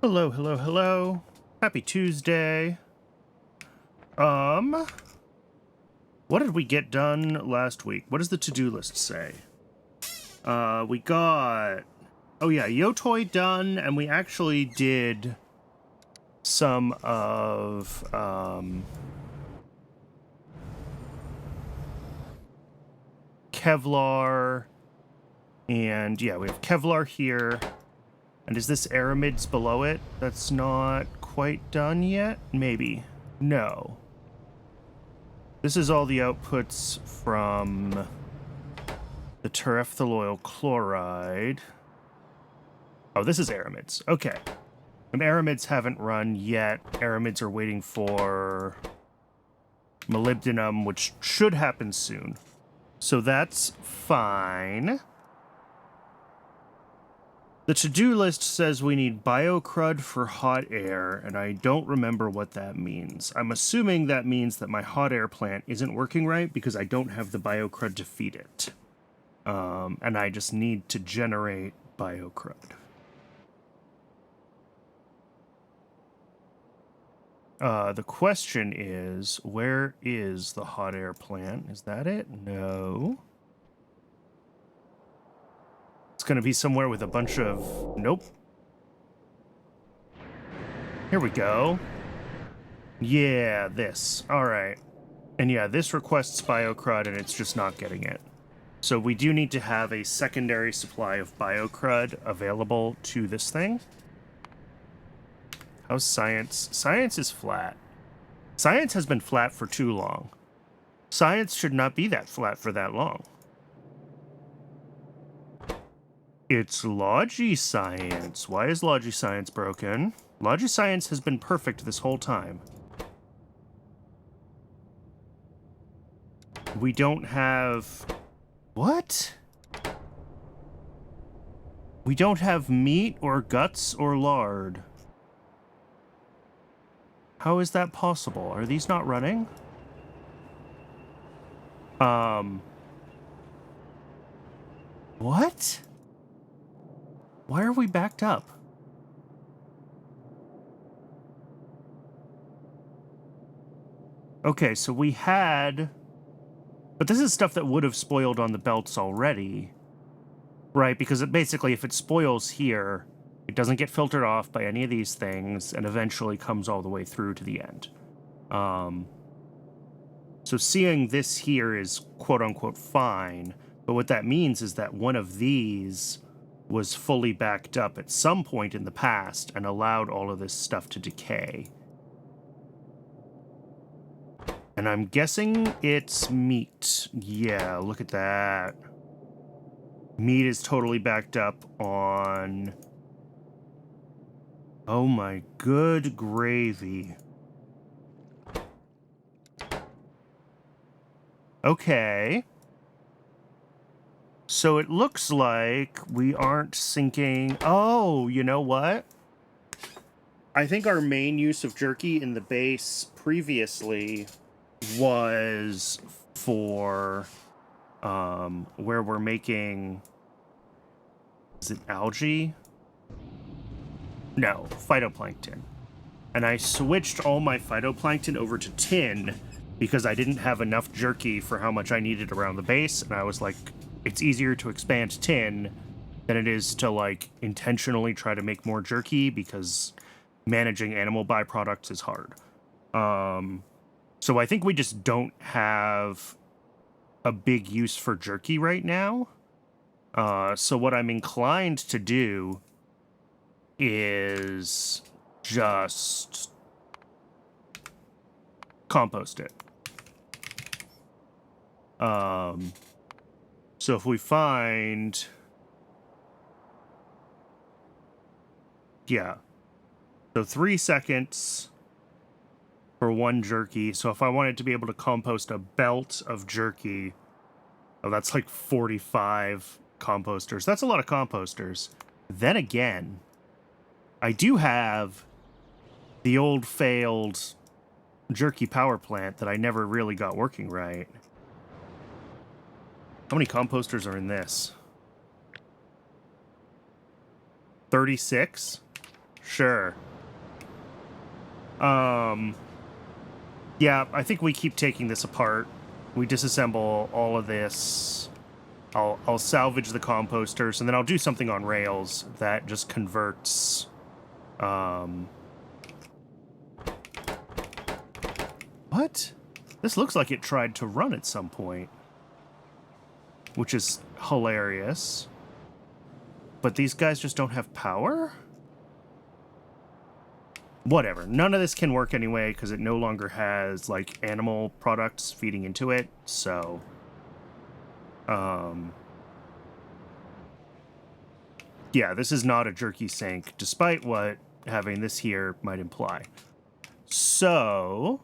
Hello, hello, hello. Happy Tuesday. What did we get done last week? What does the to-do list say? We got... Oh yeah, Yotoi done, and we actually did some of, Kevlar, and yeah, we have Kevlar here. And is this Aramids below it? That's not quite done yet? Maybe. No. This is all the outputs from the terephthalonyl chloride. Oh, this is Aramids. Okay. And Aramids haven't run yet. Aramids are waiting for molybdenum, which should happen soon. So that's fine. The to-do list says we need biocrud for hot air, and I don't remember what that means. I'm assuming that means that my hot air plant isn't working right because I don't have the biocrud to feed it. And I just need to generate biocrud. The question is, where is the hot air plant? Is that it? No. It's going to be somewhere with a bunch of... Nope. Here we go. Yeah, this. All right. And yeah, this requests biocrud, and it's just not getting it. So we do need to have a secondary supply of biocrud available to this thing. How's science? Science is flat. Science has been flat for too long. Science should not be that flat for that long. It's Logi Science. Why is Logi Science broken? Logi Science has been perfect this whole time. We don't have... What? We don't have meat or guts or lard. How is that possible? Are these not running? What? Why are we backed up? Okay, so we had... But this is stuff that would have spoiled on the belts already. Right, because basically if it spoils here, it doesn't get filtered off by any of these things, and eventually comes all the way through to the end. So seeing this here is quote-unquote fine, but what that means is that one of these was fully backed up at some point in the past and allowed all of this stuff to decay. And I'm guessing it's meat. Yeah, look at that. Meat is totally backed up on... Oh my good gravy. Okay. So it looks like we aren't syncing... Oh, you know what? I think our main use of jerky in the base previously was for where we're making... Is it algae? No, phytoplankton. And I switched all my phytoplankton over to tin because I didn't have enough jerky for how much I needed around the base, and I was like, it's easier to expand tin than it is to, like, intentionally try to make more jerky because managing animal byproducts is hard. So I think we just don't have a big use for jerky right now. So what I'm inclined to do is just compost it. So if we find... Yeah. So 3 seconds for one jerky. So if I wanted to be able to compost a belt of jerky... Oh, that's like 45 composters. That's a lot of composters. Then again, I do have the old failed jerky power plant that I never really got working right. How many composters are in this? 36? Sure. Yeah, I think we keep taking this apart. We disassemble all of this. I'll salvage the composters, and then I'll do something on rails that just converts... What? This looks like it tried to run at some point, which is hilarious. But these guys just don't have power? Whatever. None of this can work anyway because it no longer has, like, animal products feeding into it, so... Yeah, this is not a jerky sink, despite what having this here might imply. So...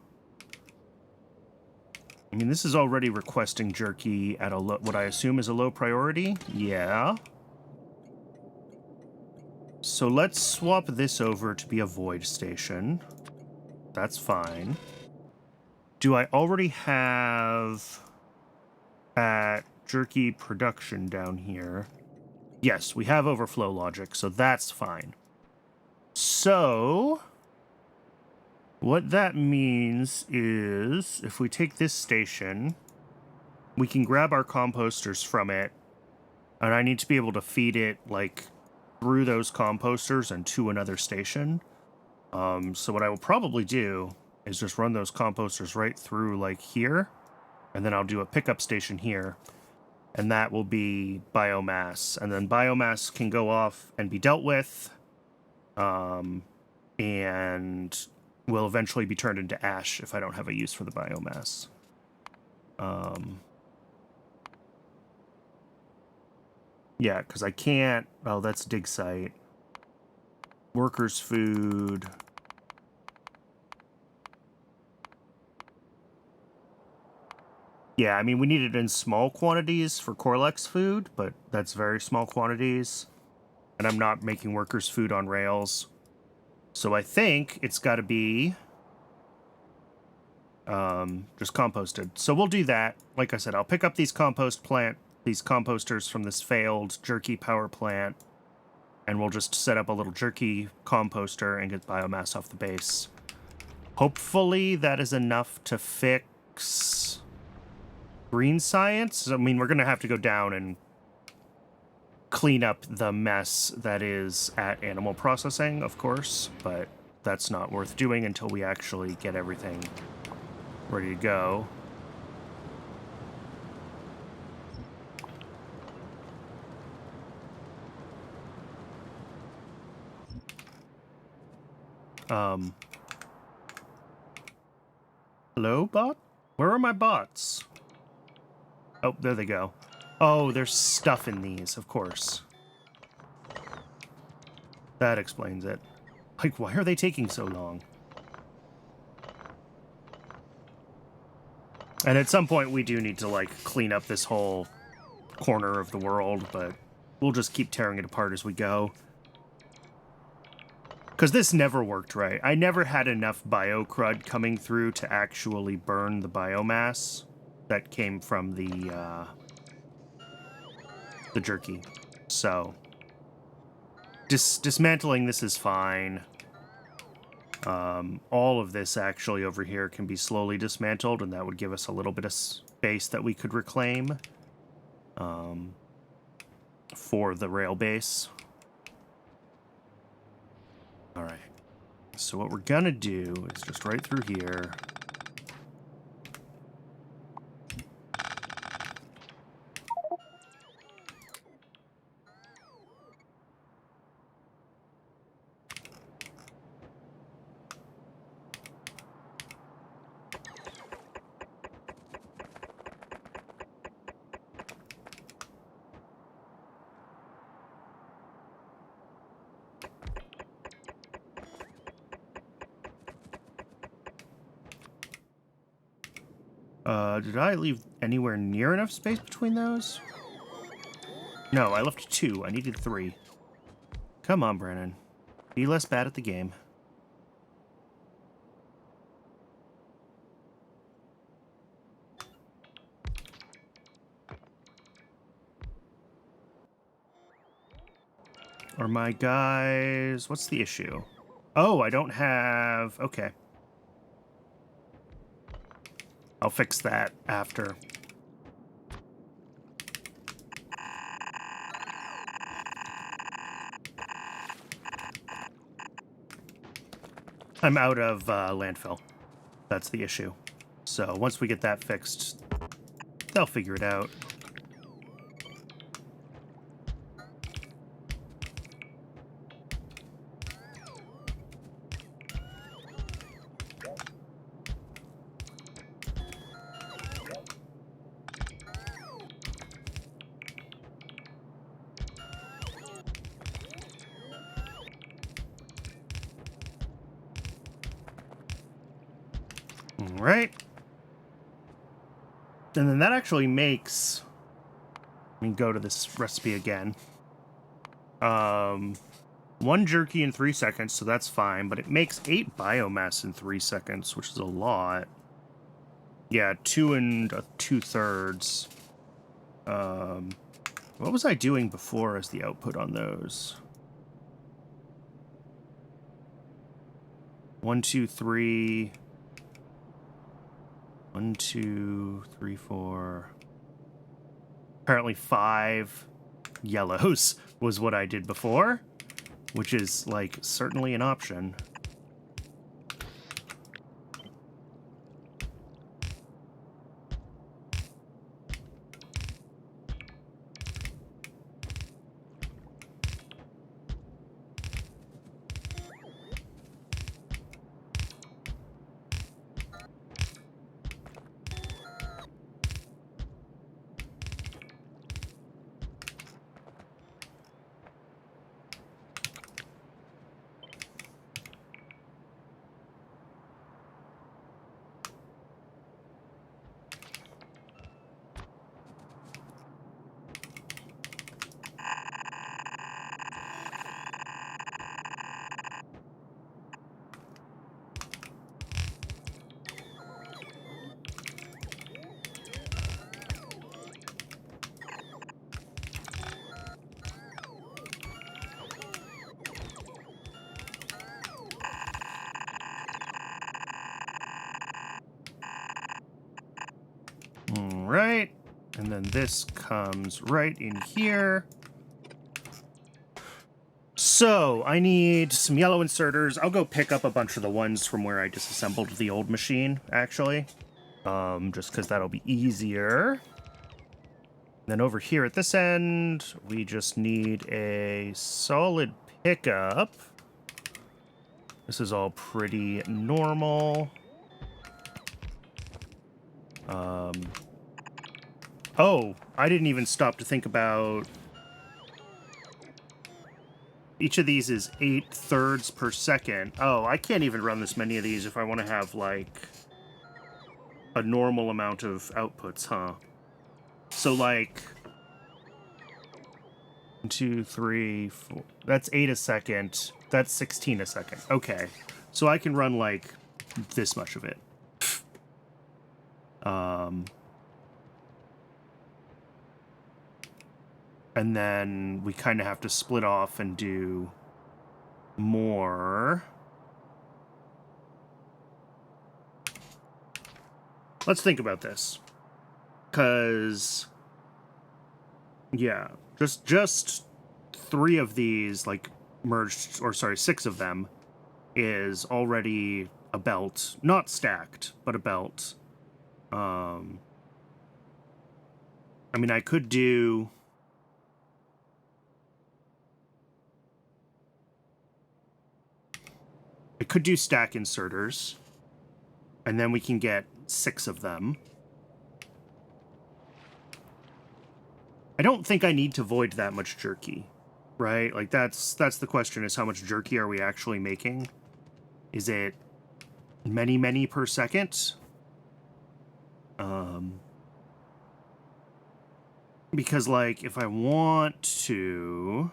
I mean, this is already requesting jerky at a what I assume is a low priority. Yeah. So let's swap this over to be a void station. That's fine. Do I already have at jerky production down here? Yes, we have overflow logic, so that's fine. So what that means is if we take this station, we can grab our composters from it, and I need to be able to feed it, like, through those composters and to another station. So what I will probably do is just run those composters right through, like, here, and then I'll do a pickup station here, and that will be biomass. And then biomass can go off and be dealt with, and will eventually be turned into ash if I don't have a use for the biomass. Yeah, because I can't... Oh, that's dig site. Workers' food. Yeah, I mean, we need it in small quantities for Corlex food, but that's very small quantities. And I'm not making workers' food on rails. So I think it's got to be just composted. So we'll do that. Like I said, I'll pick up these composters from this failed jerky power plant, and we'll just set up a little jerky composter and get biomass off the base. Hopefully that is enough to fix green science. I mean, we're going to have to go down and clean up the mess that is at animal processing, of course, but that's not worth doing until we actually get everything ready to go. Hello, bot? Where are my bots? Oh, there they go. Oh, there's stuff in these, of course. That explains it. Like, why are they taking so long? And at some point, we do need to, like, clean up this whole corner of the world, but we'll just keep tearing it apart as we go. Because this never worked right. I never had enough bio-crud coming through to actually burn the biomass that came from the jerky. So, dismantling this is fine. All of this actually over here can be slowly dismantled, and that would give us a little bit of space that we could reclaim for the rail base. All right. So what we're gonna do is just right through here. Did I leave anywhere near enough space between those? No, I left 2. I needed 3. Come on, Brennan. Be less bad at the game. Are my guys... What's the issue? Oh, I don't have... Okay. I'll fix that after. I'm out of landfill. That's the issue. So once we get that fixed, they'll figure it out. All right. And then that actually makes... Let me go to this recipe again. 1 jerky in 3 seconds, so that's fine. But it makes 8 biomass in 3 seconds, which is a lot. Yeah, 2 2/3. What was I doing before as the output on those? 1, 2, 3... 1, 2, 3, 4. Apparently 5 yellows was what I did before, which is, like, certainly an option. Right, and then this comes right in here. So I need some yellow inserters. I'll go pick up a bunch of the ones from where I disassembled the old machine, actually. Just because that'll be easier. Then over here at this end, we just need a solid pickup. This is all pretty normal. Oh, I didn't even stop to think about... Each of these is 8/3 per second. Oh, I can't even run this many of these if I want to have, like, a normal amount of outputs, huh? So, like... 1, 2, 3, 4... That's 8 a second. That's 16 a second. Okay. So I can run, like, this much of it. And then we kind of have to split off and do more. Let's think about this. Because, yeah, just 3 of these, like, merged, or sorry, 6 of them is already a belt. Not stacked, but a belt. I mean, I could do... I could do stack inserters, and then we can get 6 of them. I don't think I need to void that much jerky, right? Like, that's the question, is how much jerky are we actually making? Is it many per second? Because, like, if I want to...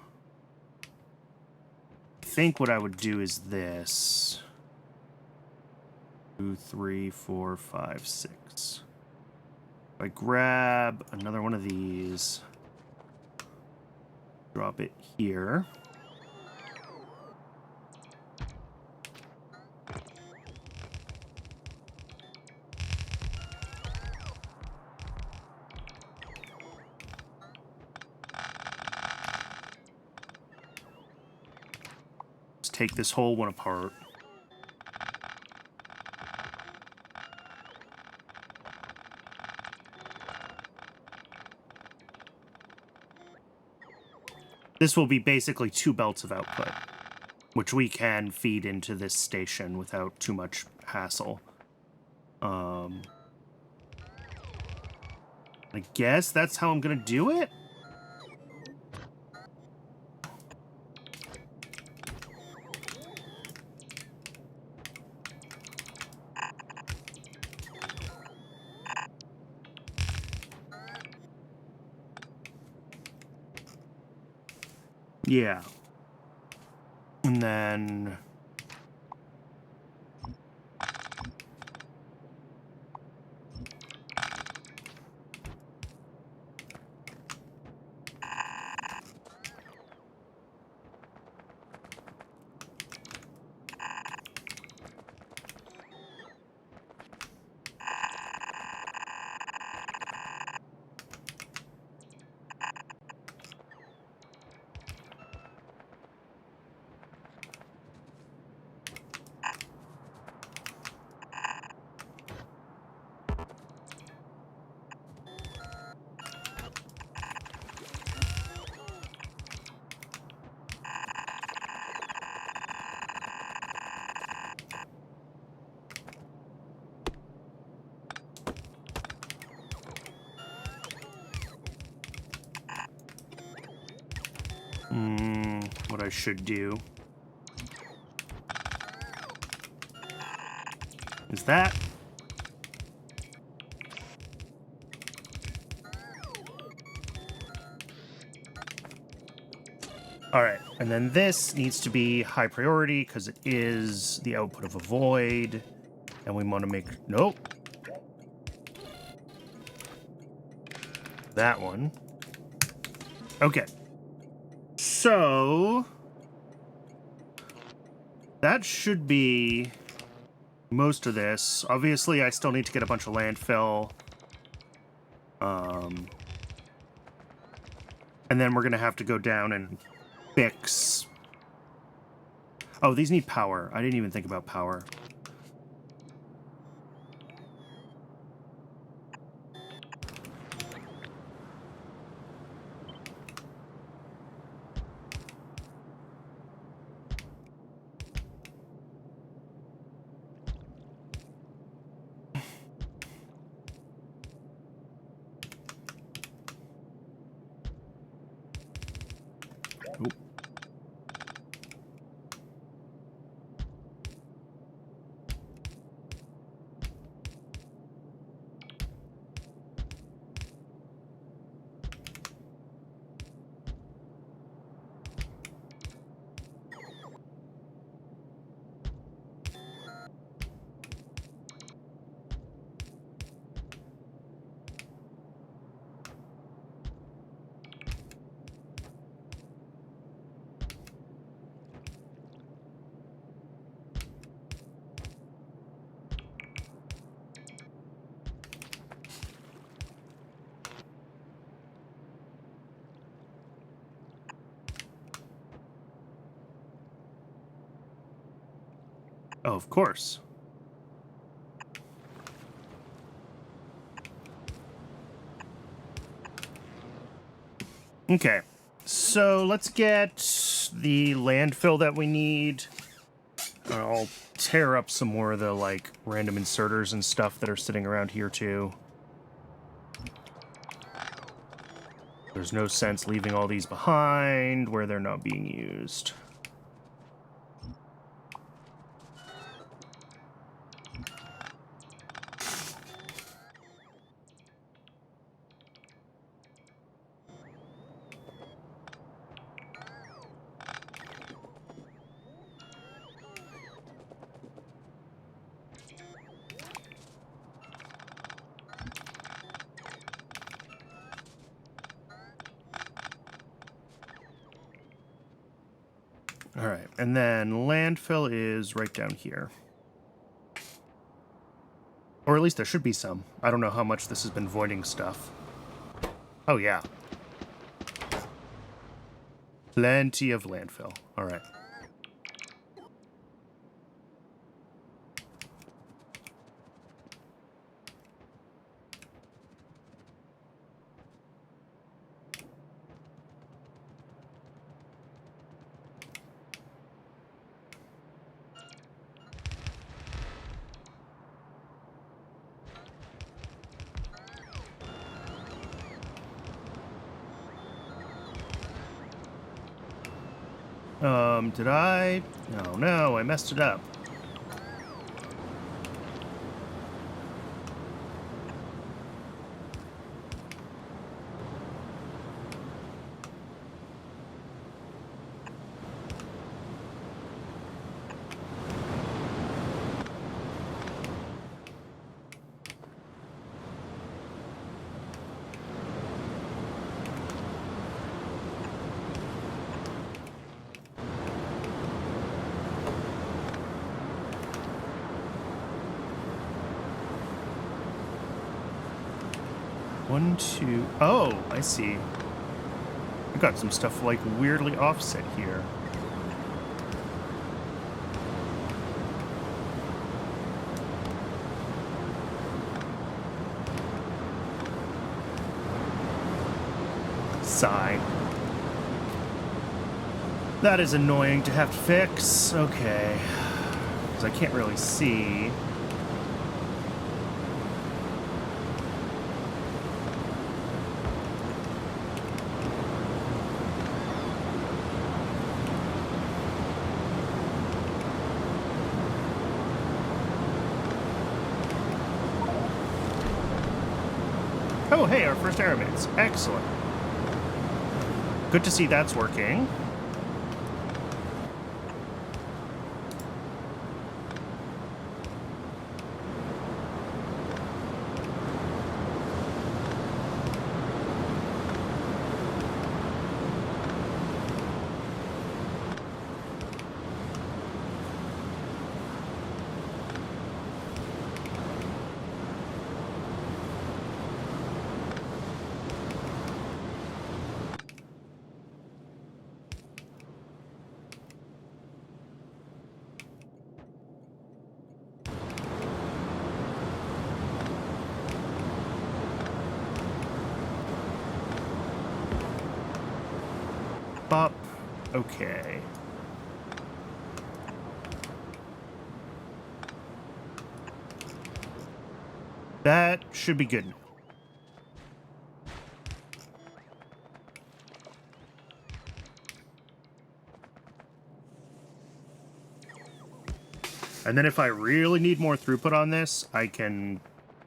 I think what I would do is this. 2, 3, 4, 5, 6. If I grab another one of these, drop it here. take this whole one apart. This will be basically 2 belts of output, which we can feed into this station without too much hassle. I guess that's how I'm gonna do it? Yeah. And then... what I should do is that. All right, and then this needs to be high priority because it is the output of a void, and we want to make, nope. That one. Okay. So that should be most of this. Obviously, I still need to get a bunch of landfill. And then we're going to have to go down and fix... Oh, these need power. I didn't even think about power. Oh, of course. Okay, so let's get the landfill that we need. I'll tear up some more of the, like, random inserters and stuff that are sitting around here, too. There's no sense leaving all these behind where they're not being used. All right, and then landfill is right down here. Or at least there should be some. I don't know how much this has been voiding stuff. Oh, yeah. Plenty of landfill. All right. Did I? Oh no, I messed it up. One, two. Oh, I see. I got some stuff like weirdly offset here. Sigh. That is annoying to have to fix. Okay. Because I can't really see. Oh, hey, our first aeromates. Excellent. Good to see that's working. Up. Okay. That should be good. And then if I really need more throughput on this, I can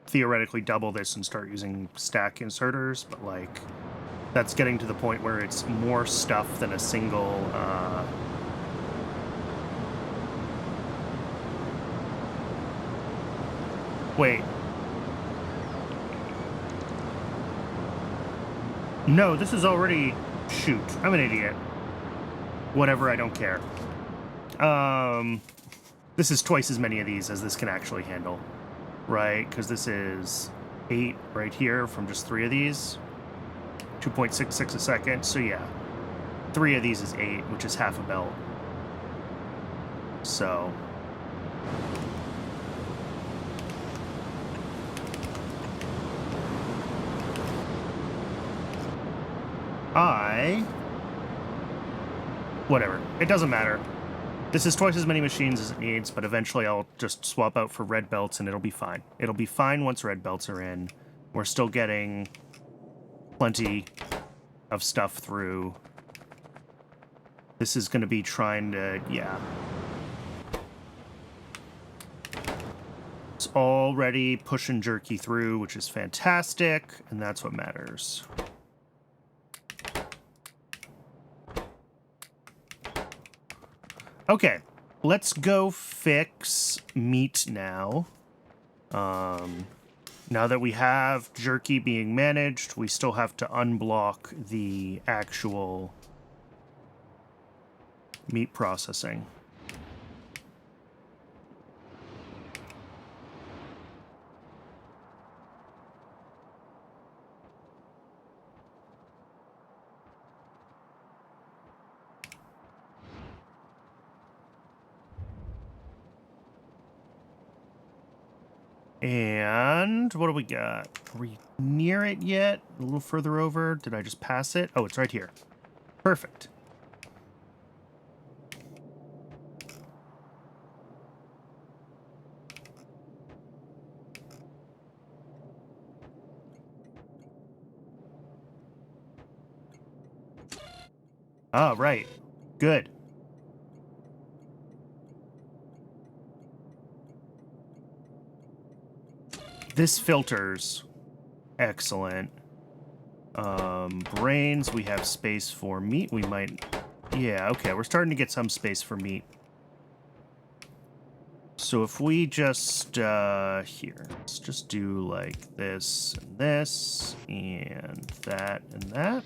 theoretically double this and start using stack inserters, but like that's getting to the point where it's more stuff than a single wait. No, this is already... Shoot, I'm an idiot. Whatever, I don't care. This is twice as many of these as this can actually handle. Right, because this is 8 right here from just 3 of these. 2.66 a second, so yeah. 3 of these is 8, which is half a belt. So... whatever. It doesn't matter. This is twice as many machines as it needs, but eventually I'll just swap out for red belts and it'll be fine. It'll be fine once red belts are in. We're still getting plenty of stuff through. This is going to be trying to... yeah. It's already push and jerky through, which is fantastic, and that's what matters. Okay, let's go fix meat now. Now that we have jerky being managed, we still have to unblock the actual meat processing. And what do we got? Are we near it yet? A little further over? Did I just pass it? Oh, it's right here. Perfect. Ah, right. Good. This filters. Excellent. Brains, we have space for meat. We might... Yeah, okay, we're starting to get some space for meat. So if we just, here, let's just do like this and this, and that and that.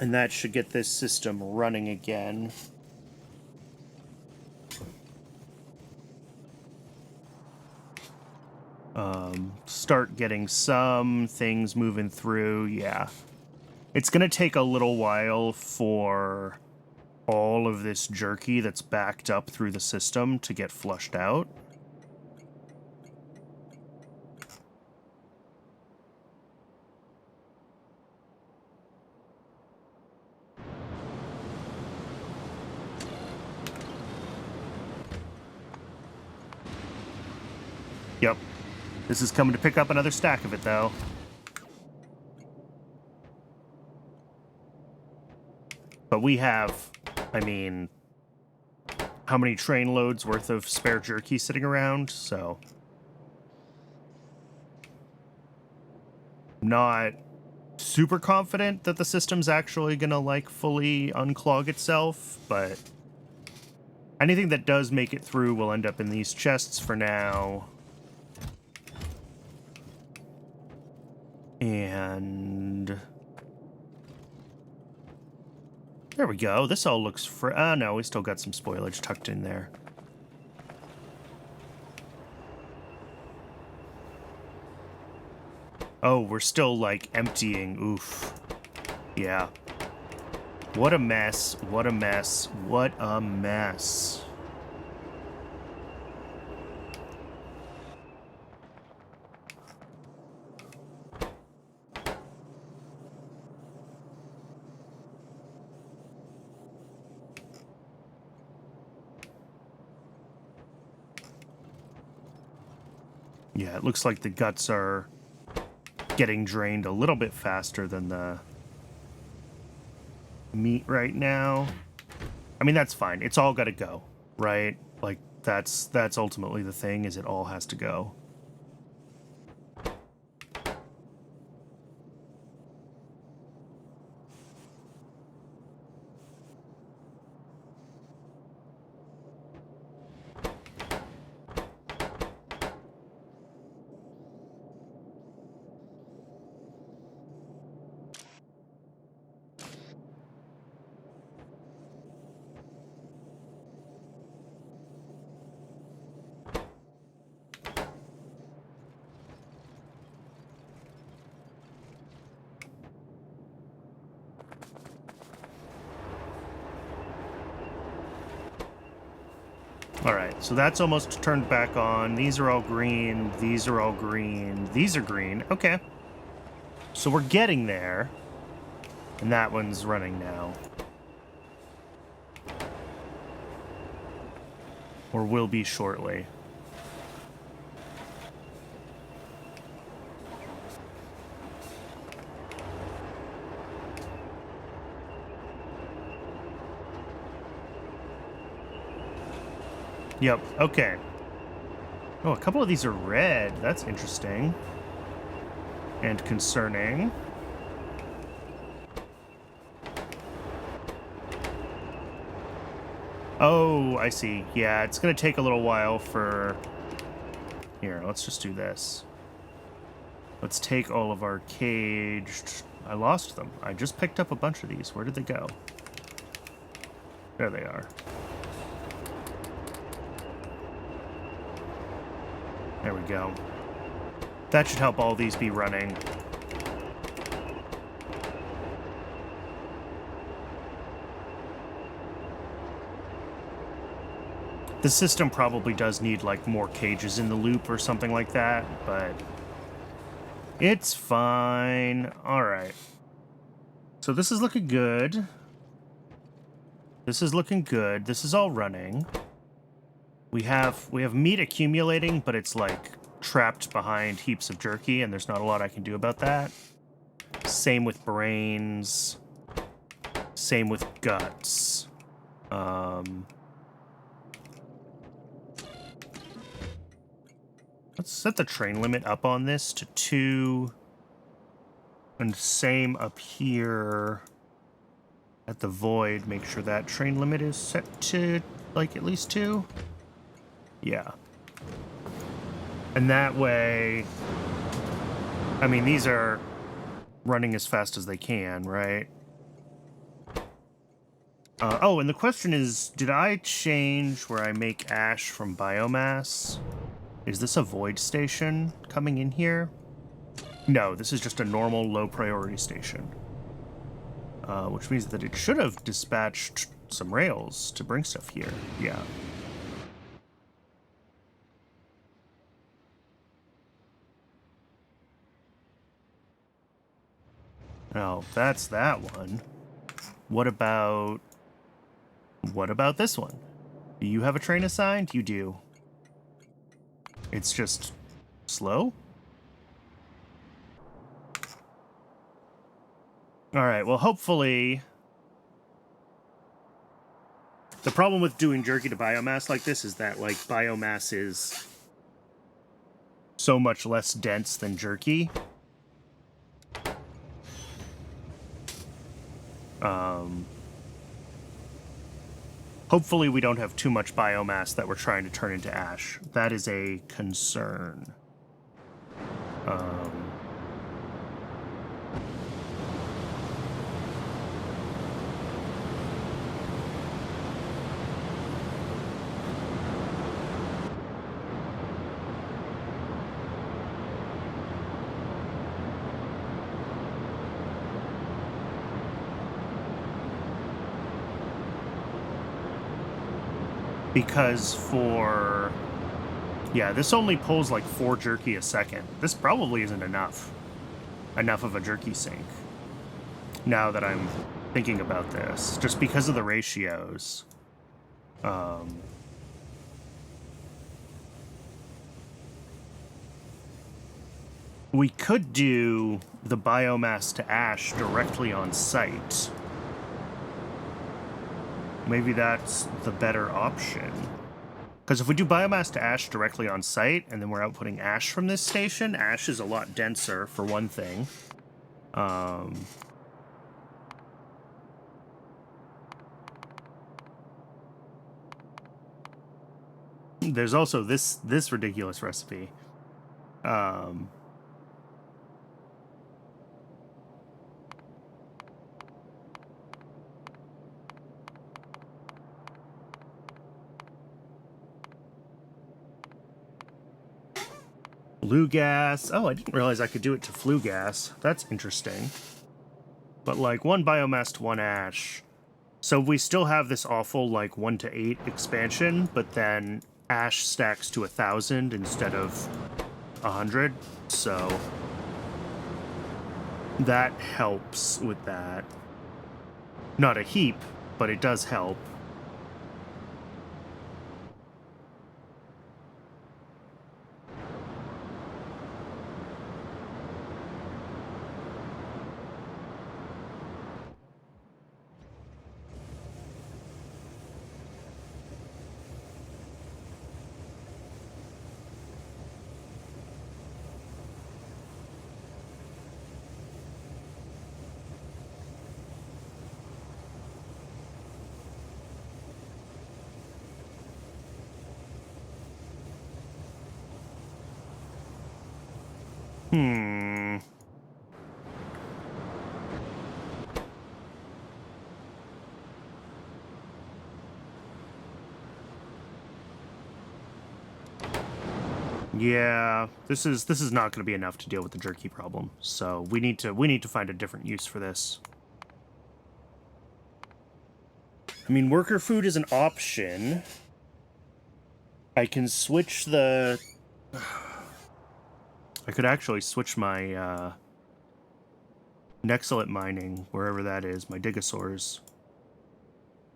And that should get this system running again. Start getting some things moving through, yeah. It's gonna take a little while for all of this jerky that's backed up through the system to get flushed out. Yep. This is coming to pick up another stack of it, though. But we have, I mean, how many train loads worth of spare jerky sitting around? So, not super confident that the system's actually gonna, like, fully unclog itself, but anything that does make it through will end up in these chests for now. And there we go. This all looks no, we still got some spoilage tucked in there. Oh, we're still, like, emptying. Oof. Yeah. What a mess. What a mess. What a mess. Yeah, it looks like the guts are getting drained a little bit faster than the meat right now. I mean, that's fine. It's all got to go, right? Like, that's ultimately the thing, is it all has to go. All right, so that's almost turned back on. These are all green. These are all green. These are green. Okay. So we're getting there. And that one's running now. Or will be shortly. Yep, okay. Oh, a couple of these are red. That's interesting. And concerning. Oh, I see. Yeah, it's going to take a little while for... Here, let's just do this. Let's take all of our caged... I lost them. I just picked up a bunch of these. Where did they go? There they are. There we go. That should help all these be running. The system probably does need, like, more cages in the loop or something like that, but it's fine. All right. So this is looking good. This is looking good. This is all running. We have meat accumulating, but it's, like, trapped behind heaps of jerky, and there's not a lot I can do about that. Same with brains. Same with guts. Let's set the train limit up on this to 2. And same up here at the void. Make sure that train limit is set to, like, at least 2. Yeah. And that way... I mean, these are running as fast as they can, right? Oh, and the question is, did I change where I make ash from biomass? Is this a void station coming in here? No, this is just a normal low priority station. Which means that it should have dispatched some rails to bring stuff here. Yeah. Oh, that's that one. What about this one? Do you have a train assigned? You do. It's just slow? Alright, well, hopefully... The problem with doing jerky to biomass like this is that, like, biomass is so much less dense than jerky. Hopefully we don't have too much biomass that we're trying to turn into ash. That is a concern. Because for... Yeah, this only pulls like 4 jerky a second. This probably isn't enough of a jerky sink. Now that I'm thinking about this, just because of the ratios. We could do the biomass to ash directly on site. Maybe that's the better option. Because if we do biomass to ash directly on site, and then we're outputting ash from this station, ash is a lot denser, for one thing. There's also this ridiculous recipe. Flue gas. Oh, I didn't realize I could do it to flue gas. That's interesting. But like 1 biomass to 1 ash. So we still have this awful like 1 to 8 expansion, but then ash stacks to 1,000 instead of 100. So that helps with that. Not a heap, but it does help. Yeah, this is not going to be enough to deal with the jerky problem. So we need to find a different use for this. I mean, worker food is an option. I can switch the... I could actually switch my Nexilite mining, wherever that is, my Digosaurs,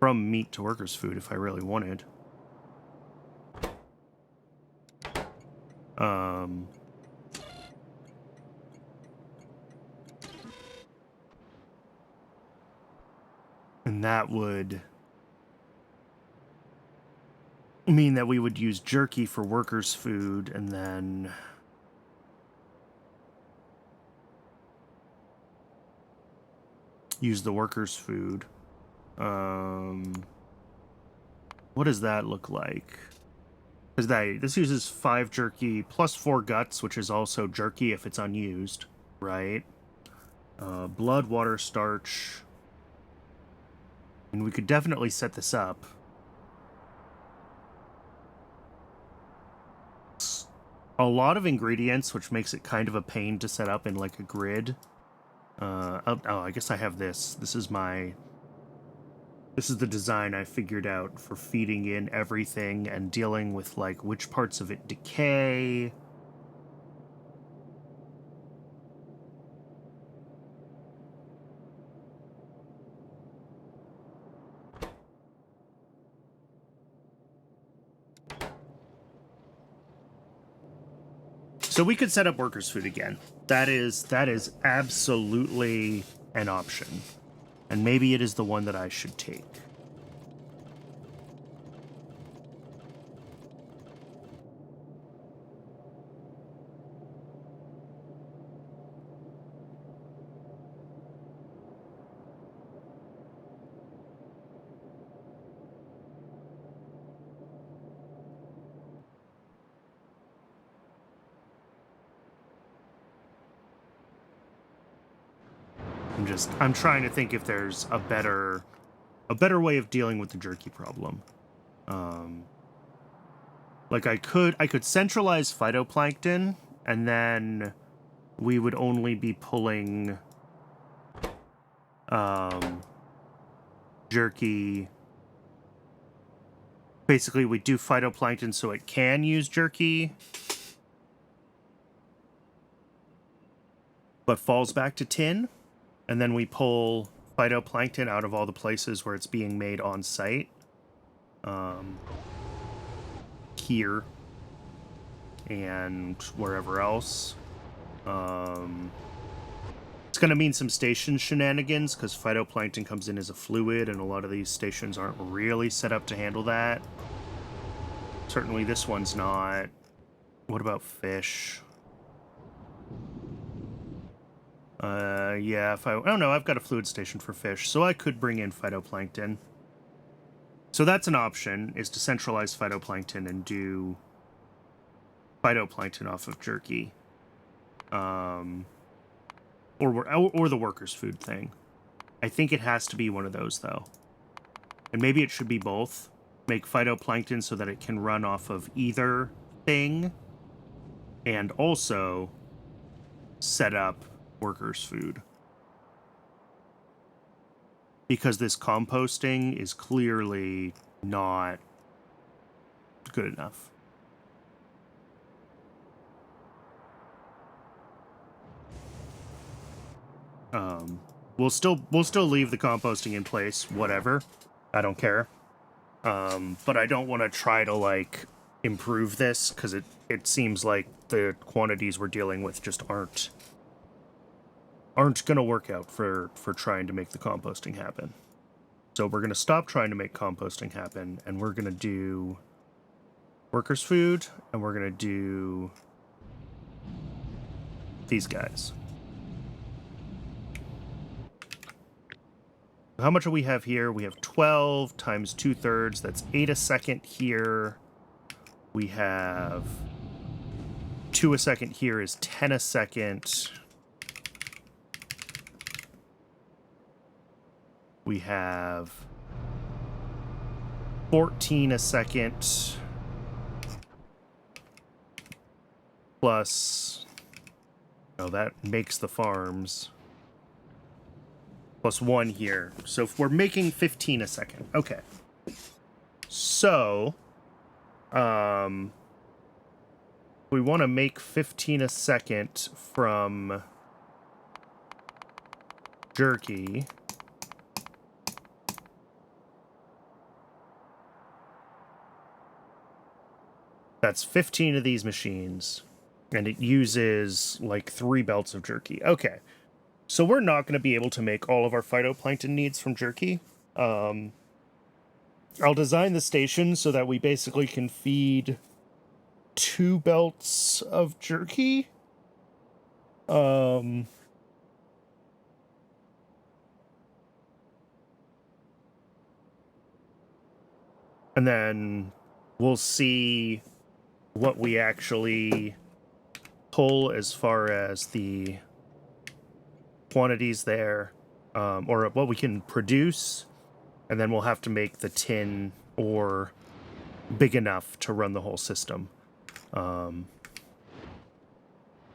from meat to workers' food if I really wanted. And that would mean that we would use jerky for workers' food and then use the workers' food. What does that look like? Because this uses 5 jerky plus 4 guts, which is also jerky if it's unused, right? Blood, water, starch. And we could definitely set this up. A lot of ingredients, which makes it kind of a pain to set up in like a grid. I guess I have this. This is the design I figured out for feeding in everything and dealing with like which parts of it decay. So we could set up workers' food again. That is absolutely an option. And maybe it is the one that I should take. I'm trying to think if there's a better way of dealing with the jerky problem. Like I could centralize phytoplankton, and then we would only be pulling jerky. Basically, we do phytoplankton so it can use jerky, but falls back to tin. And then we pull phytoplankton out of all the places where it's being made on site. Here. And wherever else. It's going to mean some station shenanigans, because phytoplankton comes in as a fluid, and a lot of these stations aren't really set up to handle that. Certainly this one's not. What about fish? Yeah, oh no, I've got a fluid station for fish, so I could bring in phytoplankton. So that's an option, is to centralize phytoplankton and do phytoplankton off of jerky. Or the workers' food thing. I think it has to be one of those, though. And maybe it should be both. Make phytoplankton so that it can run off of either thing, and also set up workers' food. Because this composting is clearly not good enough. We'll still leave the composting in place, whatever. I don't care. But I don't want to try to like improve this, because it seems like the quantities we're dealing with just aren't going to work out for trying to make the composting happen. So we're going to stop trying to make composting happen, and we're going to do workers' food, and we're going to do these guys. How much do we have here? We have 12 times 2/3. That's 8 a second here. We have 2 a second here is 10 a second. We have 14 a second plus, oh, that makes the farms, plus 1 here. So if we're making 15 a second. Okay. So, we want to make 15 a second from jerky. That's 15 of these machines, and it uses like 3 belts of jerky. Okay, so we're not going to be able to make all of our phytoplankton needs from jerky. I'll design the station so that we basically can feed 2 belts of jerky. And then we'll see what we actually pull as far as the quantities there, or what we can produce, and then we'll have to make the tin ore big enough to run the whole system. I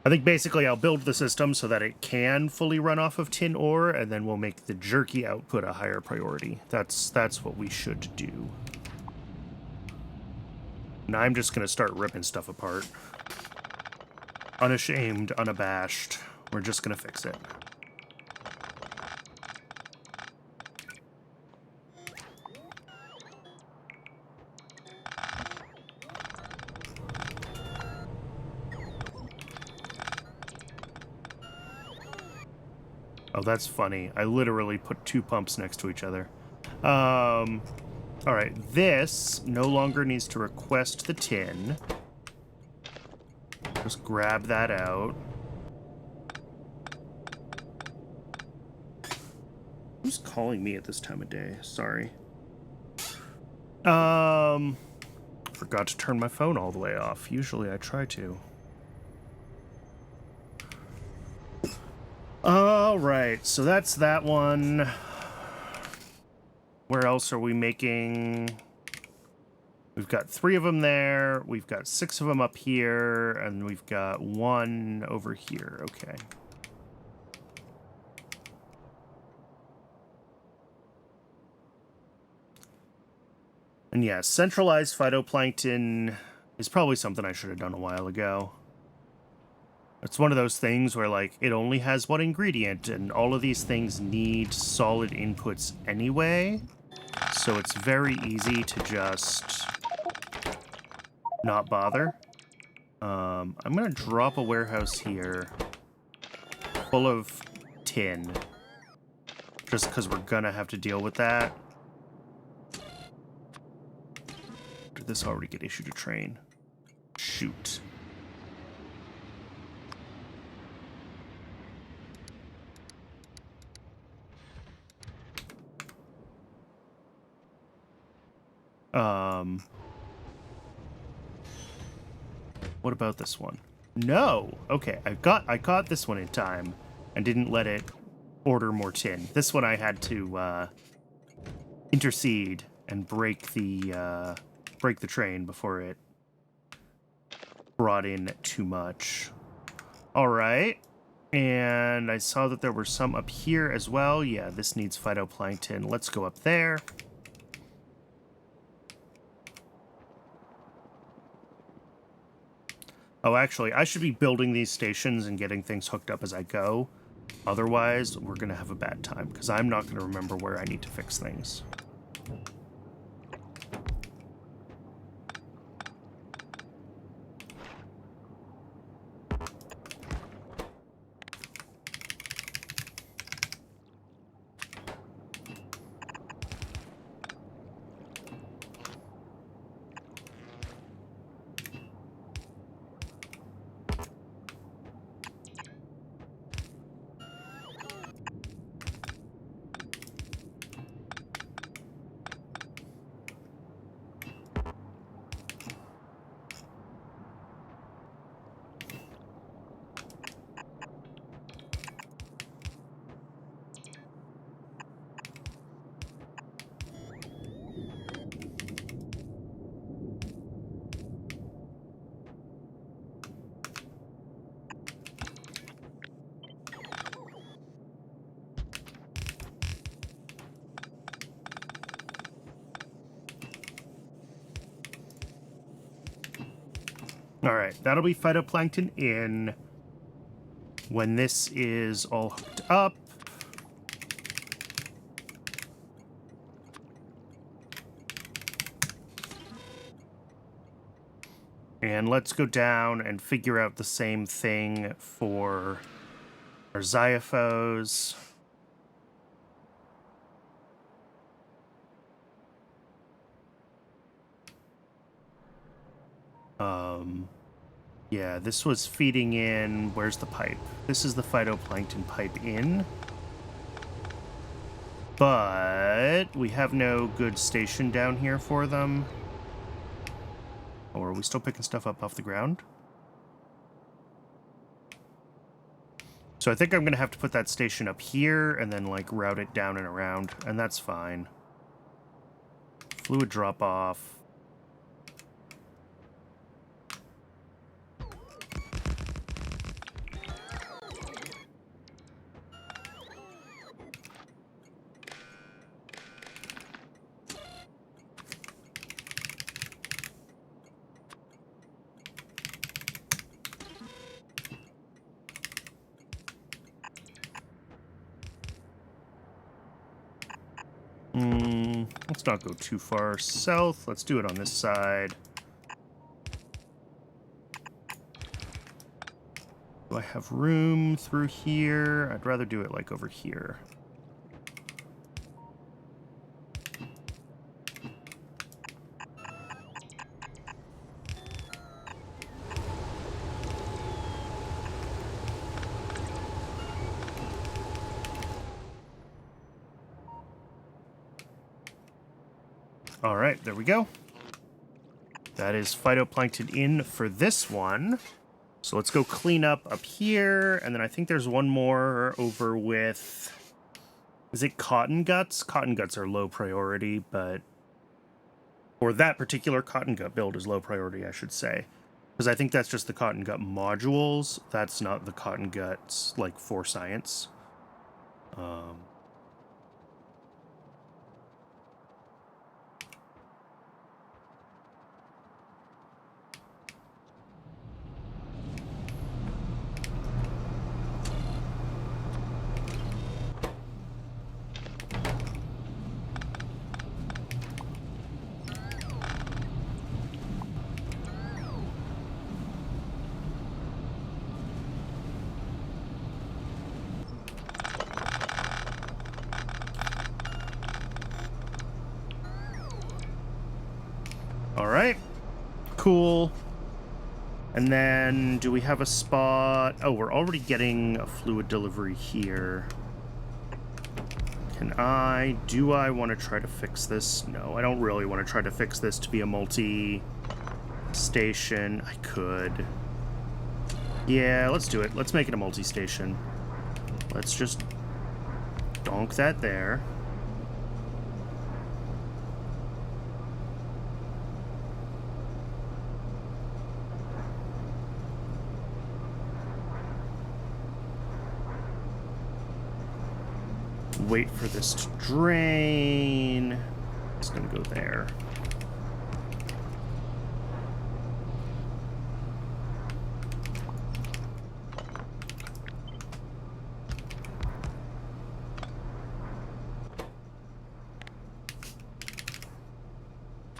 think basically I'll build the system so that it can fully run off of tin ore, and then we'll make the jerky output a higher priority. That's what we should do. And I'm just going to start ripping stuff apart. Unashamed, unabashed. We're just going to fix it. Oh, that's funny. I literally put 2 pumps next to each other. All right, this no longer needs to request the tin. Just grab that out. Who's calling me at this time of day? Sorry. Forgot to turn my phone all the way off. Usually I try to. All right, so that's that one. Where else are we making? We've got 3 of them there. We've got 6 of them up here, and we've got 1 over here. Okay. And yeah, centralized phytoplankton is probably something I should have done a while ago. It's one of those things where, like, it only has 1 ingredient, and all of these things need solid inputs anyway. So it's very easy to just not bother. I'm going to drop a warehouse here full of tin. Just because we're going to have to deal with that. Did this already get issued a train? Shoot. What about this one? No. Okay, I caught this one in time and didn't let it order more tin. This one I had to intercede and break the train before it brought in too much. All right. And I saw that there were some up here as well. Yeah, this needs phytoplankton. Let's go up there. Oh, actually, I should be building these stations and getting things hooked up as I go. Otherwise, we're going to have a bad time, because I'm not going to remember where I need to fix things. All right, that'll be phytoplankton in. When this is all hooked up, and let's go down and figure out the same thing for our Xiophos. Yeah, this was feeding in... Where's the pipe? This is the phytoplankton pipe in. But we have no good station down here for them. Or are we still picking stuff up off the ground? So I think I'm going to have to put that station up here and then, like, route it down and around, and that's fine. Fluid drop-off. Let's not go too far south. Let's do it on this side. Do I have room through here? I'd rather do it like over here. All right, there we go. That is phytoplankton in for this one. So let's go clean up here, and then I think there's one more over with... Is it cotton guts? Cotton guts are low priority, but... Or that particular cotton gut build is low priority, I should say. Because I think that's just the cotton gut modules. That's not the cotton guts, like, for science. Alright, cool. And then, do we have a spot? Oh, we're already getting a fluid delivery here. Do I want to try to fix this? No, I don't really want to try to fix this to be a multi-station. I could. Yeah, let's do it. Let's make it a multi-station. Let's just donk that there. Wait for this to drain. It's gonna go there.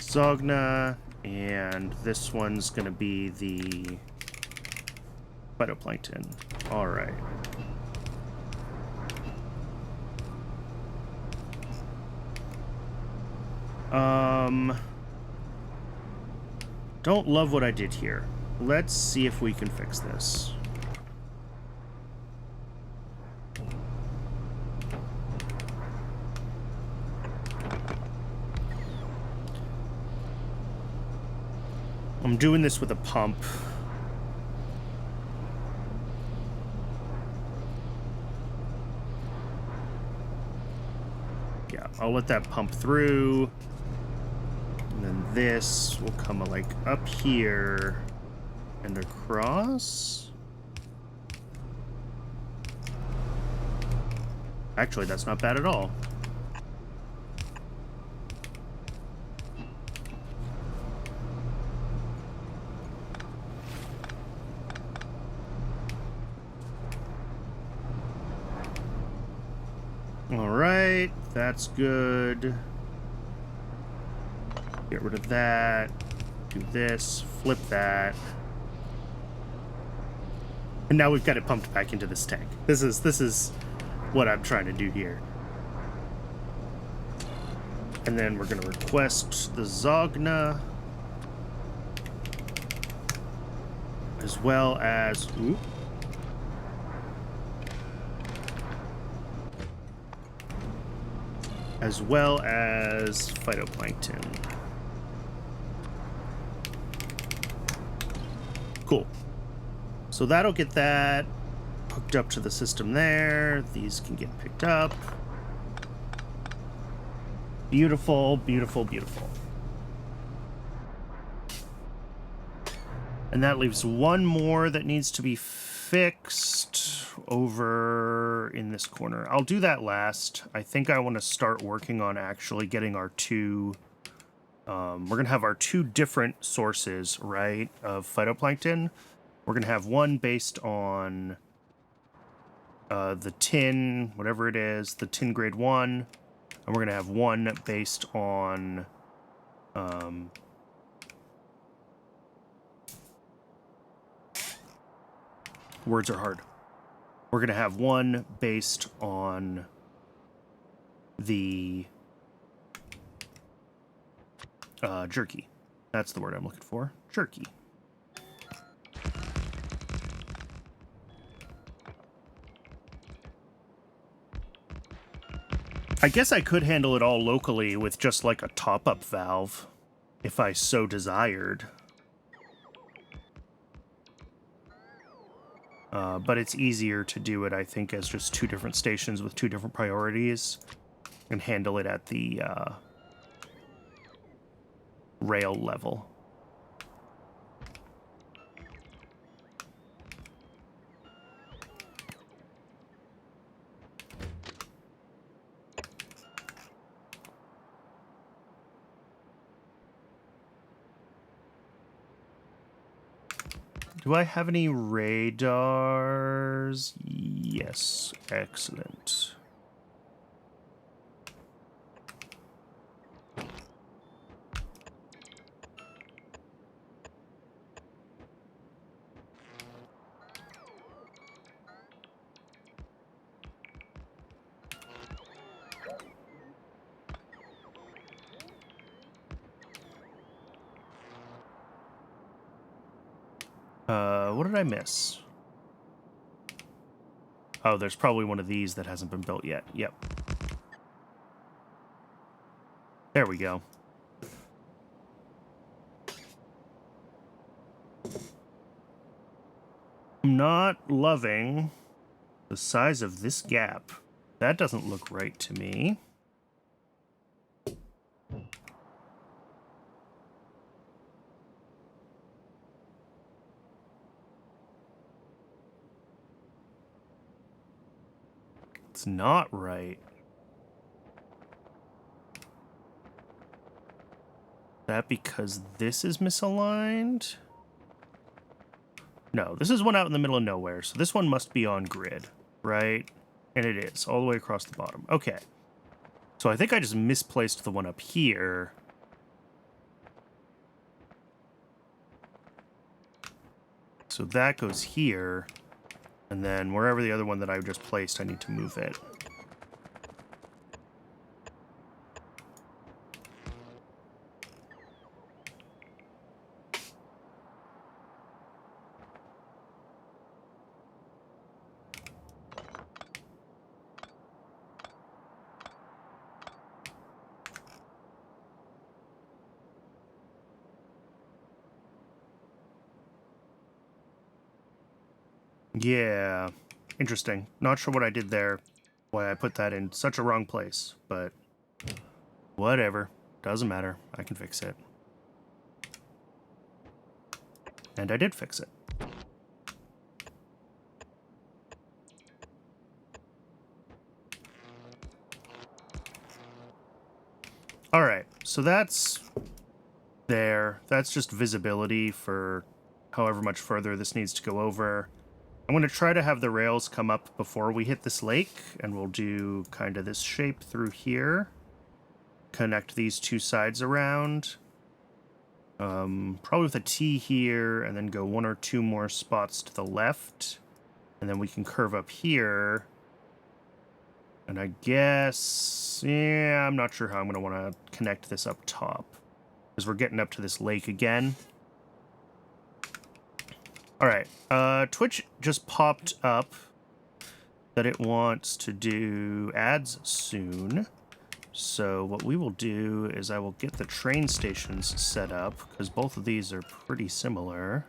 Zogna, and this one's gonna be the phytoplankton. All right. Don't love what I did here. Let's see if we can fix this. I'm doing this with a pump. Yeah, I'll let that pump through. And then this will come like up here and across. Actually, that's not bad at all. All right, that's good. Get rid of that, do this, flip that. And now we've got it pumped back into this tank. This is what I'm trying to do here. And then we're gonna request the Zogna. as well as... Ooh, as well as phytoplankton. Cool. So that'll get that hooked up to the system there. These can get picked up. Beautiful, beautiful, beautiful. And that leaves one more that needs to be fixed over in this corner. I'll do that last. I think I want to start working on actually getting our two... we're going to have our two different sources, right, of phytoplankton. We're going to have one based on the tin, whatever it is, the tin grade 1. And we're going to have one based on... words are hard. We're going to have one based on the jerky. That's the word I'm looking for. Jerky. I guess I could handle it all locally with just like a top-up valve, if I so desired. But it's easier to do it, I think, as just two different stations with two different priorities and handle it at the rail level. Do I have any radars? Yes. Excellent. What did I miss? Oh, there's probably one of these that hasn't been built yet. Yep. There we go. I'm not loving the size of this gap. That doesn't look right to me. It's not right. That because this is misaligned? No, this is one out in the middle of nowhere, so this one must be on grid, right? And it is, all the way across the bottom. Okay. So I think I just misplaced the one up here. So that goes here, and then wherever the other one that I just placed, I need to move it. Yeah, interesting. Not sure what I did there, why I put that in such a wrong place, but whatever. Doesn't matter. I can fix it. And I did fix it. All right, so that's there. That's just visibility for however much further this needs to go over. I'm going to try to have the rails come up before we hit this lake, and we'll do kind of this shape through here. Connect these two sides around. Probably with a T here, and then go one or two more spots to the left. And then we can curve up here. And I guess... yeah, I'm not sure how I'm going to want to connect this up top. Because we're getting up to this lake again. All right. Twitch just popped up that it wants to do ads soon. So what we will do is I will get the train stations set up, because both of these are pretty similar.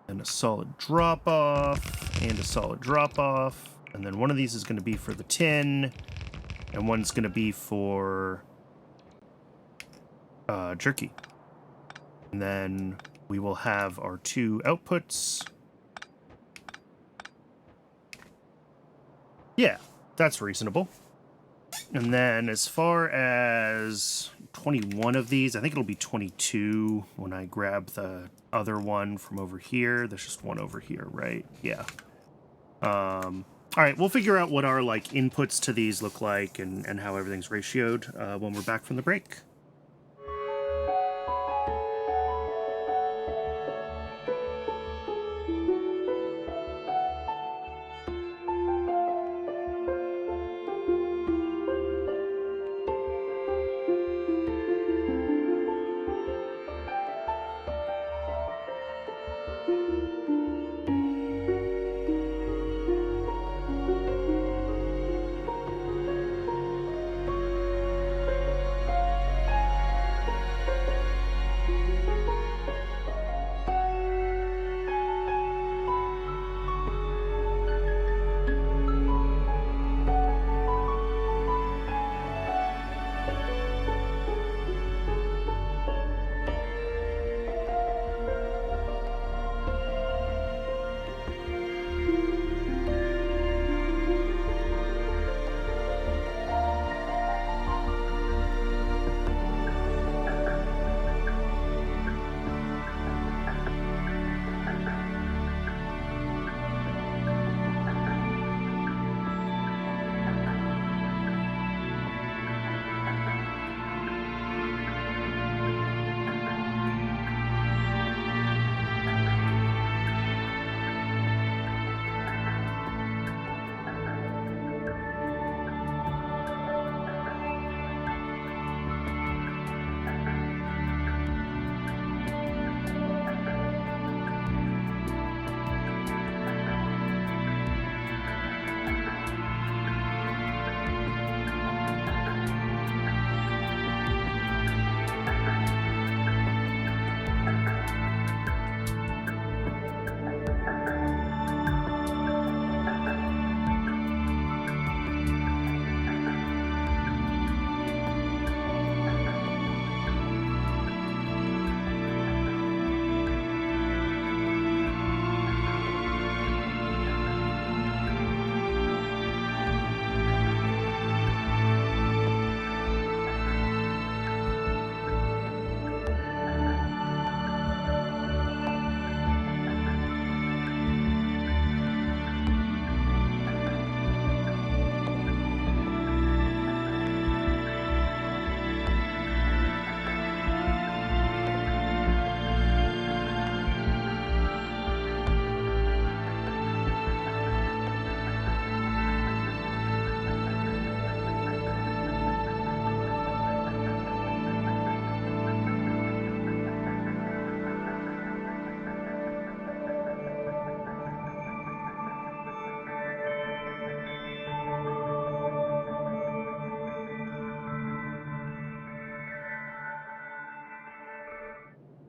And a solid drop-off, and a solid drop-off. And then one of these is going to be for the tin, and one's going to be for jerky. And then we will have our two outputs. Yeah, that's reasonable. And then as far as 21 of these, I think it'll be 22 when I grab the other one from over here. There's just one over here, right? Yeah. All right, we'll figure out what our like inputs to these look like and how everything's ratioed when we're back from the break.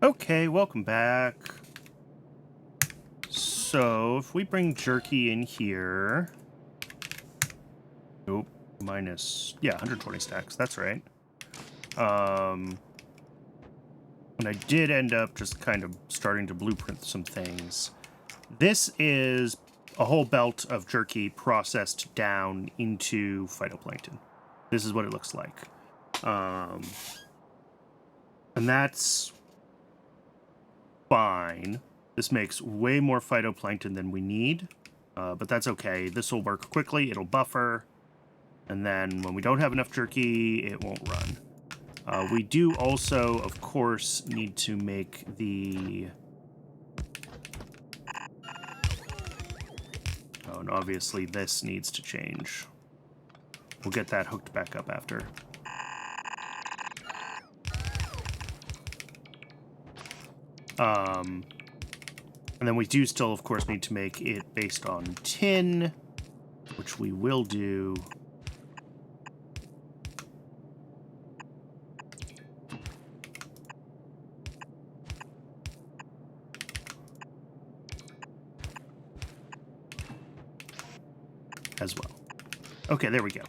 Okay, welcome back. So, if we bring jerky in here... Nope, minus... Yeah, 120 stacks, that's right. And I did end up just kind of starting to blueprint some things. This is a whole belt of jerky processed down into phytoplankton. This is what it looks like. And that's... fine. This makes way more phytoplankton than we need, but that's okay. This will work quickly, it'll buffer, and then when we don't have enough jerky, it won't run. We do also, of course, need to make the... Oh, and obviously this needs to change. We'll get that hooked back up after. And then we do still, of course, need to make it based on tin, which we will do. As well. Okay, there we go.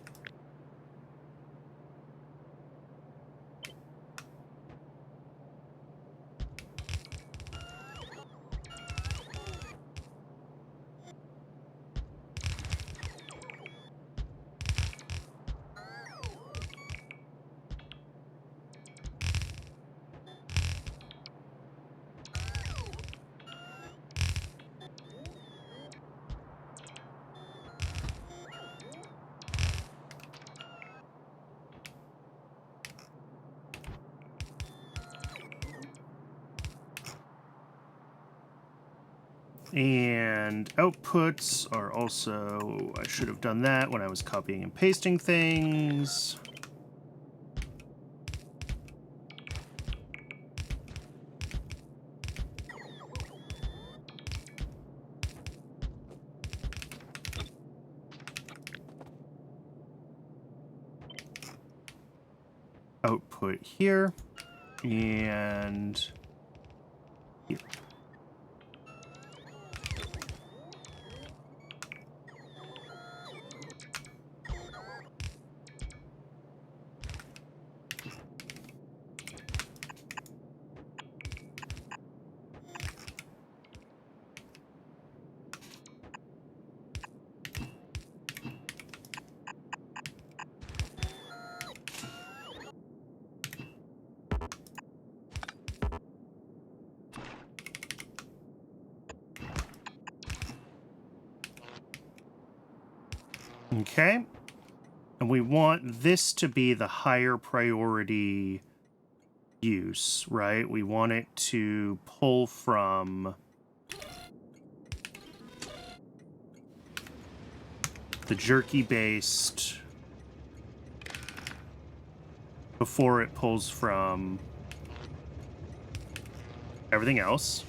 And outputs are also, I should have done that when I was copying and pasting things. Output here and here. Okay, and we want this to be the higher priority use, right? We want it to pull from the jerky-based before it pulls from everything else.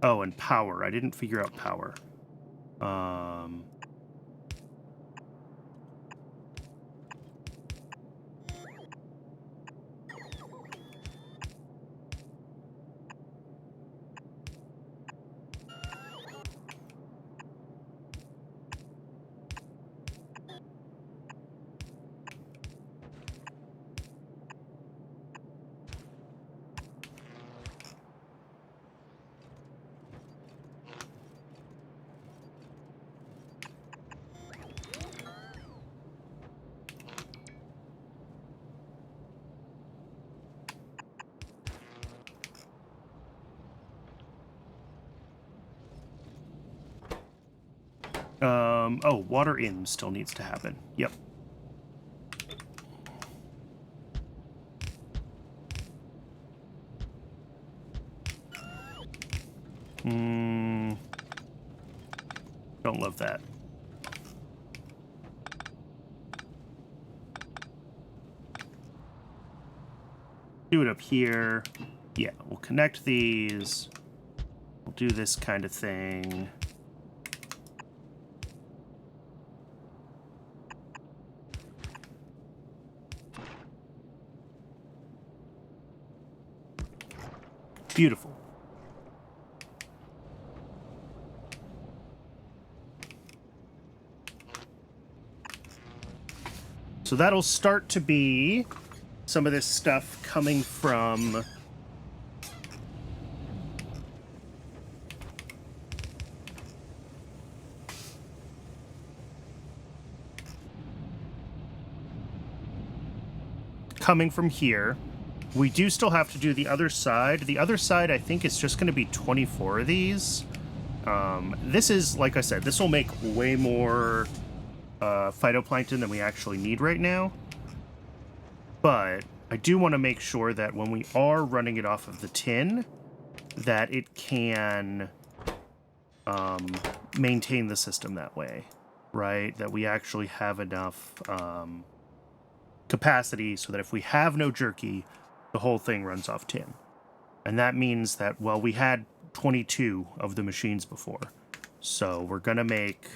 Oh, and power. I didn't figure out power. Oh, water in still needs to happen. Yep. Don't love that. Do it up here. Yeah, we'll connect these. We'll do this kind of thing. Beautiful. So that'll start to be some of this stuff coming from here. We do still have to do the other side. The other side, I think, is just going to be 24 of these. This is, like I said, this will make way more phytoplankton than we actually need right now. But I do want to make sure that when we are running it off of the tin, that it can maintain the system that way, right? That we actually have enough capacity so that if we have no jerky, the whole thing runs off tin. And that means that, well, we had 22 of the machines before. So we're going to make...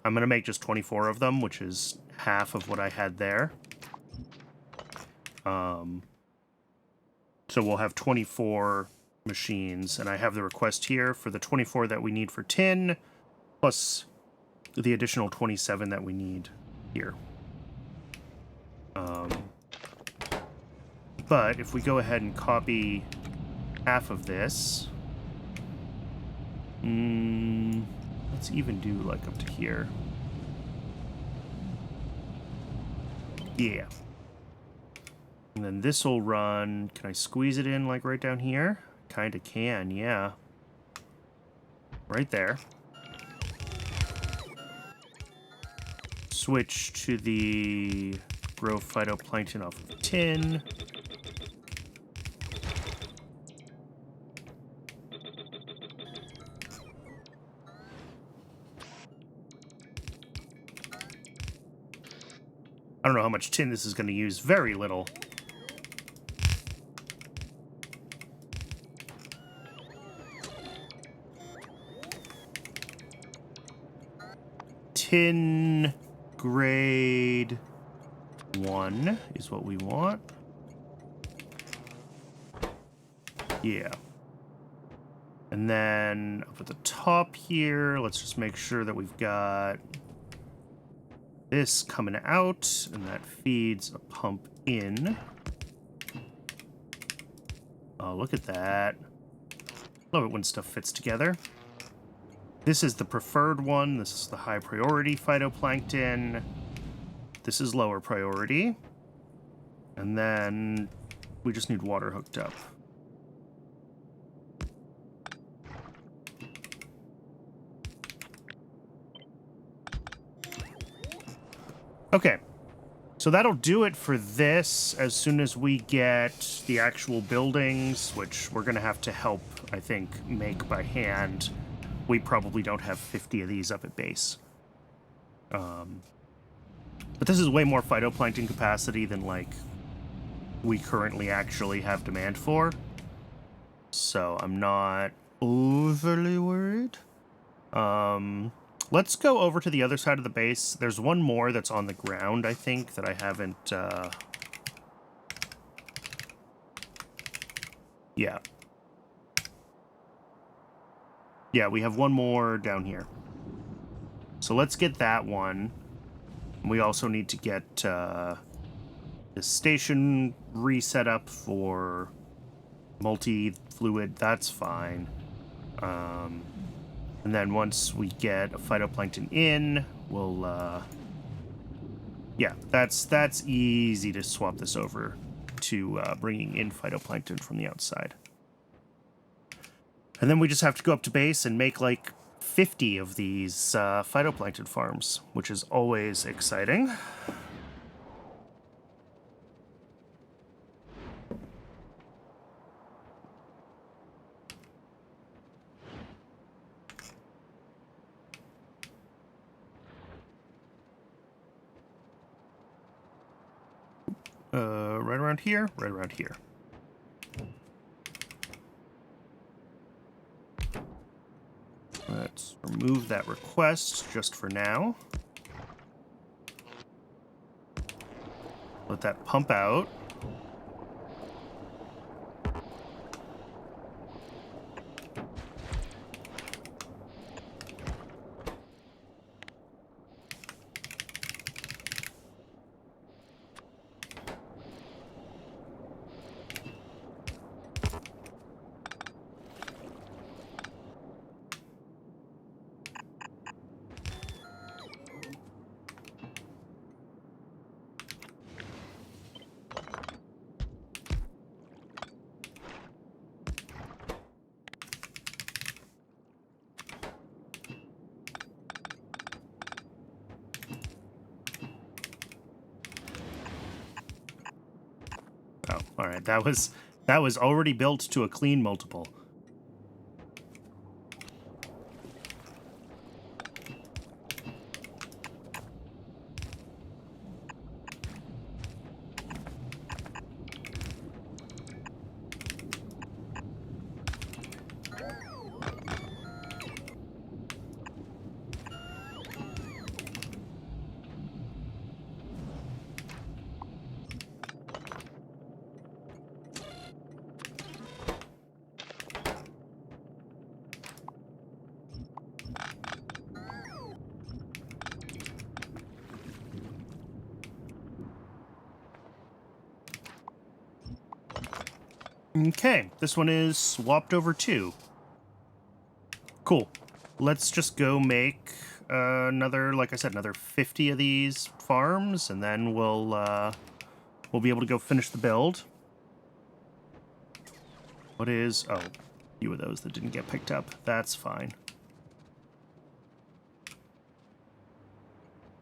I'm going to make just 24 of them, which is half of what I had there. So we'll have 24 machines, and I have the request here for the 24 that we need for tin, plus the additional 27 that we need here. But if we go ahead and copy half of this, let's even do like up to here. Yeah. And then this will run. Can I squeeze it in like right down here? Kind of can, yeah. Right there. Switch to the grow phytoplankton off of tin. I don't know how much tin this is going to use. Very little. Tin grade 1 is what we want. Yeah. And then up at the top here, let's just make sure that we've got this coming out, and that feeds a pump in. Oh, look at that. Love it when stuff fits together. This is the preferred one. This is the high priority phytoplankton. This is lower priority. And then we just need water hooked up. Okay, so that'll do it for this. As soon as we get the actual buildings, which we're going to have to help, I think, make by hand. We probably don't have 50 of these up at base. But this is way more phytoplankton capacity than, like, we currently actually have demand for. So I'm not overly worried. Let's go over to the other side of the base. There's one more that's on the ground, I think, that I haven't... Yeah. Yeah, we have one more down here. So let's get that one. We also need to get the station reset up for multi-fluid. That's fine. And then once we get a phytoplankton in, we'll... yeah, that's easy to swap this over to bringing in phytoplankton from the outside. And then we just have to go up to base and make like 50 of these phytoplankton farms, which is always exciting. Right around here, right around here. Let's remove that request just for now. Let that pump out. Oh, all right. That was already built to a clean multiple. Okay, this one is swapped over too. Cool. Let's just go make another, like I said, another 50 of these farms, and then we'll be able to go finish the build. What is... oh, a few of those that didn't get picked up. That's fine.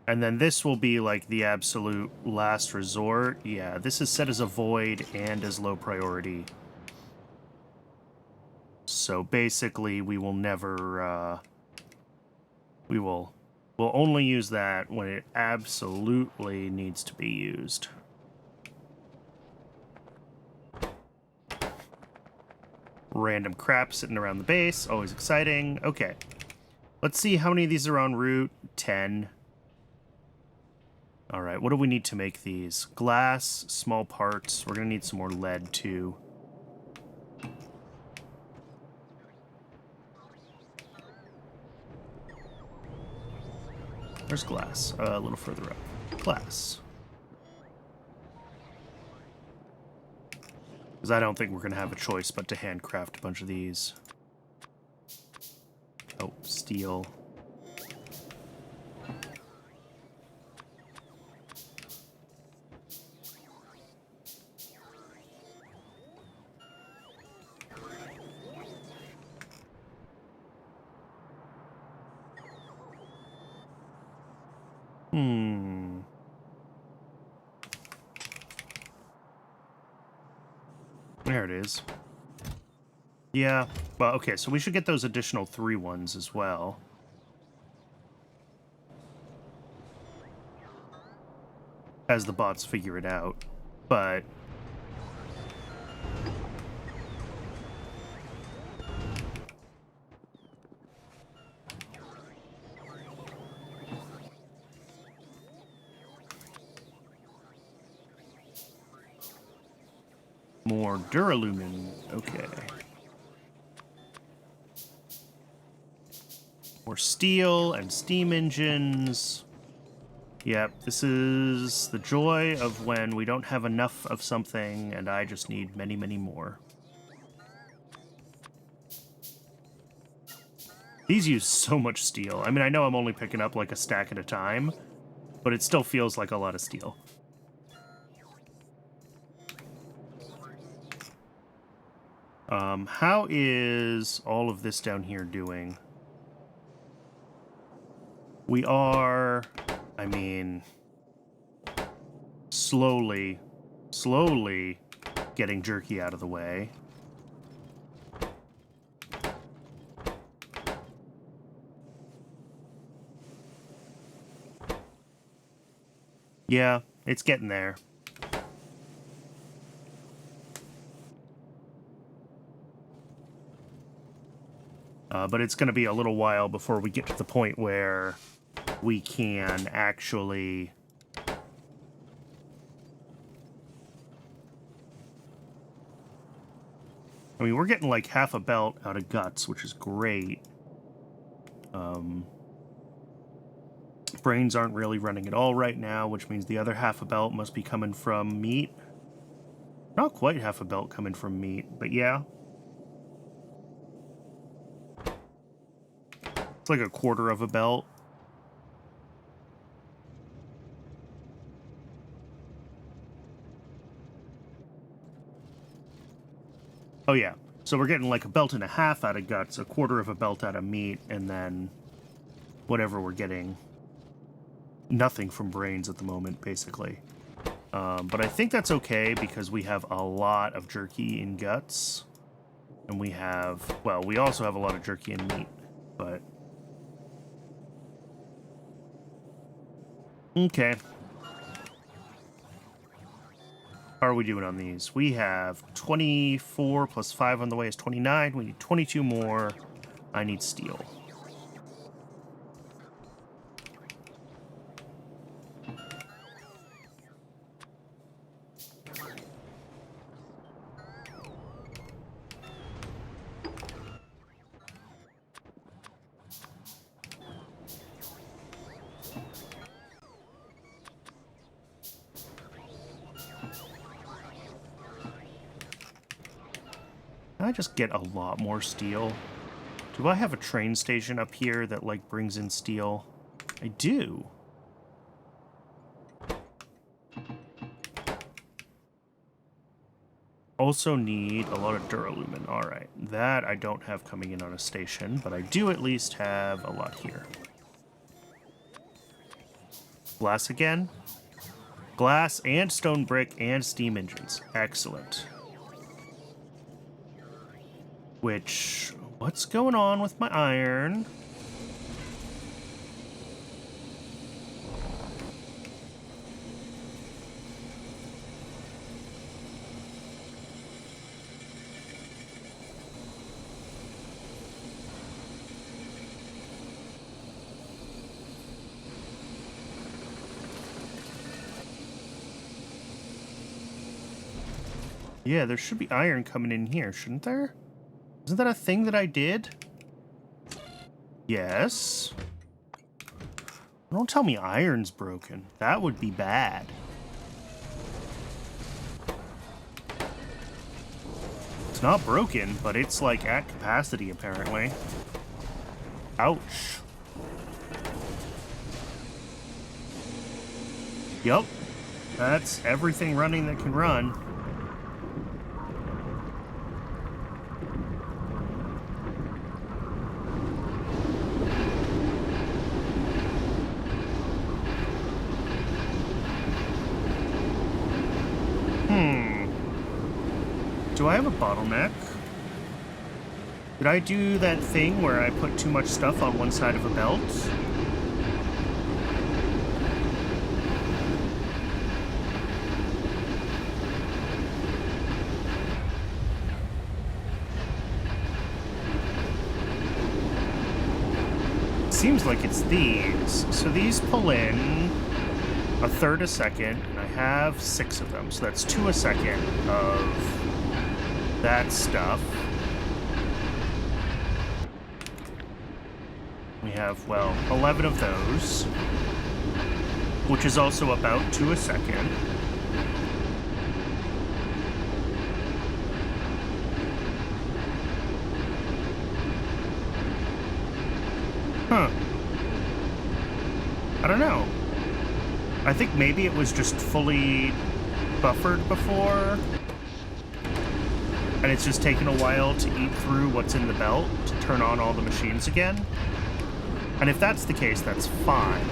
And then this will be like the absolute last resort. Yeah, this is set as a void and as low priority. So basically, we will never, we'll only use that when it absolutely needs to be used. Random crap sitting around the base, always exciting. Okay, let's see how many of these are en route. 10. All right, what do we need to make these? Glass, small parts. We're gonna need some more lead too. Where's glass? A little further up. Glass. Because I don't think we're going to have a choice but to handcraft a bunch of these. Oh, steel. There it is. Yeah, well, okay, so we should get those additional 3 ones as well. As the bots figure it out, but... more duralumin, okay. More steel and steam engines. Yep, this is the joy of when we don't have enough of something and I just need many, many more. These use so much steel. I mean, I know I'm only picking up like a stack at a time, but it still feels like a lot of steel. How is all of this down here doing? We are, I mean, slowly getting jerky out of the way. Yeah, it's getting there. But it's going to be a little while before we get to the point where we can actually... I mean, we're getting like half a belt out of guts, which is great. Brains aren't really running at all right now, which means the other half a belt must be coming from meat. Not quite half a belt coming from meat, but yeah. It's like a quarter of a belt. Oh yeah, so we're getting like a belt and a half out of guts, a quarter of a belt out of meat, and then whatever we're getting. Nothing from brains at the moment, basically. But I think that's okay because we have a lot of jerky in guts. And we have, well, we also have a lot of jerky in meat, but... Okay. How are we doing on these? We have 24 plus 5 on the way is 29. We need 22 more. I need steel. Can I just get a lot more steel? Do I have a train station up here that, like, brings in steel? I do. Also need a lot of duralumin. Alright, that I don't have coming in on a station, but I do at least have a lot here. Glass again? Glass and stone brick and steam engines. Excellent. Which, what's going on with my iron? Yeah, there should be iron coming in here, shouldn't there? Isn't that a thing that I did? Yes. Don't tell me iron's broken. That would be bad. It's not broken, but it's like at capacity apparently. Ouch. Yup. That's everything running that can run. Do I have a bottleneck? Did I do that thing where I put too much stuff on one side of a belt? Seems like it's these. So these pull in a third a second, and I have 6 of them. So that's 2 a second of that stuff. We have, well, 11 of those, which is also about 2 a second. Huh. I don't know. I think maybe it was just fully buffered before, and it's just taken a while to eat through what's in the belt to turn on all the machines again. And if that's the case, that's fine.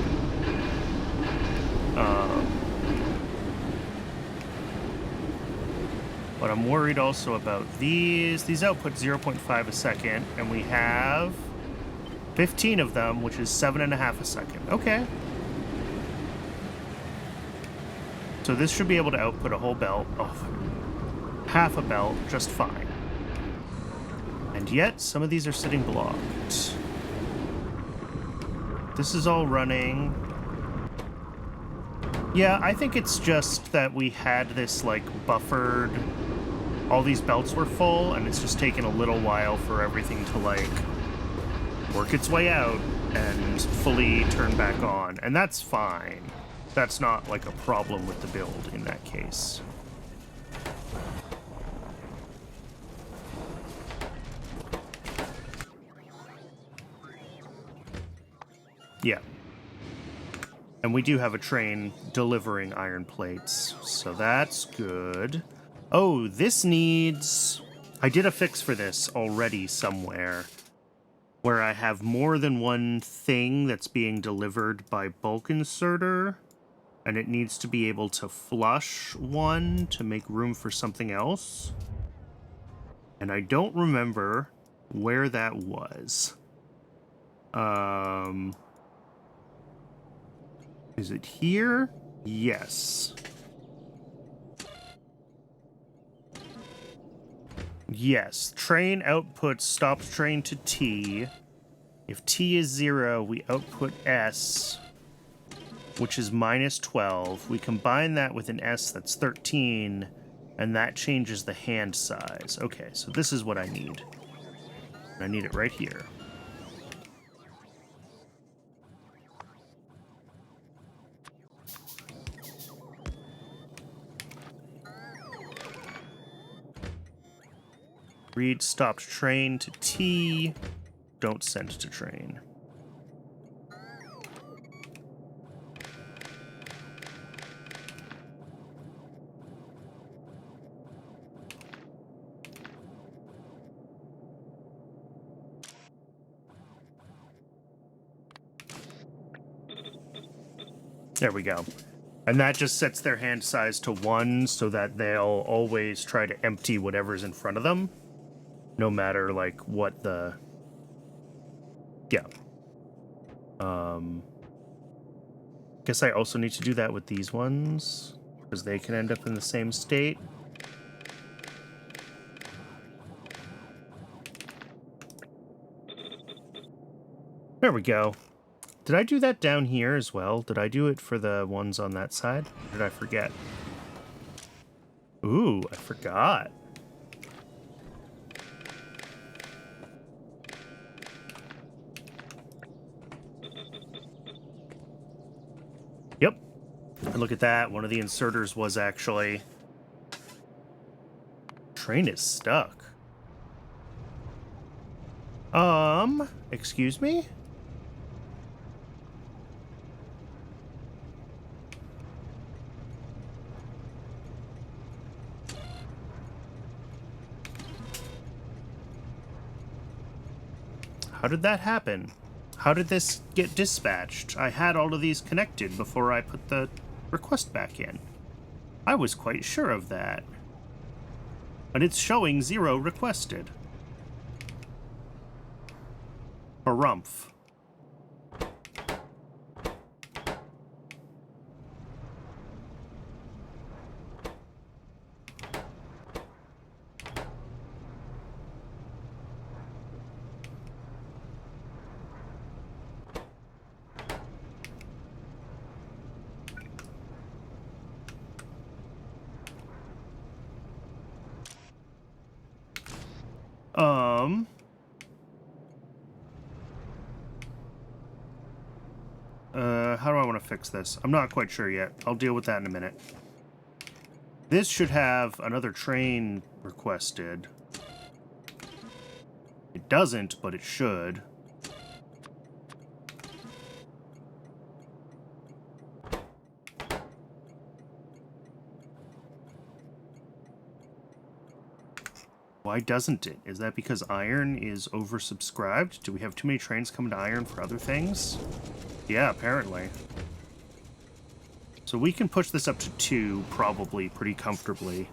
But I'm worried also about these. These output 0.5 a second, and we have 15 of them, which is 7.5 a second. Okay. So this should be able to output a whole belt. Oh, half a belt, just fine. And yet, some of these are sitting blocked. This is all running. Yeah, I think it's just that we had this, like, buffered... All these belts were full, and it's just taken a little while for everything to, like, work its way out and fully turn back on. And that's fine. That's not, like, a problem with the build in that case. Yeah. And we do have a train delivering iron plates, so that's good. Oh, this needs... I did a fix for this already somewhere, where I have more than one thing that's being delivered by bulk inserter, and it needs to be able to flush one to make room for something else. And I don't remember where that was. Is it here? Yes. Yes. Train output stops train to T. If T is 0, we output S, which is minus 12. We combine that with an S that's 13, and that changes the hand size. Okay, so this is what I need. I need it right here. Read stopped train to T. Don't send to train. There we go. And that just sets their hand size to 1 so that they'll always try to empty whatever's in front of them. No matter, like, what the... Yeah. Guess I also need to do that with these ones, because they can end up in the same state. There we go. Did I do that down here as well? Did I do it for the ones on that side? Or did I forget? Ooh, I forgot. Yep. And look at that. One of the inserters was actually... Train is stuck. Excuse me? How did that happen? How did this get dispatched? I had all of these connected before I put the request back in. I was quite sure of that. But it's showing 0 requested. Harumph. How do I want to fix this? I'm not quite sure yet. I'll deal with that in a minute. This should have another train requested. It doesn't, but it should. Why doesn't it? Is that because iron is oversubscribed? Do we have too many trains coming to iron for other things? Yeah, apparently. So we can push this up to 2, probably, pretty comfortably.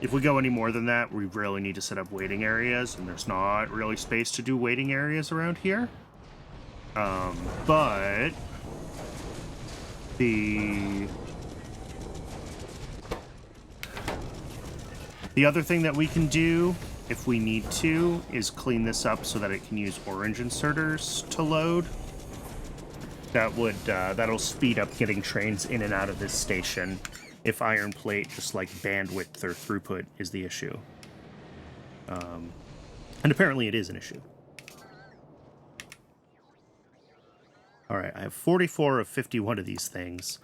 If we go any more than that, we really need to set up waiting areas, and there's not really space to do waiting areas around here. But... The other thing that we can do, if we need to, is clean this up so that it can use orange inserters to load. That would, that'll speed up getting trains in and out of this station if iron plate, just like bandwidth or throughput, is the issue. And apparently it is an issue. Alright, I have 44 of 51 of these things.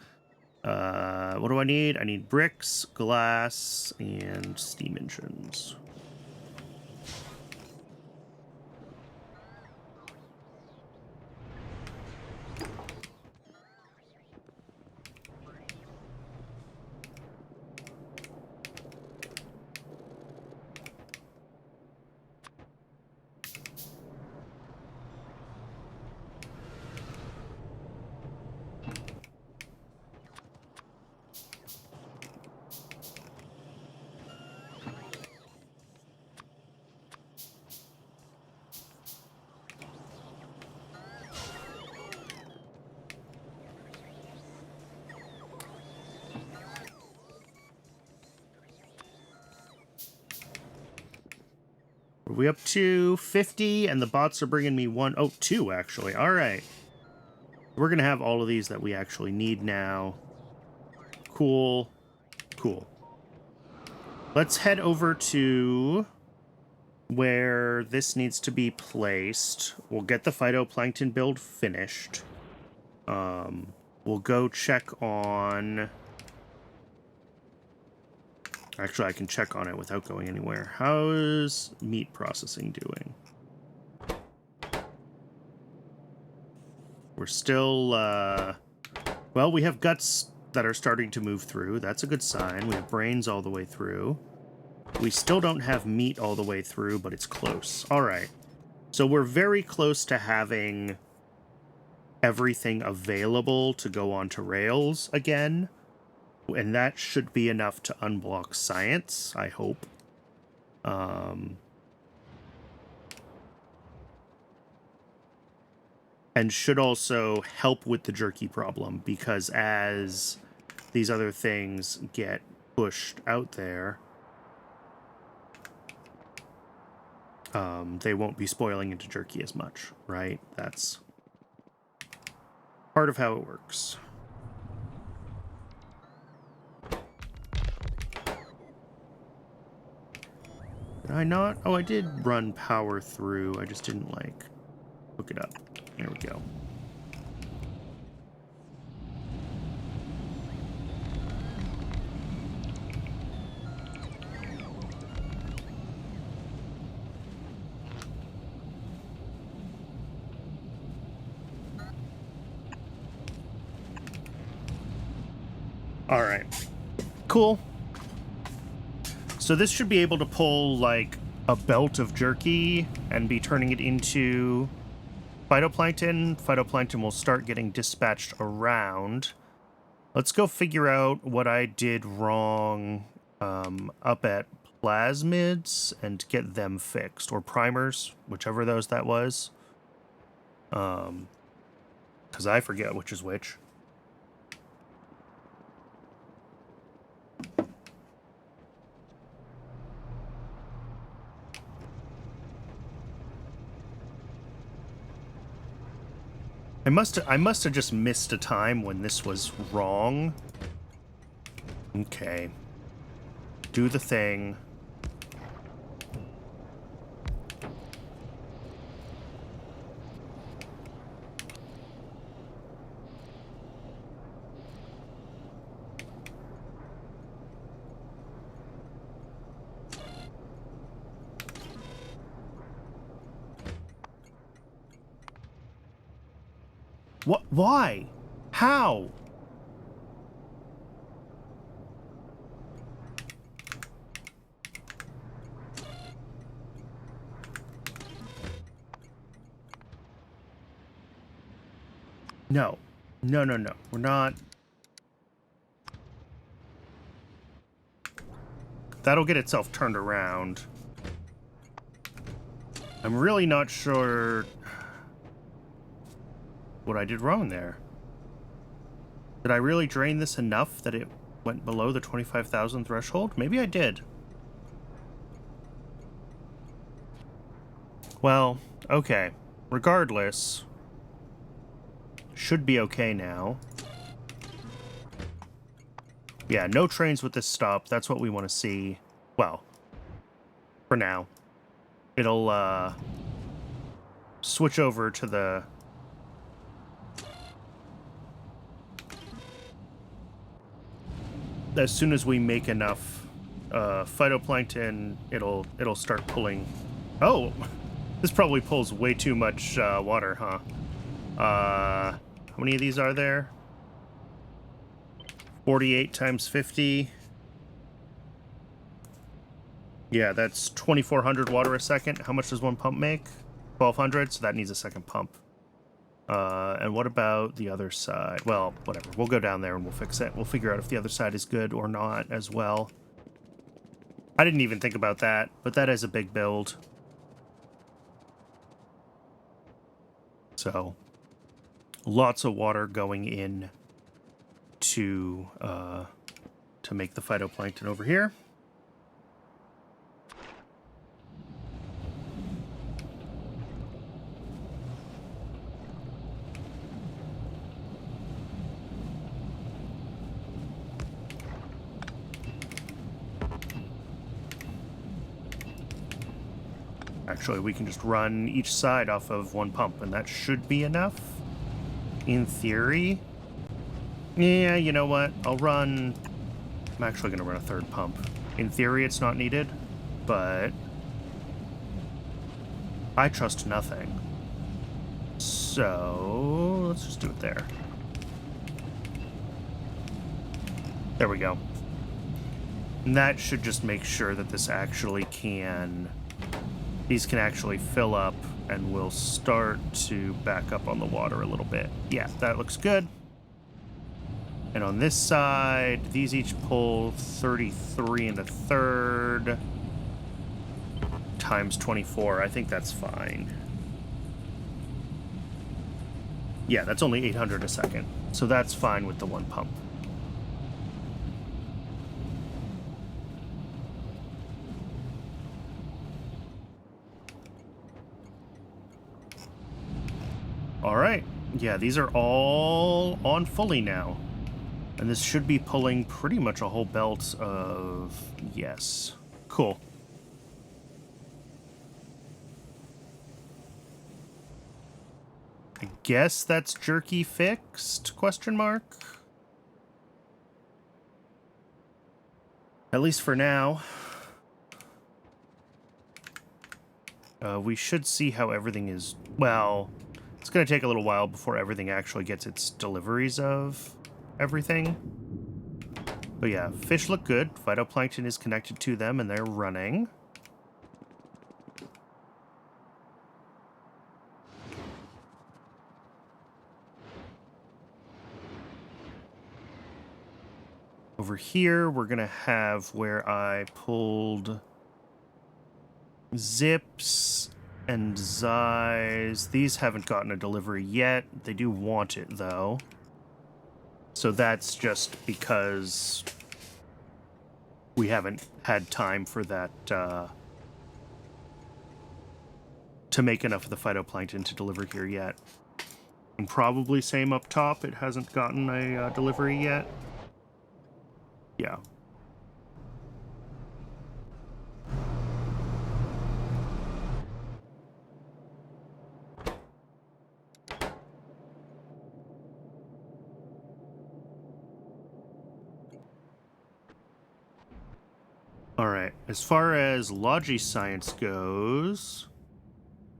What do I need? I need bricks, glass, and steam engines. Are we up to 50? And the bots are bringing me 2 actually. All right. We're going to have all of these that we actually need now. Cool. Cool. Let's head over to where this needs to be placed. We'll get the phytoplankton build finished. We'll go check on Actually, I can check on it without going anywhere. How's meat processing doing? We're still, well, we have guts that are starting to move through. That's a good sign. We have brains all the way through. We still don't have meat all the way through, but it's close. All right. So we're very close to having everything available to go onto rails again. And that should be enough to unblock science, I hope. And should also help with the jerky problem, because as these other things get pushed out there, they won't be spoiling into jerky as much, right? That's part of how it works. Did I not? Oh, I did run power through. I just didn't, like, hook it up. There we go. All right. Cool. So this should be able to pull, like, a belt of jerky and be turning it into phytoplankton. Phytoplankton will start getting dispatched around. Let's go figure out what I did wrong up at plasmids and get them fixed. Or primers, whichever of those that was. Because I forget which is which. I must have just missed a time when this was wrong. Okay. Do the thing. What? Why? How? No. No, no, no. We're not. That'll get itself turned around. I'm really not sure what I did wrong there. Did I really drain this enough that it went below the 25,000 threshold? Maybe I did. Well, okay. Regardless, should be okay now. Yeah, no trains with this stop. That's what we want to see. Well, for now. It'll, switch over to the... As soon as we make enough phytoplankton, it'll start pulling. Oh, this probably pulls way too much water, huh? How many of these are there? 48 times 50. Yeah, that's 2,400 water a second. How much does one pump make? 1,200, so that needs a second pump. And what about the other side? Well, whatever. We'll go down there and we'll fix it. We'll figure out if the other side is good or not as well. I didn't even think about that, but that is a big build. So, lots of water going in to make the phytoplankton over here. Actually, we can just run each side off of one pump, and that should be enough. In theory. Yeah, you know what? I'm actually going to run a third pump. In theory, it's not needed, but I trust nothing. So let's just do it there. There we go. And that should just make sure that this actually can... These can actually fill up, and we'll start to back up on the water a little bit. Yeah, that looks good. And on this side, these each pull 33 1/3 times 24. I think that's fine. Yeah, that's only 800 a second. So that's fine with the one pump. All right. Yeah, these are all on fully now. And this should be pulling pretty much a whole belt of... Yes. Cool. I guess that's jerky fixed? Question mark? At least for now. We should see how everything is... Well, it's going to take a little while before everything actually gets its deliveries of everything. But yeah, fish look good. Phytoplankton is connected to them, and they're running. Over here, we're going to have where I pulled Zips and Zais. These haven't gotten a delivery yet. They do want it, though. So that's just because we haven't had time for that, to make enough of the phytoplankton to deliver here yet. And probably same up top, it hasn't gotten a delivery yet. Yeah. All right, as far as Logi science goes,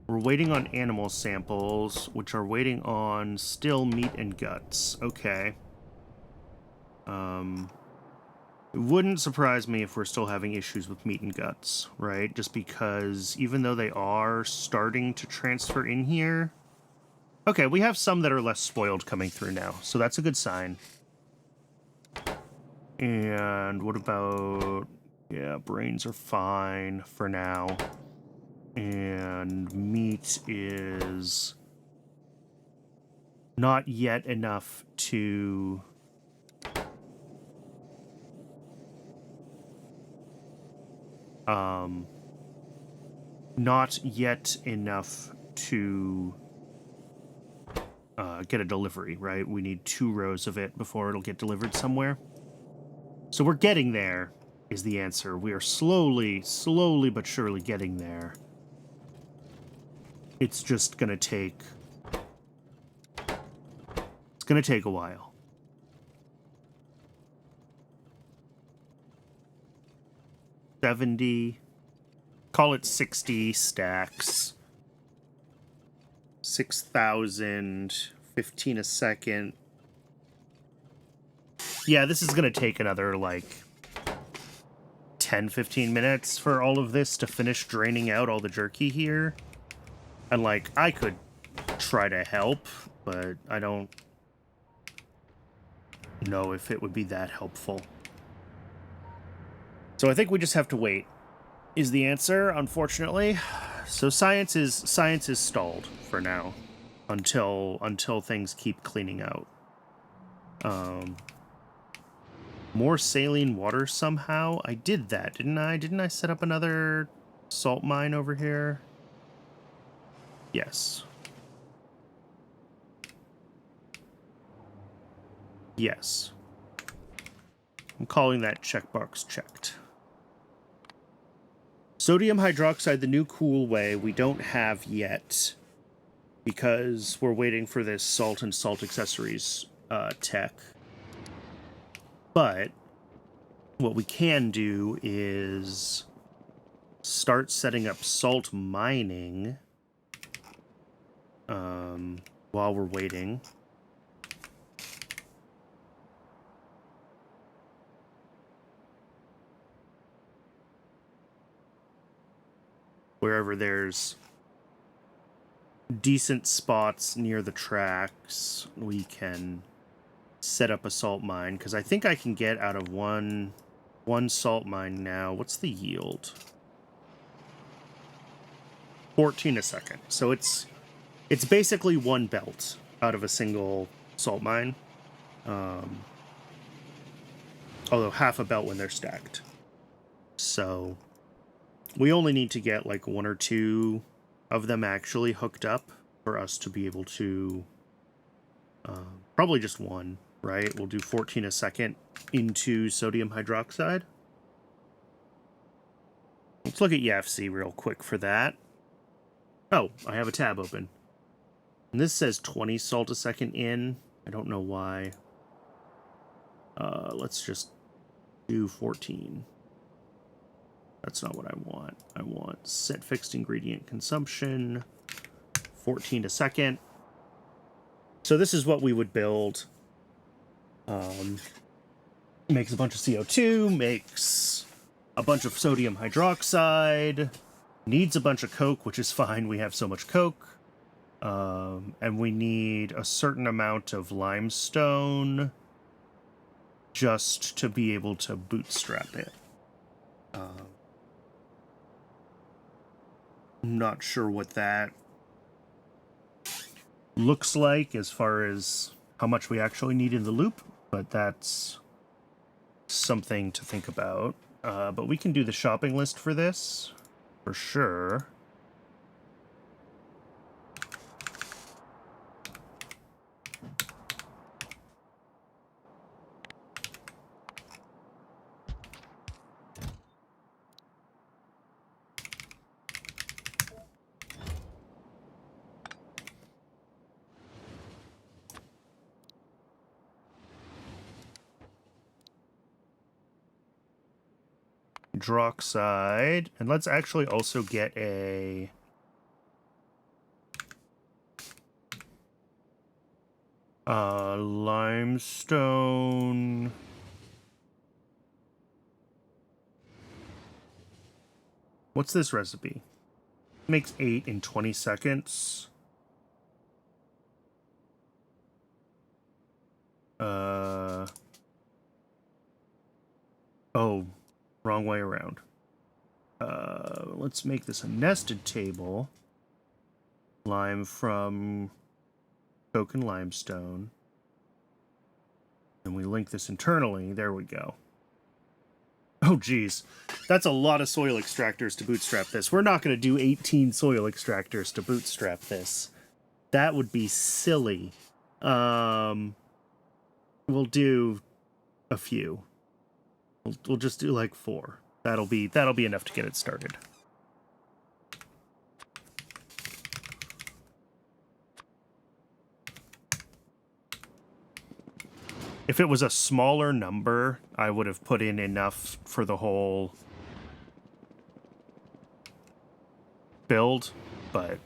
we're waiting on animal samples, which are waiting on still meat and guts. Okay. It wouldn't surprise me if we're still having issues with meat and guts, right? Just because even though they are starting to transfer in here... Okay, we have some that are less spoiled coming through now, so that's a good sign. And what about... Yeah, brains are fine for now. And meat is not yet enough to... not yet enough to get a delivery, right? We need 2 rows of it before it'll get delivered somewhere. So we're getting there, is the answer. We are slowly but surely getting there. It's just gonna take... It's gonna take a while. $70... Call it 60 stacks. 6,000, 15 a second. Yeah, this is gonna take another, like, 10-15 minutes for all of this to finish draining out all the jerky here. And, like, I could try to help, but I don't know if it would be that helpful. So I think we just have to wait, is the answer, unfortunately. So science is stalled for now until things keep cleaning out. More saline water somehow. I did that, didn't I? Didn't I set up another salt mine over here? Yes. Yes. I'm calling that checkbox checked. Sodium hydroxide, the new cool way, we don't have yet because we're waiting for this salt and salt accessories tech. But what we can do is start setting up salt mining while we're waiting. Wherever there's decent spots near the tracks, we can set up a salt mine, because I think I can get out of one salt mine now. What's the yield? 14 a second. So it's basically one belt out of a single salt mine. Although half a belt when they're stacked. So we only need to get like one or two of them actually hooked up for us to be able to, probably just one, right? We'll do 14 a second into sodium hydroxide. Let's look at YAFC real quick for that. Oh, I have a tab open. And this says 20 salt a second in. I don't know why. Let's just do 14. That's not what I want. I want set fixed ingredient consumption, 14 a second. So this is what we would build. Makes a bunch of CO2, makes a bunch of sodium hydroxide, needs a bunch of coke, which is fine. We have so much coke. And we need a certain amount of limestone just to be able to bootstrap it. I'm not sure what that looks like as far as how much we actually need in the loop, but that's something to think about. But we can do the shopping list for this, for sure. Hydroxide, and let's actually also get a limestone. What's this recipe? It makes 8 in 20 seconds. Oh, wrong way around. Let's make this a nested table. Lime from coke and limestone. And we link this internally. There we go. Oh, geez. That's a lot of soil extractors to bootstrap this. We're not going to do 18 soil extractors to bootstrap this. That would be silly. We'll do a few. We'll just do like 4. That'll be enough to get it started. If it was a smaller number, I would have put in enough for the whole build, but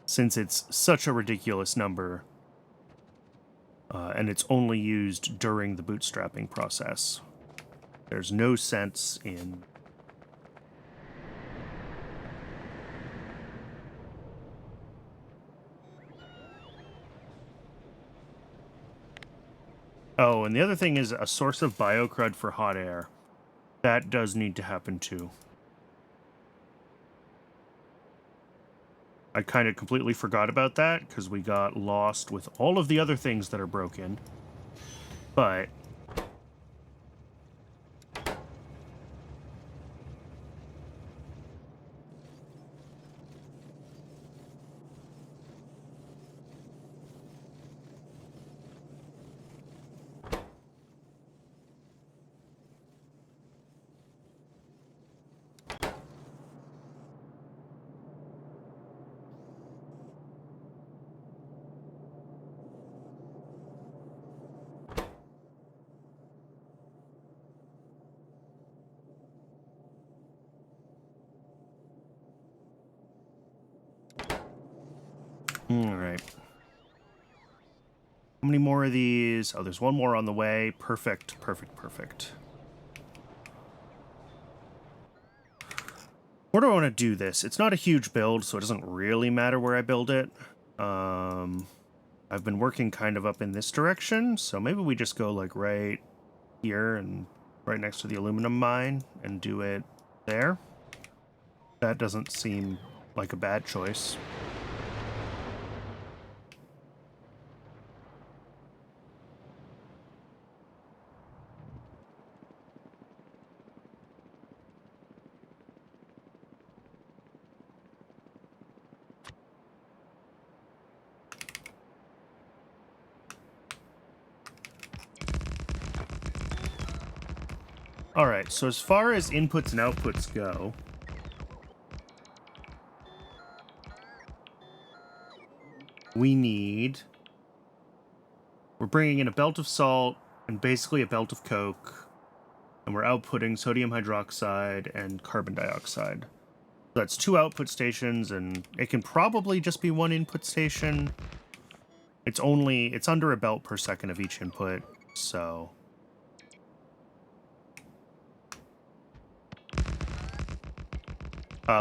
since it's such a ridiculous number, and it's only used during the bootstrapping process, there's no sense in Oh, and the other thing is a source of biocrud for hot air. That does need to happen too. I kind of completely forgot about that because we got lost with all of the other things that are broken. But All right. How many more of these? Oh, there's one more on the way. Perfect, perfect, perfect. Where do I want to do this? It's not a huge build, so it doesn't really matter where I build it. I've been working kind of up in this direction, so maybe we just go like right here and right next to the aluminum mine and do it there. That doesn't seem like a bad choice. All right, so as far as inputs and outputs go, we're bringing in a belt of salt and basically a belt of coke, and we're outputting sodium hydroxide and carbon dioxide. So that's 2 output stations, and it can probably just be 1 input station. It's under a belt per second of each input, so...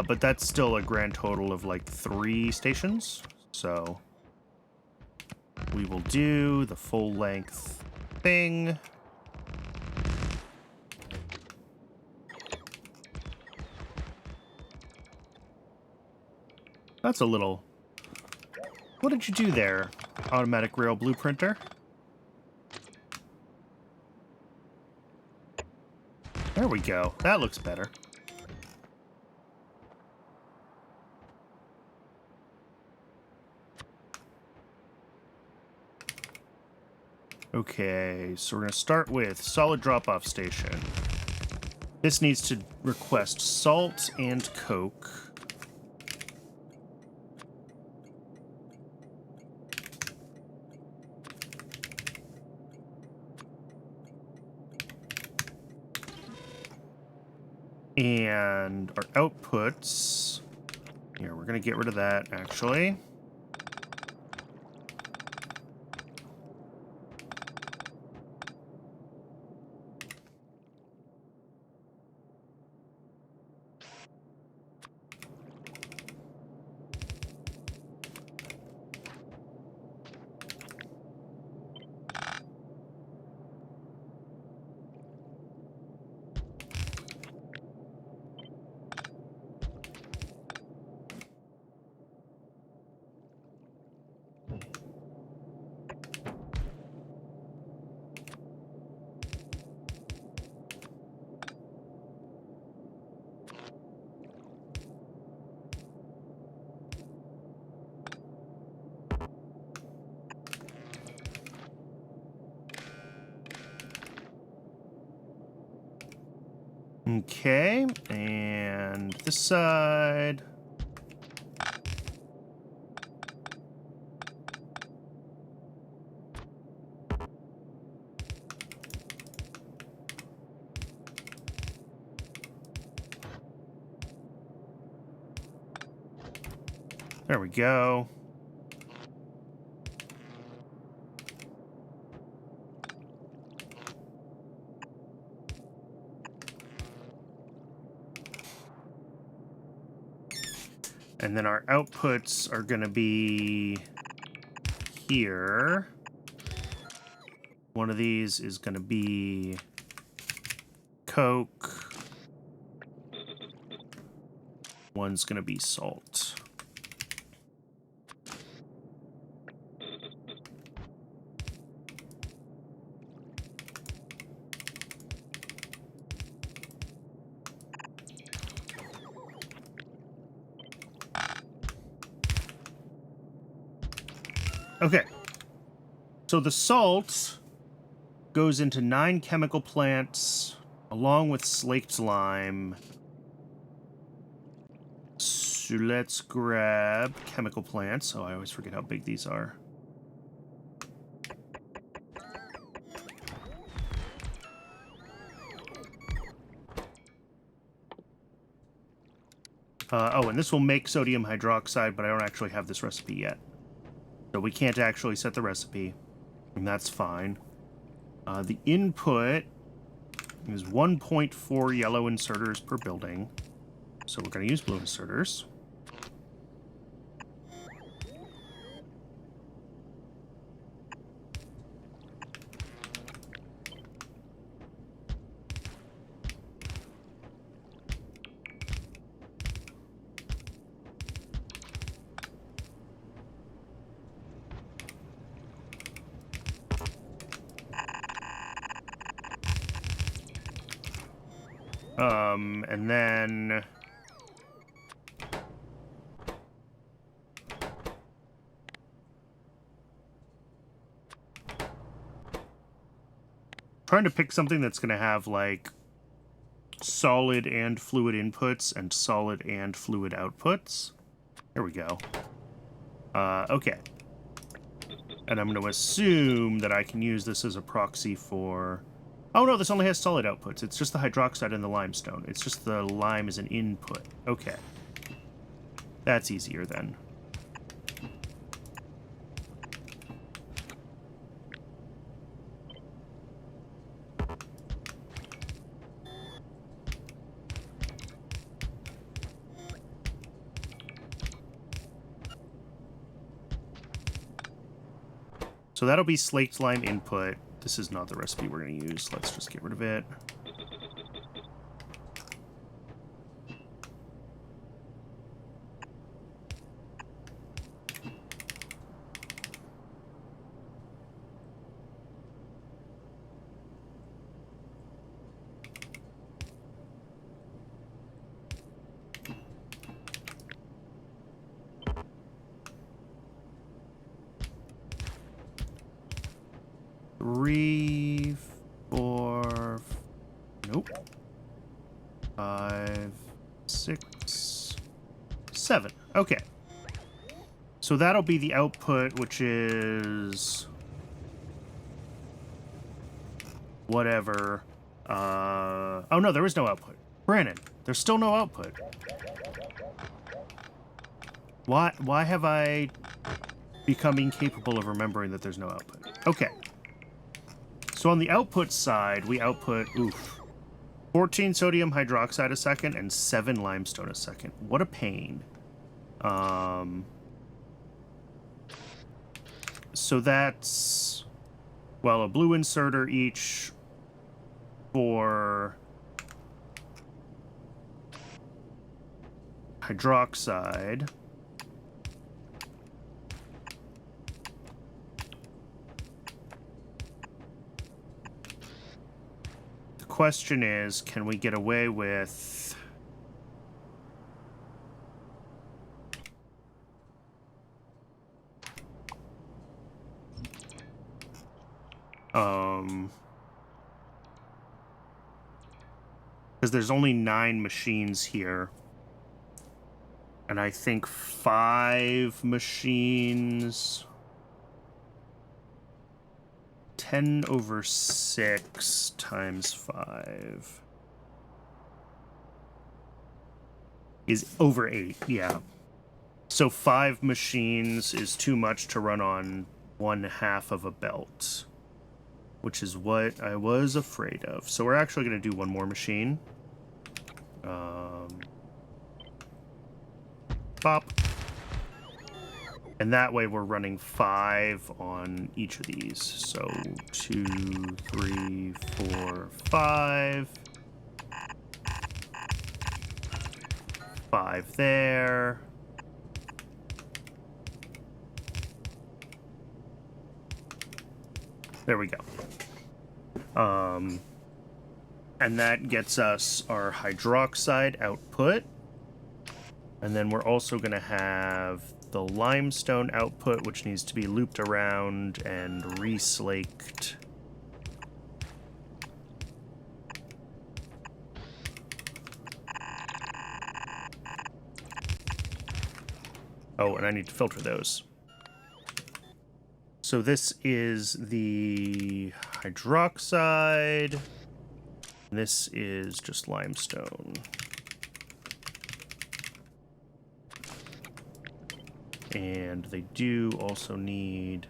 but that's still a grand total of like 3 stations, so we will do the full length thing. That's a little... What did you do there, automatic rail blueprinter? There we go. That looks better. Okay, so we're going to start with solid drop-off station. This needs to request salt and coke. And our outputs... Here, we're going to get rid of that, actually. Okay, and this side. There we go. And then our outputs are going to be here. One of these is going to be coke. One's going to be salt. Okay, so the salt goes into 9 chemical plants along with slaked lime. So let's grab chemical plants. Oh, I always forget how big these are. Oh, and this will make sodium hydroxide, but I don't actually have this recipe yet. So we can't actually set the recipe, and that's fine. The input is 1.4 yellow inserters per building. So we're going to use blue inserters. And then trying to pick something that's going to have like solid and fluid inputs and solid and fluid outputs. Here we go. Okay. And I'm going to assume that I can use this as a proxy for... Oh no, this only has solid outputs. It's just the hydroxide and the limestone. It's just the lime as an input. Okay. That's easier then. So that'll be slaked lime input. This is not the recipe we're going to use. Let's just get rid of it. Three, four, nope. 5, 6, 7. Okay. So that'll be the output, which is whatever. Oh no, there is no output. Brandon, there's still no output. Why have I become incapable of remembering that there's no output? Okay. So on the output side, we output, 14 sodium hydroxide a second and 7 limestone a second. What a pain. So that's, well, a blue inserter each for hydroxide. Question is, can we get away with because there's only 9 machines here, and I think 5 machines, 10 over 6 times 5 is over 8, yeah. So 5 machines is too much to run on 1/2 of a belt, which is what I was afraid of. So we're actually going to do one more machine. Bop. And that way we're running 5 on each of these. So 2, 3, 4, 5. 5 there. There we go. And that gets us our hydroxide output. And then we're also going to have the limestone output, which needs to be looped around and reslaked. Oh, and I need to filter those. So this is the hydroxide. This is just limestone. And they do also need...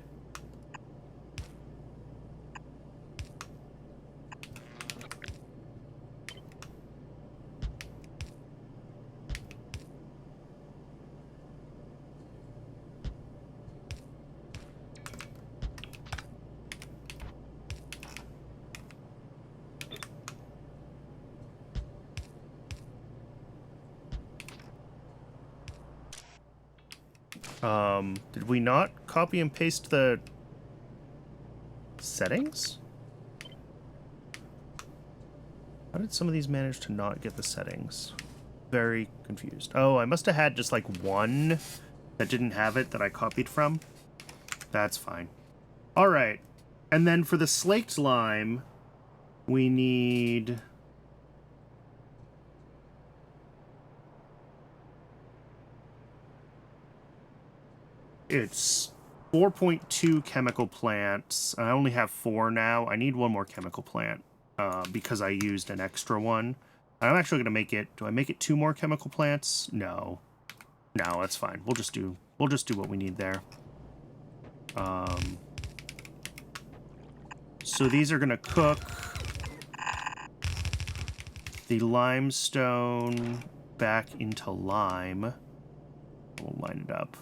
did we not copy and paste the settings? How did some of these manage to not get the settings? Very confused. Oh, I must have had just like one that didn't have it that I copied from. That's fine. All right. And then for the slaked lime, we need... It's 4.2 chemical plants. I only have 4 now. I need one more chemical plant because I used an extra one. I'm actually going to make it... Do I make it 2 more chemical plants? No. No, that's fine. We'll just do what we need there. So these are going to cook. The limestone back into lime. We'll line it up.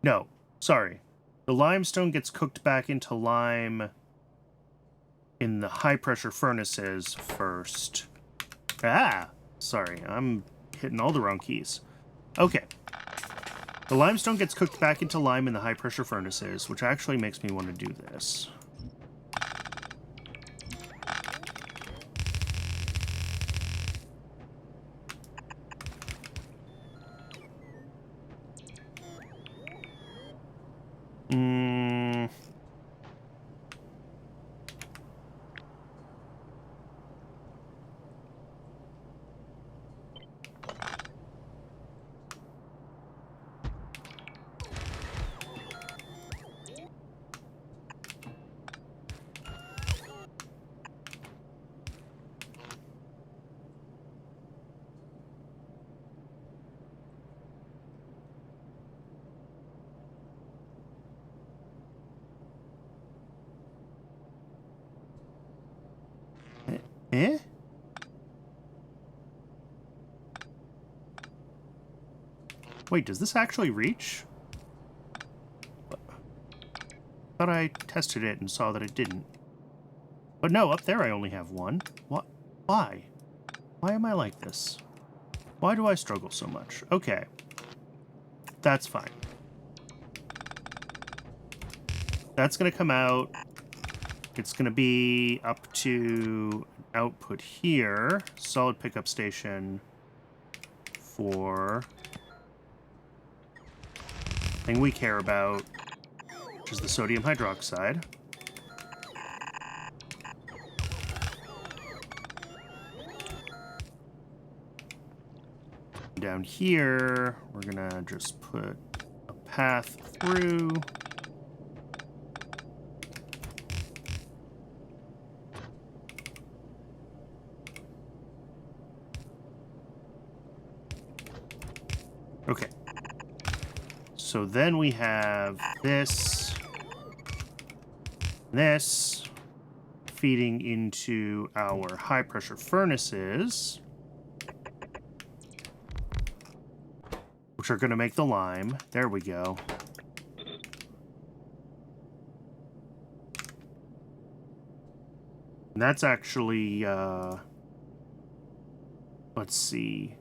No, sorry. The limestone gets cooked back into lime in the high-pressure furnaces first. Ah! Sorry, I'm hitting all the wrong keys. Okay. The limestone gets cooked back into lime in the high-pressure furnaces, which actually makes me want to do this. Eh? Wait, does this actually reach? Thought I tested it and saw that it didn't. But no, up there I only have 1. What? Why? Why am I like this? Why do I struggle so much? Okay. That's fine. That's gonna come out. It's gonna be up to output here. Solid pickup station for thing we care about, which is the sodium hydroxide. Down here, we're gonna just put a path through. Okay. So then we have this feeding into our high pressure furnaces, which are going to make the lime. There we go. And that's actually, let's see,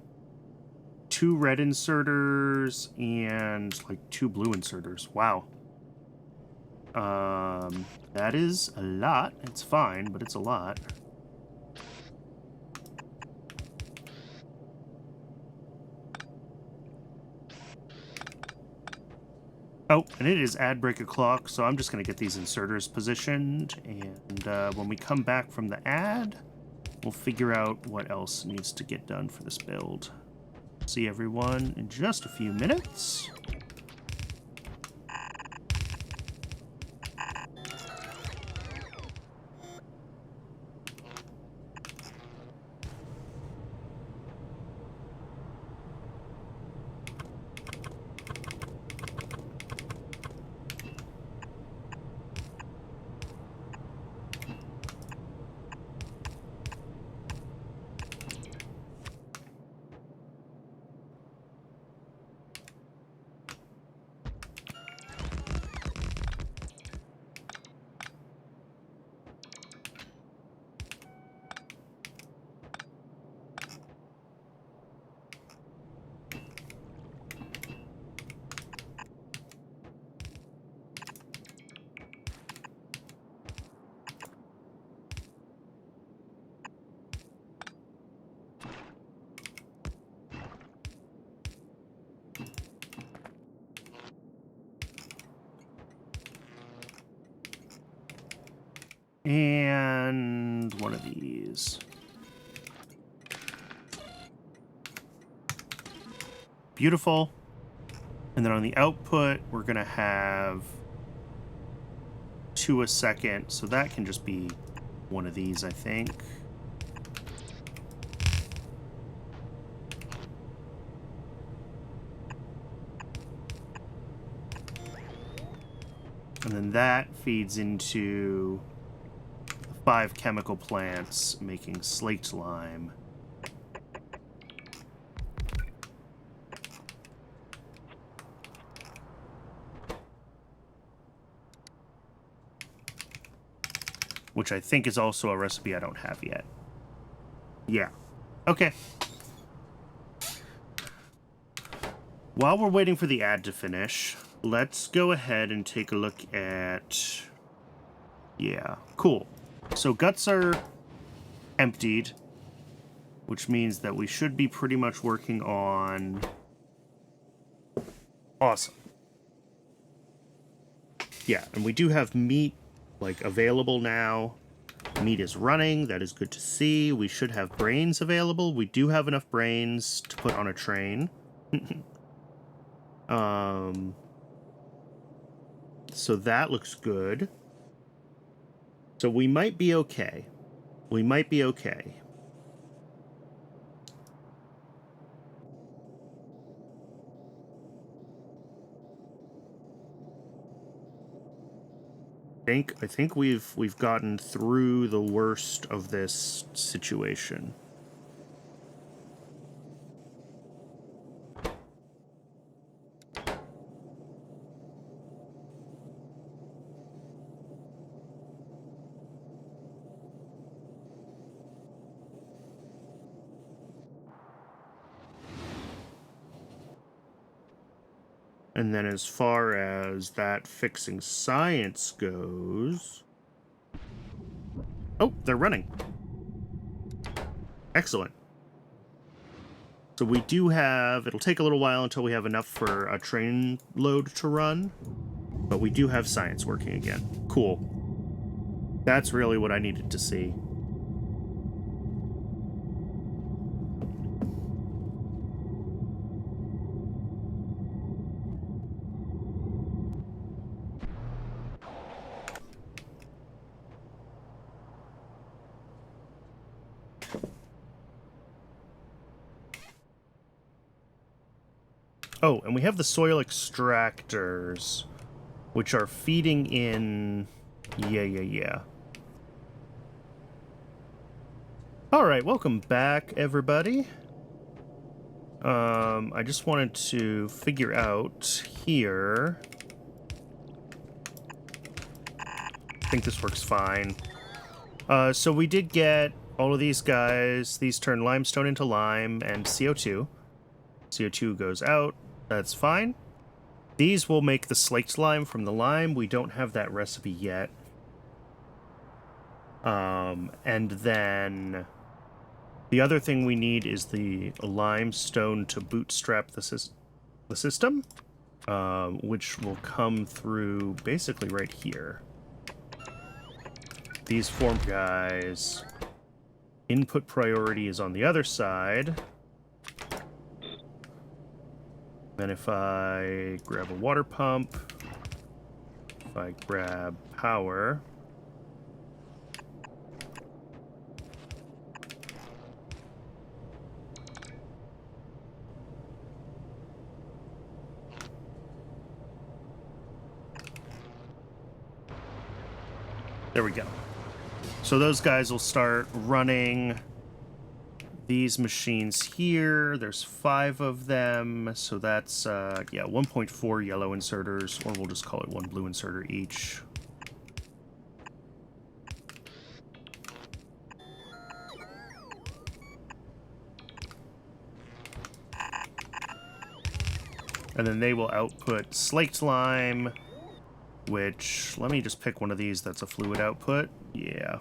2 red inserters and like 2 blue inserters. Wow. That is a lot. It's fine, but it's a lot. Oh, and it is add break o'clock, so I'm just going to get these inserters positioned, and when we come back from the ad, we'll figure out what else needs to get done for this build. See everyone in just a few minutes. And one of these. Beautiful. And then on the output, we're going to have 2 a second. So that can just be one of these, I think. And then that feeds into 5 chemical plants making slaked lime. Which I think is also a recipe I don't have yet. Yeah. Okay. While we're waiting for the ad to finish, let's go ahead and take a look at... Yeah, cool. So guts are emptied, which means that we should be pretty much working on... Awesome. Yeah, and we do have meat, like, available now. Meat is running. That is good to see. We should have brains available. We do have enough brains to put on a train. So that looks good. So we might be okay. We might be okay. I think we've gotten through the worst of this situation. And then as far as that fixing science goes... Oh, they're running. Excellent. So we do have... It'll take a little while until we have enough for a train load to run. But we do have science working again. Cool. That's really what I needed to see. Oh, and we have the soil extractors, which are feeding in... Yeah. Alright, welcome back, everybody. I just wanted to figure out here... I think this works fine. So we did get all of these guys. These turn limestone into lime and CO2. CO2 goes out. That's fine. These will make the slaked lime from the lime. We don't have that recipe yet. And then the other thing we need is the limestone to bootstrap the system, which will come through basically right here. These form guys. Input priority is on the other side. Then if I grab a water pump, if I grab power, there we go. So those guys will start running these machines here. There's 5 of them, so that's, yeah, 1.4 yellow inserters, or we'll just call it 1 blue inserter each. And then they will output slaked lime, which, let me just pick one of these that's a fluid output. Yeah.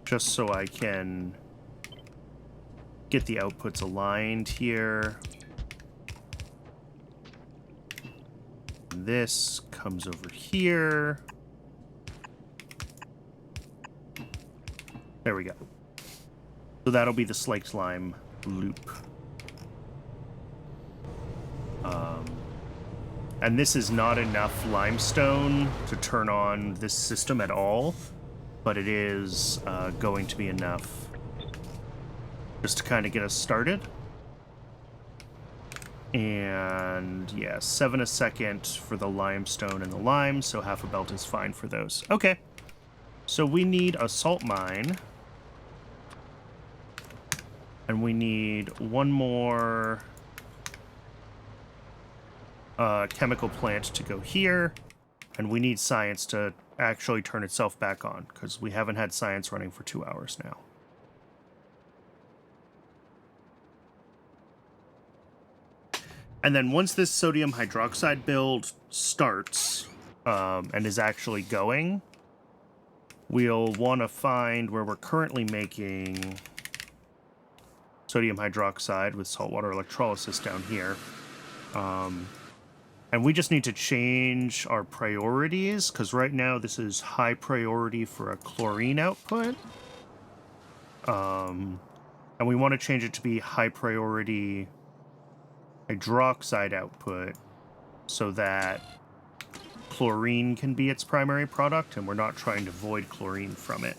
Just so I can get the outputs aligned here. this comes over here. There we go. So that'll be the slaked lime loop. And this is not enough limestone to turn on this system at all, but it is going to be enough just to kind of get us started. And yeah, 7 a second for the limestone and the lime, so half a belt is fine for those. Okay, so we need a salt mine. And we need one more chemical plant to go here. And we need science to actually turn itself back on, because we haven't had science running for 2 hours now. And then once this sodium hydroxide build starts and is actually going, we'll want to find where we're currently making sodium hydroxide with saltwater electrolysis down here. And we just need to change our priorities, because right now this is high priority for a chlorine output. And we want to change it to be high priority hydroxide output so that chlorine can be its primary product and we're not trying to void chlorine from it.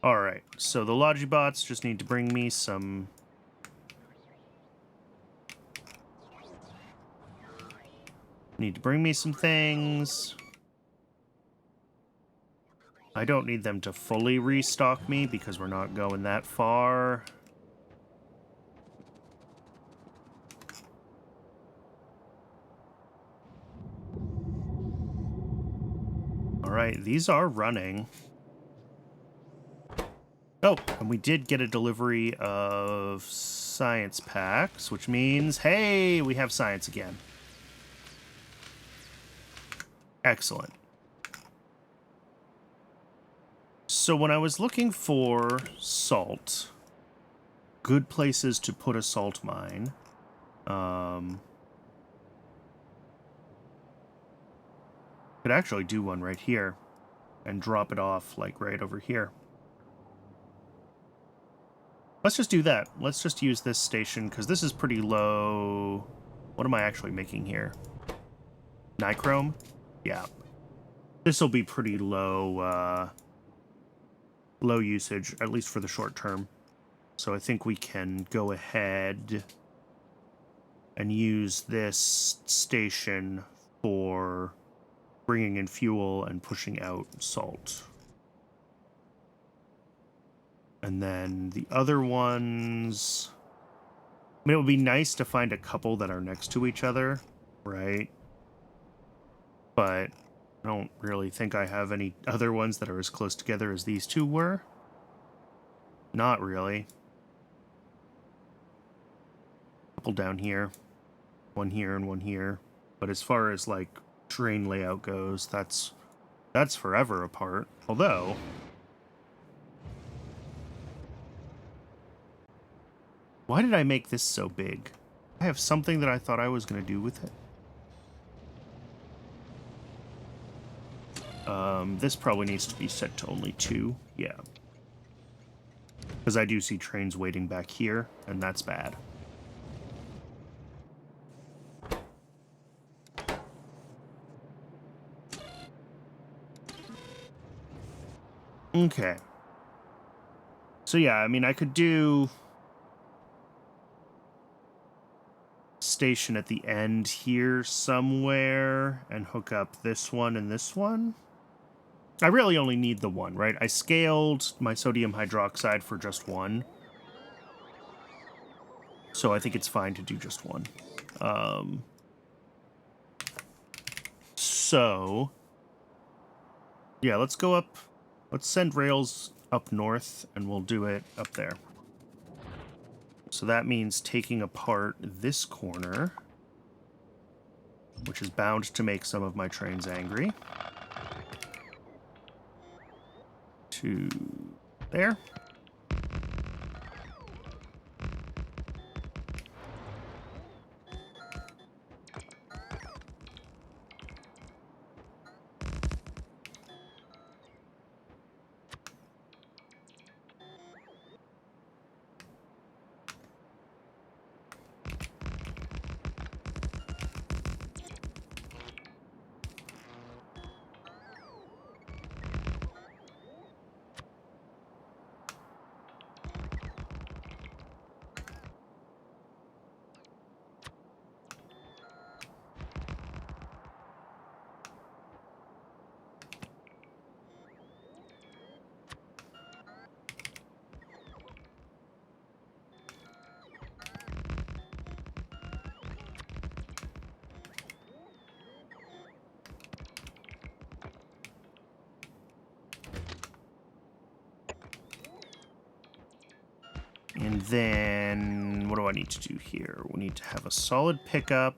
Alright, so the Logibots just need to bring me some... things. I don't need them to fully restock me because we're not going that far. Alright, these are running. Oh, and we did get a delivery of science packs, which means, hey, we have science again. Excellent. So when I was looking for salt, good places to put a salt mine, could actually do one right here and drop it off like right over here. Let's just do that. Let's just use this station because this is pretty low. What am I actually making here? Nichrome? Yeah. This will be pretty low, low usage, at least for the short term. So I think we can go ahead and use this station for bringing in fuel and pushing out salt. And then the other ones... I mean, it would be nice to find a couple that are next to each other, right? But I don't really think I have any other ones that are as close together as these two were. Not really. Couple down here. One here and one here. But as far as, like, train layout goes, that's forever apart. Although... why did I make this so big? I have something that I thought I was going to do with it. This probably needs to be set to only 2. Yeah. Because I do see trains waiting back here, and that's bad. Okay. So yeah, I mean, I could do... station at the end here somewhere and hook up this one and this one. I really only need the one, right? I scaled my sodium hydroxide for just one. So I think it's fine to do just one. So, yeah, let's go up. Let's send rails up north and we'll do it up there. So that means taking apart this corner, which is bound to make some of my trains angry. To there. And then, what do I need to do here? We need to have a solid pickup.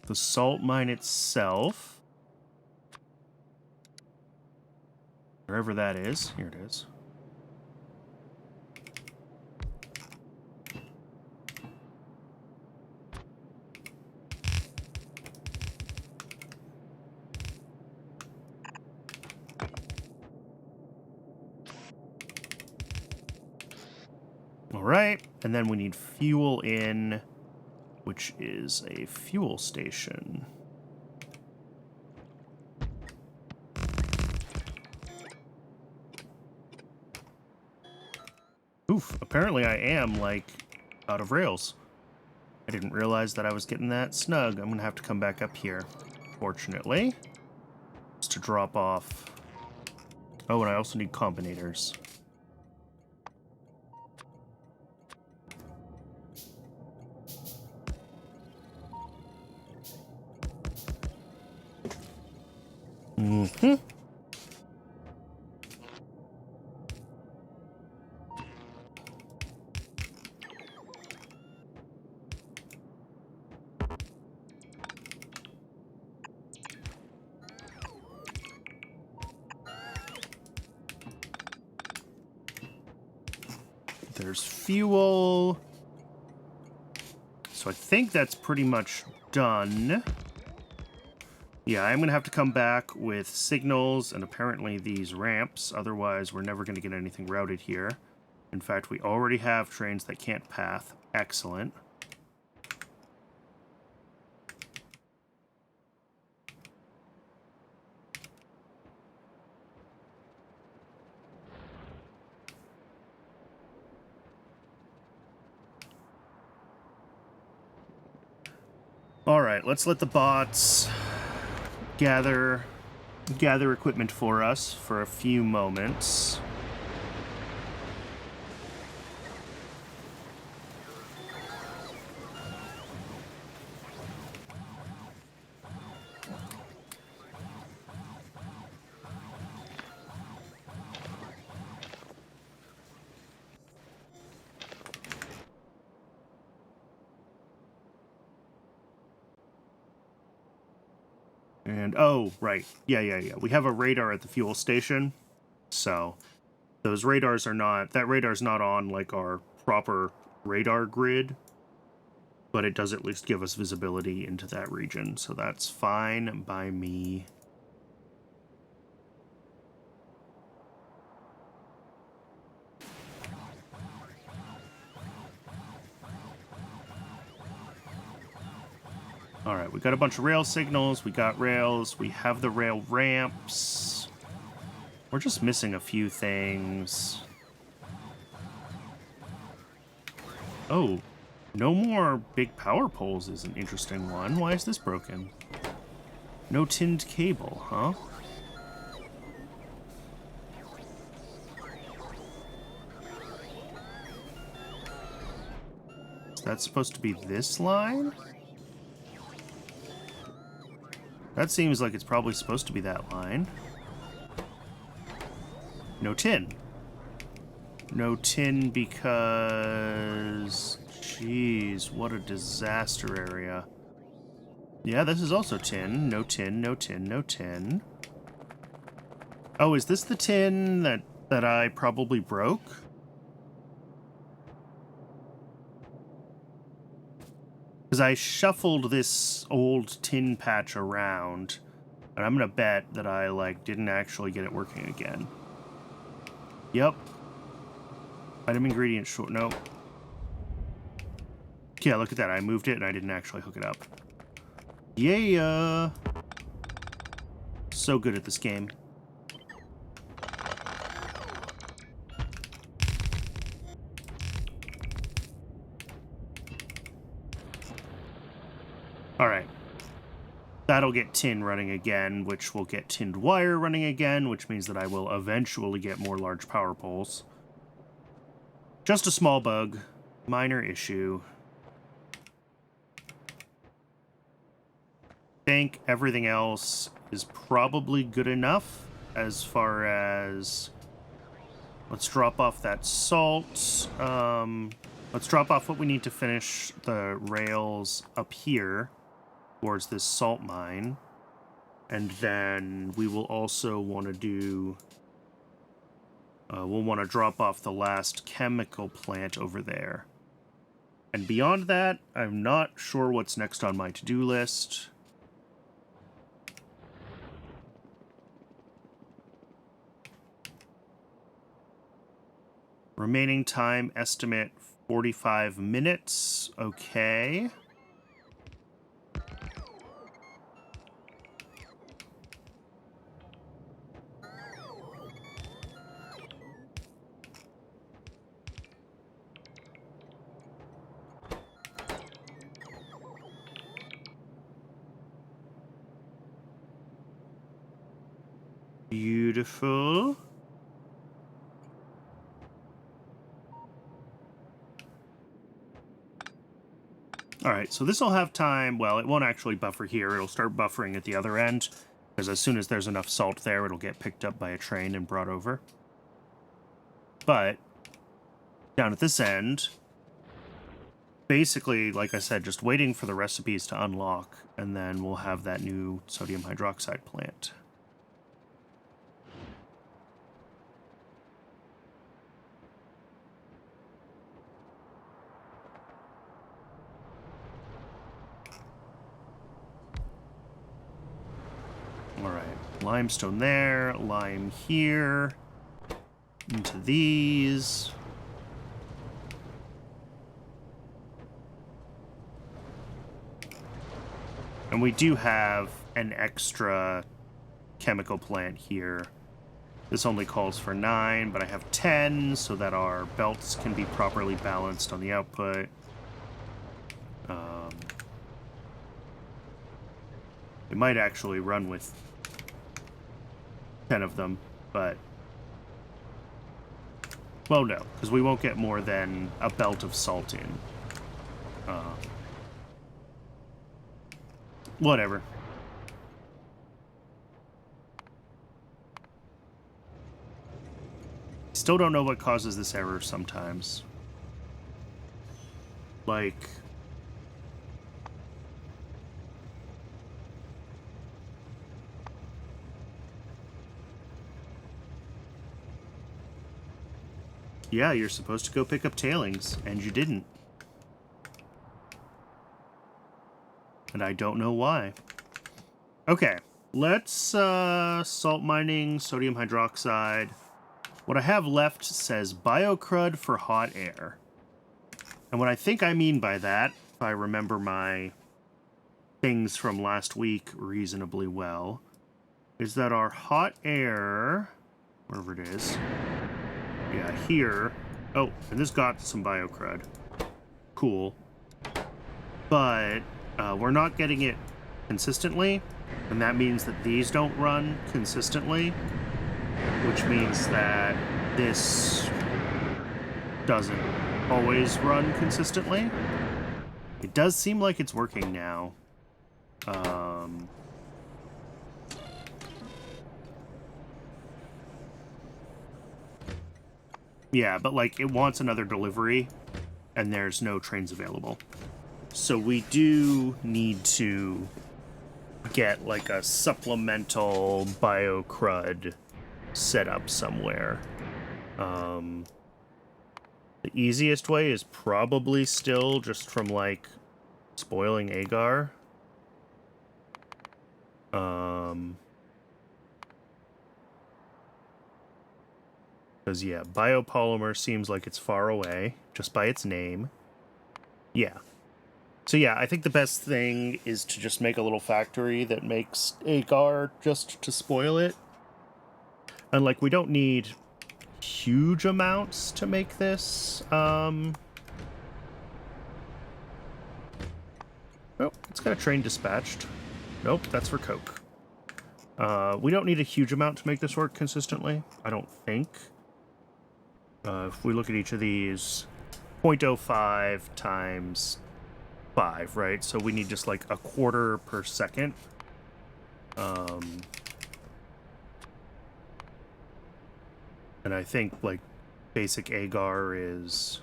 The salt mine itself. Wherever that is. Here it is. All right, and then we need fuel in, which is a fuel station. Oof, apparently I am, like, out of rails. I didn't realize that I was getting that snug. I'm gonna have to come back up here, fortunately, just to drop off. Oh, and I also need combinators. Mm-hmm. There's fuel. So I think that's pretty much done. Yeah, I'm going to have to come back with signals and apparently these ramps. Otherwise, we're never going to get anything routed here. In fact, we already have trains that can't path. Excellent. All right, let's let the bots gather equipment for us for a few moments. And, oh, right. Yeah. We have a radar at the fuel station. So, those radars are not... That radar's not on, like, our proper radar grid. But it does at least give us visibility into that region. So that's fine by me. All right, we got a bunch of rail signals. We got rails. We have the rail ramps. We're just missing a few things. Oh, no more big power poles is an interesting one. Why is this broken? No tinned cable, huh? Is that supposed to be this line? That seems like it's probably supposed to be that line. No tin. No tin because... Jeez, what a disaster area. Yeah, this is also tin. No tin, no tin, no tin. Oh, is this the tin that I probably broke? Because I shuffled this old tin patch around, and I'm gonna bet that I, like, didn't actually get it working again. Yep. Item ingredient short. No. Yeah, look at that. I moved it, and I didn't actually hook it up. Yeah. So good at this game. Alright. That'll get tin running again, which will get tinned wire running again, which means that I will eventually get more large power poles. Just a small bug. Minor issue. think everything else is probably good enough as far as... Let's drop off that salt. Let's drop off what we need to finish the rails up here towards this salt mine. And then we will also want to do... we'll want to drop off the last chemical plant over there. And beyond that, I'm not sure what's next on my to-do list. Remaining time estimate 45 minutes. Okay. Beautiful. All right, so this will have time. Well, it won't actually buffer here. It'll start buffering at the other end, because as soon as there's enough salt there, it'll get picked up by a train and brought over. But down at this end, basically, like I said, just waiting for the recipes to unlock, and then we'll have that new sodium hydroxide plant. All right, limestone there, lime here, into these. And we do have an extra chemical plant here. This only calls for 9, but I have 10 so that our belts can be properly balanced on the output. It might actually run with 10 of them, but... Well, no, because we won't get more than a belt of salt in. Whatever. Still don't know what causes this error sometimes. Like... Yeah, you're supposed to go pick up tailings, and you didn't. And I don't know why. Okay, let's salt mining, sodium hydroxide. What I have left says biocrud for hot air. And what I think I mean by that, if I remember my things from last week reasonably well, is that our hot air, wherever it is, yeah, here. Oh, and this got some biocrud. Cool. But we're not getting it consistently, and that means that these don't run consistently, which means that this doesn't always run consistently. It does seem like it's working now. Yeah, but like it wants another delivery and there's no trains available. So we do need to get like a supplemental biocrud set up somewhere. The easiest way is probably still just from like spoiling agar. Because, yeah, biopolymer seems like it's far away, just by its name. Yeah. So, yeah, I think the best thing is to just make a little factory that makes agar just to spoil it. And, like, we don't need huge amounts to make this. Oh, it's got a train dispatched. Nope, that's for coke. We don't need a huge amount to make this work consistently, I don't think. If we look at each of these, 0.05 times 5, right? So we need just like a quarter per second And I think, like, basic agar is...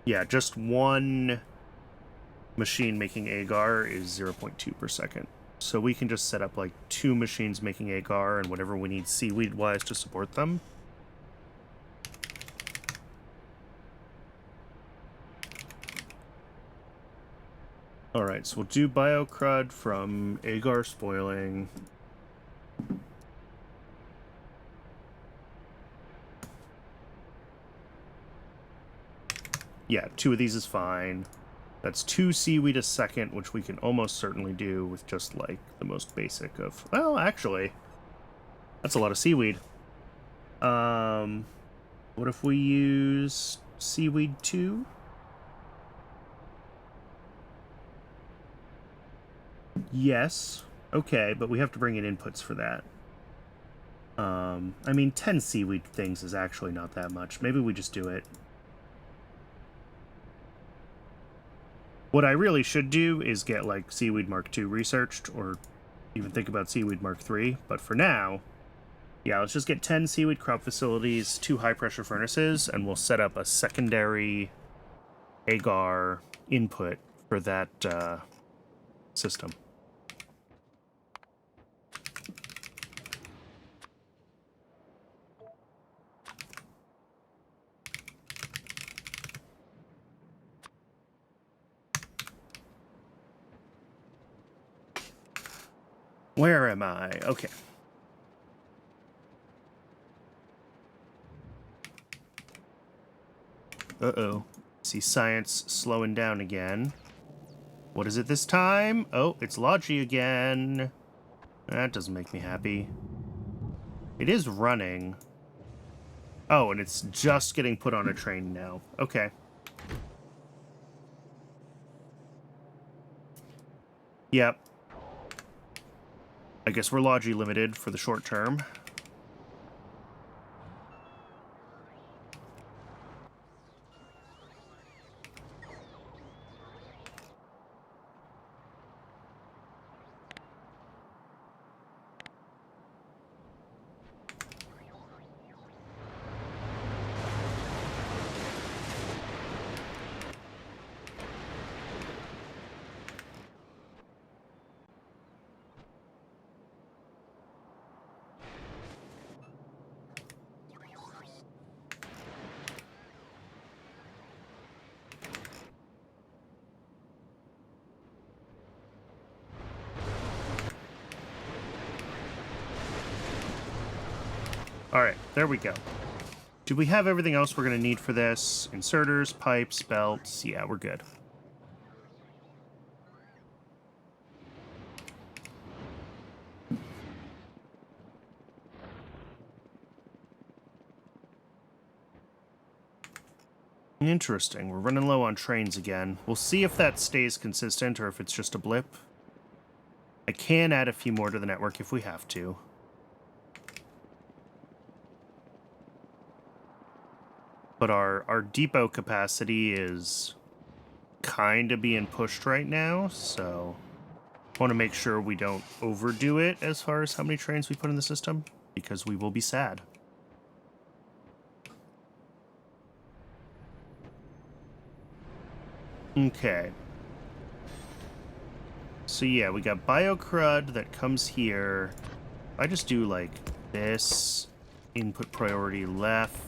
Yeah, just one machine making agar is 0.2 per second. So we can just set up, like, 2 machines making agar and whatever we need seaweed-wise to support them. Alright, so we'll do biocrud from agar spoiling. Yeah, 2 of these is fine. That's 2 seaweed a second, which we can almost certainly do with just, like, the most basic of... Well, actually, that's a lot of seaweed. What if we use seaweed 2? Yes. Okay, but we have to bring in inputs for that. I mean, 10 seaweed things is actually not that much. Maybe we just do it. What I really should do is get, like, Seaweed Mark II researched, or even think about Seaweed Mark III, but for now, yeah, let's just get 10 seaweed crop facilities, 2 high-pressure furnaces, and we'll set up a secondary agar input for that system. Where am I? Okay. Uh-oh. See science slowing down again. What is it this time? Oh, it's Logi again. That doesn't make me happy. It is running. Oh, and it's just getting put on a train now. Okay. Yep. I guess we're Logi limited for the short term. Alright, there we go. Do we have everything else we're going to need for this? Inserters, pipes, belts. Yeah, we're good. Interesting. We're running low on trains again. We'll see if that stays consistent or if it's just a blip. I can add a few more to the network if we have to. But our depot capacity is kind of being pushed right now, so I want to make sure we don't overdo it as far as how many trains we put in the system, because we will be sad. Okay. So yeah, we got biocrud that comes here. I just do like this, input priority left.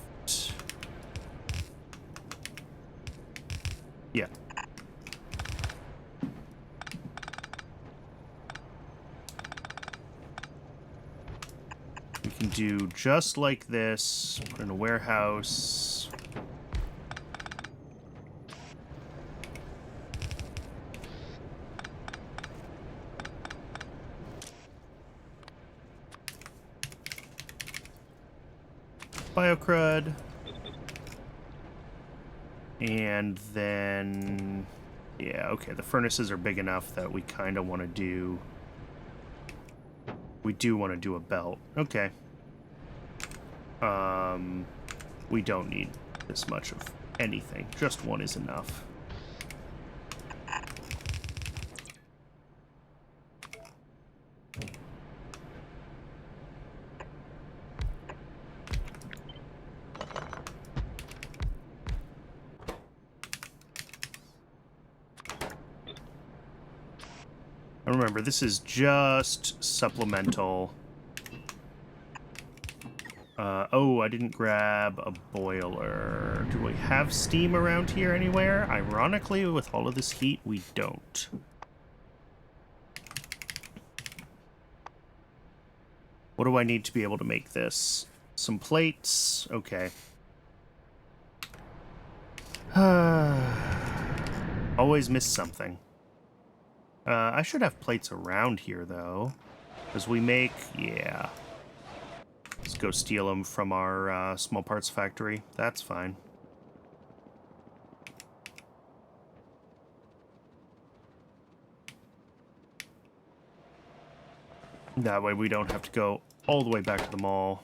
Yeah. We can do just like this, put in a warehouse. Biocrud. And then, yeah, okay, the furnaces are big enough that we kind of want to do, we do want to do a belt. Okay. We don't need this much of anything. Just one is enough. And remember, this is just supplemental. Oh, I didn't grab a boiler. Do we have steam around here anywhere? Ironically, with all of this heat, we don't. What do I need to be able to make this? Some plates. Okay. Always miss something. I should have plates around here, though. Because we make... Yeah. Let's go steal them from our small parts factory. That's fine. That way we don't have to go all the way back to the mall.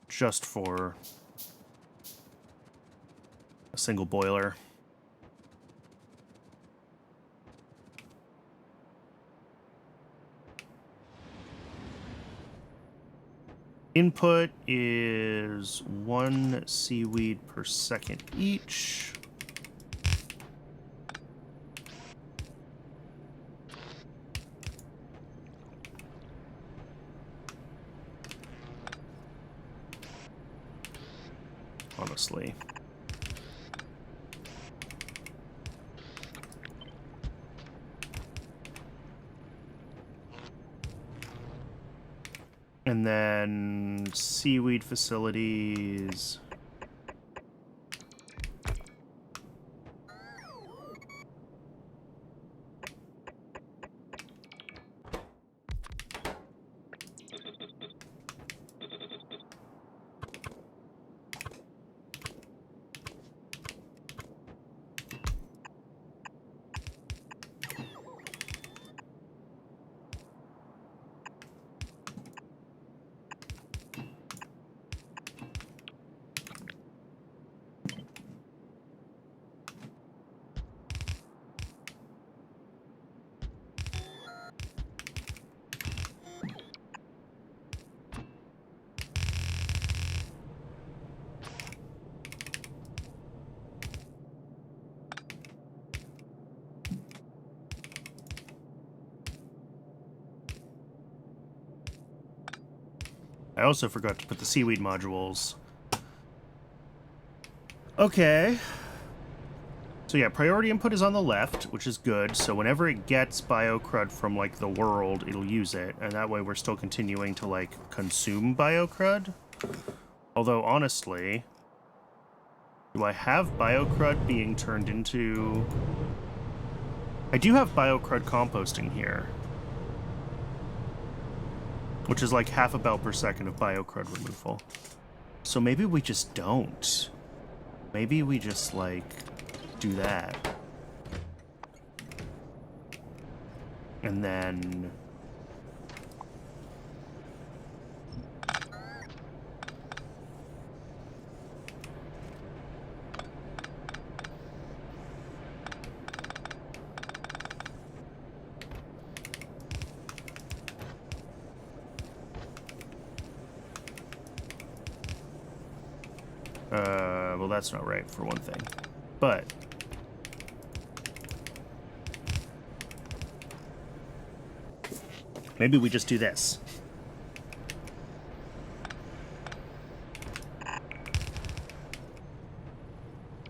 Just for a single boiler. Input is 1 seaweed per second each. Honestly. And then seaweed facilities. I also forgot to put the seaweed modules. Okay. So yeah, priority input is on the left, which is good. So whenever it gets biocrud from, like, the world, it'll use it. And that way we're still continuing to, like, consume biocrud. Although, honestly, do I have biocrud being turned into... I do have biocrud composting here. Which is like half a bell per second of biocrud removal. So maybe we just don't. Maybe we just, like, do that. And then... well, that's not right, for one thing. But... maybe we just do this.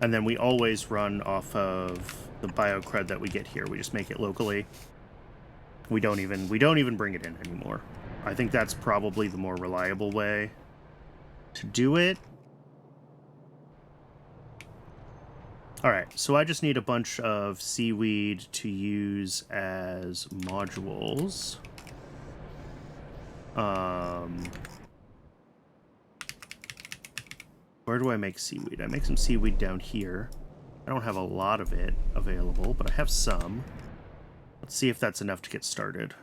And then we always run off of the biocrud that we get here. We just make it locally. We don't even bring it in anymore. I think that's probably the more reliable way to do it. Alright, so I just need a bunch of seaweed to use as modules. Where do I make seaweed? I make some seaweed down here. I don't have a lot of it available, but I have some. Let's see if that's enough to get started.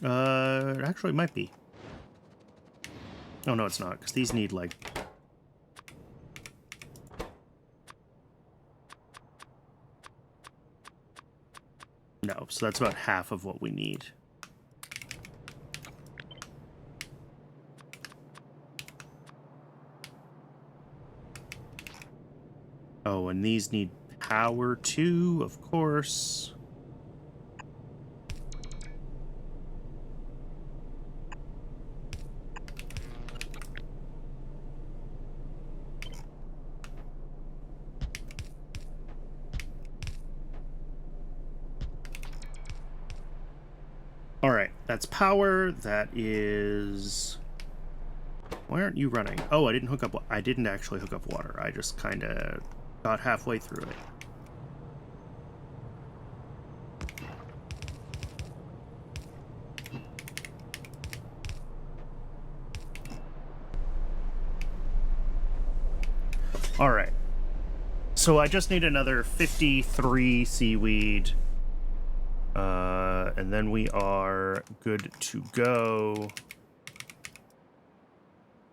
It actually might be. Oh, no, it's not, because these need, like... No, so that's about half of what we need. Oh, and these need power too, of course. All right, that's power. That is... Why aren't you running? Oh, I didn't actually hook up water. I just kind of got halfway through it. All right. So I just need another 53 seaweed. And then we are good to go.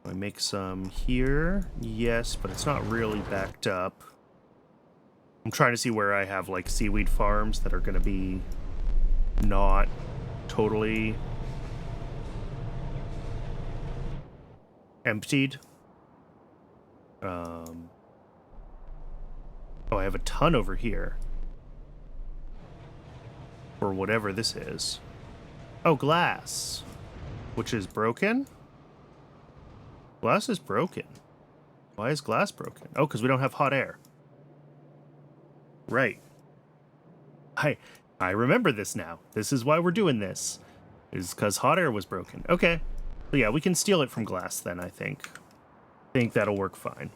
I make some here. Yes, but it's not really backed up. I'm trying to see where I have like seaweed farms that are going to be not totally emptied. Oh, I have a ton over here. Or whatever this is. Oh, glass. Which is broken? Glass is broken. Why is glass broken? Oh, because we don't have hot air. Right. I remember this now. This is why we're doing this. Is because hot air was broken. Okay. So yeah, we can steal it from glass then, I think. I think that'll work fine.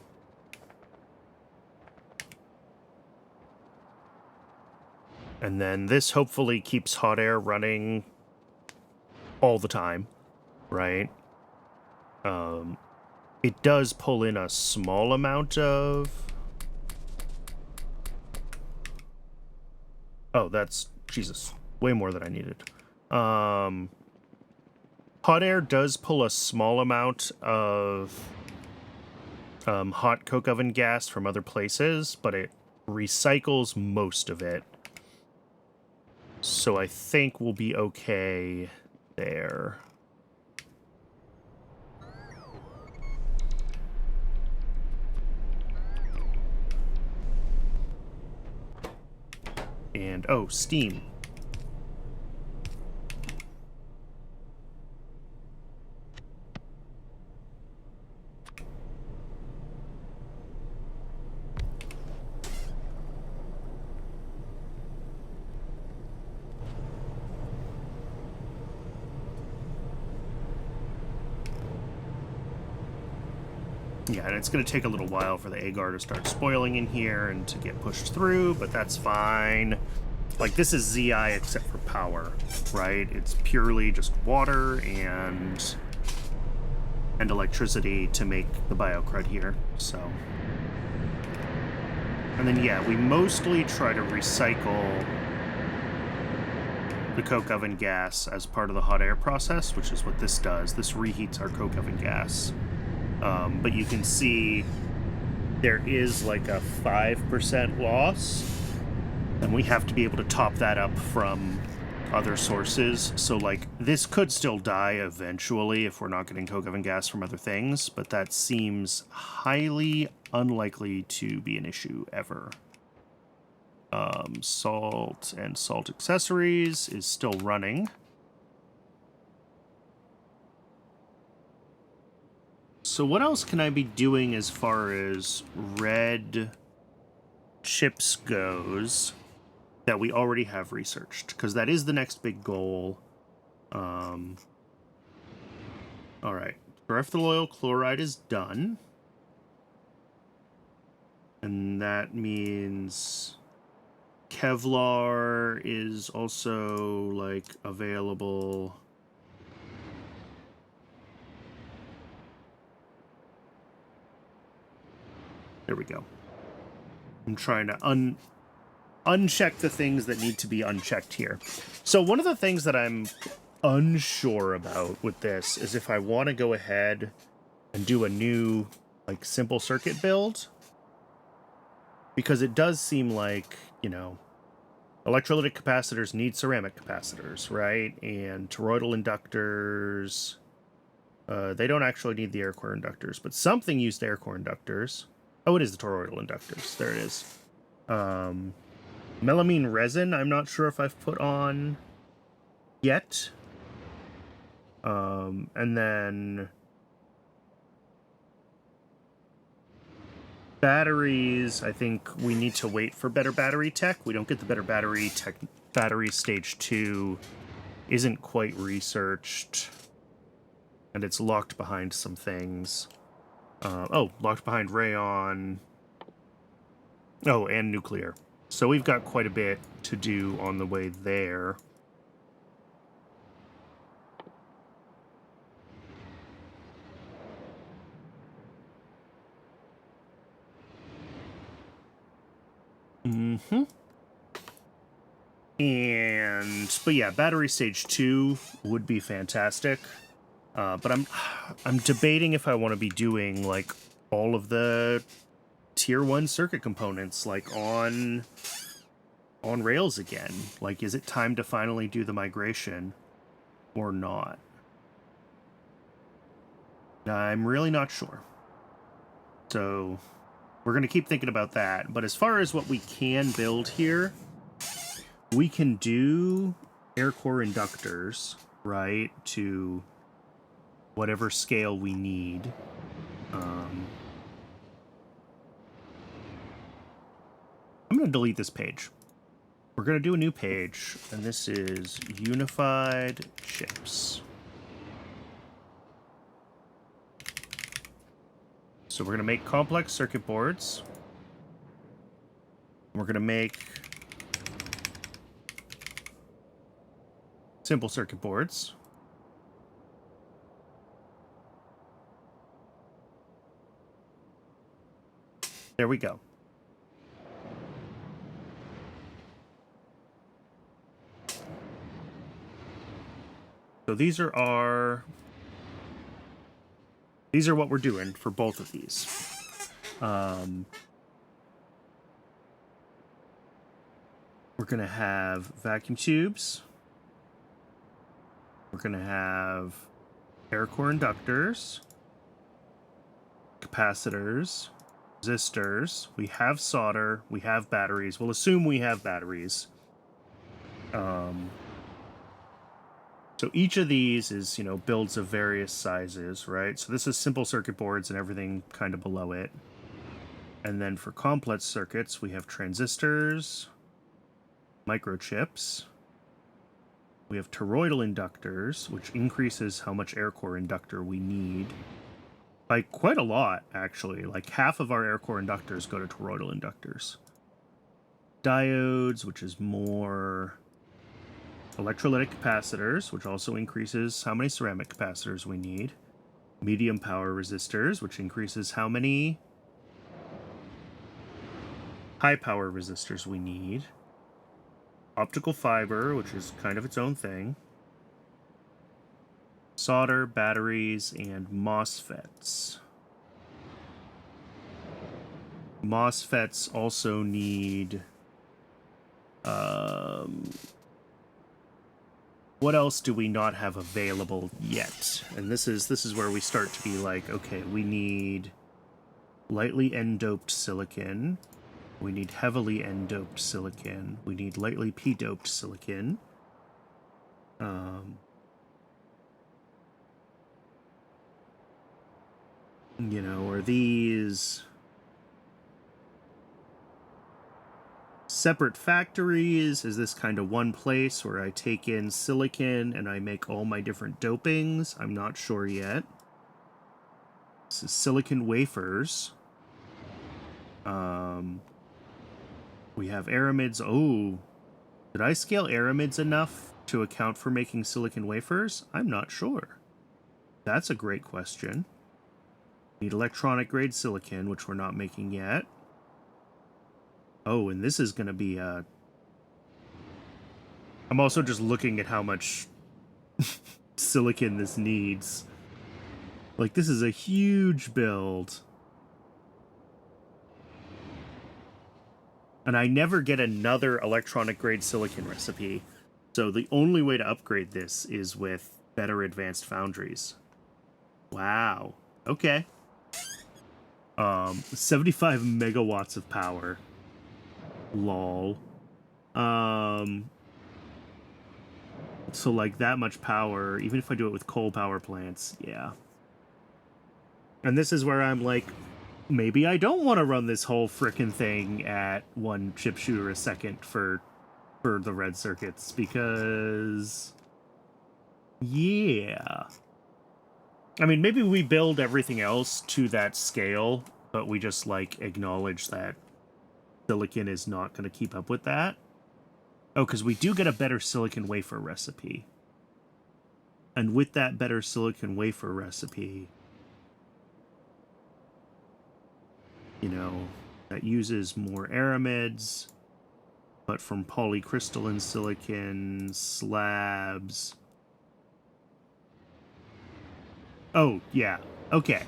And then this hopefully keeps hot air running all the time, right? It does pull in a small amount of... Oh, that's... Jesus. Way more than I needed. Hot air does pull a small amount of hot coke oven gas from other places, but it recycles most of it. So I think we'll be okay there. And, oh, steam. Yeah, and it's going to take a little while for the agar to start spoiling in here and to get pushed through, but that's fine. Like, this is ZI except for power, right? It's purely just water and electricity to make the biocrud here, so... And then, yeah, we mostly try to recycle the coke oven gas as part of the hot air process, which is what this does. This reheats our coke oven gas. But you can see there is like a 5% loss, and we have to be able to top that up from other sources. So, like, this could still die eventually if we're not getting coke oven gas from other things, but that seems highly unlikely to be an issue ever. Salt and salt accessories is still running. So what else can I be doing as far as red chips goes that we already have researched? Because that is the next big goal. All right. Terephthalonyl chloride is done. And that means Kevlar is also, like, available. There we go. I'm trying to uncheck the things that need to be unchecked here. So one of the things that I'm unsure about with this is if I want to go ahead and do a new, like, simple circuit build. Because it does seem like, you know, electrolytic capacitors need ceramic capacitors, right? And toroidal inductors, they don't actually need the air core inductors, but something used air core inductors. Oh, it is the toroidal inductors. There it is. Melamine resin, I'm not sure if I've put on yet. And then batteries, I think we need to wait for better battery tech. We don't get the better battery tech. Battery stage 2 isn't quite researched, and it's locked behind some things. Locked behind rayon. Oh, and nuclear. So we've got quite a bit to do on the way there. But yeah, battery stage 2 would be fantastic. But I'm debating if I want to be doing like all of the tier 1 circuit components like on Rails again. Like, is it time to finally do the migration or not? I'm really not sure. So we're going to keep thinking about that. But as far as what we can build here, we can do air core inductors, right, to whatever scale we need. I'm going to delete this page. We're going to do a new page, and this is unified chips. So we're going to make complex circuit boards. We're going to make simple circuit boards. There we go. So these are what we're doing for both of these. We're going to have vacuum tubes. We're going to have air core inductors, capacitors, resistors. We have solder. We have batteries. We'll assume we have batteries. So each of these is, builds of various sizes, right? So this is simple circuit boards and everything kind of below it. And then for complex circuits, we have transistors, microchips. We have toroidal inductors, which increases how much air core inductor we need by quite a lot, actually. Like half of our air core inductors go to toroidal inductors. Diodes, which is more electrolytic capacitors, which also increases how many ceramic capacitors we need. Medium power resistors, which increases how many high power resistors we need. Optical fiber, which is kind of its own thing. Solder, batteries, and MOSFETs. MOSFETs also need... what else do we not have available yet? And this is where we start to be like, okay, we need lightly n-doped silicon. We need heavily n-doped silicon. We need lightly p-doped silicon. Are these separate factories? Is this kind of one place where I take in silicon and I make all my different dopings? I'm not sure yet. This is silicon wafers. We have aramids. Oh, did I scale aramids enough to account for making silicon wafers? I'm not sure. That's a great question. Need electronic grade silicon, which we're not making yet. Oh, and this is going to be I'm also just looking at how much silicon this needs. Like, this is a huge build. And I never get another electronic grade silicon recipe. So the only way to upgrade this is with better advanced foundries. Wow. Okay. 75 megawatts of power. Lol. So like that much power, even if I do it with coal power plants, yeah. And this is where I'm like, maybe I don't want to run this whole frickin' thing at 1 chip shooter a second for the red circuits, because yeah. I mean, maybe we build everything else to that scale, but we just like acknowledge that silicon is not going to keep up with that. Oh, because we do get a better silicon wafer recipe. And with that better silicon wafer recipe, you know, that uses more aramids, but from polycrystalline silicon slabs. Oh, yeah. Okay.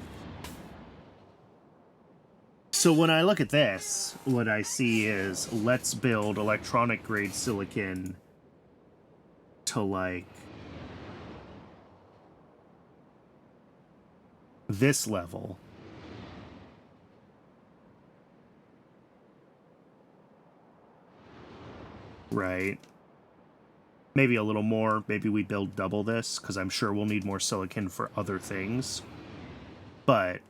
So when I look at this, what I see is let's build electronic grade silicon to like this level. Right. Maybe a little more. Maybe we build double this, because I'm sure we'll need more silicon for other things. But...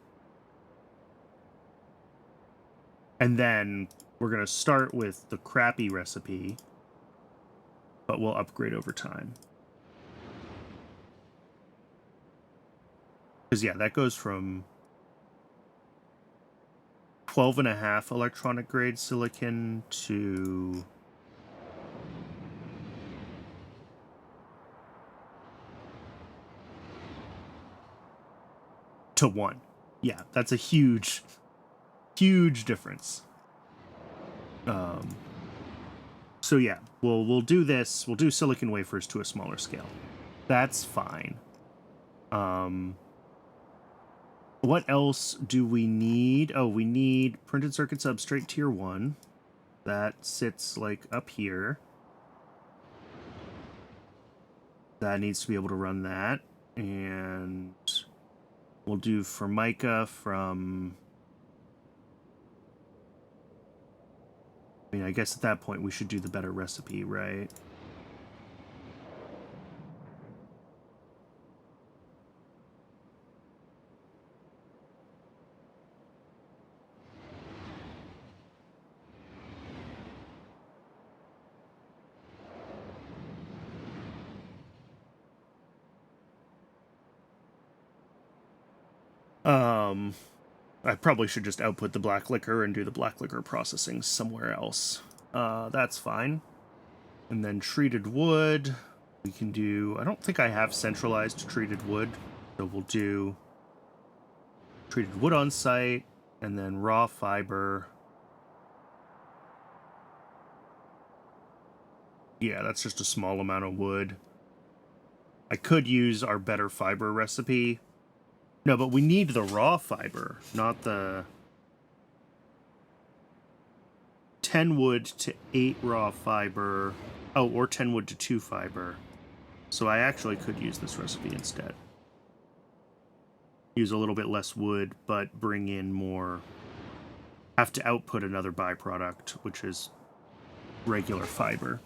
And then we're going to start with the crappy recipe, but we'll upgrade over time. Because, yeah, that goes from 12.5 electronic grade silicon to... to 1. Yeah, that's a huge difference. So yeah, we'll do this. We'll do silicon wafers to a smaller scale. That's fine. What else do we need? Oh, we need printed circuit substrate tier 1. That sits like up here. That needs to be able to run that. And we'll do Formica from... I mean, I guess at that point we should do the better recipe, right? I probably should just output the black liquor and do the black liquor processing somewhere else. That's fine. And then treated wood, we can do... I don't think I have centralized treated wood, so we'll do treated wood on site, and then raw fiber. Yeah, that's just a small amount of wood. I could use our better fiber recipe. No, but we need the raw fiber, not the 10 wood to 8 raw fiber. Oh, or 10 wood to 2 fiber. So I actually could use this recipe instead. Use a little bit less wood, but bring in more... Have to output another byproduct, which is regular fiber.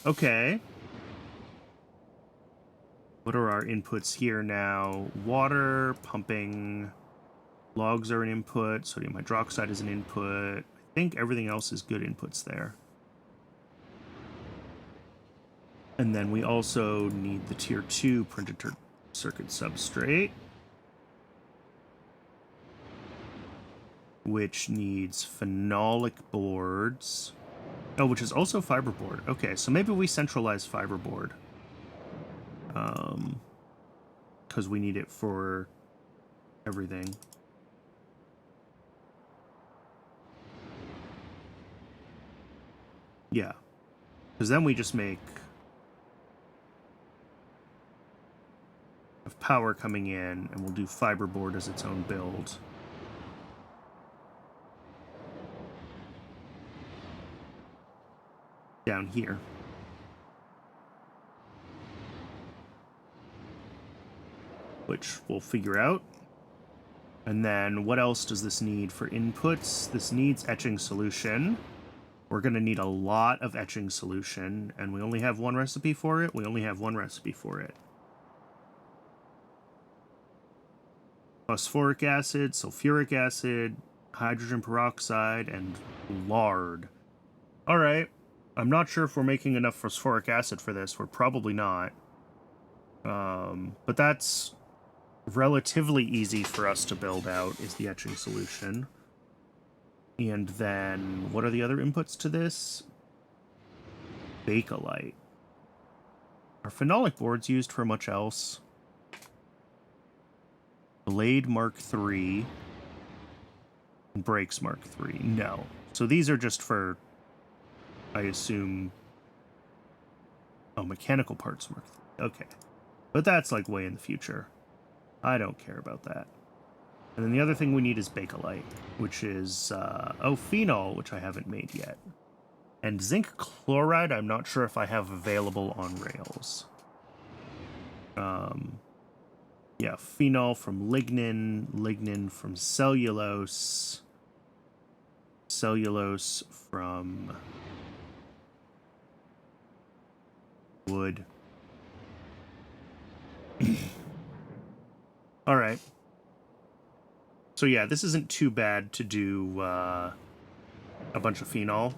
Okay. What are our inputs here now? Water, pumping, logs are an input, sodium hydroxide is an input. I think everything else is good inputs there. And then we also need the tier 2 printed circuit substrate, which needs phenolic boards. Oh, which is also fiberboard. Okay, so maybe we centralize fiberboard. Because we need it for everything. Yeah. Because then we just make... of power coming in, and we'll do fiberboard as its own build. Down here. Which we'll figure out. And then what else does this need for inputs? This needs etching solution. We're going to need a lot of etching solution, and we only have one recipe for it. We only have one recipe for it. Phosphoric acid, sulfuric acid, hydrogen peroxide, and lard. All right. I'm not sure if we're making enough phosphoric acid for this. We're probably not. But that's relatively easy for us to build out, is the etching solution. And then, what are the other inputs to this? Bakelite. Are phenolic boards used for much else? Blade Mark III. And Brakes Mark III. No. So these are just for, I assume... Oh, mechanical parts Mark III. Okay. But that's like way in the future. I don't care about that. And then the other thing we need is Bakelite, which is, phenol, which I haven't made yet. And zinc chloride, I'm not sure if I have available on rails. Yeah, phenol from lignin, lignin from cellulose, cellulose from wood. All right. So yeah, this isn't too bad to do a bunch of phenol.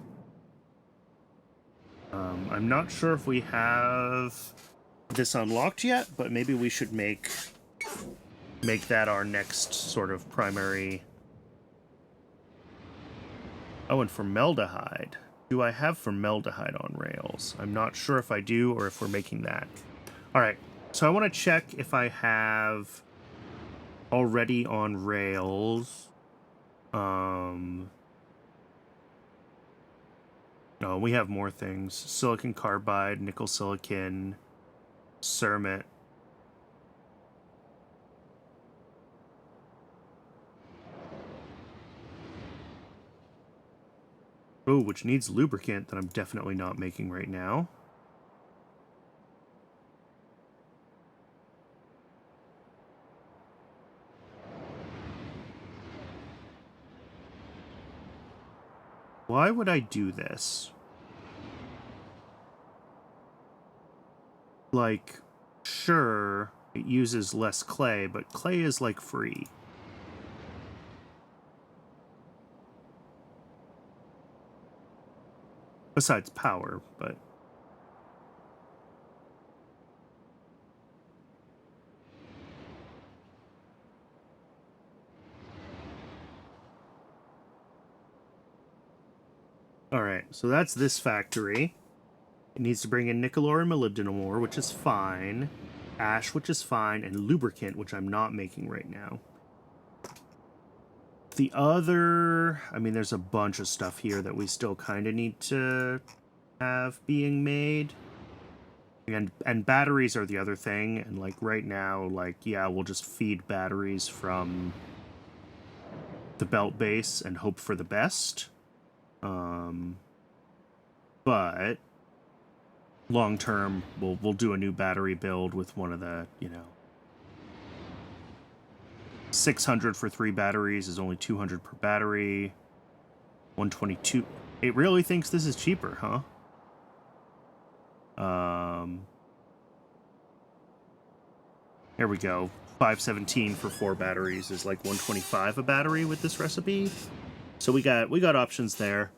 I'm not sure if we have this unlocked yet, but maybe we should make that our next sort of primary. Oh, and formaldehyde. Do I have formaldehyde on rails? I'm not sure if I do or if we're making that. All right, so I want to check if I have already on rails. No, we have more things. Silicon carbide, nickel silicon, cermet. Oh, which needs lubricant that I'm definitely not making right now. Why would I do this? Like, sure, it uses less clay, but clay is, like, free. Besides power, but... Alright, so that's this factory. It needs to bring in nickel ore and molybdenum ore, which is fine. Ash, which is fine. And lubricant, which I'm not making right now. The other... I mean, there's a bunch of stuff here that we still kind of need to have being made. And batteries are the other thing. And, like, right now, like, yeah, we'll just feed batteries from the belt base and hope for the best. But long term, we'll do a new battery build with one of the, 600 for 3 batteries is only 200 per battery. 122. It really thinks this is cheaper, huh? Here we go. 517 for 4 batteries is like 125 a battery with this recipe. So we got options there.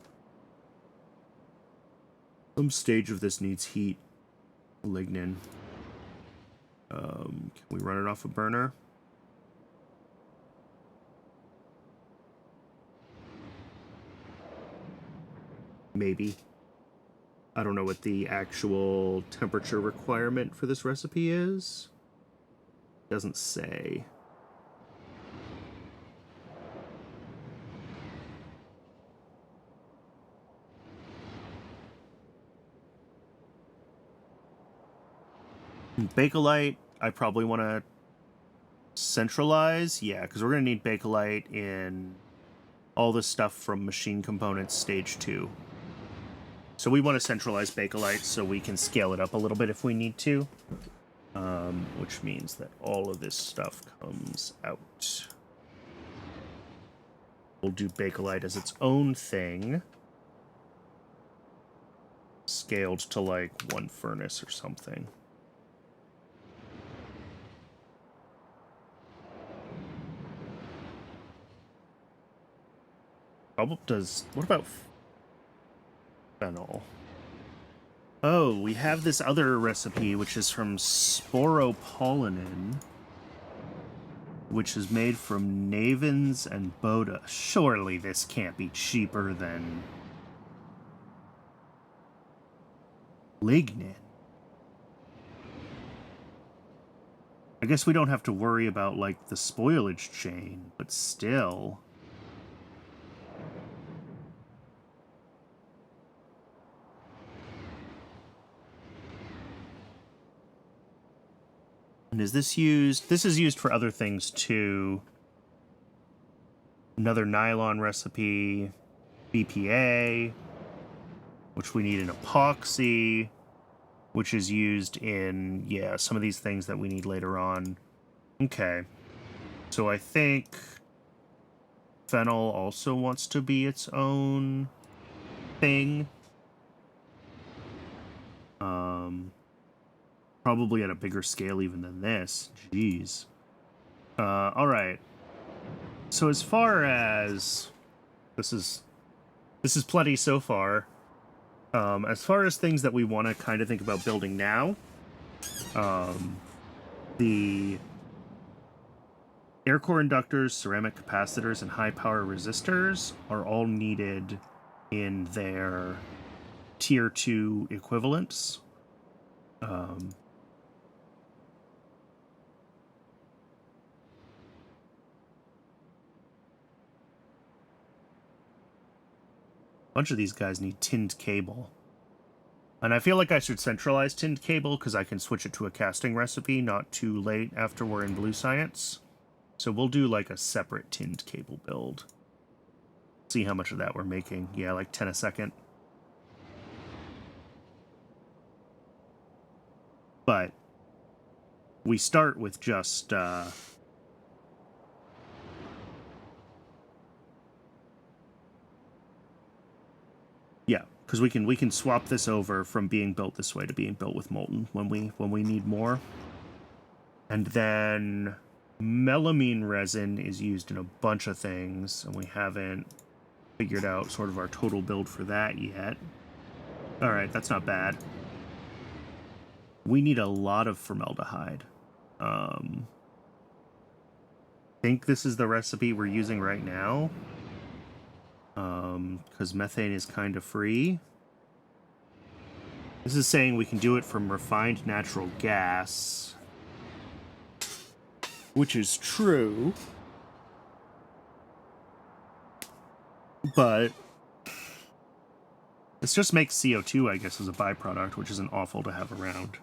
Some stage of this needs heat. Lignin. Can we run it off a burner? Maybe. I don't know what the actual temperature requirement for this recipe is. Doesn't say. Bakelite, I probably want to centralize. Yeah, because we're going to need Bakelite in all this stuff from machine components stage 2. So we want to centralize Bakelite so we can scale it up a little bit if we need to. Which means that all of this stuff comes out. We'll do Bakelite as its own thing. Scaled to like 1 furnace or something. What about phenol? Oh, we have this other recipe, which is from sporopollenin, which is made from Navins and Boda. Surely this can't be cheaper than lignin. I guess we don't have to worry about, like, the spoilage chain, but still. And is this used? This is used for other things, too. Another nylon recipe. BPA, which we need an epoxy, which is used in, yeah, some of these things that we need later on. Okay. So I think phenol also wants to be its own thing. Probably at a bigger scale even than this. Jeez. All right. So as far as this is plenty so far. As far as things that we want to kind of think about building now, the air core inductors, ceramic capacitors, and high power resistors are all needed in their tier 2 equivalents. A bunch of these guys need tinned cable. And I feel like I should centralize tinned cable because I can switch it to a casting recipe not too late after we're in blue science. So we'll do like a separate tinned cable build. See how much of that we're making. Yeah, like 10 a second. But we start with just yeah, because we can swap this over from being built this way to being built with molten when we need more. And then melamine resin is used in a bunch of things, and we haven't figured out sort of our total build for that yet. All right, that's not bad. We need a lot of formaldehyde. I think this is the recipe we're using right now. Because methane is kind of free. This is saying we can do it from refined natural gas, which is true. But this just makes CO2, I guess, as a byproduct, which isn't awful to have around.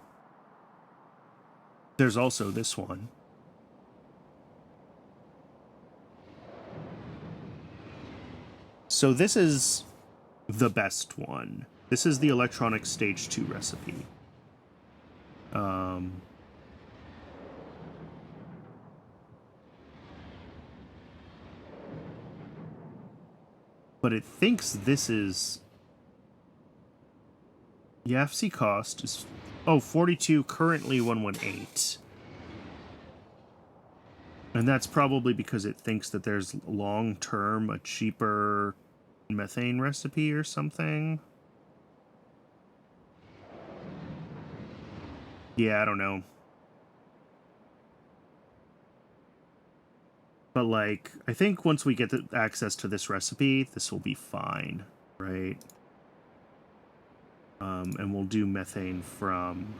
There's also this one. So this is the best one. This is the electronic stage 2 recipe. But it thinks this is... YAFC cost is... Oh, 42, currently 118. And that's probably because it thinks that there's long-term a cheaper methane recipe or something. Yeah, I don't know. But, like, I think once we get access to this recipe, this will be fine, right? And we'll do methane from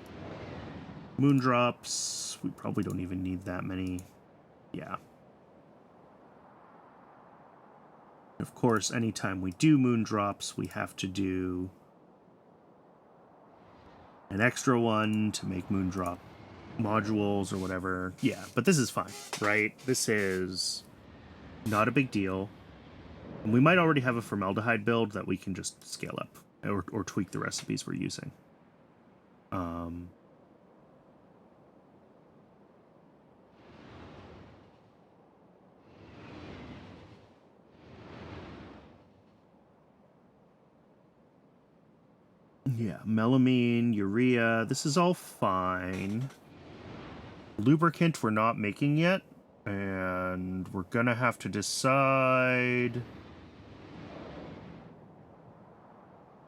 moondrops. We probably don't even need that many. Yeah. Of course, anytime we do moondrops, we have to do an extra one to make moondrop modules or whatever. Yeah, but this is fine, right? This is not a big deal. And we might already have a formaldehyde build that we can just scale up or tweak the recipes we're using. Yeah, melamine, urea, this is all fine. Lubricant we're not making yet, and we're gonna have to decide.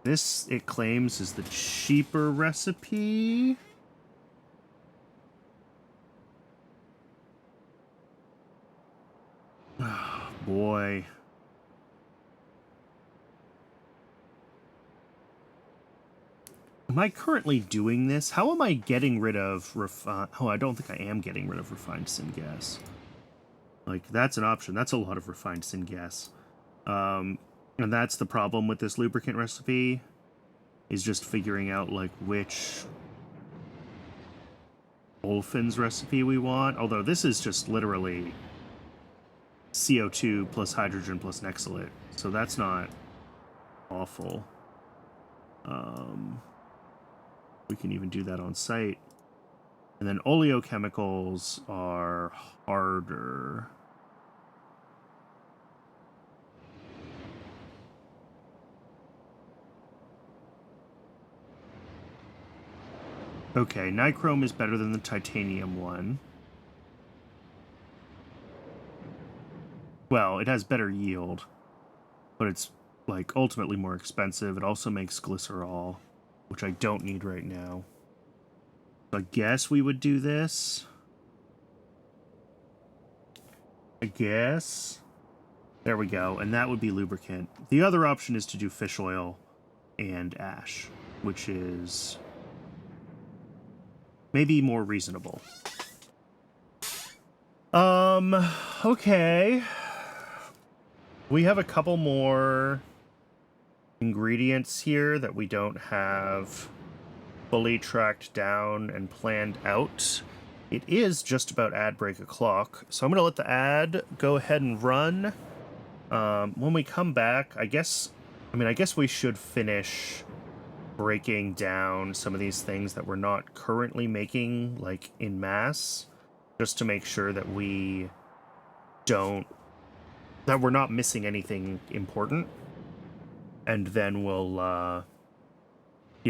This, it claims, is the cheaper recipe. Oh, boy. Am I currently doing this? How am I getting rid of oh, I don't think I am getting rid of refined syngas. Like, that's an option. That's a lot of refined syngas. And that's the problem with this lubricant recipe, is just figuring out, like, which olefins recipe we want. Although this is just literally CO2 plus hydrogen plus nexylate. So that's not awful. We can even do that on site. And then oleochemicals are harder. Okay, nichrome is better than the titanium one. Well, it has better yield, but it's, like, ultimately more expensive. It also makes glycerol, which I don't need right now. So I guess we would do this. I guess. There we go, and that would be lubricant. The other option is to do fish oil and ash, which is maybe more reasonable. Okay. We have a couple more ingredients here that we don't have fully tracked down and planned out. It is just about ad break o'clock, so I'm going to let the ad go ahead and run. When we come back, I guess we should finish breaking down some of these things that we're not currently making, like, in mass, just to make sure that we're not missing anything important. And then we'll,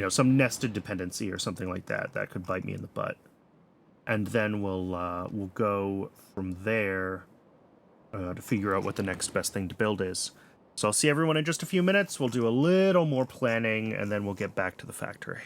some nested dependency or something like that could bite me in the butt. And then we'll go from there to figure out what the next best thing to build is. So I'll see everyone in just a few minutes. We'll do a little more planning, and then we'll get back to the factory.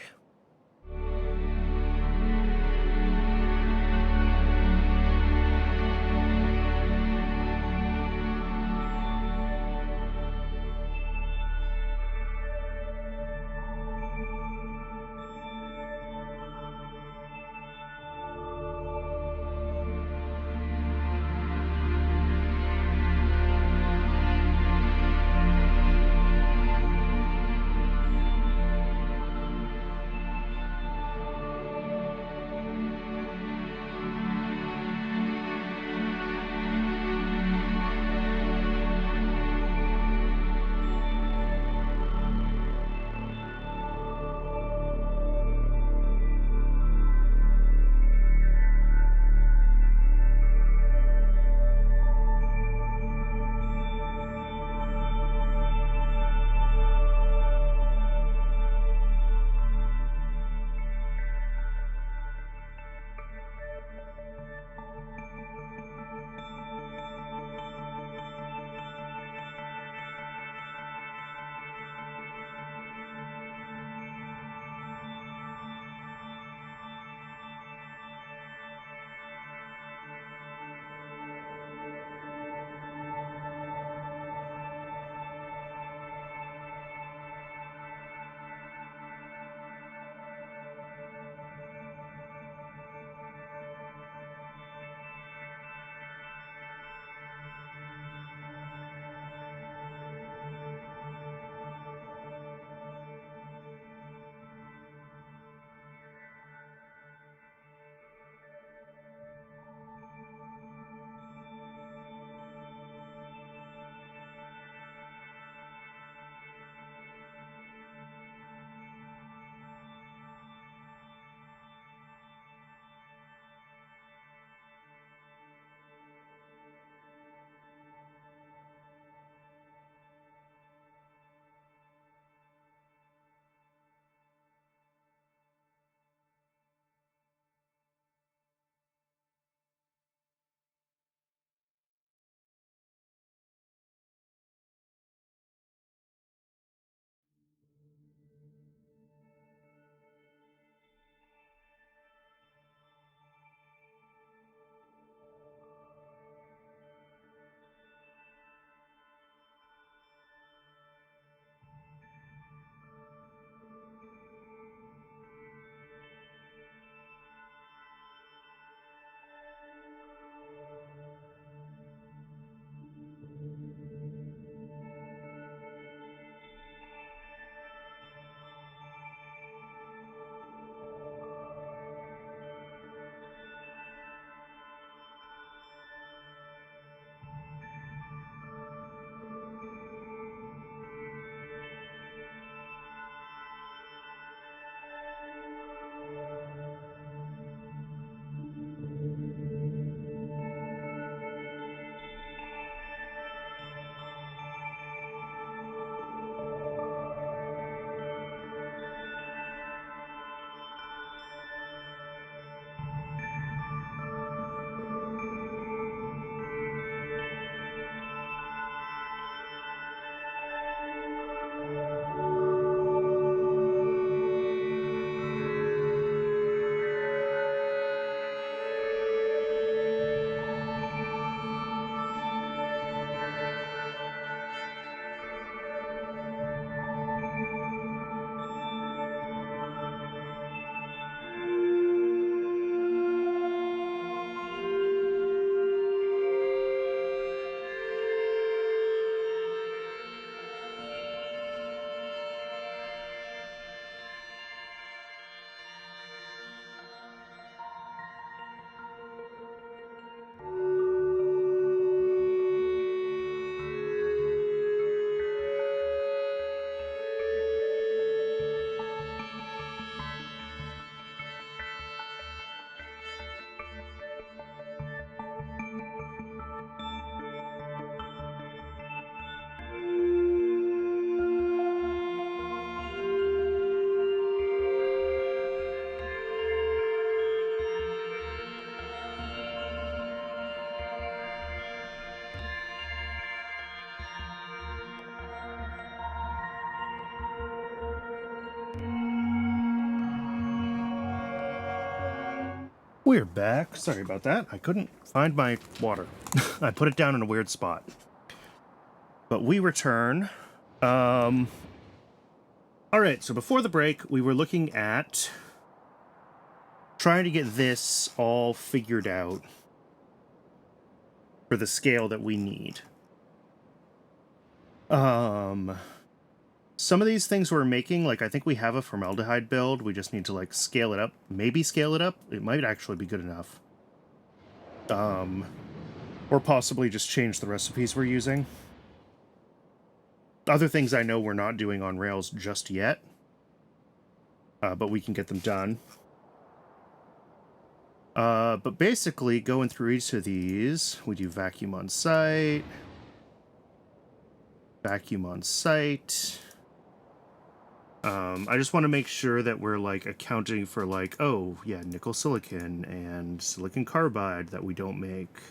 We're back. Sorry about that. I couldn't find my water. I put it down in a weird spot. But we return. All right, so before the break, we were looking at trying to get this all figured out for the scale that we need. Some of these things we're making, like I think we have a formaldehyde build. We just need to like scale it up. Maybe scale it up. It might actually be good enough. Or possibly just change the recipes we're using. Other things I know we're not doing on Rails just yet. But we can get them done. But basically, going through each of these, we do vacuum on site. Vacuum on site. I just want to make sure that we're like accounting for like, oh yeah, nickel silicon and silicon carbide that we don't make.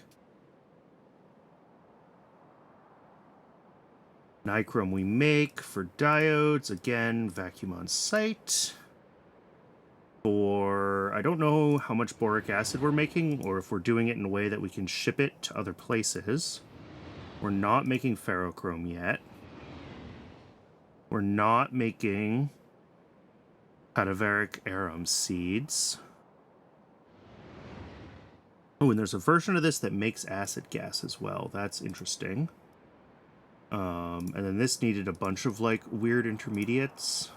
Nichrome we make for diodes, again, vacuum on site. For, I don't know how much boric acid we're making or if we're doing it in a way that we can ship it to other places. We're not making ferrochrome yet. We're not making cadaveric arum seeds. Oh, and there's a version of this that makes acid gas as well. That's interesting. And then this needed a bunch of, like, weird intermediates.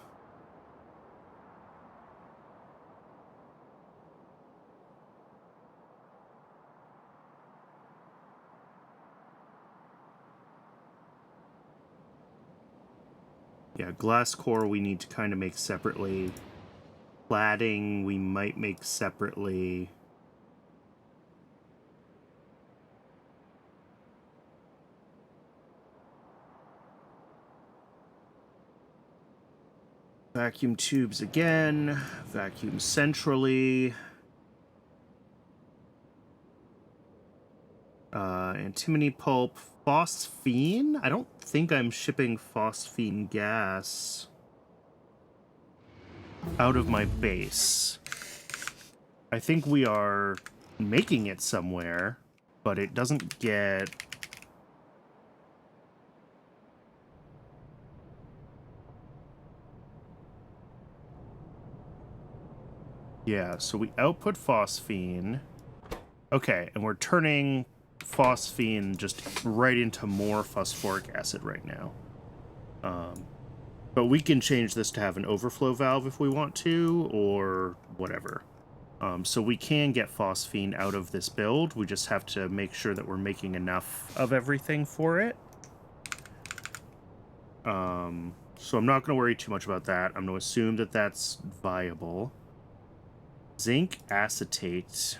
Yeah, glass core we need to kind of make separately. Cladding we might make separately. Vacuum tubes again. Vacuum centrally. Antimony pulp. Phosphine? I don't think I'm shipping phosphine gas out of my base. I think we are making it somewhere, but it doesn't get... Yeah, so we output phosphine. Okay, and we're turning phosphine just right into more phosphoric acid right now. But we can change this to have an overflow valve if we want to, or whatever. So we can get phosphine out of this build. We just have to make sure that we're making enough of everything for it. So I'm not going to worry too much about that. I'm going to assume that that's viable. Zinc acetate.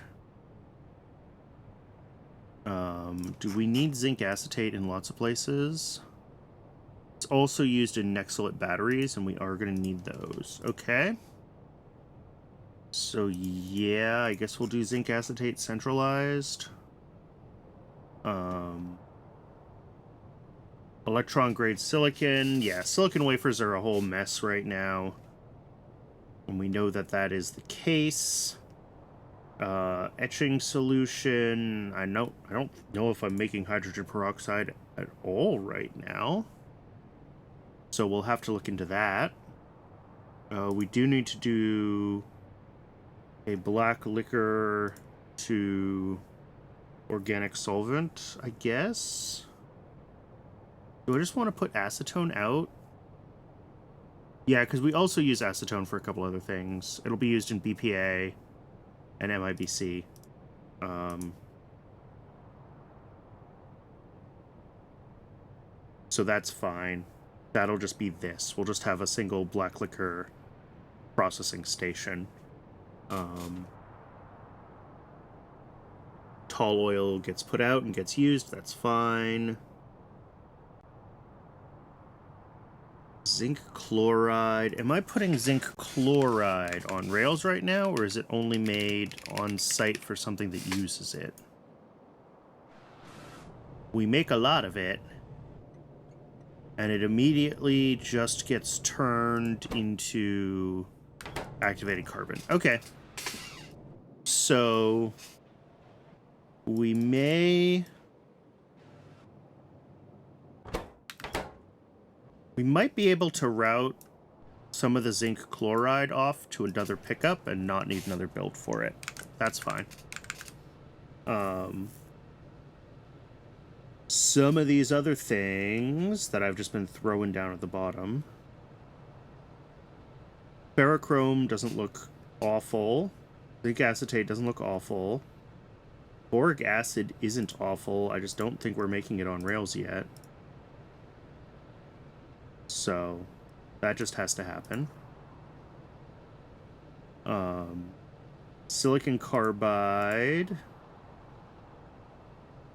Do we need zinc acetate in lots of places? It's also used in Nexolite batteries, and we are going to need those. Okay. So, yeah, I guess we'll do zinc acetate centralized. Electron-grade silicon. Yeah, silicon wafers are a whole mess right now. And we know that that is the case. Etching solution. I don't know if I'm making hydrogen peroxide at all right now. So we'll have to look into that. We do need to do a black liquor to organic solvent, I guess. Do I just want to put acetone out? Yeah, because we also use acetone for a couple other things. It'll be used in BPA and MIBC. So that's fine. That'll just be this. We'll just have a single black liquor processing station. Tall oil gets put out and gets used. That's fine. Zinc chloride. Am I putting zinc chloride on Rails right now, or is it only made on site for something that uses it? We make a lot of it, and it immediately just gets turned into activated carbon. Okay. So we might be able to route some of the zinc chloride off to another pickup and not need another build for it. That's fine. Some of these other things that I've just been throwing down at the bottom. Ferrochrome doesn't look awful. Zinc acetate doesn't look awful. Boric acid isn't awful. I just don't think we're making it on rails yet. So that just has to happen. Silicon carbide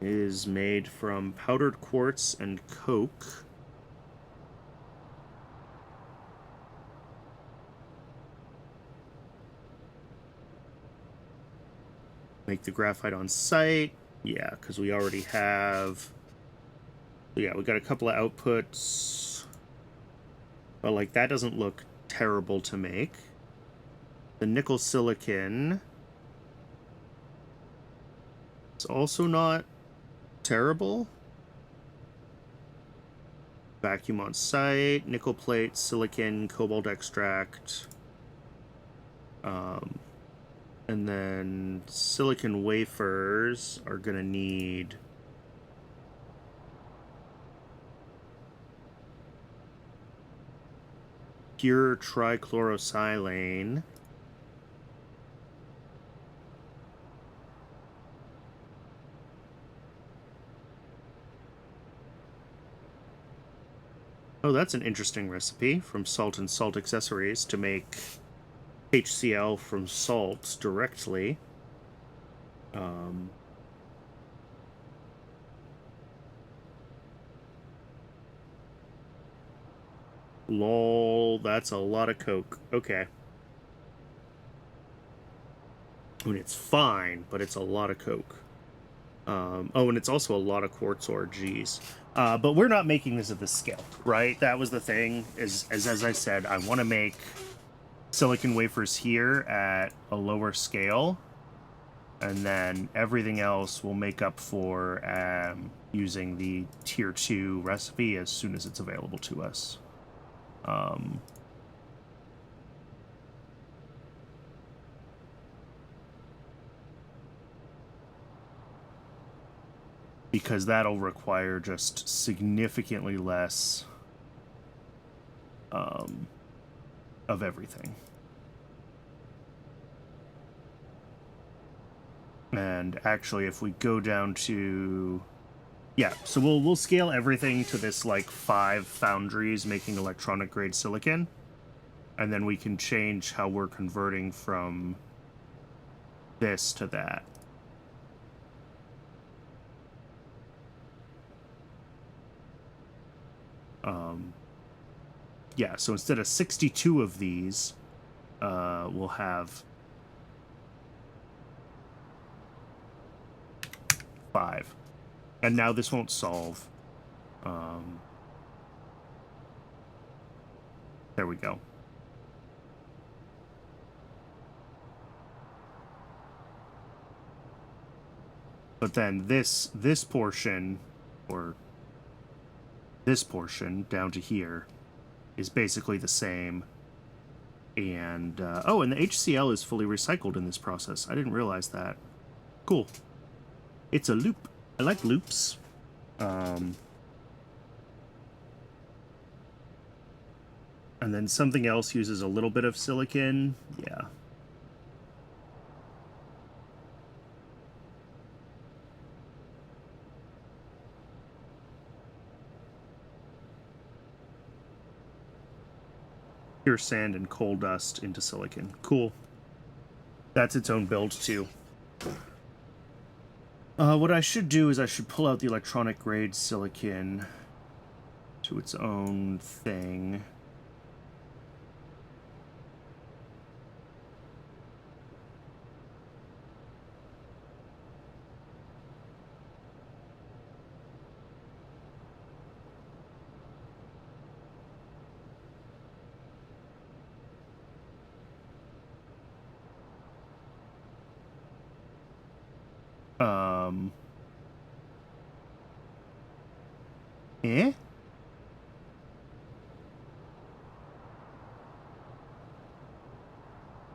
is made from powdered quartz and coke. Make the graphite on site. Yeah, because we already have... Yeah, we got a couple of outputs. But, like, that doesn't look terrible to make. The nickel silicon... It's also not terrible. Vacuum on site, nickel plate, silicon, cobalt extract. And then silicon wafers are going to need pure trichlorosilane. Oh, that's an interesting recipe from Salt and Salt Accessories to make HCl from salts directly. Lol, that's a lot of coke. Okay. I mean, it's fine, but it's a lot of coke. Oh, and it's also a lot of quartz ore, geez. But we're not making this at this scale, right? That was the thing, as I said, I want to make silicon wafers here at a lower scale, and then everything else will make up for using the tier 2 recipe as soon as it's available to us. Because that'll require just significantly less of everything. And actually, if we go down to... Yeah, so we'll scale everything to this, like, 5 foundries making electronic-grade silicon. And then we can change how we're converting from this to that. Yeah, so instead of 62 of these, we'll have 5. And now this won't solve. There we go. But then this portion, or this portion down to here, is basically the same. And, oh, and the HCl is fully recycled in this process. I didn't realize that. Cool. It's a loop. I like loops. And then something else uses a little bit of silicon. Yeah. Pure sand and coal dust into silicon. Cool. That's its own build, too. What I should do is I should pull out the electronic grade silicon to its own thing. Eh?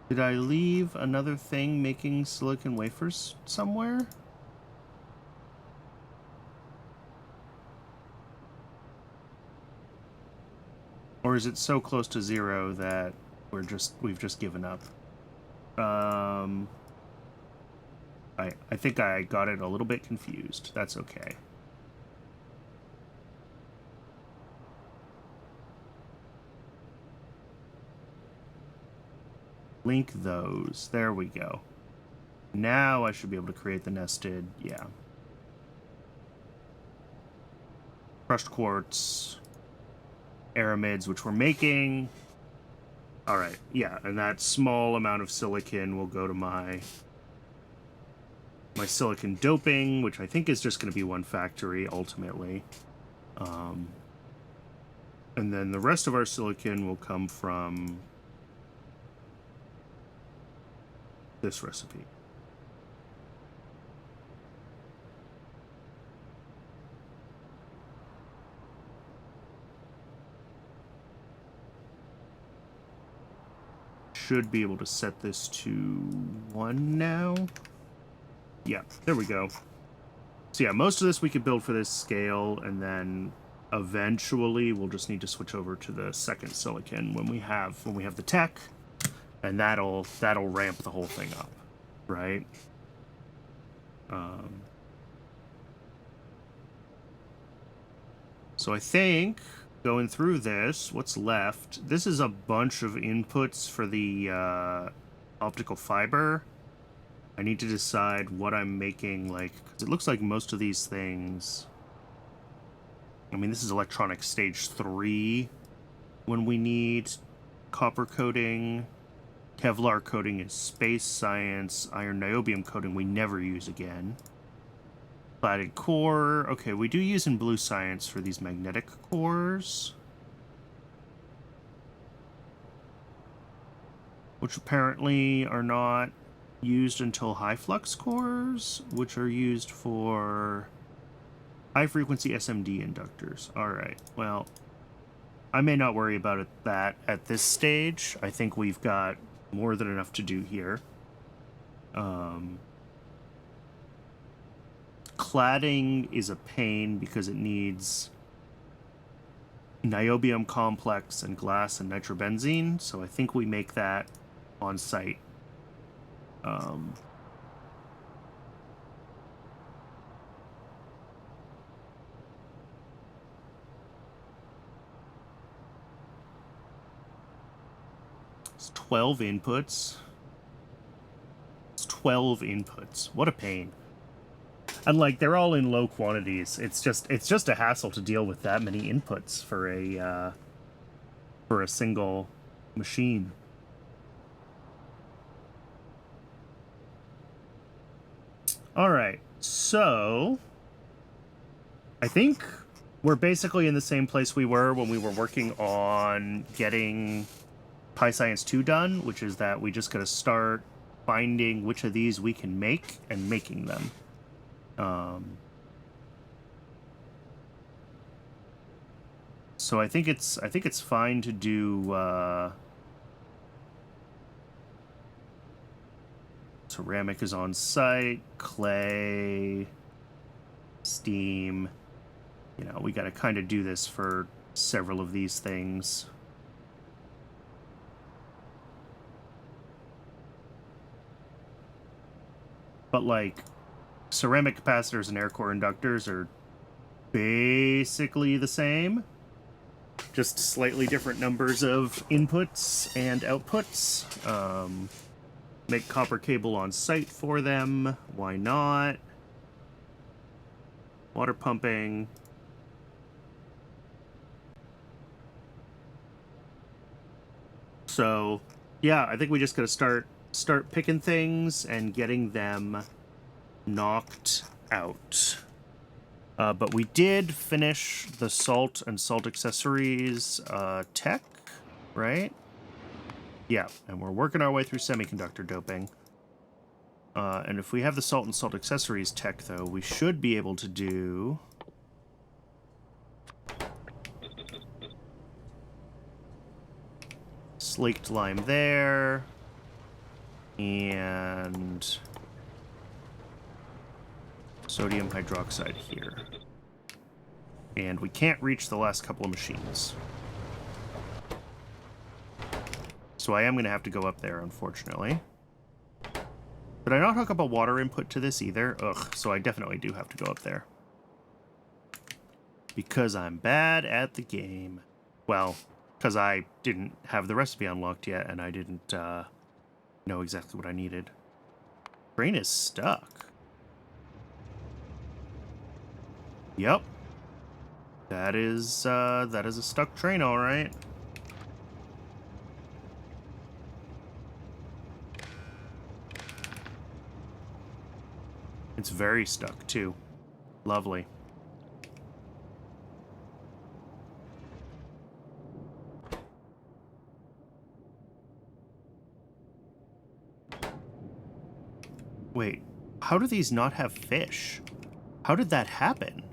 Did I leave another thing making silicon wafers somewhere? Or is it so close to 0 that we've just given up? I think I got it a little bit confused. That's okay. Link those. There we go. Now I should be able to create the nested, yeah. Crushed quartz, aramids, which we're making. All right, yeah, and that small amount of silicon will go to my silicon doping, which I think is just going to be one factory ultimately. And then the rest of our silicon will come from this recipe. Should be able to set this to 1 now. Yeah, there we go. So yeah, most of this we could build for this scale, and then eventually we'll just need to switch over to the second silicon when we have the tech, and that'll ramp the whole thing up, right? So I think going through this, what's left? This is a bunch of inputs for the optical fiber. I need to decide what I'm making, like, 'cause it looks like most of these things... I mean, this is electronic stage 3 when we need copper coating. Kevlar coating is space science. Iron niobium coating we never use again. Plated core. Okay, we do use in blue science for these magnetic cores, which apparently are not used until high flux cores, which are used for high frequency SMD inductors. All right, well, I may not worry about that at this stage. I think we've got more than enough to do here. Cladding is a pain because it needs niobium complex and glass and nitrobenzene, so I think we make that on site. It's 12 inputs. It's 12 inputs. What a pain. And like, they're all in low quantities. It's just a hassle to deal with that many inputs for a single machine. All right, so I think we're basically in the same place we were when we were working on getting Pi Science 2 done, which is that we just got to start finding which of these we can make and making them. So I think it's fine to do ceramic is on site, clay, steam. You know, we got to kind of do this for several of these things. But like, ceramic capacitors and air core inductors are basically the same, just slightly different numbers of inputs and outputs. Make copper cable on site for them. Why not? Water pumping. So, yeah, I think we just gotta start picking things and getting them knocked out. But we did finish the salt and salt accessories tech, right? Yeah, and we're working our way through semiconductor doping. And if we have the salt and salt accessories tech, though, we should be able to do... slaked lime there. And... sodium hydroxide here. And we can't reach the last couple of machines. So I am going to have to go up there, unfortunately. Did I not hook up a water input to this either? Ugh, so I definitely do have to go up there. Because I'm bad at the game. Well, because I didn't have the recipe unlocked yet, and I didn't know exactly what I needed. Train is stuck. Yep. That is a stuck train, all right. It's very stuck, too. Lovely. Wait, how do these not have fish? How did that happen?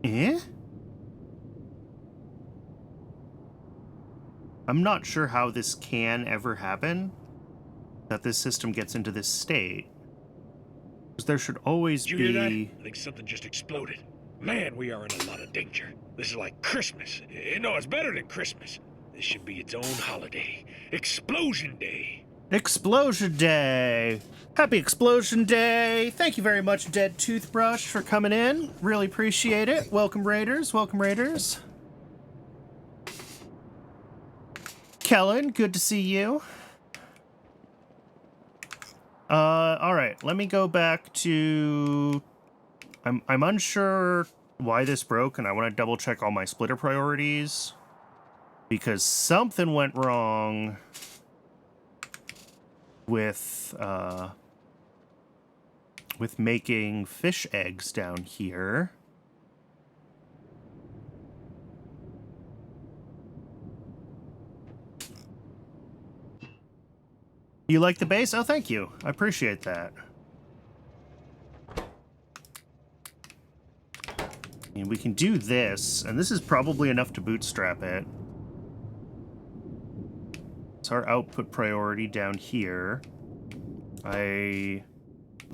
Eh? I'm not sure how this can ever happen, that this system gets into this state. Because there should always Did you hear be... that? I think something just exploded. Man, we are in a lot of danger. This is like Christmas. No, it's better than Christmas. This should be its own holiday. Explosion Day. Explosion Day! Happy Explosion Day! Thank you very much, Dead Toothbrush, for coming in. Really appreciate it. Welcome, Raiders. Welcome, Raiders. Kellen, good to see you. Alright, let me go back to... I'm unsure why this broke, and I want to double check all my splitter priorities. Because something went wrong with making fish eggs down here. You like the base? Oh, thank you. I appreciate that. And we can do this, and this is probably enough to bootstrap it. It's our output priority down here.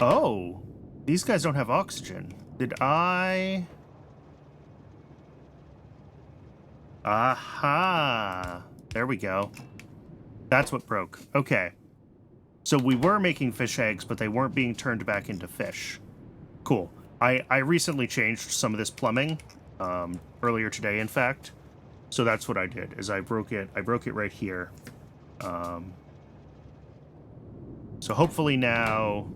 Oh! These guys don't have oxygen. Did I... Aha! There we go. That's what broke. Okay. So we were making fish eggs, but they weren't being turned back into fish. Cool. I recently changed some of this plumbing, earlier today, in fact. So that's what I did, is I broke it right here. So hopefully now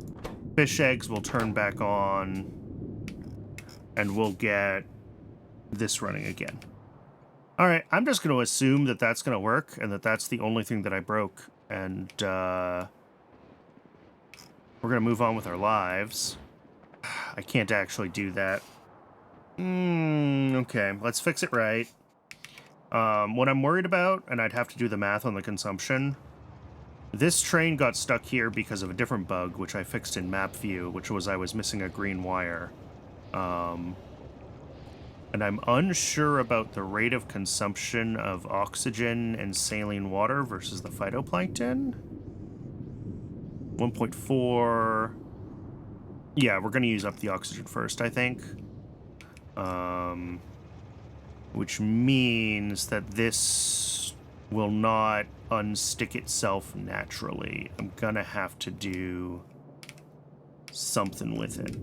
fish eggs will turn back on and we'll get this running again. All right, I'm just going to assume that that's going to work and that that's the only thing that I broke. And we're going to move on with our lives. I can't actually do that. Okay, let's fix it right. What I'm worried about, and I'd have to do the math on the consumption, this train got stuck here because of a different bug, which I fixed in map view, which was I was missing a green wire. And I'm unsure about the rate of consumption of oxygen and saline water versus the phytoplankton. 1.4... Yeah, we're going to use up the oxygen first, I think. Which means that this will not unstick itself naturally. I'm going to have to do something with it.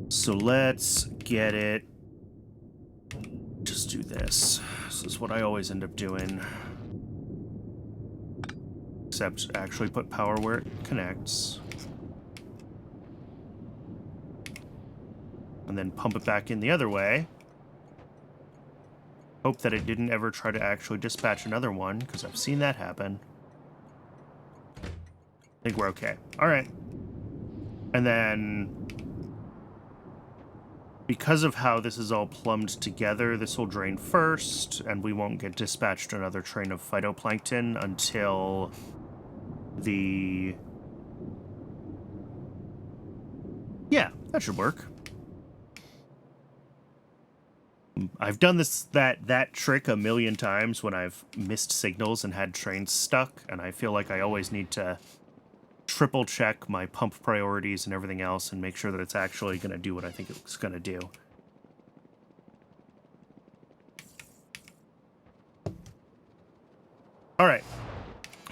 So let's get it. Just do this. This is what I always end up doing. Except actually put power where it connects. And then pump it back in the other way. Hope that it didn't ever try to actually dispatch another one, because I've seen that happen. I think we're okay. All right. And then because of how this is all plumbed together, this will drain first, and we won't get dispatched another train of phytoplankton until the... Yeah, that should work. I've done that trick a million times when I've missed signals and had trains stuck, and I feel like I always need to triple check my pump priorities and everything else and make sure that it's actually going to do what I think it's going to do. All right.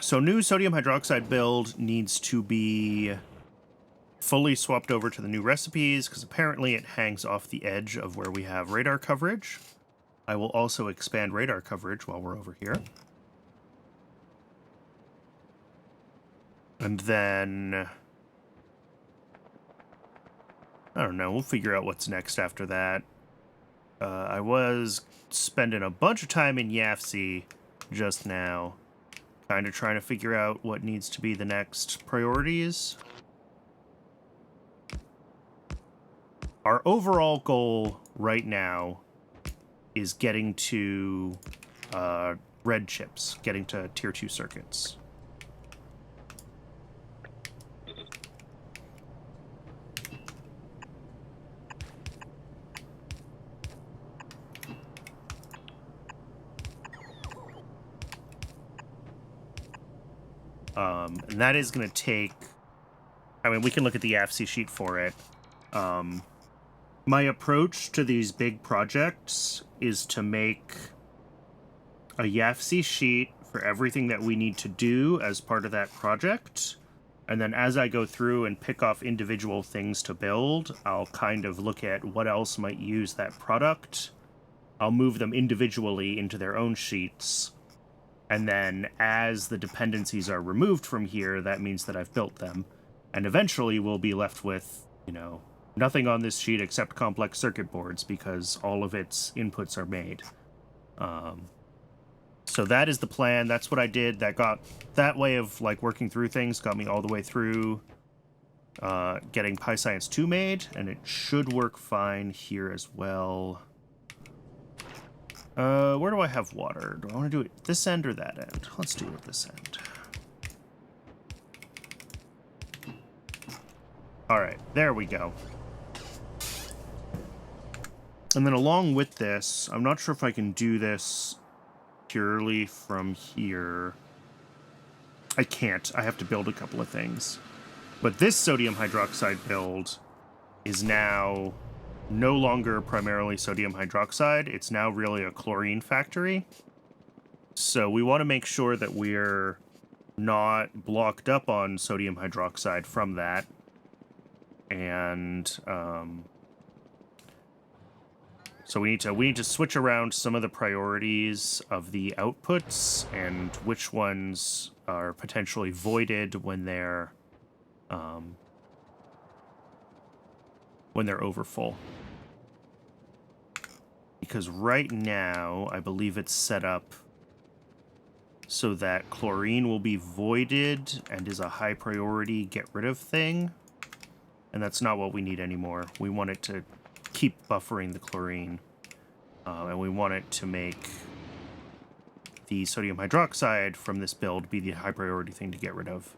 So new sodium hydroxide build needs to be fully swapped over to the new recipes because apparently it hangs off the edge of where we have radar coverage. I will also expand radar coverage while we're over here. And then... I don't know, we'll figure out what's next after that. I was spending a bunch of time in YAFC just now, kind of trying to figure out what needs to be the next priorities. Our overall goal right now is getting to red chips, getting to tier 2 circuits. And that is going to take... I mean, we can look at the AFC sheet for it. My approach to these big projects is to make a YAFC sheet for everything that we need to do as part of that project. And then as I go through and pick off individual things to build, I'll kind of look at what else might use that product. I'll move them individually into their own sheets. And then as the dependencies are removed from here, that means that I've built them. And eventually we'll be left with, you know, nothing on this sheet except complex circuit boards because all of its inputs are made. So that is the plan. That's what I did. That way of like working through things got me all the way through getting PyScience 2 made, and it should work fine here as well. Where do I have water? Do I want to do it this end or that end? Let's do it this end. All right, there we go. And then along with this, I'm not sure if I can do this purely from here. I can't. I have to build a couple of things. But this sodium hydroxide build is now no longer primarily sodium hydroxide. It's now really a chlorine factory. So we want to make sure that we're not blocked up on sodium hydroxide from that. And so we need to switch around some of the priorities of the outputs and which ones are potentially voided when they're over full. Because right now, I believe it's set up so that chlorine will be voided and is a high priority get rid of thing. And that's not what we need anymore. We want it to keep buffering the chlorine. And we want it to make the sodium hydroxide from this build be the high priority thing to get rid of.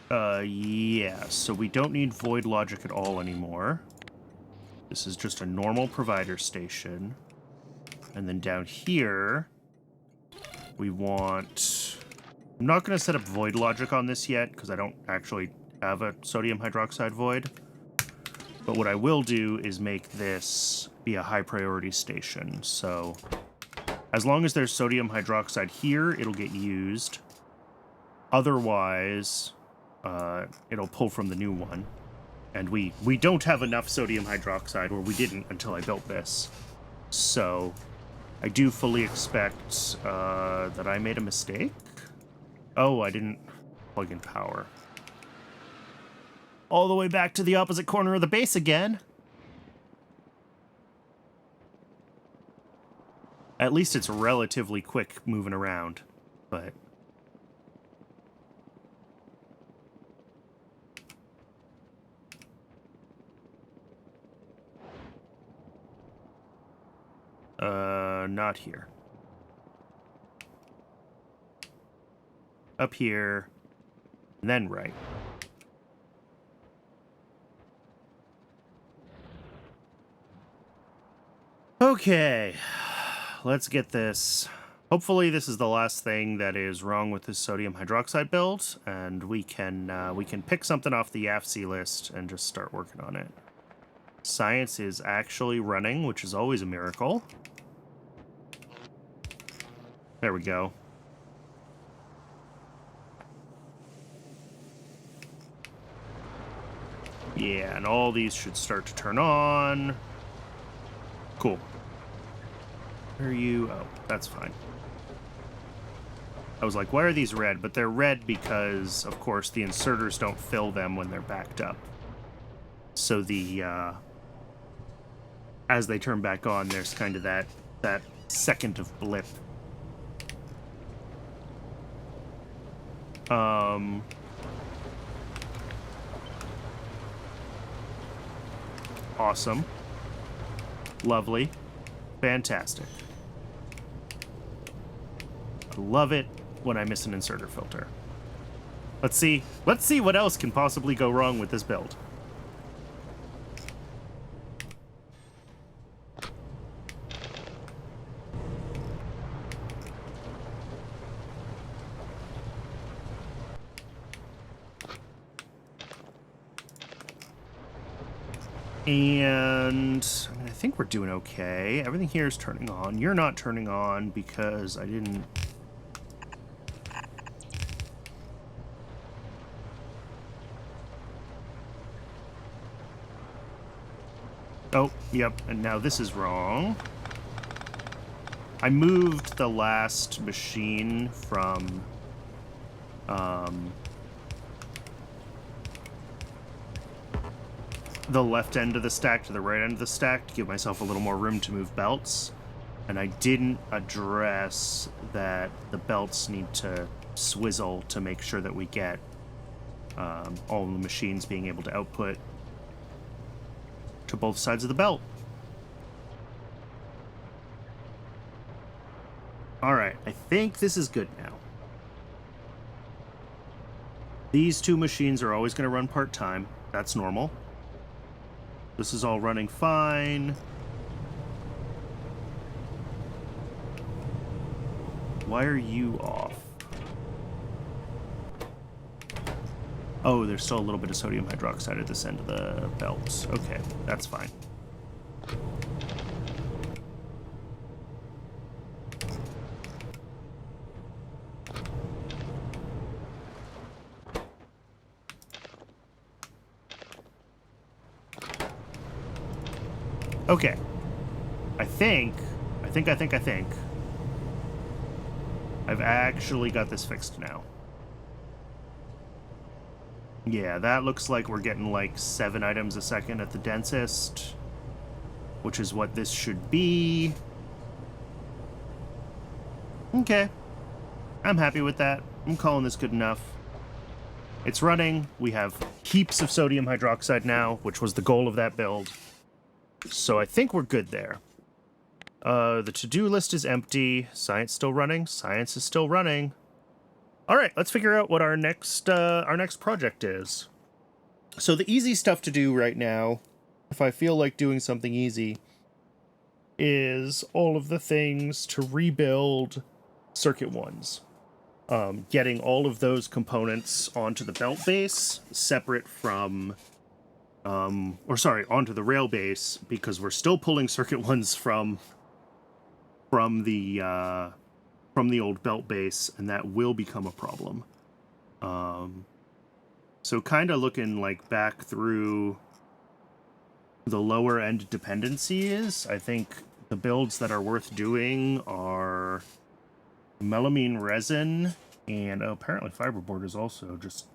Yeah, so we don't need void logic at all anymore. This is just a normal provider station. And then down here, we want... I'm not going to set up void logic on this yet, because I don't actually have a sodium hydroxide void. But what I will do is make this be a high priority station. So as long as there's sodium hydroxide here, it'll get used. Otherwise, it'll pull from the new one. And we don't have enough sodium hydroxide, or we didn't until I built this. So I do fully expect that I made a mistake. Oh, I didn't plug in power. All the way back to the opposite corner of the base again. At least it's relatively quick moving around, but... Not here. Up here, and then right. Okay, let's get this. Hopefully this is the last thing that is wrong with this sodium hydroxide build, and we can pick something off the YAFC list and just start working on it. Science is actually running, which is always a miracle. There we go. Yeah, and all these should start to turn on. Cool. Where are you? Oh, that's fine. I was like, why are these red? But they're red because, of course, the inserters don't fill them when they're backed up. So the, as they turn back on, there's kind of that second of blip. Awesome. Lovely. Fantastic. I love it when I miss an inserter filter. Let's see what else can possibly go wrong with this build. And I mean, I think we're doing okay. Everything here is turning on. You're not turning on because I didn't... Oh, yep, and now this is wrong. I moved the last machine from... the left end of the stack to the right end of the stack to give myself a little more room to move belts. And I didn't address that the belts need to swizzle to make sure that we get all the machines being able to output to both sides of the belt. Alright, I think this is good now. These two machines are always going to run part-time. That's normal. This is all running fine. Why are you off? Oh, there's still a little bit of sodium hydroxide at this end of the belt. Okay, that's fine. Okay. I think I've actually got this fixed now. Yeah, that looks like we're getting like 7 items a second at the densest, which is what this should be. Okay. I'm happy with that. I'm calling this good enough. It's running. We have heaps of sodium hydroxide now, which was the goal of that build. So I think we're good there. The to-do list is empty. Science still running. Science is still running. All right, let's figure out what our next project is. So the easy stuff to do right now, if I feel like doing something easy, is all of the things to rebuild circuit ones. Getting all of those components onto the belt base, separate from... onto the rail base, because we're still pulling circuit ones from the old belt base, and that will become a problem. So kind of looking like back through the lower end dependencies. I think the builds that are worth doing are melamine resin, and apparently fiberboard is also just...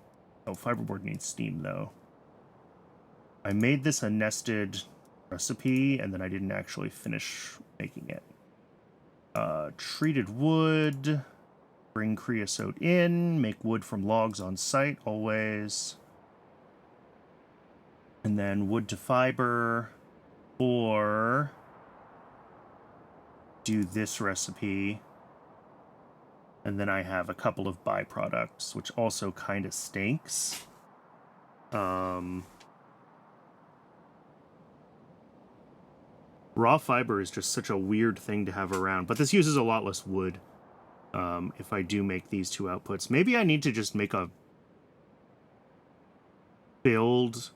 Oh, fiberboard needs steam though. I made this a nested recipe, and then I didn't actually finish making it. Treated wood, bring creosote in, make wood from logs on site always. And then wood to fiber, or do this recipe. And then I have a couple of byproducts, which also kind of stinks. Raw fiber is just such a weird thing to have around, but this uses a lot less wood. If I do make these two outputs, maybe I need to just make a build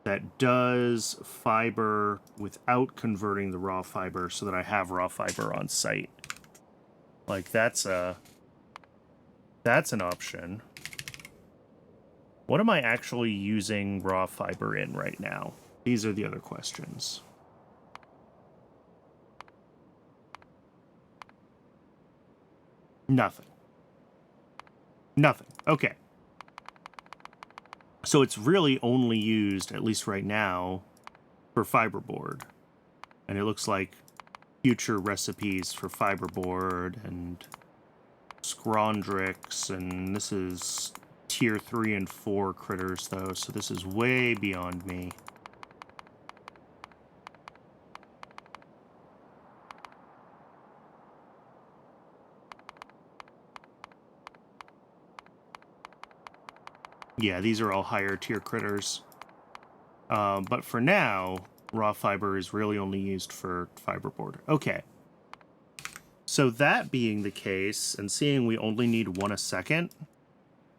that does fiber without converting the raw fiber so that I have raw fiber on site. Like, that's an option. What am I actually using raw fiber in right now? These are the other questions. Nothing. Nothing. Okay. So it's really only used, at least right now, for fiberboard. And it looks like future recipes for fiberboard and scrondrix, and this is tier 3 and 4 critters, though, so this is way beyond me. Yeah, these are all higher tier critters. But for now, raw fiber is really only used for fiberboard. Okay. So that being the case, and seeing we only need 1 a second,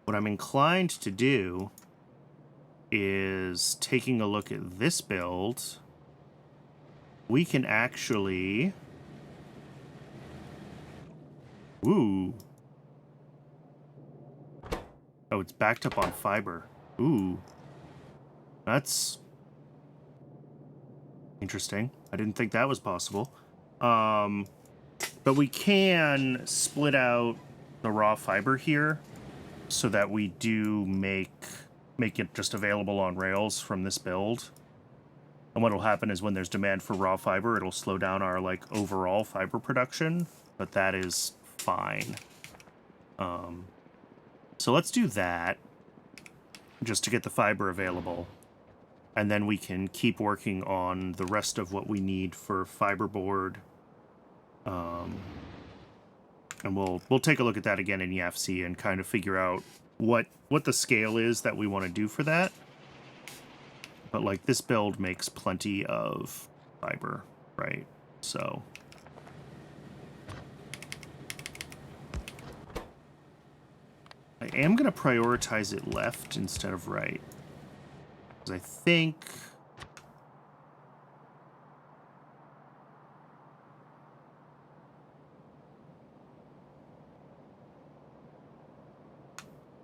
what I'm inclined to do is, taking a look at this build, we can actually... Ooh. Oh, it's backed up on fiber. Ooh. That's interesting. I didn't think that was possible. But we can split out the raw fiber here so that we do make it just available on rails from this build. And what will happen is when there's demand for raw fiber, it'll slow down our, like, overall fiber production, but that is fine. So let's do that, just to get the fiber available. And then we can keep working on the rest of what we need for fiberboard. And we'll take a look at that again in YAFC and kind of figure out what the scale is that we want to do for that. But, like, this build makes plenty of fiber, right? So... I am going to prioritize it left instead of right. Because I think...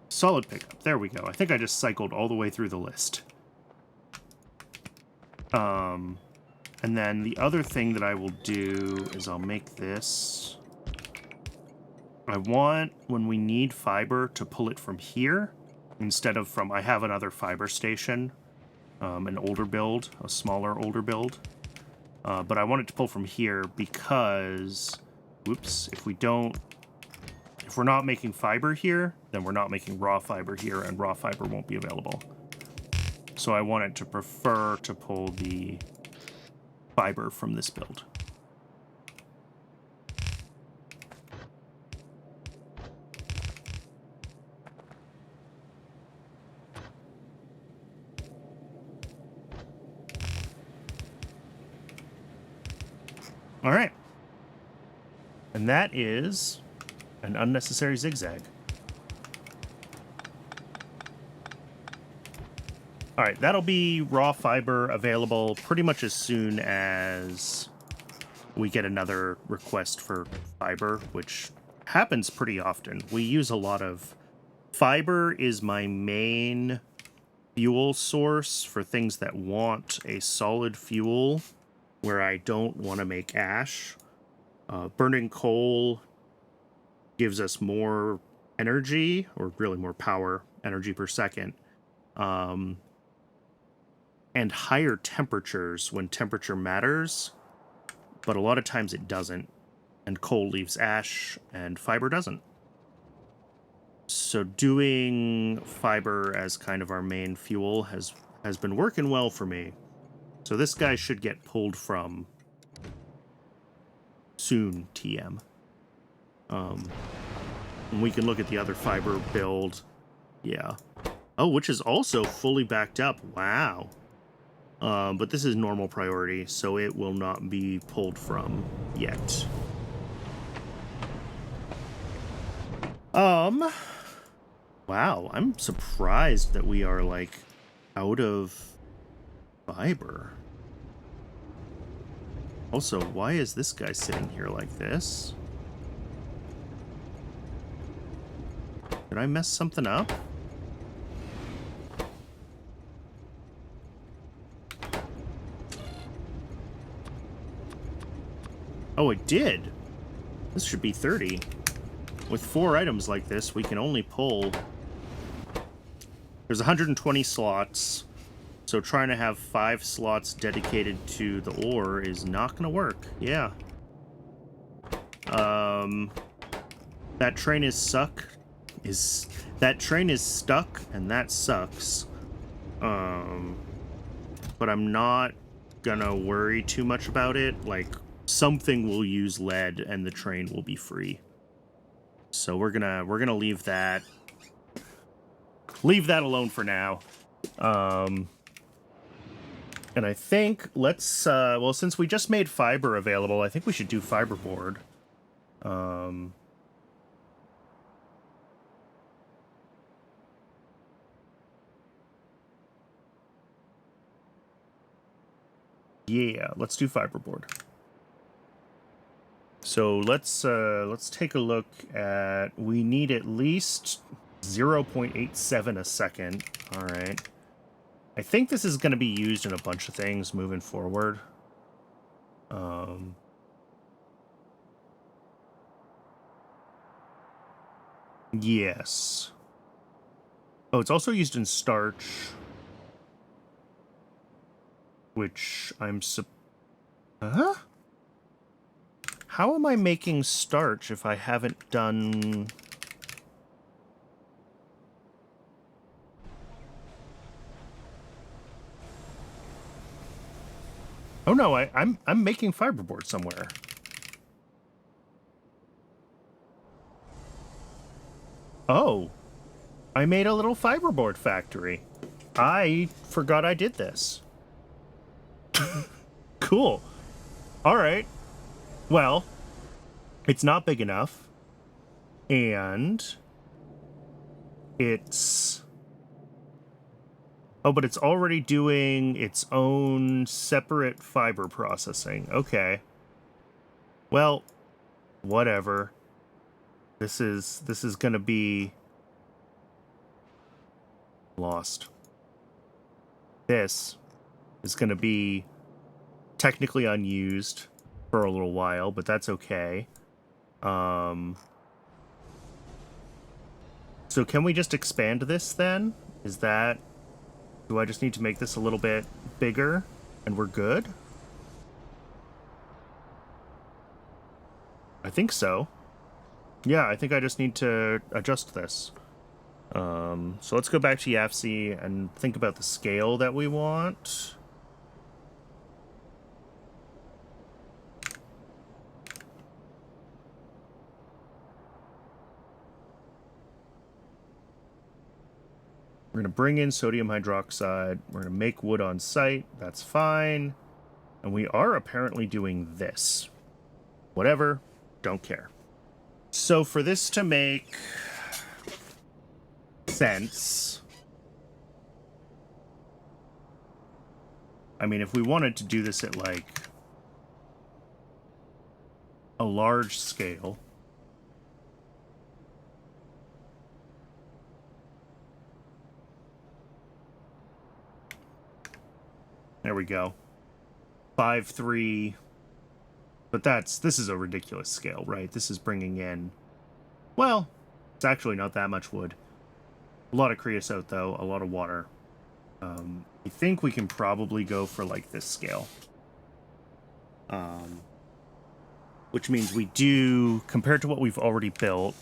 Solid pickup. There we go. I think I just cycled all the way through the list. And then the other thing that I will do is I'll make this... I want, when we need fiber, to pull it from here instead of from... I have another fiber station, an older build, a smaller older build. But I want it to pull from here because... Whoops. If we're not making fiber here, then we're not making raw fiber here, and raw fiber won't be available. So I want it to prefer to pull the fiber from this build. All right. And that is an unnecessary zigzag. All right, that'll be raw fiber available pretty much as soon as we get another request for fiber, which happens pretty often. We use a lot of... Fiber is my main fuel source for things that want a solid fuel where I don't want to make ash. Burning coal gives us more energy, or really more power, energy per second, and higher temperatures when temperature matters, but a lot of times it doesn't, and coal leaves ash, and fiber doesn't. So doing fiber as kind of our main fuel has been working well for me. So this guy should get pulled from soon TM. And we can look at the other fiber build. Yeah. Oh, which is also fully backed up. Wow. But this is normal priority, so it will not be pulled from yet. Wow, I'm surprised that we are, like, out of fiber. Also, why is this guy sitting here like this? Did I mess something up? Oh, it did. This should be 30. With 4 items like this, we can only pull... There's 120 slots, so trying to have 5 slots dedicated to the ore is not going to work. Yeah. That train is stuck, and that sucks. But I'm not gonna worry too much about it. Like, something will use lead, and the train will be free. So we're gonna leave that alone for now. And I think let's well, since we just made fiber available, I think we should do fiberboard. Yeah, let's do fiberboard. So let's take a look at, we need at least 0.87 a second. All right. I think this is going to be used in a bunch of things moving forward. Yes. Oh, it's also used in starch, which I'm Huh? How am I making starch if I haven't done... Oh no, I'm making fiberboard somewhere. Oh, I made a little fiberboard factory. I forgot I did this. Cool. All right. Well, it's not big enough, and it's... Oh, but it's already doing its own separate fiber processing. Okay. Well, whatever. This is gonna be lost. This is gonna be technically unused for a little while, but that's okay. So can we just expand this then? Is that... Do I just need to make this a little bit bigger and we're good? I think so. Yeah, I think I just need to adjust this. So let's go back to YAFC and think about the scale that we want. We're going to bring in sodium hydroxide. We're going to make wood on site. That's fine. And we are apparently doing this. Whatever. Don't care. So for this to make sense... I mean, if we wanted to do this at, like, a large scale... There we go. 5.3. But this is a ridiculous scale, right? This is bringing in... Well, it's actually not that much wood. A lot of creosote, though. A lot of water. I think we can probably go for, like, this scale. Which means we do, compared to what we've already built...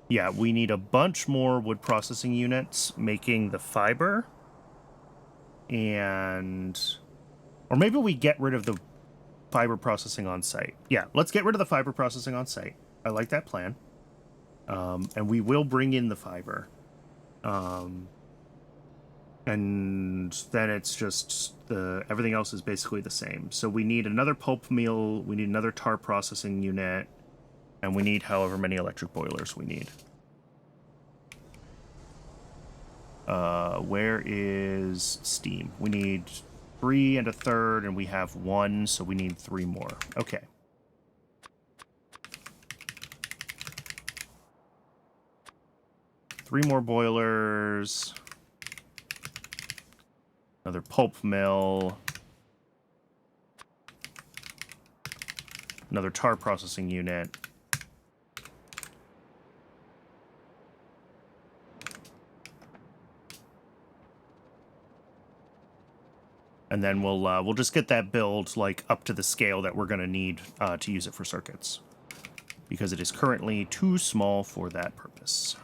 Yeah, we need a bunch more wood processing units making the fiber... And... Or maybe we get rid of the... fiber processing on site. Yeah, let's get rid of the fiber processing on site. I like that plan. And we will bring in the fiber. And then it's just everything else is basically the same. So we need another pulp mill, we need another tar processing unit, and we need however many electric boilers we need. Where is steam? We need 3 1/3, and we have 1, so we need 3 more. Okay. Three more boilers. Another pulp mill. Another tar processing unit. And then we'll just get that build like up to the scale that we're going to need to use it for circuits, because it is currently too small for that purpose.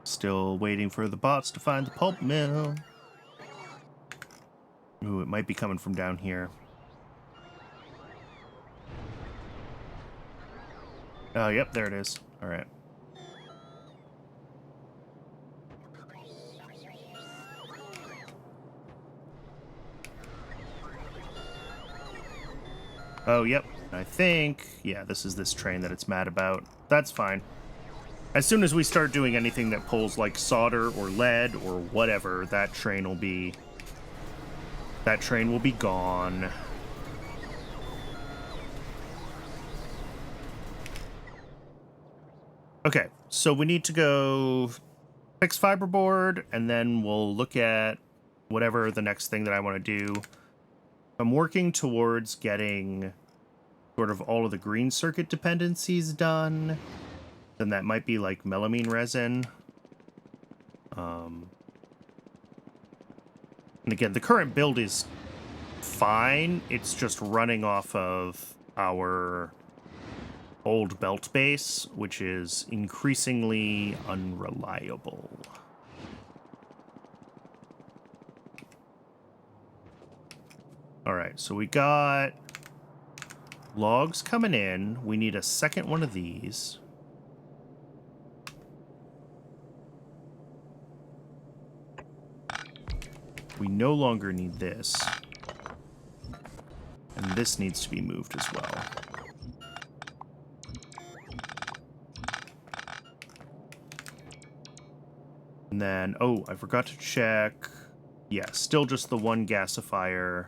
Still waiting for the bots to find the pulp mill. Ooh, it might be coming from down here. Oh, yep, there it is. All right. Oh, yep. I think, yeah, this is this train that it's mad about. That's fine. As soon as we start doing anything that pulls like solder or lead or whatever, that train will be gone. Okay, so we need to go fix fiberboard, and then we'll look at whatever the next thing that I want to do. I'm working towards getting sort of all of the green circuit dependencies done. Then that might be like melamine resin. And again, the current build is fine. It's just running off of our old belt base, which is increasingly unreliable. All right, so we got logs coming in. We need a second one of these. We no longer need this. And this needs to be moved as well. And then, oh, I forgot to check. Yeah, still just the one gasifier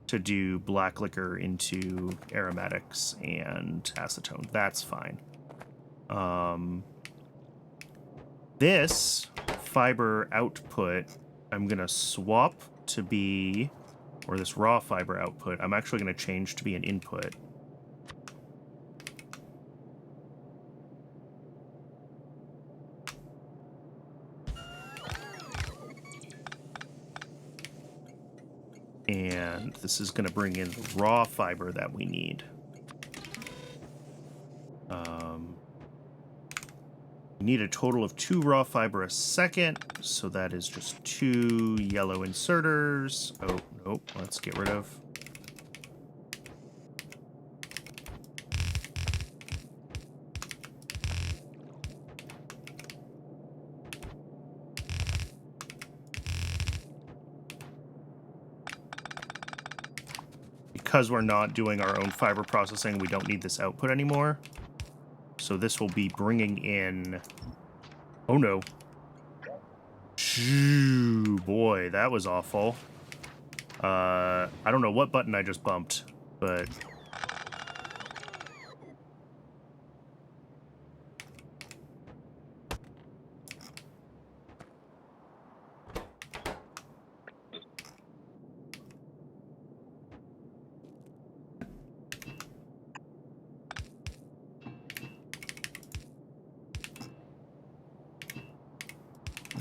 to do black liquor into aromatics and acetone. That's fine. This fiber output, I'm going to swap to be, or this raw fiber output, I'm actually going to change to be an input. And this is going to bring in the raw fiber that we need. We need a total of 2 raw fiber a second, so that is just 2 yellow inserters. Oh, nope, let's get rid of. Because we're not doing our own fiber processing, we don't need this output anymore. So this will be bringing in... Oh, no. Shoo, boy, that was awful. I don't know what button I just bumped, but...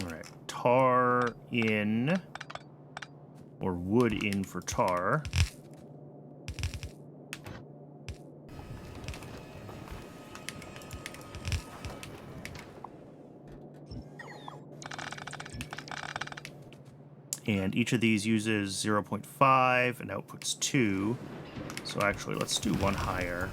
Alright, tar in, or wood in for tar. And each of these uses 0.5 and outputs 2. So actually, let's do one higher.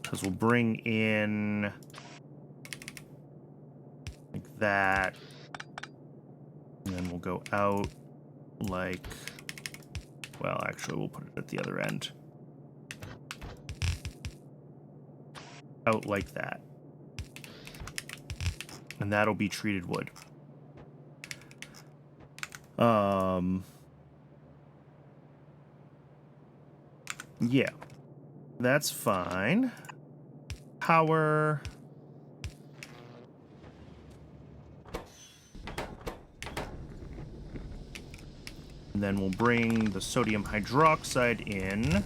Because we'll bring in like that. And then we'll go out like, well, actually, we'll put it at the other end. Out like that. And that'll be treated wood. Yeah. That's fine. Power. And then we'll bring the sodium hydroxide in.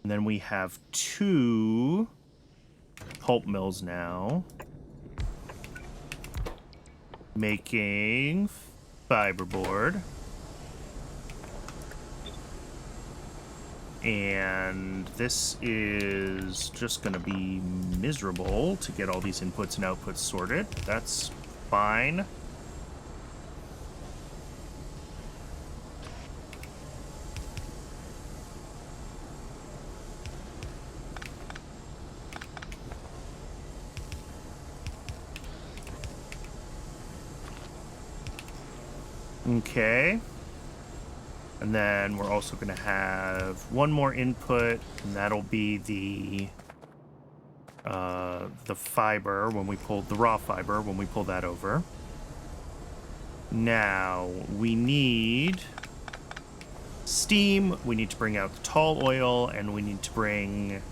And then we have 2 pulp mills now, making fiberboard. And this is just going to be miserable to get all these inputs and outputs sorted. That's fine. Okay. And then we're also going to have one more input, and that'll be the fiber when we pull the raw fiber when we pull that over. Now we need steam. We need to bring out the tall oil, and we need to bring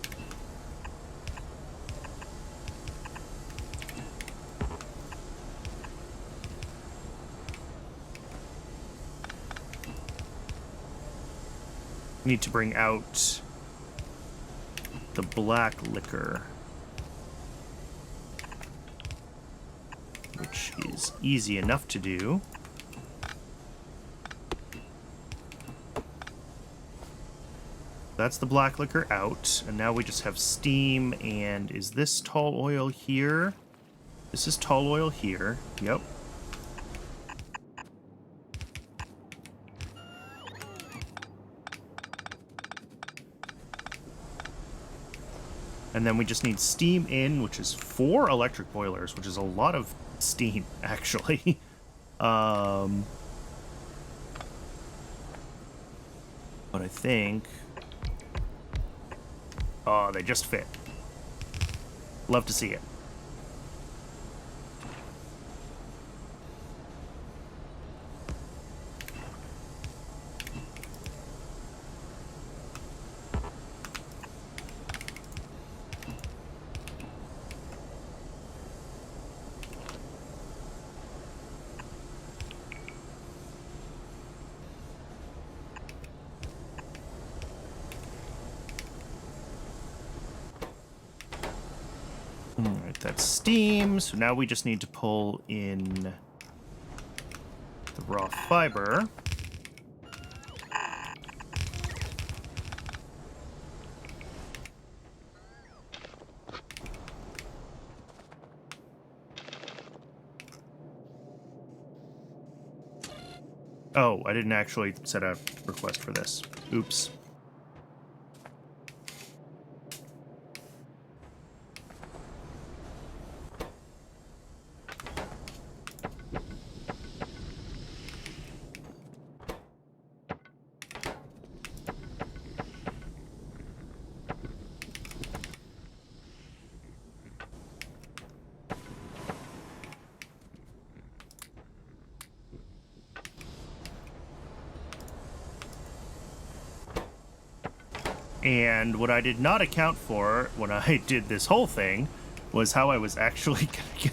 out the black liquor, which is easy enough to do. That's the black liquor out, and now we just have steam. And is this tall oil here? This is tall oil here. Yep. And then we just need steam in, which is 4 electric boilers, which is a lot of steam, actually. But I think... Oh, they just fit. Love to see it. Alright, that's steam. So now we just need to pull in the raw fiber. Oh, I didn't actually set a request for this. Oops. And what I did not account for when I did this whole thing was how I was actually gonna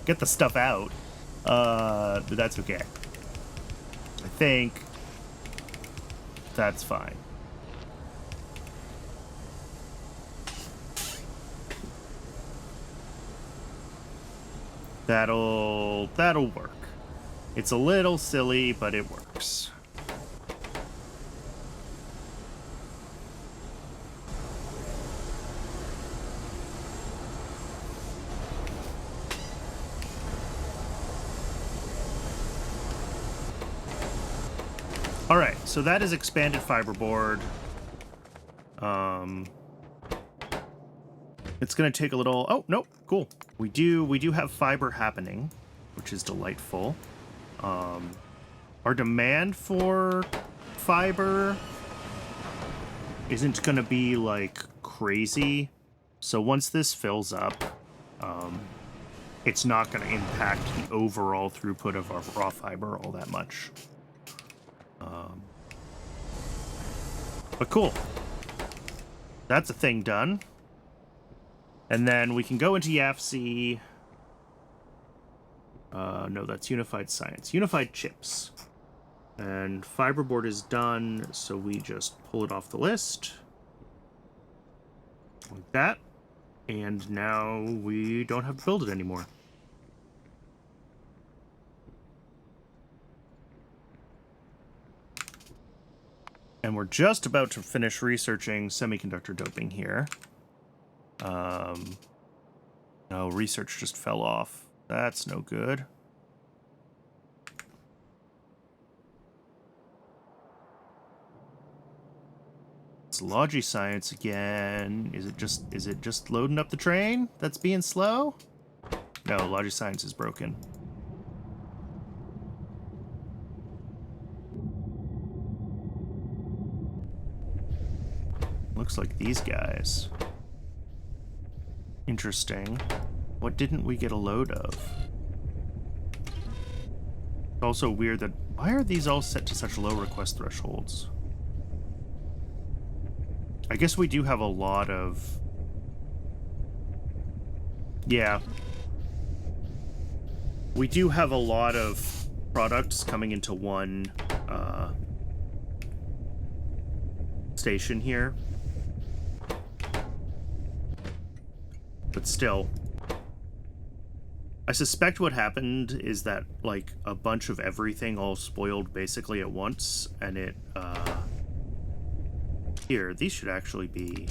get the stuff out. But that's okay. I think that's fine. That'll work. It's a little silly, but it works. All right, so that is expanded fiberboard. It's gonna take a little. Oh no, cool. We do have fiber happening, which is delightful. Our demand for fiber isn't gonna be like crazy, so once this fills up, it's not gonna impact the overall throughput of our raw fiber all that much. But cool. That's a thing done. And then we can go into YAFC. No, that's Unified Science. Unified Chips. And fiberboard is done, so we just pull it off the list. Like that. And now we don't have to build it anymore. And we're just about to finish researching semiconductor doping here. No, research just fell off. That's no good. It's Logi Science again. Is it just loading up the train that's being slow? No, Logi Science is broken. Looks like these guys. Interesting. What didn't we get a load of? It's also weird that... Why are these all set to such low request thresholds? I guess we do have a lot of... Yeah. We do have a lot of products coming into one station here. But still, I suspect what happened is that, like, a bunch of everything all spoiled basically at once, and it, Here, these should actually be...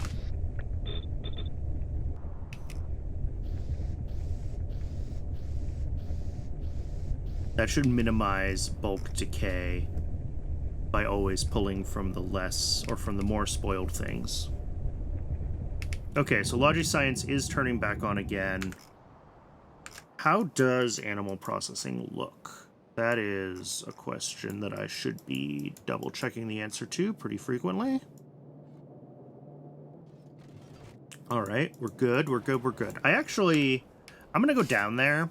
That should minimize bulk decay by always pulling from the less, or from the more spoiled things. Okay, so Logi Science is turning back on again. How does animal processing look? That is a question that I should be double-checking the answer to pretty frequently. All right, we're good, we're good, we're good. I'm going to go down there,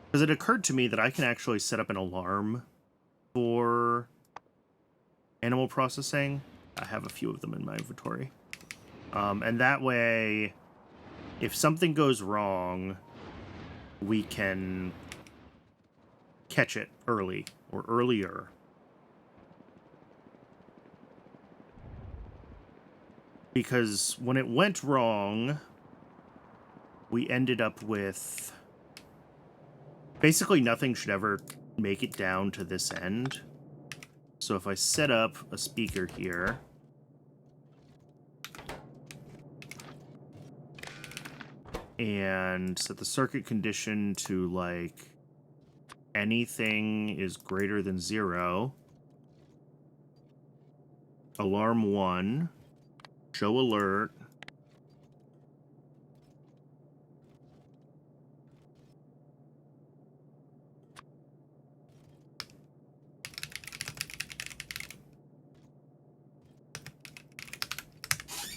because it occurred to me that I can actually set up an alarm for animal processing. I have a few of them in my inventory. And that way, if something goes wrong, we can catch it early, or earlier. Because when it went wrong, we ended up with... Basically, nothing should ever make it down to this end. So if I set up a speaker here... and set the circuit condition to, like, anything is greater than 0. Alarm 1. Show alert.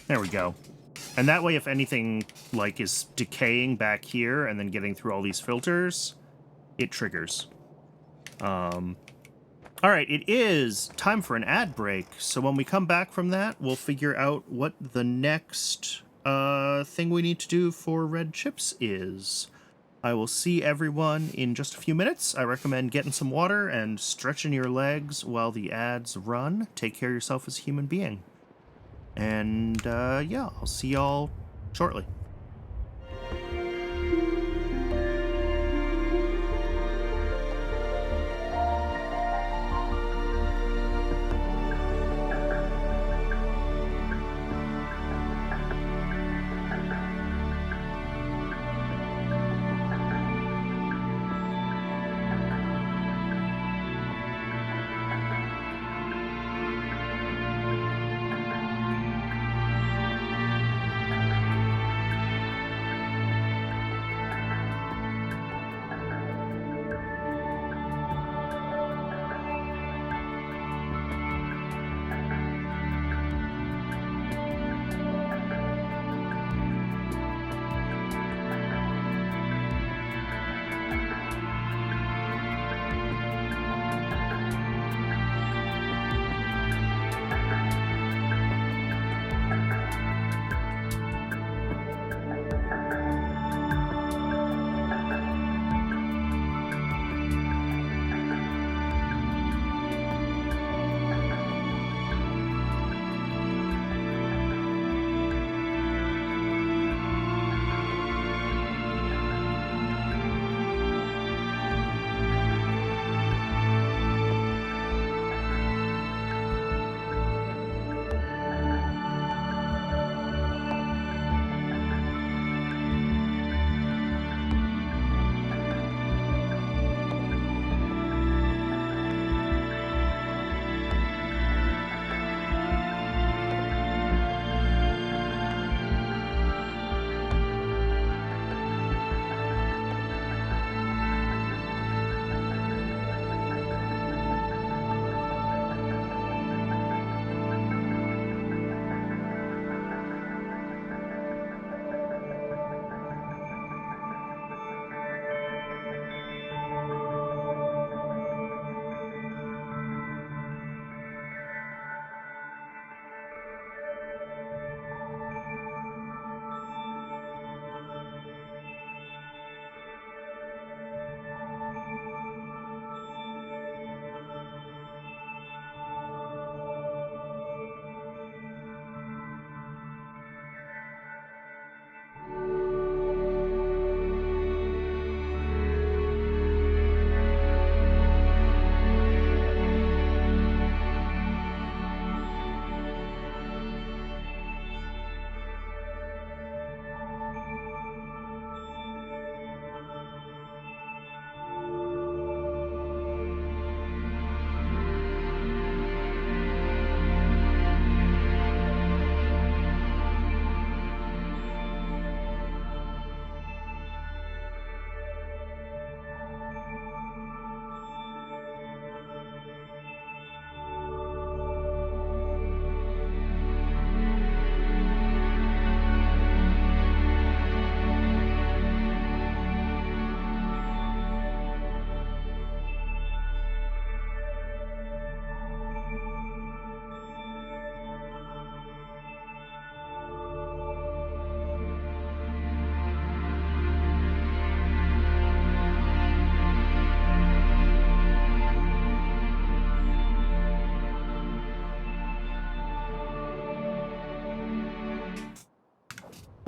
There we go. And that way, if anything, like, is decaying back here and then getting through all these filters, it triggers. All right, it is time for an ad break. So when we come back from that, we'll figure out what the next thing we need to do for red chips is. I will see everyone in just a few minutes. I recommend getting some water and stretching your legs while the ads run. Take care of yourself as a human being. And, yeah, I'll see y'all shortly.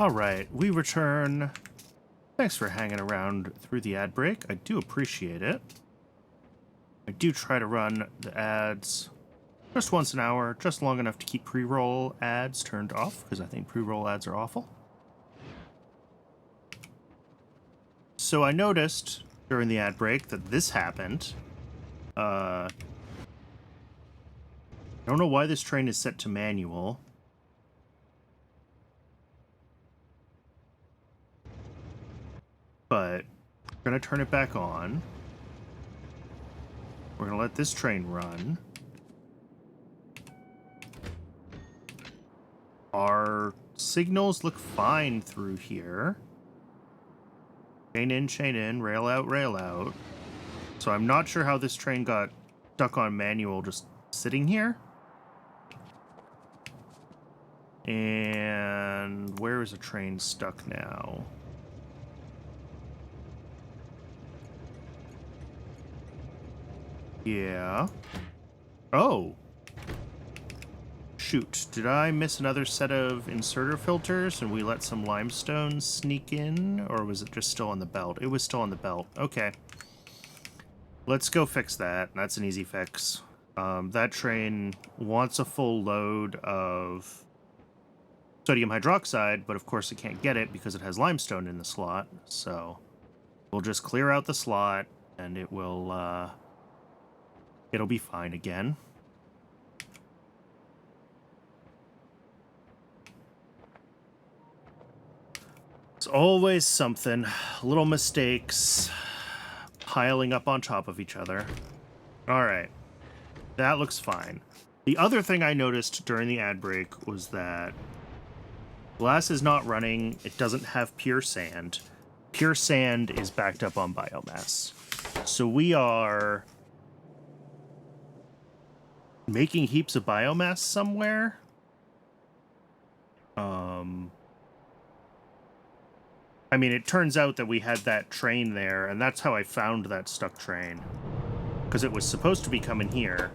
All right, we return. Thanks for hanging around through the ad break. I do appreciate it. I do try to run the ads just once an hour, just long enough to keep pre-roll ads turned off, because I think pre-roll ads are awful. So I noticed during the ad break that this happened. I don't know why this train is set to manual. But we're going to turn it back on. We're going to let this train run. Our signals look fine through here. Chain in, rail out. So I'm not sure how this train got stuck on manual just sitting here. And where is a train stuck now? Yeah. Oh. Shoot. Did I miss another set of inserter filters and we let some limestone sneak in? Or was it just still on the belt? It was still on the belt. Okay. Let's go fix that. That's an easy fix. That train wants a full load of sodium hydroxide, but of course it can't get it because it has limestone in the slot. So we'll just clear out the slot and it will, it'll be fine again. It's always something. Little mistakes piling up on top of each other. All right. That looks fine. The other thing I noticed during the ad break was that glass is not running. It doesn't have pure sand. Pure sand is backed up on biomass. So we are making heaps of biomass somewhere. I mean, it turns out that we had that train there, and that's how I found that stuck train. Because it was supposed to be coming here.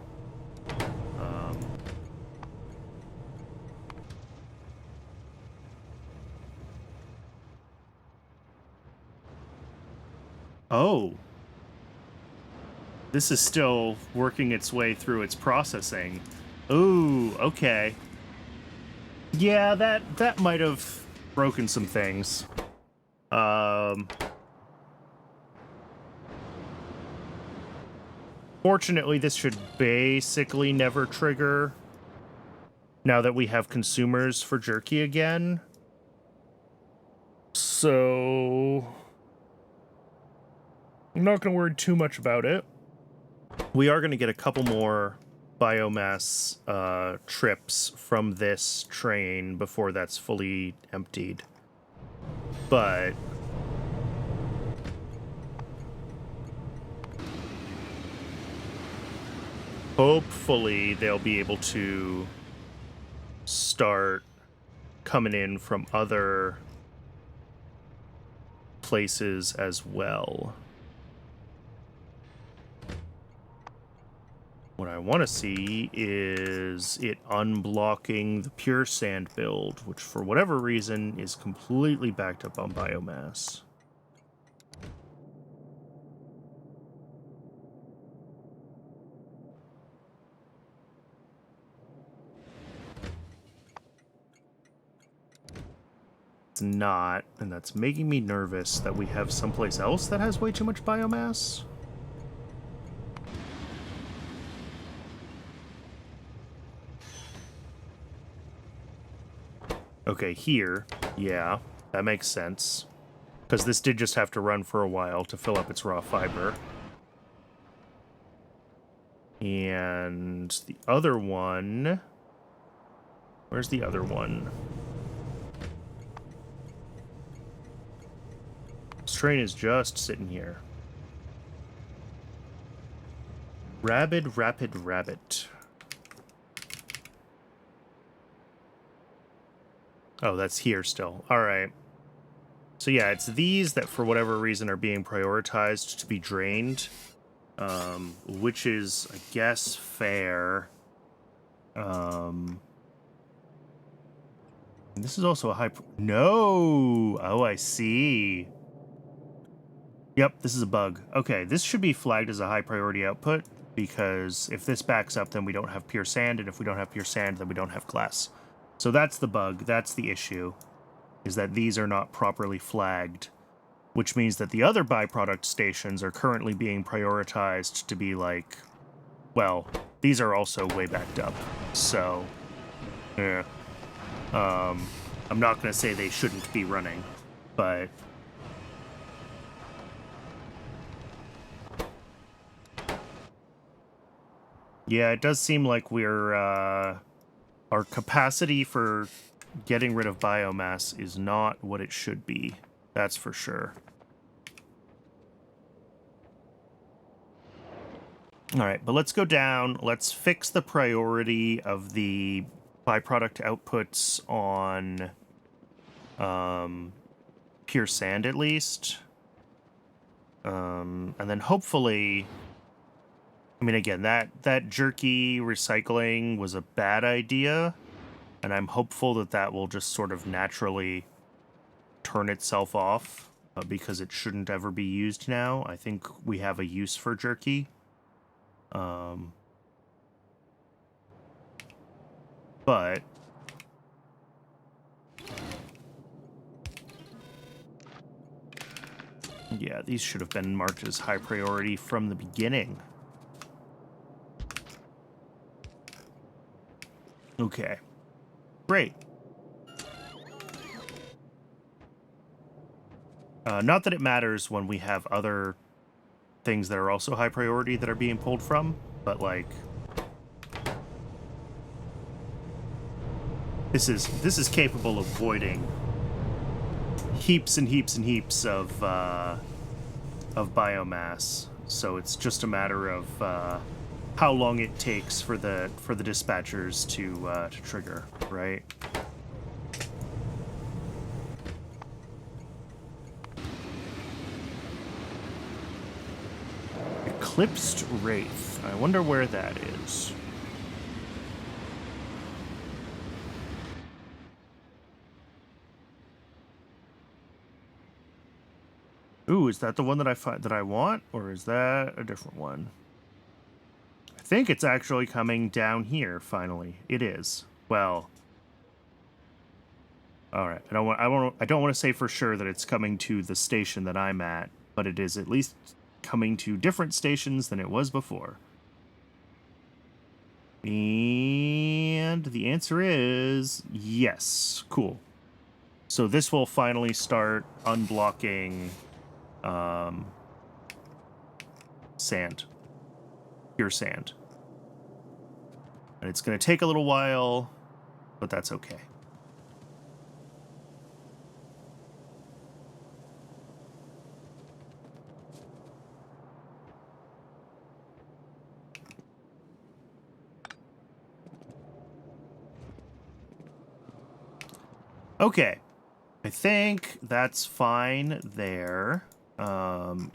Oh. This is still working its way through its processing. Ooh, okay. Yeah, that might have broken some things. Fortunately, this should basically never trigger now that we have consumers for jerky again. So I'm not going to worry too much about it. We are going to get a couple more biomass trips from this train before that's fully emptied. But hopefully they'll be able to start coming in from other places as well. What I want to see is it unblocking the pure sand build, which for whatever reason is completely backed up on biomass. It's not, and that's making me nervous that we have someplace else that has way too much biomass. Okay, here. Yeah, that makes sense. Because this did just have to run for a while to fill up its raw fiber. And the other one... Where's the other one? This train is just sitting here. Rapid. Oh, that's here still. All right. So yeah, it's these that for whatever reason are being prioritized to be drained, which is, I guess, fair. And this is also a high... No! Oh, I see. Yep, this is a bug. Okay, this should be flagged as a high priority output, because if this backs up, then we don't have pure sand, and if we don't have pure sand, then we don't have glass. So that's the bug, that's the issue, is that these are not properly flagged, which means that the other byproduct stations are currently being prioritized to be like, well, these are also way backed up, so, yeah. I'm not going to say they shouldn't be running, but... Yeah, it does seem like we're, our capacity for getting rid of biomass is not what it should be. That's for sure. All right, but let's go down. Let's fix the priority of the byproduct outputs on pure sand, at least. And then hopefully... I mean, again, that jerky recycling was a bad idea, and I'm hopeful that that will just sort of naturally turn itself off, because it shouldn't ever be used now. I think we have a use for jerky. But... yeah, these should have been marked as high priority from the beginning. Okay. Great. Not that it matters when we have other things that are also high priority that are being pulled from, but like... This is capable of voiding heaps and heaps and heaps of biomass. So it's just a matter of how long it takes for the dispatchers to trigger, right? Eclipsed Wraith. I wonder where that is. Ooh, is that the one that I want, or is that a different one? I think it's actually coming down here. Finally, it is. Well, all right. I don't want to say for sure that it's coming to the station that I'm at, but it is at least coming to different stations than it was before. And the answer is yes. Cool. So this will finally start unblocking sand. Pure sand. And it's going to take a little while, but that's okay. Okay. I think that's fine there.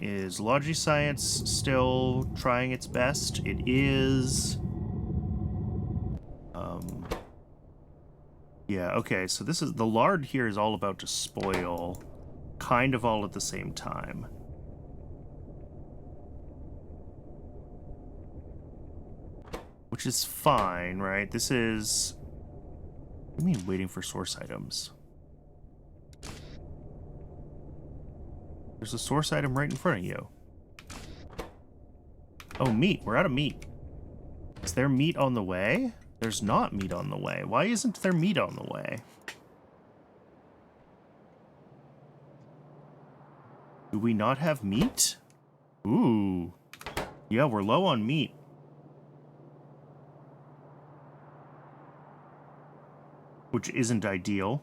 Is Logiscience still trying its best? It is. Yeah, okay, so this is... the lard here is all about to spoil, kind of all at the same time. Which is fine, right? This is... what do you mean waiting for source items? There's a source item right in front of you. Oh, meat. We're out of meat. Is there meat on the way? There's not meat on the way. Why isn't there meat on the way? Do we not have meat? Ooh. Yeah, we're low on meat. Which isn't ideal.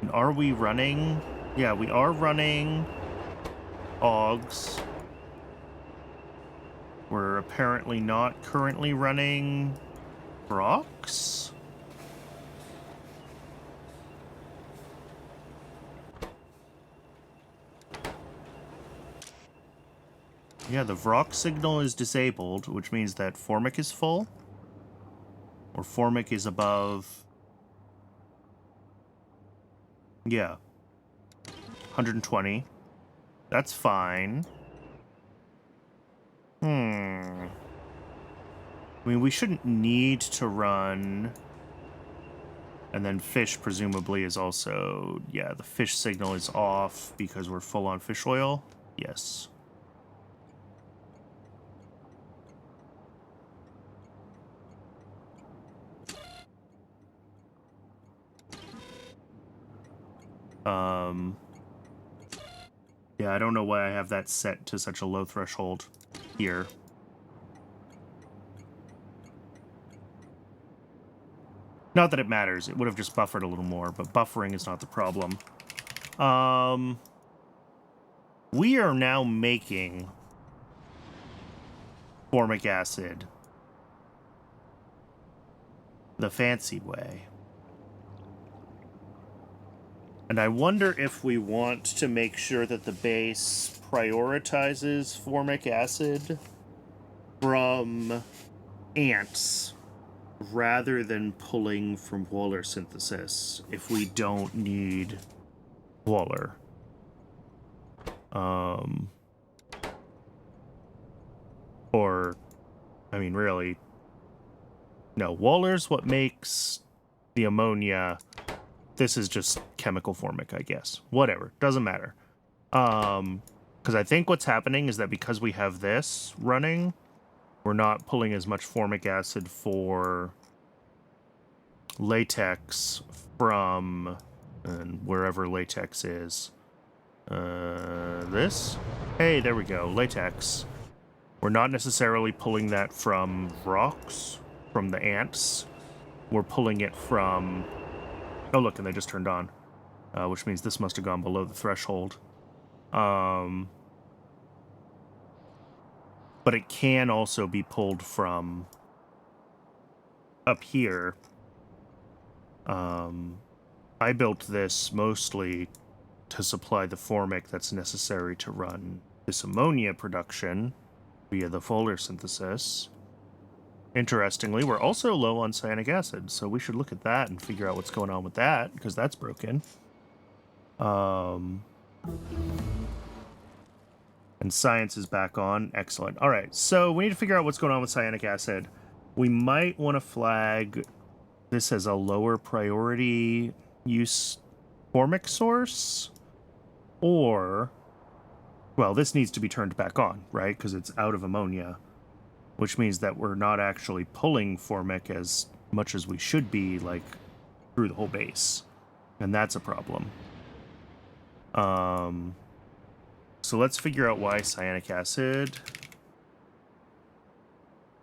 And are we running? Yeah, we are running Augs. We're apparently not currently running Brox. Yeah, the Vrock signal is disabled, which means that formic is full. Or formic is above... Yeah. 120. That's fine. I mean, we shouldn't need to run... And then fish, presumably, is also... Yeah, the fish signal is off because we're full on fish oil. Yes. Yeah, I don't know why I have that set to such a low threshold here. Not that it matters. It would have just buffered a little more, but buffering is not the problem. We are now making formic acid the fancy way. And I wonder if we want to make sure that the base prioritizes formic acid from ants rather than pulling from Wöhler synthesis if we don't need Wöhler. Or, I mean, really, no, Wöhler's what makes the ammonia. This is just chemical formic, I guess. Whatever. Doesn't matter. Because I think what's happening is that because we have this running, we're not pulling as much formic acid for latex from wherever latex is. This? Hey, there we go. Latex. We're not necessarily pulling that from rocks, from the ants. We're pulling it from... Oh, look, and they just turned on, which means this must have gone below the threshold. But it can also be pulled from up here. I built this mostly to supply the formic that's necessary to run this ammonia production via the Wöhler synthesis. Interestingly, we're also low on cyanic acid, so we should look at that and figure out what's going on with that, because that's broken. And science is back on. Excellent. All right, so we need to figure out what's going on with cyanic acid. We might want to flag this as a lower priority use formic source, or... Well, this needs to be turned back on, right? Because it's out of ammonia. Which means that we're not actually pulling formic as much as we should be, like, through the whole base. And that's a problem. So let's figure out why cyanic acid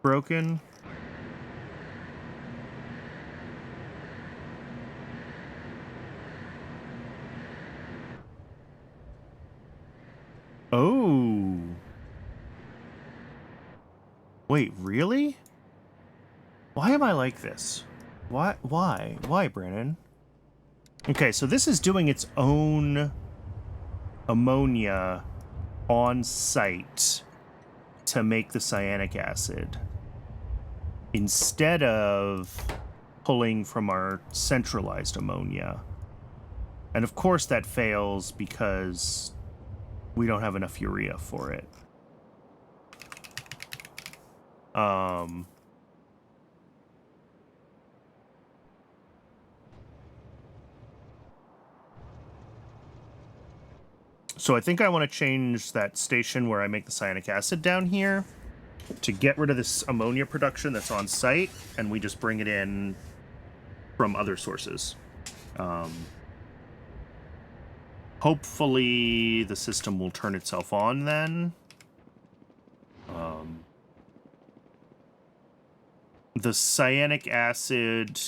broken. Oh. Wait, really? Why am I like this? Why? Why, Brennan? Okay, so this is doing its own ammonia on site to make the cyanic acid instead of pulling from our centralized ammonia. And of course that fails because we don't have enough urea for it. So I think I want to change that station where I make the cyanic acid down here to get rid of this ammonia production that's on site, and we just bring it in from other sources. Hopefully the system will turn itself on then. The cyanic acid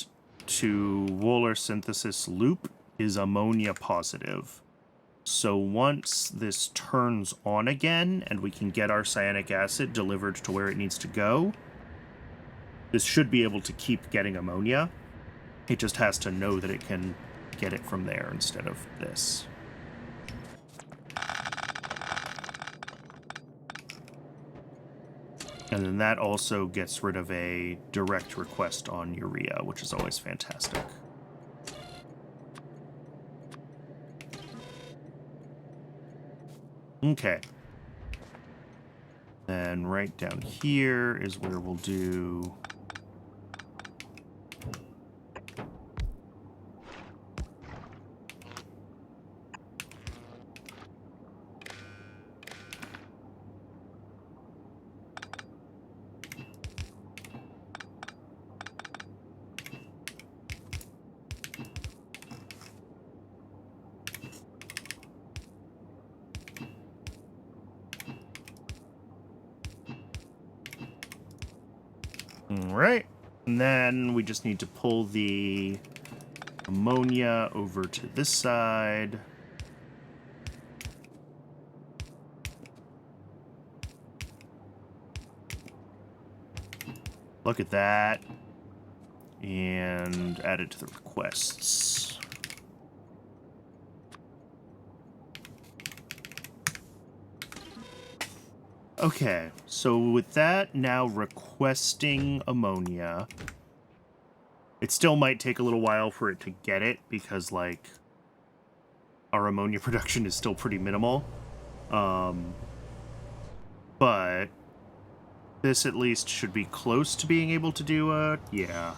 to Wöhler synthesis loop is ammonia positive. So once this turns on again and we can get our cyanic acid delivered to where it needs to go, this should be able to keep getting ammonia. It just has to know that it can get it from there instead of this. And then that also gets rid of a direct request on urea, which is always fantastic. Okay. Then right down here is where we'll do... All right. And then we just need to pull the ammonia over to this side. Look at that. And add it to the requests. Okay, so with that now requesting ammonia, it still might take a little while for it to get it because, like, our ammonia production is still pretty minimal. But this at least should be close to being able to do it. Yeah,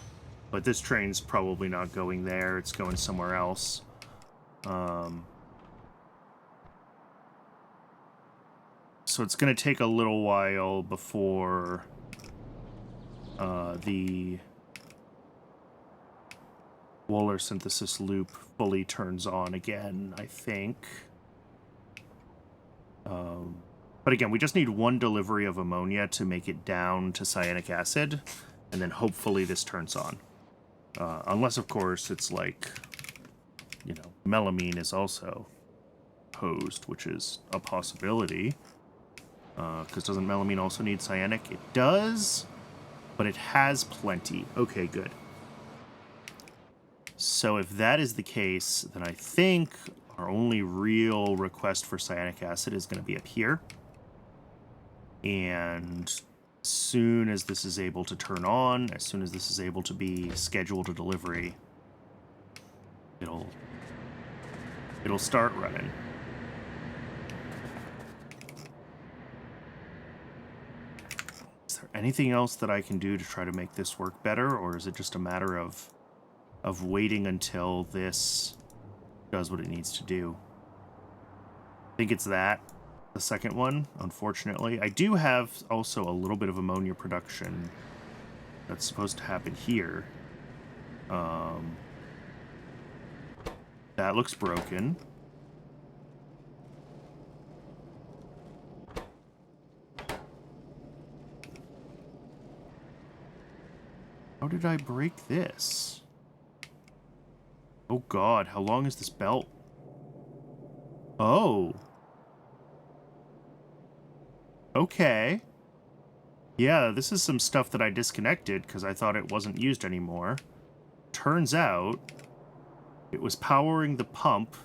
but this train's probably not going there. It's going somewhere else. So it's going to take a little while before the Wöhler synthesis loop fully turns on again, I think. But again, we just need one delivery of ammonia to make it down to cyanic acid, and then hopefully this turns on. Unless, of course, it's like, you know, melamine is also posed, which is a possibility. Because doesn't melamine also need cyanic? It does, but it has plenty. Okay, good. So if that is the case, then I think our only real request for cyanic acid is going to be up here. And as soon as this is able to turn on, as soon as this is able to be scheduled to delivery, it'll start running. Is there anything else that I can do to try to make this work better, or is it just a matter of waiting until this does what it needs to do? I think it's that, the second one, unfortunately. I do have also a little bit of ammonia production that's supposed to happen here. That looks broken. How did I break this? Oh god, how long is this belt? Oh. Okay. Yeah, this is some stuff that I disconnected because I thought it wasn't used anymore. Turns out, it was powering the pump.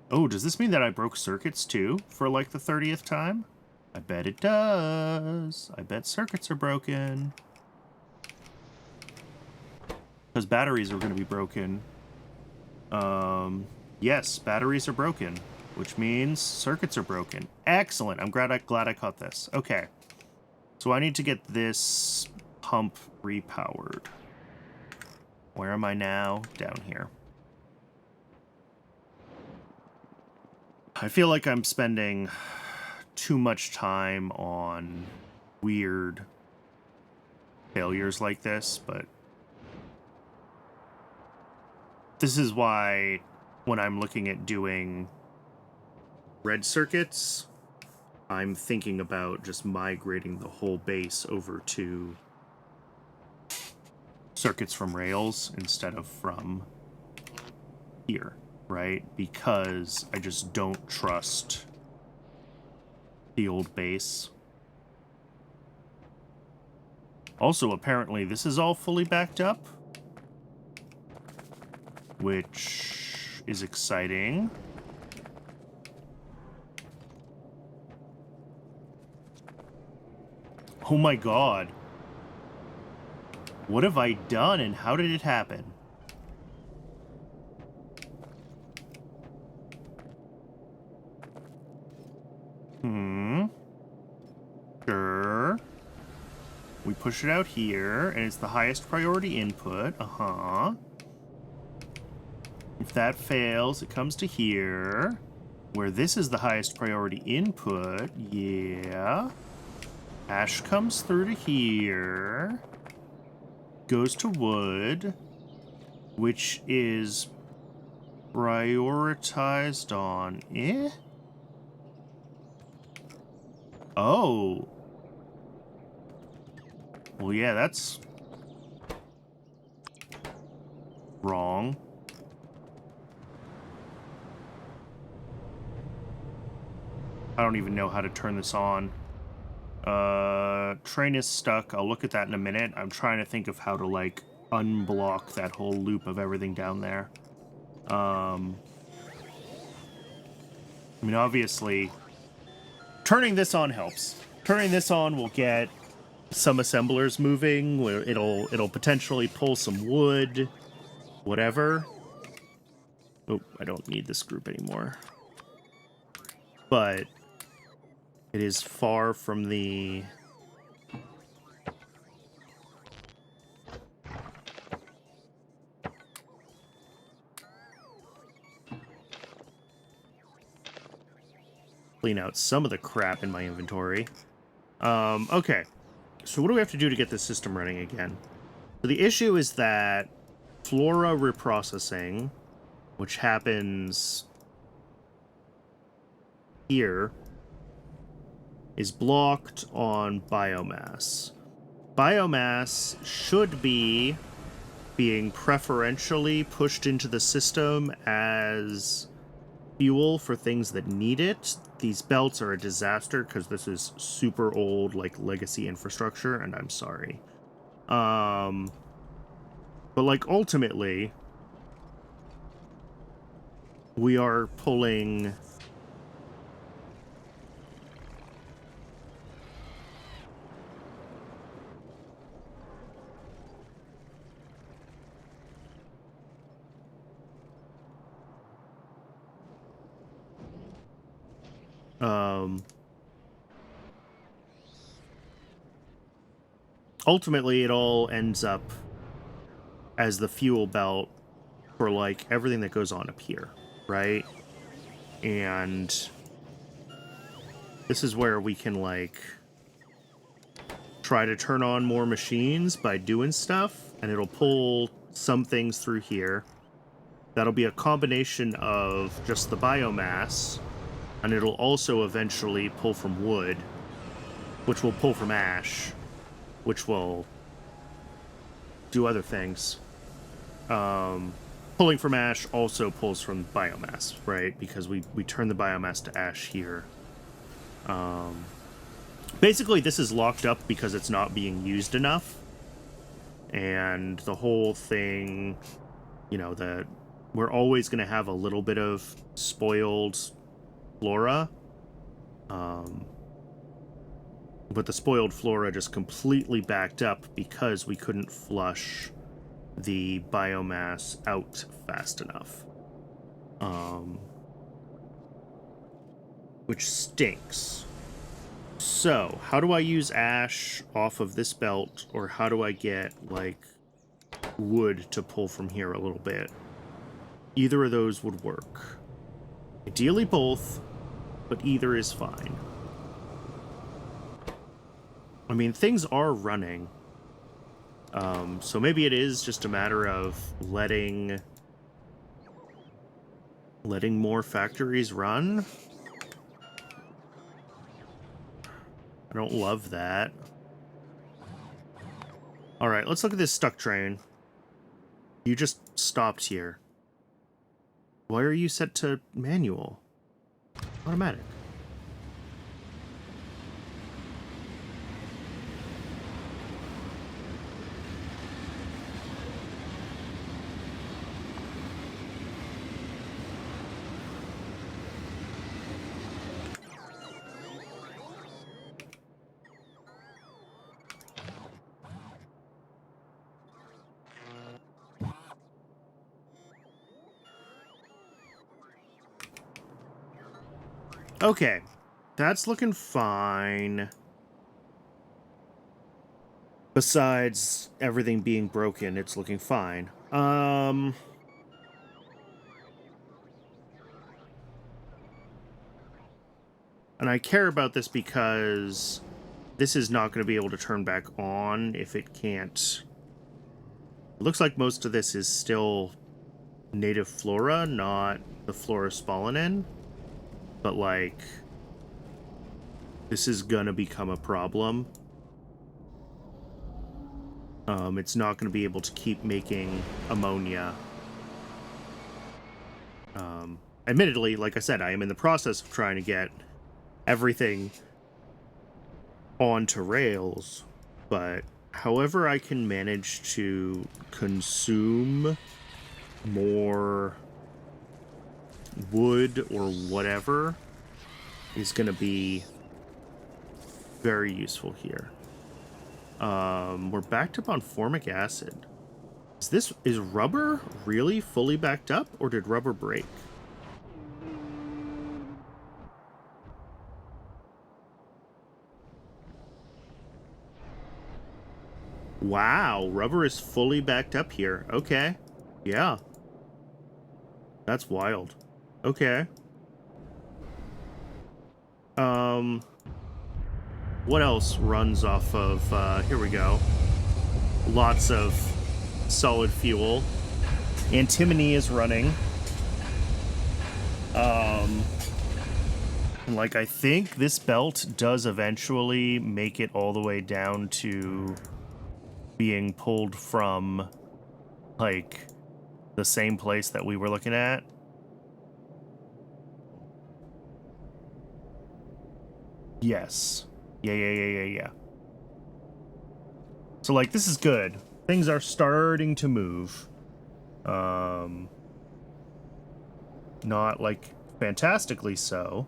Oh, does this mean that I broke circuits too for like the 30th time? I bet it does. I bet circuits are broken. Because batteries are going to be broken. Yes, batteries are broken, which means circuits are broken. Excellent. I'm glad I caught this. Okay. So I need to get this pump repowered. Where am I now? Down here. I feel like I'm spending too much time on weird failures like this, but this is why when I'm looking at doing red circuits, I'm thinking about just migrating the whole base over to circuits from Rails instead of from here, right? Because I just don't trust the old base. Also, apparently, this is all fully backed up, which is exciting. Oh my god. What have I done and how did it happen? Sure. We push it out here, and it's the highest priority input. Uh-huh. If that fails, it comes to here, where this is the highest priority input. Yeah. Ash comes through to here. Goes to wood, which is prioritized on Oh. Well, yeah, that's wrong. I don't even know how to turn this on. Train is stuck. I'll look at that in a minute. I'm trying to think of how to, like, unblock that whole loop of everything down there. I mean, obviously, turning this on helps. Turning this on will get some assemblers moving, where it'll potentially pull some wood, whatever. Oh, I don't need this group anymore. But it is far from the... Clean out some of the crap in my inventory. Okay. So what do we have to do to get this system running again? So the issue is that flora reprocessing, which happens here, is blocked on biomass. Biomass should be being preferentially pushed into the system as fuel for things that need it. These belts are a disaster because this is super old, like, legacy infrastructure, and I'm sorry. But, like, ultimately, we are pulling... ultimately, it all ends up as the fuel belt for, like, everything that goes on up here, right? And this is where we can, like, try to turn on more machines by doing stuff, and it'll pull some things through here. That'll be a combination of just the biomass, and it'll also eventually pull from wood, which will pull from ash, which will do other things. Pulling from ash also pulls from biomass, right? Because we turn the biomass to ash here. Basically, this is locked up because it's not being used enough. And the whole thing, you know, that we're always going to have a little bit of spoiled flora. But the spoiled flora just completely backed up because we couldn't flush the biomass out fast enough. Which stinks. So, how do I use ash off of this belt, or how do I get, like, wood to pull from here a little bit? Either of those would work. Ideally both, but either is fine. I mean, things are running. So maybe it is just a matter of letting more factories run. I don't love that. Alright, let's look at this stuck train. You just stopped here. Why are you set to manual? Automatic. Okay. That's looking fine. Besides everything being broken, it's looking fine. And I care about this because this is not going to be able to turn back on if it can't. It looks like most of this is still native flora, not the flora spawning in. But, like, this is going to become a problem. It's not going to be able to keep making ammonia. Admittedly, like I said, I am in the process of trying to get everything onto rails, but however I can manage to consume more wood or whatever is going to be very useful here. We're backed up on formic acid. Is rubber really fully backed up, or did rubber break? Wow, rubber is fully backed up here. Okay. Yeah. That's wild. Okay. What else runs off of, here we go. Lots of solid fuel. Antimony is running. Like, I think this belt does eventually make it all the way down to being pulled from, like, the same place that we were looking at. Yes. Yeah. So, like, this is good. Things are starting to move. Not, like, fantastically so.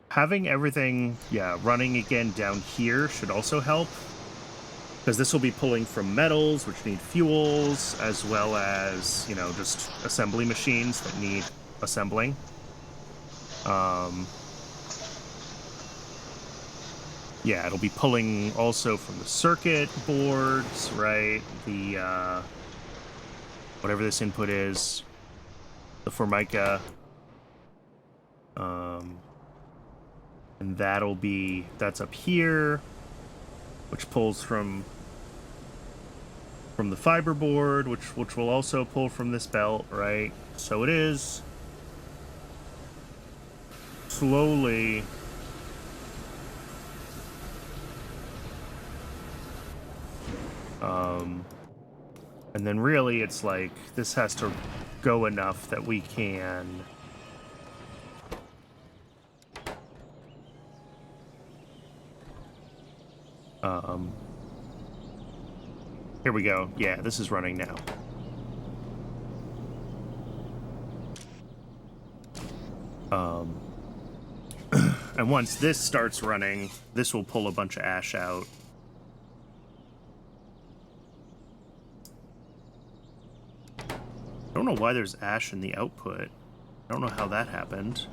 Having everything, running again down here should also help. Because this will be pulling from metals, which need fuels, as well as, you know, just assembly machines that need assembling. Yeah, it'll be pulling also from the circuit boards, right? The, whatever this input is, the Formica. And that's up here, which pulls from the fiber board, which will also pull from this belt, right? So it is slowly and then really it's like this has to go enough that we can here we go. Yeah, this is running now. And once this starts running, this will pull a bunch of ash out. I don't know why there's ash in the output. I don't know how that happened.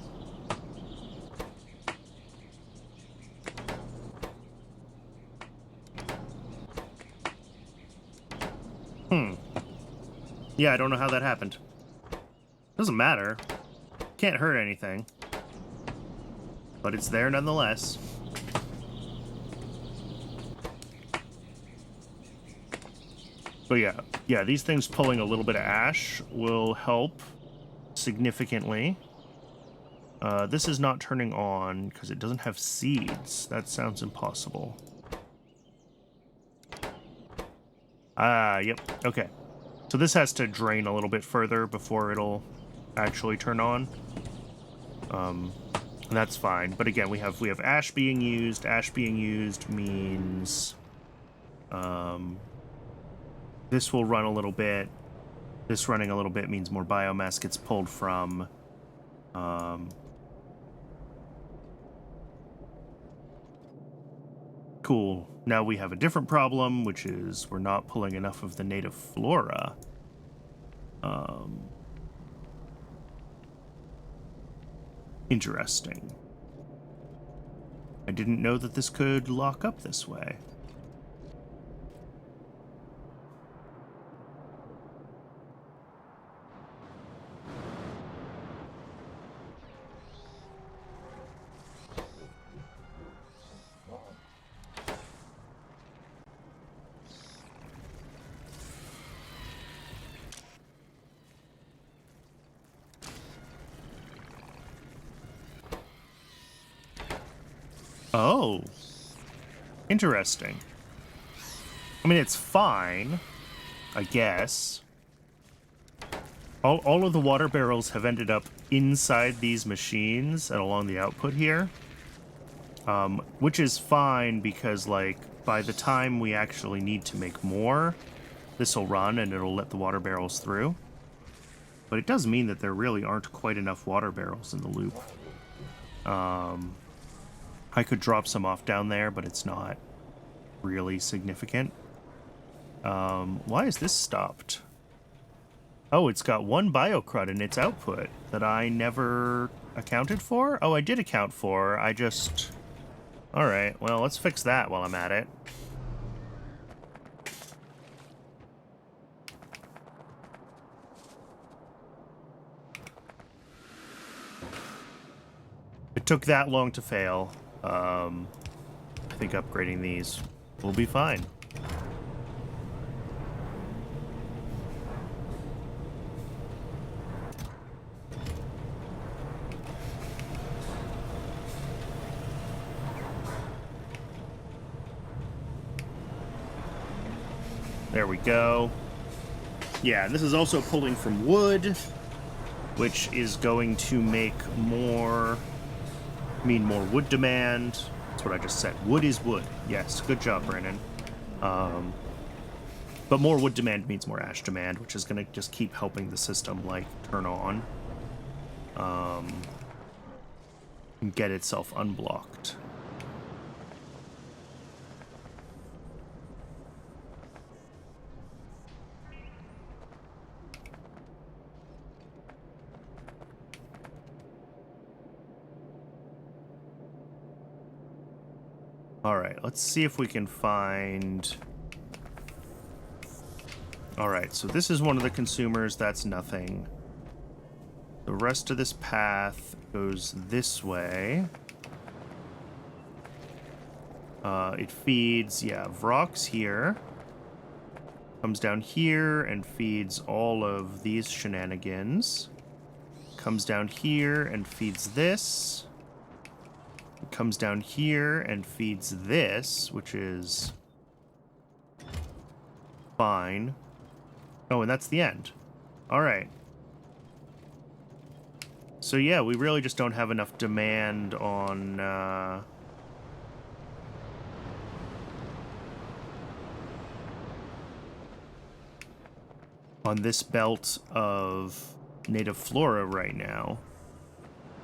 Yeah, I don't know how that happened. Doesn't matter. Can't hurt anything. But it's there nonetheless. But yeah, these things pulling a little bit of ash will help significantly. This is not turning on because it doesn't have seeds. That sounds impossible. Yep, okay. So this has to drain a little bit further before it'll actually turn on. And that's fine. But again, we have ash being used. Ash being used means This will run a little bit. This running a little bit means more biomass gets pulled from... Cool. Now we have a different problem, which is we're not pulling enough of the native flora. Interesting. I didn't know that this could lock up this way. Oh, interesting. I mean, it's fine, I guess. All of the water barrels have ended up inside these machines and along the output here, which is fine because, like, by the time we actually need to make more, this will run and it'll let the water barrels through. But it does mean that there really aren't quite enough water barrels in the loop. I could drop some off down there, but it's not really significant. Why is this stopped? Oh, it's got one biocrud in its output that I never accounted for? Oh, I did account for. I just... Alright, well, let's fix that while I'm at it. It took that long to fail. I think upgrading these will be fine. There we go. Yeah, this is also pulling from wood, which is going to make more wood demand. That's what I just said. Wood is wood. Yes, good job, Brandon. But more wood demand means more ash demand, which is going to just keep helping the system, like, turn on. And get itself unblocked. Alright, let's see if we can find... Alright, so this is one of the consumers, that's nothing. The rest of this path goes this way. It feeds, yeah, Vrock's here. Comes down here and feeds all of these shenanigans. Comes down here and feeds this. Comes down here and feeds this, which is fine. Oh, and that's the end. All right. So yeah, we really just don't have enough demand on this belt of native flora right now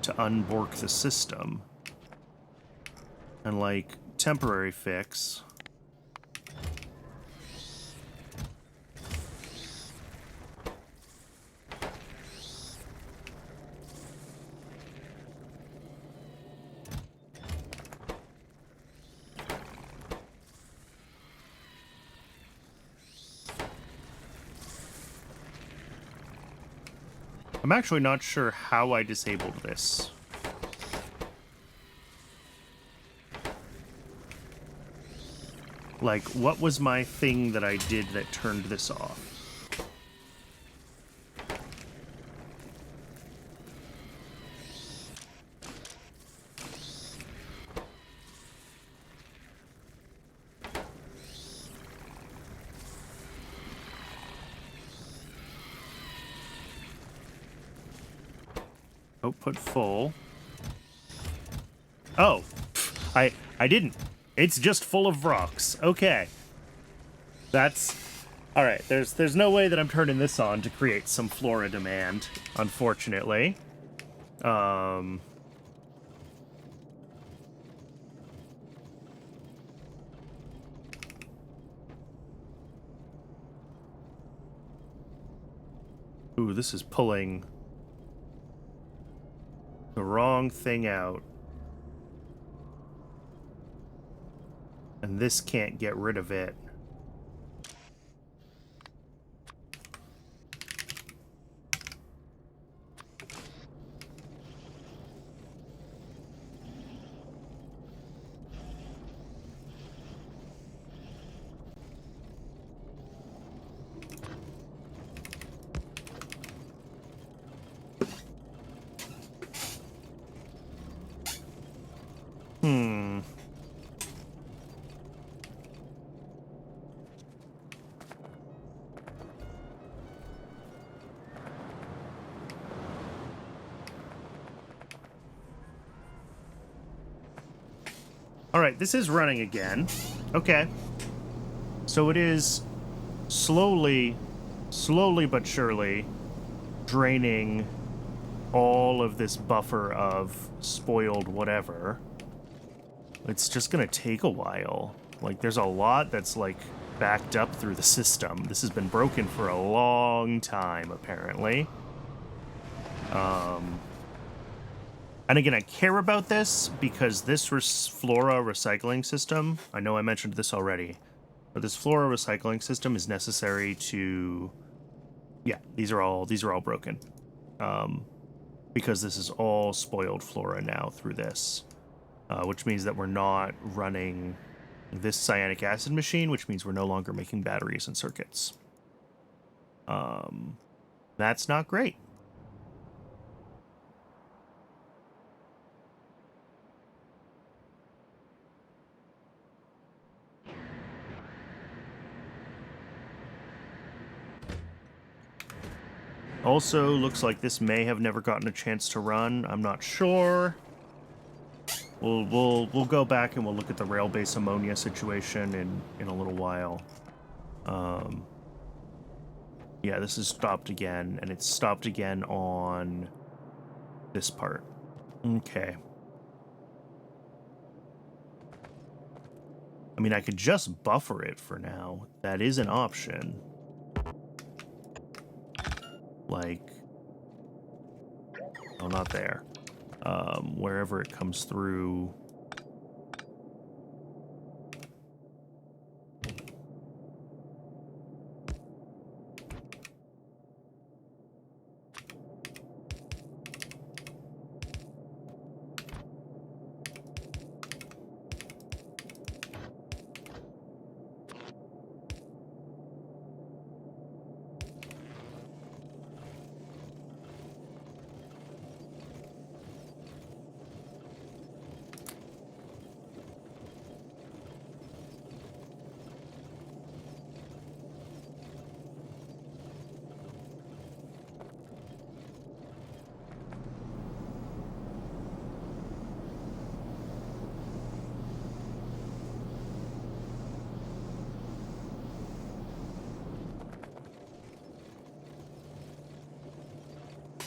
to unbork the system. And, like, temporary fix. I'm actually not sure how I disabled this. Like, what was my thing that I did that turned this off? Output full. Oh, I didn't. It's just full of rocks. Okay. That's... All right, there's no way that I'm turning this on to create some flora demand, unfortunately. Ooh, this is pulling the wrong thing out. And this can't get rid of it. All right, this is running again. Okay. So it is slowly but surely draining all of this buffer of spoiled whatever. It's just gonna take a while. Like, there's a lot that's, like, backed up through the system. This has been broken for a long time, apparently. And again, I care about this because this flora recycling system, I know I mentioned this already, but this flora recycling system is necessary to, yeah, these are all broken. Because this is all spoiled flora now through this, which means that we're not running this cyanic acid machine, which means we're no longer making batteries and circuits. That's not great. Also, looks like this may have never gotten a chance to run. I'm not sure. We'll go back and we'll look at the rail base ammonia situation in a little while. Yeah, this is stopped again, and it's stopped again on this part. Okay. I mean, I could just buffer it for now. That is an option. Like, oh, not there. Wherever it comes through.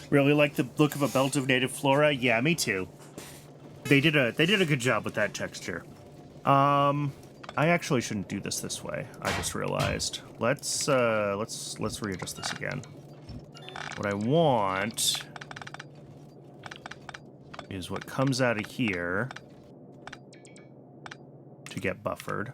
Really like the look of a belt of native flora? Yeah, me too. They did a good job with that texture. I actually shouldn't do this way. I just realized. Let's readjust this again. What I want is what comes out of here to get buffered.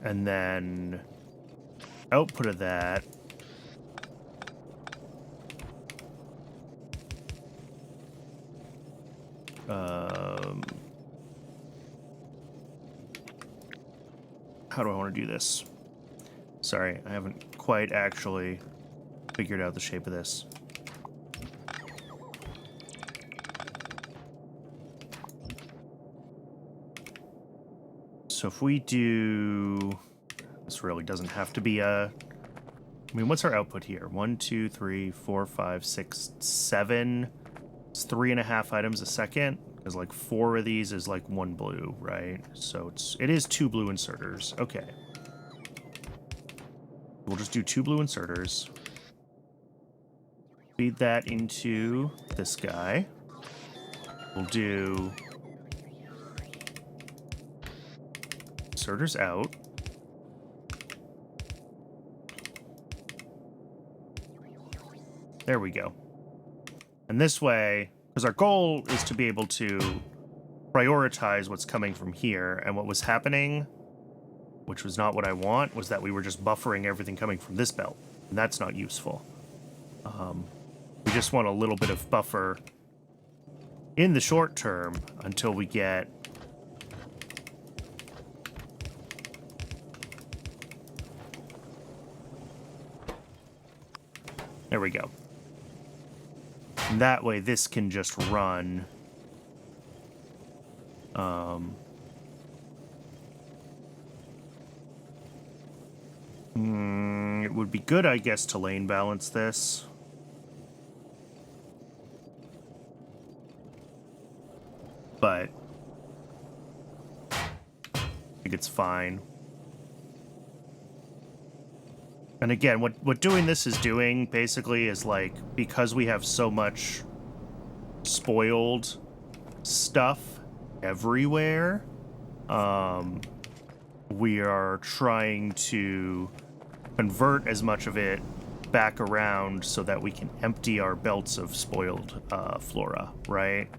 And then output of that how do I want to do this? Sorry, I haven't quite actually figured out the shape of this. So if we do, this really doesn't have to be a I mean, what's our output here? 1, 2, 3, 4, 5, 6, 7. It's 3.5 items a second. Because like 4 of these is like 1 blue, right? So it is 2 blue inserters. Okay. We'll just do 2 blue inserters. Feed that into this guy. We'll do inserters out. There we go. And this way, because our goal is to be able to prioritize what's coming from here, and what was happening, which was not what I want, was that we were just buffering everything coming from this belt, and that's not useful. We just want a little bit of buffer in the short term until we get there we go. And that way this can just run. It would be good, I guess, to lane balance this. But I think it's fine. And again, what doing this is doing, basically, is like, because we have so much spoiled stuff everywhere, we are trying to convert as much of it back around so that we can empty our belts of spoiled flora, right?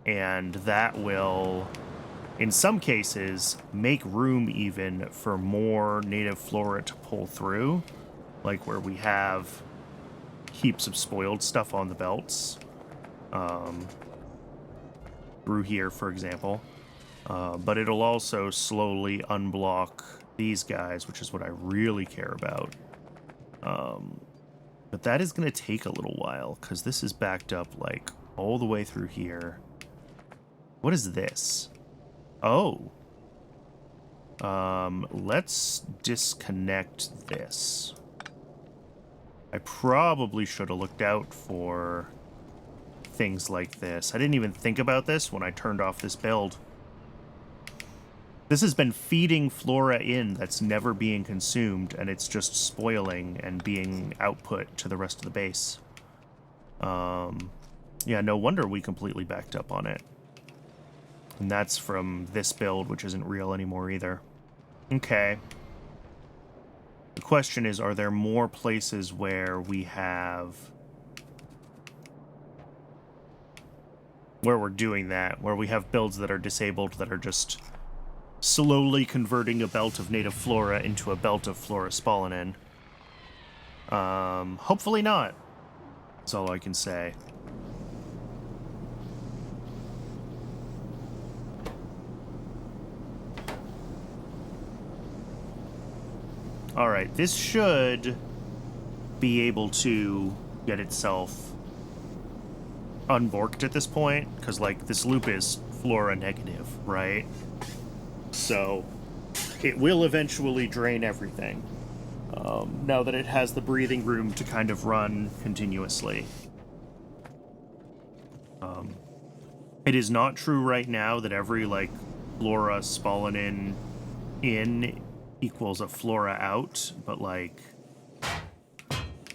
And that will, in some cases, make room even for more native flora to pull through, like where we have heaps of spoiled stuff on the belts. Through here, for example. But it'll also slowly unblock these guys, which is what I really care about. But that is going to take a little while, because this is backed up, like, all the way through here. What is this? Oh. Let's disconnect this. I probably should have looked out for things like this. I didn't even think about this when I turned off this build. This has been feeding flora in that's never being consumed, and it's just spoiling and being output to the rest of the base. Yeah, no wonder we completely backed up on it. And that's from this build, which isn't real anymore either. Okay. The question is, are there more places where we have... where we're doing that, where we have builds that are disabled that are just slowly converting a belt of native flora into a belt of flora spalinin? Hopefully not. That's all I can say. Alright, this should be able to get itself unborked at this point, because, like, this loop is flora negative, right? So it will eventually drain everything, now that it has the breathing room to kind of run continuously. It is not true right now that every, like, flora spalinin in equals a flora out, but, like,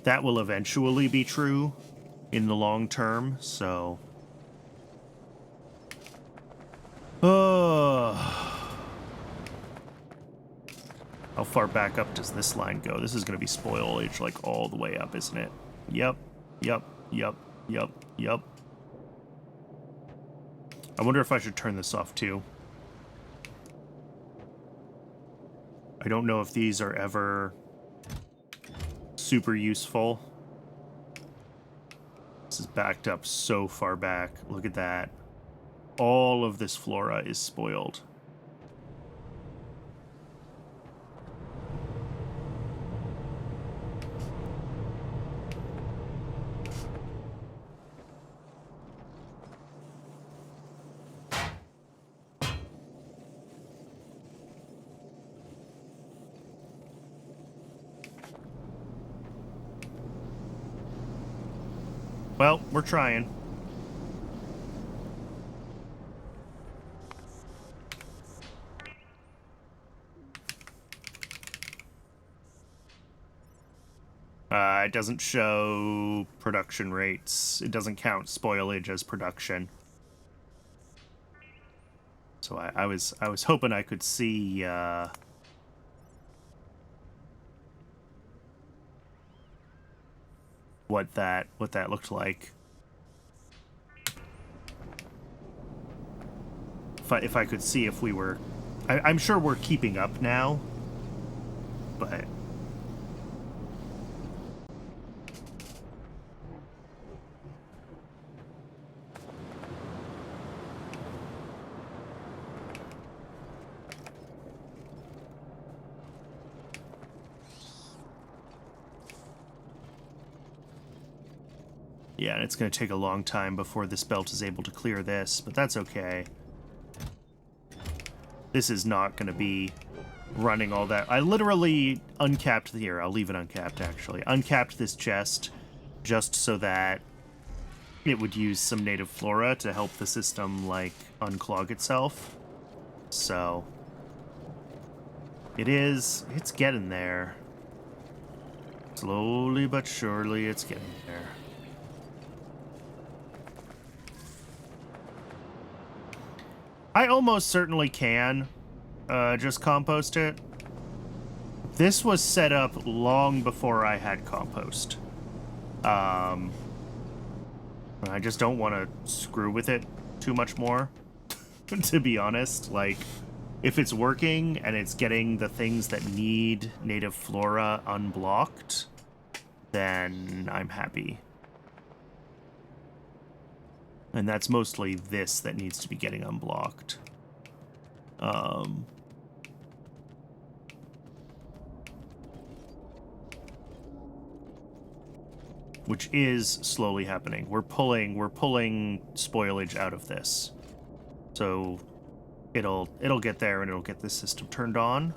that will eventually be true in the long term, so... How far back up does this line go? This is going to be spoilage, like, all the way up, isn't it? Yep, yep, yep, yep, yep. I wonder if I should turn this off, too. I don't know if these are ever super useful. This is backed up so far back. Look at that. All of this flora is spoiled. Well, we're trying. It doesn't show production rates. It doesn't count spoilage as production. So I was hoping I could see what that looked like. If I could see if we were, I'm sure we're keeping up now, but. Yeah, and it's going to take a long time before this belt is able to clear this, but that's okay. This is not going to be running all that. I literally uncapped here. I'll leave it uncapped, actually. Uncapped this chest just so that it would use some native flora to help the system, like, unclog itself. So it's getting there. Slowly but surely, it's getting there. I almost certainly can just compost it. This was set up long before I had compost. I just don't want to screw with it too much more, to be honest. Like, if it's working and it's getting the things that need native flora unblocked, then I'm happy. And that's mostly this that needs to be getting unblocked. Which is slowly happening. We're pulling spoilage out of this. So it'll get there and it'll get this system turned on,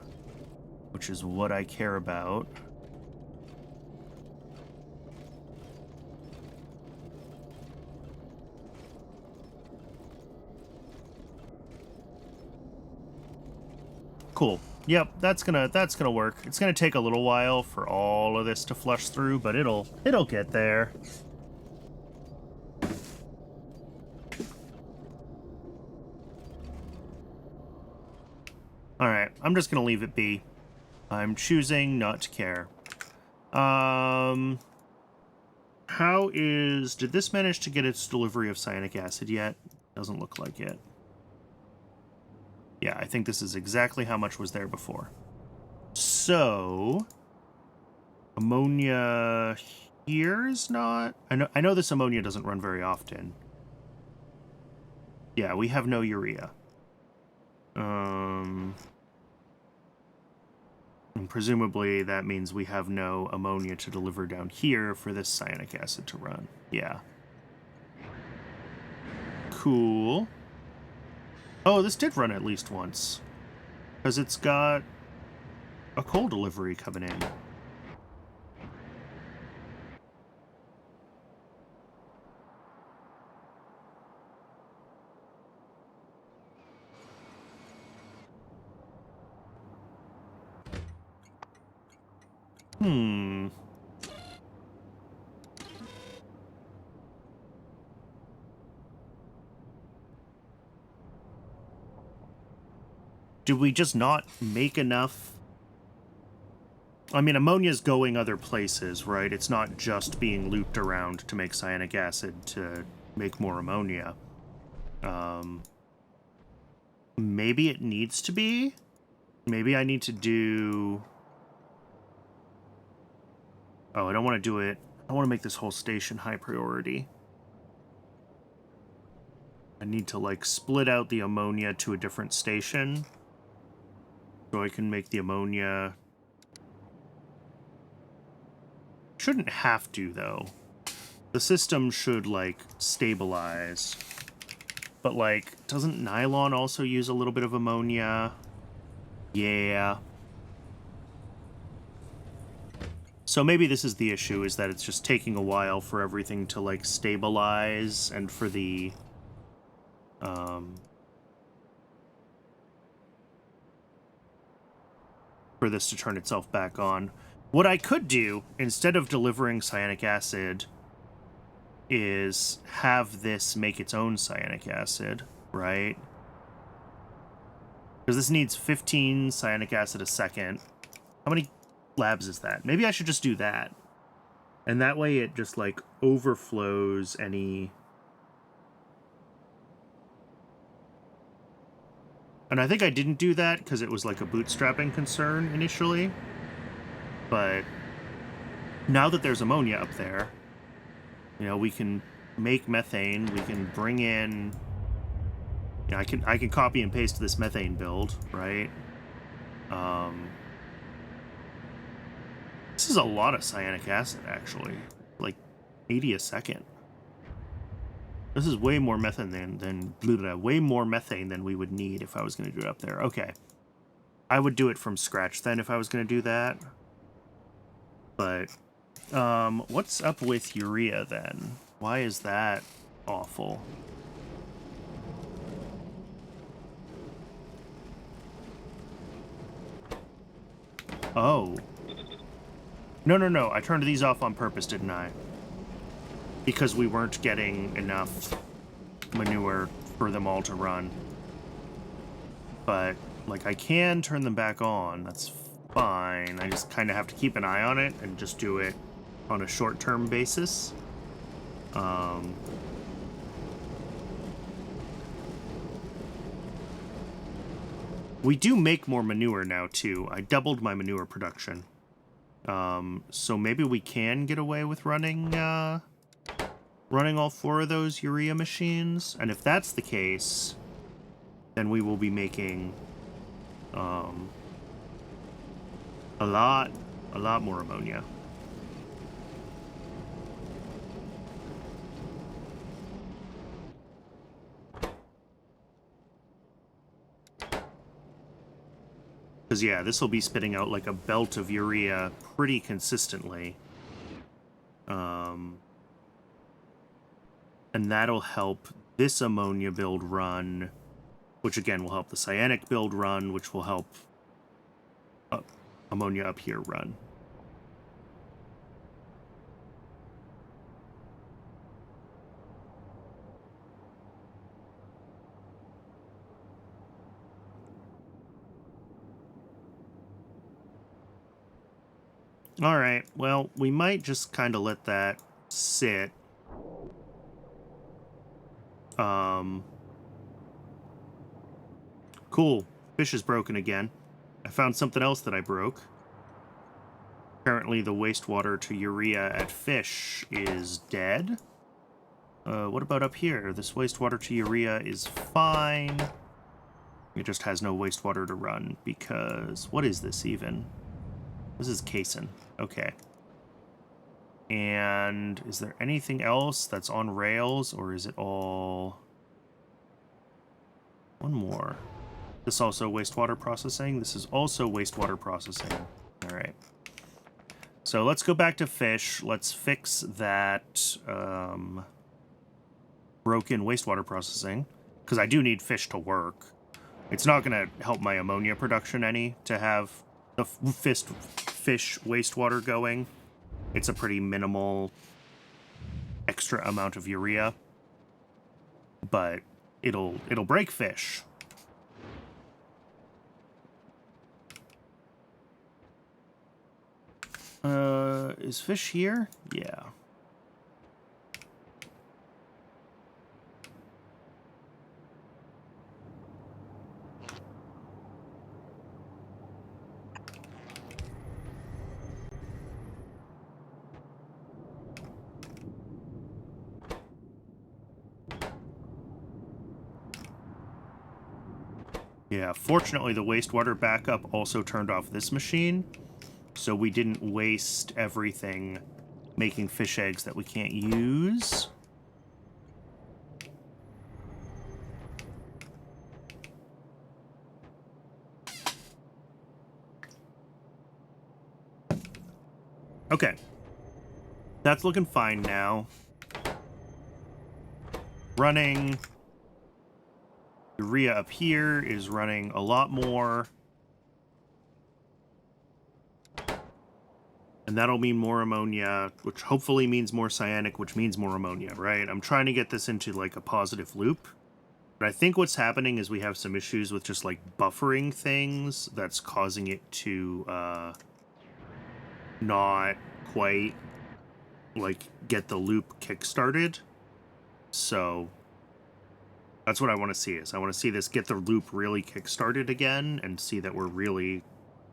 which is what I care about. Cool. Yep, that's gonna work. It's gonna take a little while for all of this to flush through, but it'll get there. Alright, I'm just gonna leave it be. I'm choosing not to care. Did this manage to get its delivery of cyanic acid yet? Doesn't look like it. Yeah, I think this is exactly how much was there before. So, ammonia here is not... I know this ammonia doesn't run very often. Yeah, we have no urea. And presumably that means we have no ammonia to deliver down here for this cyanic acid to run. Yeah. Cool. Oh, this did run at least once. Because it's got a coal delivery coming in. Do we just not make enough? I mean, ammonia's going other places, right? It's not just being looped around to make cyanic acid to make more ammonia. Maybe it needs to be? Maybe I need to do... Oh, I don't want to do it. I want to make this whole station high priority. I need to, like, split out the ammonia to a different station. So I can make the ammonia... Shouldn't have to, though. The system should, like, stabilize. But, like, doesn't nylon also use a little bit of ammonia? Yeah. So maybe this is the issue, is that it's just taking a while for everything to, like, stabilize and for the, for this to turn itself back on. What I could do, instead of delivering cyanic acid, is have this make its own cyanic acid, right? Because this needs 15 cyanic acid a second. How many labs is that? Maybe I should just do that. And that way it just, like, overflows any... And I think I didn't do that because it was, like, a bootstrapping concern initially. But now that there's ammonia up there, you know, we can make methane, we can bring in... You know, I can copy and paste this methane build, right? This is a lot of cyanic acid, actually. Like, 80 a second. This is way more methane way more methane than we would need if I was going to do it up there. Okay. I would do it from scratch then if I was going to do that. But, what's up with urea then? Why is that awful? Oh. No. I turned these off on purpose, didn't I? Because we weren't getting enough manure for them all to run. But, like, I can turn them back on. That's fine. I just kind of have to keep an eye on it and just do it on a short-term basis. We do make more manure now, too. I doubled my manure production. So maybe we can get away with running all 4 of those urea machines. And if that's the case, then we will be making a lot more ammonia. Because, yeah, this will be spitting out like a belt of urea pretty consistently. And that'll help this ammonia build run, which again will help the cyanic build run, which will help ammonia up here run. All right, well, we might just kind of let that sit. Cool. Fish is broken again. I found something else that I broke. Apparently the wastewater to urea at fish is dead. What about up here? This wastewater to urea is fine. It just has no wastewater to run because... What is this even? This is casein. Okay. And is there anything else that's on rails, or is it all... One more. This also wastewater processing? This is also wastewater processing. Alright. So let's go back to fish. Let's fix that broken wastewater processing, because I do need fish to work. It's not going to help my ammonia production any to have the fish wastewater going. It's a pretty minimal extra amount of urea, but it'll break fish. Is fish here? Yeah. Yeah, fortunately the wastewater backup also turned off this machine, so we didn't waste everything making fish eggs that we can't use. Okay. That's looking fine now. Running. Urea up here is running a lot more. And that'll mean more ammonia, which hopefully means more cyanic, which means more ammonia, right? I'm trying to get this into, like, a positive loop. But I think what's happening is we have some issues with just, like, buffering things that's causing it to, not quite, like, get the loop kick-started. So that's what I want to see is I want to see this get the loop really kick-started again and see that we're really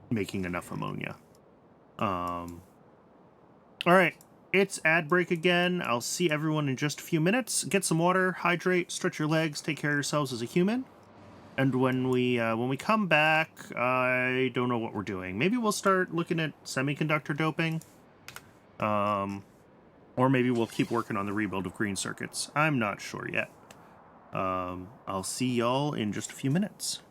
making enough ammonia. All right, it's ad break again. I'll see everyone in just a few minutes. Get some water, hydrate, stretch your legs, take care of yourselves as a human. And when we come back, I don't know what we're doing. Maybe we'll start looking at semiconductor doping. Or maybe we'll keep working on the rebuild of green circuits. I'm not sure yet. I'll see y'all in just a few minutes.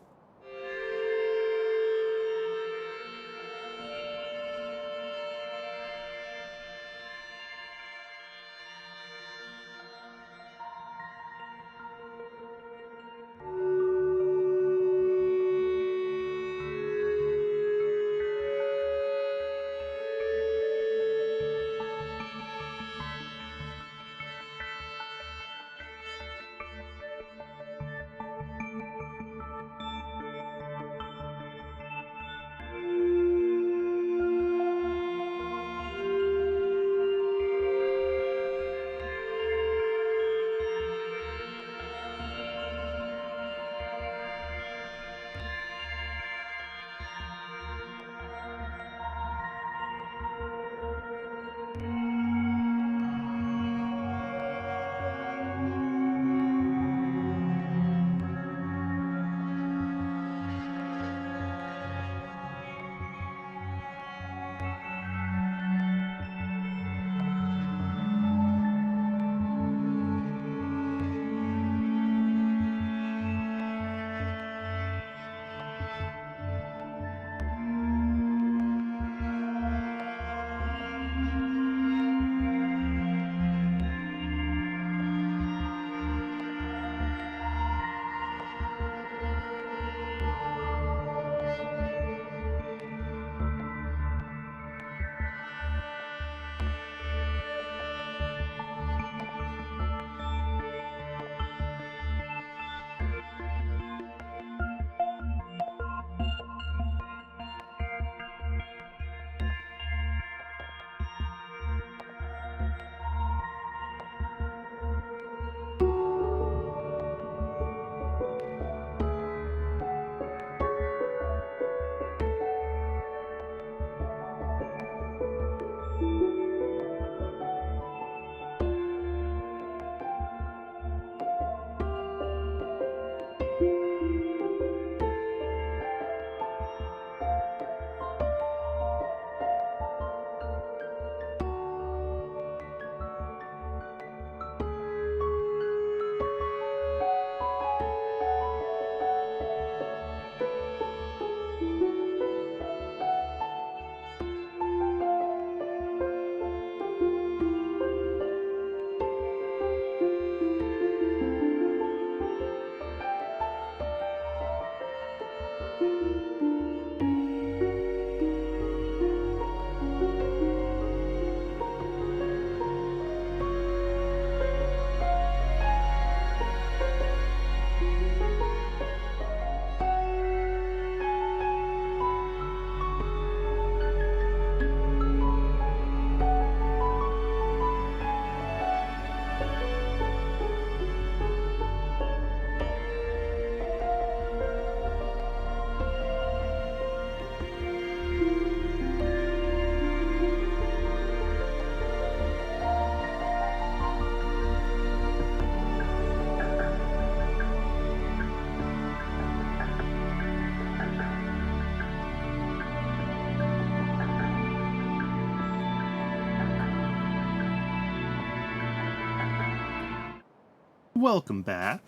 Welcome back.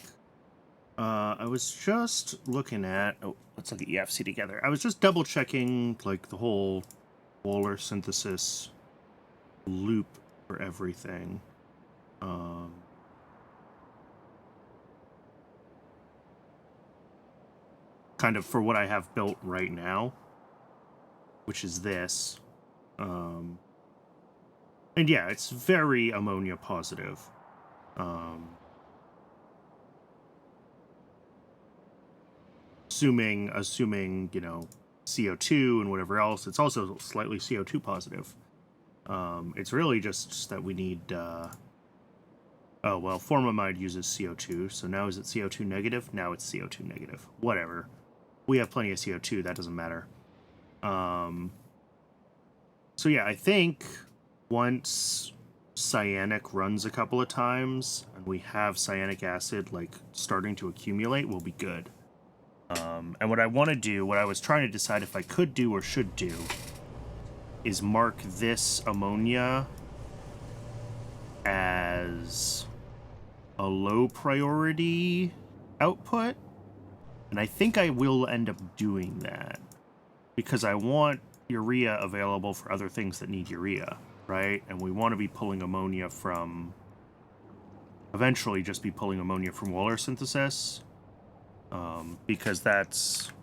I was just looking at... Oh, let's look at EFC together. I was just double-checking, like, the whole Wöhler synthesis loop for everything. Kind of for what I have built right now, which is this. And yeah, it's very ammonia positive. Assuming, you know, CO2 and whatever else, it's also slightly CO2 positive. It's really just that we need, oh, well, formamide uses CO2, so now is it CO2 negative? Now it's CO2 negative. Whatever. We have plenty of CO2, that doesn't matter. So yeah, I think once cyanic runs a couple of times, and we have cyanic acid, like, starting to accumulate, we'll be good. And what I want to do, what I was trying to decide if I could do or should do, is mark this ammonia as a low priority output. And I think I will end up doing that, because I want urea available for other things that need urea, right? And we want to be pulling ammonia from, eventually just be pulling ammonia from Wöhler synthesis. Because that's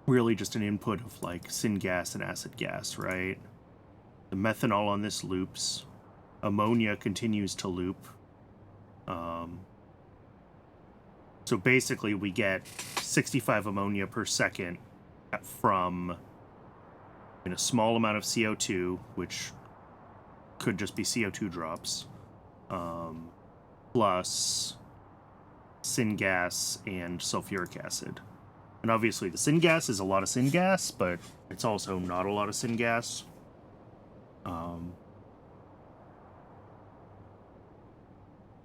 really just an input of like syngas and acid gas, right? The methanol on this loops. Ammonia continues to loop. So basically we get 65 ammonia per second from a small amount of CO2, which could just be CO2 drops, plus syngas and sulfuric acid. And obviously the syngas is a lot of syngas, but it's also not a lot of syngas.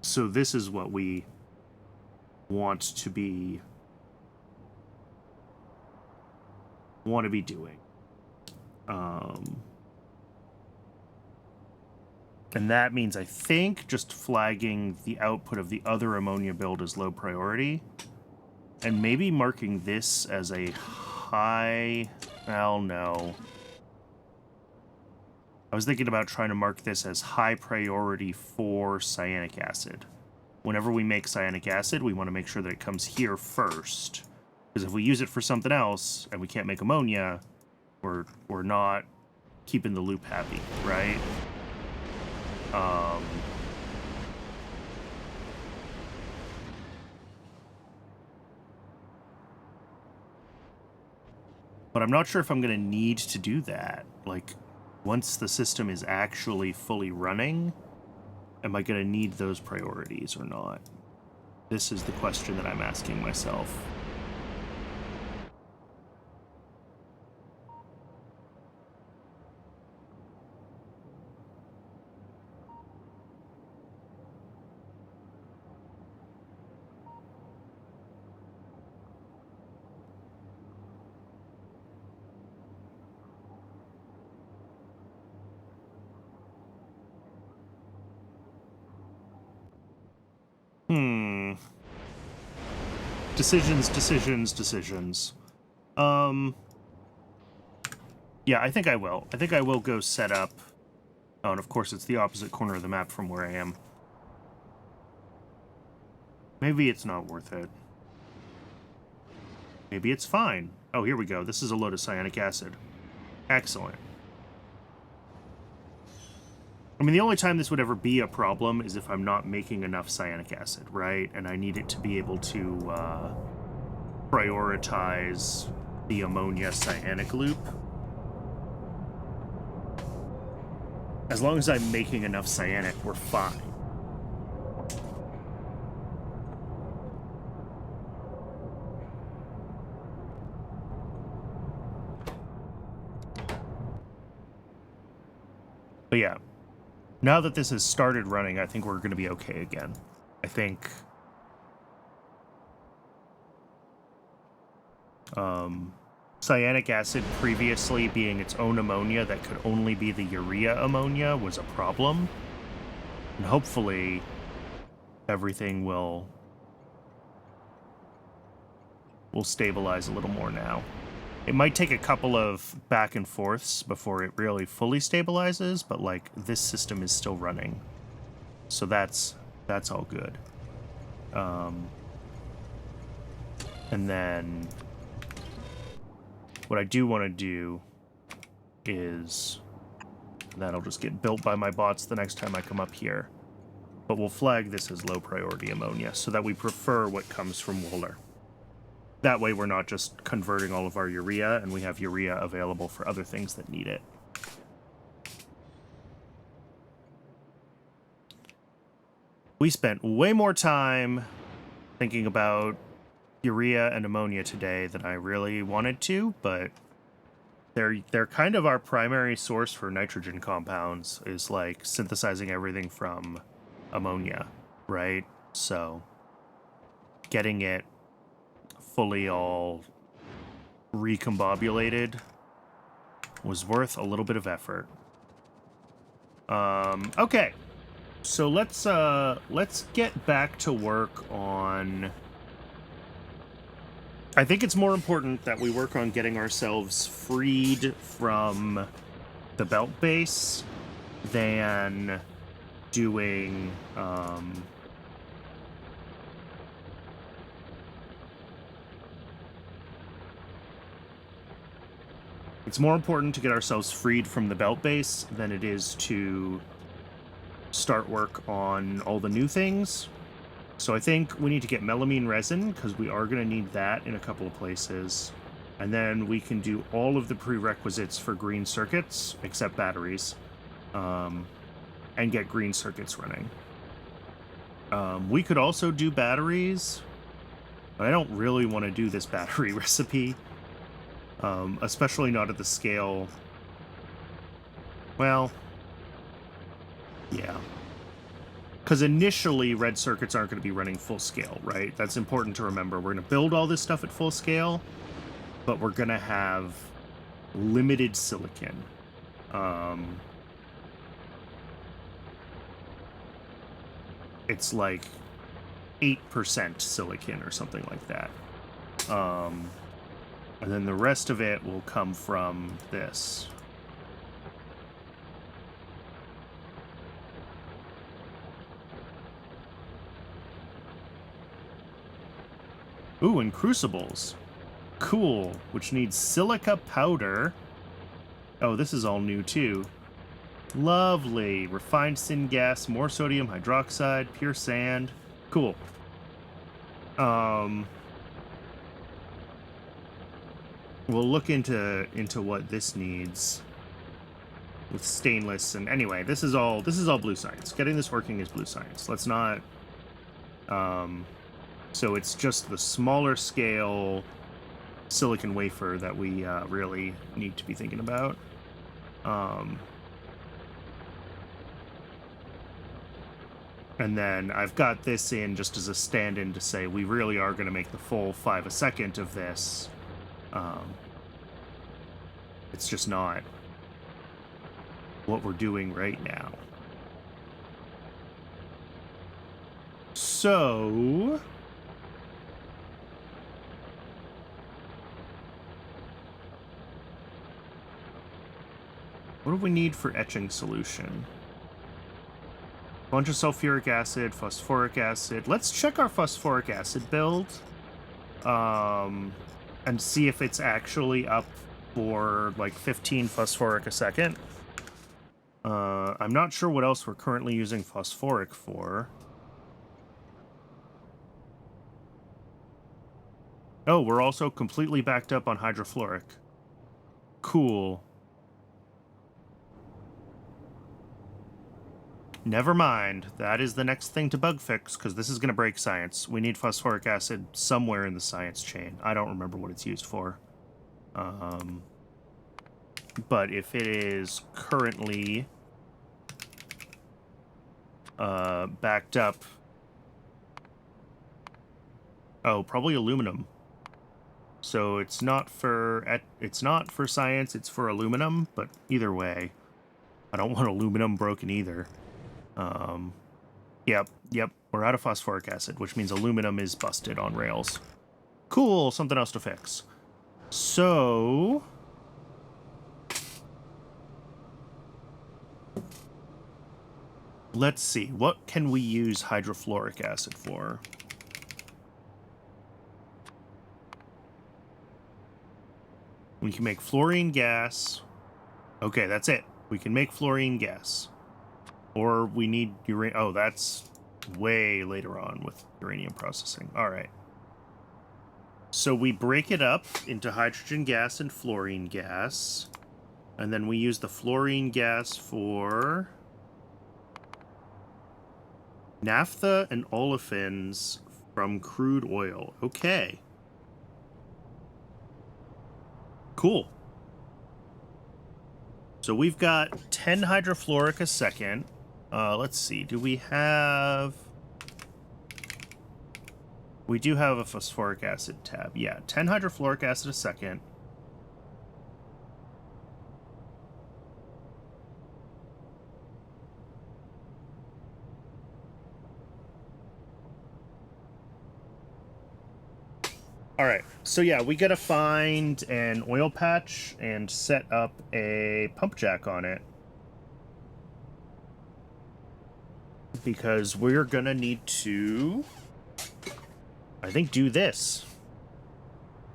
So this is what we want to be doing. And that means, I think, just flagging the output of the other ammonia build as low priority. And maybe marking this as a high... Well, no. I was thinking about trying to mark this as high priority for cyanic acid. Whenever we make cyanic acid, we want to make sure that it comes here first. Because if we use it for something else, and we can't make ammonia, we're not keeping the loop happy, right? But I'm not sure if I'm going to need to do that. Like, once the system is actually fully running, am I going to need those priorities or not? This is the question that I'm asking myself. Decisions. Yeah, I think I will. I think I will go set up... Oh, and of course it's the opposite corner of the map from where I am. Maybe it's not worth it. Maybe it's fine. Oh, here we go. This is a load of cyanic acid. Excellent. I mean, the only time this would ever be a problem is if I'm not making enough cyanic acid, right? And I need it to be able to prioritize the ammonia cyanic loop. As long as I'm making enough cyanic, we're fine. But yeah. Now that this has started running, I think we're going to be okay again. I think... cyanic acid previously being its own ammonia that could only be the urea ammonia was a problem. And hopefully everything will stabilize a little more now. It might take a couple of back and forths before it really fully stabilizes, but like this system is still running. So that's all good. And then what I do want to do is that'll just get built by my bots the next time I come up here. But we'll flag this as low priority ammonia so that we prefer what comes from Wöhler. That way we're not just converting all of our urea, and we have urea available for other things that need it. We spent way more time thinking about urea and ammonia today than I really wanted to, but they're kind of our primary source for nitrogen compounds, is like synthesizing everything from ammonia, right? So getting it fully all recombobulated was worth a little bit of effort. Okay, so let's get back to work on. I think it's more important that we work on getting ourselves freed from the belt base than doing it's more important to get ourselves freed from the belt base than it is to start work on all the new things. So I think we need to get melamine resin, because we are going to need that in a couple of places. And then we can do all of the prerequisites for green circuits, except batteries, and get green circuits running. We could also do batteries, but I don't really want to do this battery recipe. Especially not at the scale. Well, yeah. Because initially, red circuits aren't going to be running full scale, right? That's important to remember. We're going to build all this stuff at full scale, but we're going to have limited silicon. It's like 8% silicon or something like that. And then the rest of it will come from this. Ooh, and crucibles. Cool, which needs silica powder. Oh, this is all new too. Lovely. Refined syngas, more sodium hydroxide, pure sand. Cool. We'll look into what this needs with stainless, and anyway, this is all blue science. Getting this working is blue science. Let's not. So it's just the smaller scale silicon wafer that we really need to be thinking about. And then I've got this in just as a stand-in to say we really are going to make the full 5 a second of this. It's just not what we're doing right now. So what do we need for etching solution? Bunch of sulfuric acid, phosphoric acid. Let's check our phosphoric acid build. And see if it's actually up for like 15 phosphoric a second. I'm not sure what else we're currently using phosphoric for. Oh, we're also completely backed up on hydrofluoric. Cool. Never mind. That is the next thing to bug fix, because this is going to break science. We need phosphoric acid somewhere in the science chain. I don't remember what it's used for. But if it is currently backed up... Oh, probably aluminum. So it's not for science, it's for aluminum, but either way, I don't want aluminum broken either. Yep, we're out of phosphoric acid, which means aluminum is busted on rails. Cool, something else to fix. So let's see. What can we use hydrofluoric acid for? We can make fluorine gas. Okay, that's it. We can make fluorine gas. Or we need uranium. Oh, that's way later on with uranium processing. All right. So we break it up into hydrogen gas and fluorine gas. And then we use the fluorine gas for naphtha and olefins from crude oil. Okay. Cool. So we've got 10 hydrofluoric a second. Let's see. Do we have... We do have a phosphoric acid tab. Yeah, 10 hydrofluoric acid a second. All right, so yeah, we gotta find an oil patch and set up a pump jack on it. Because we're gonna need to, I think, do this.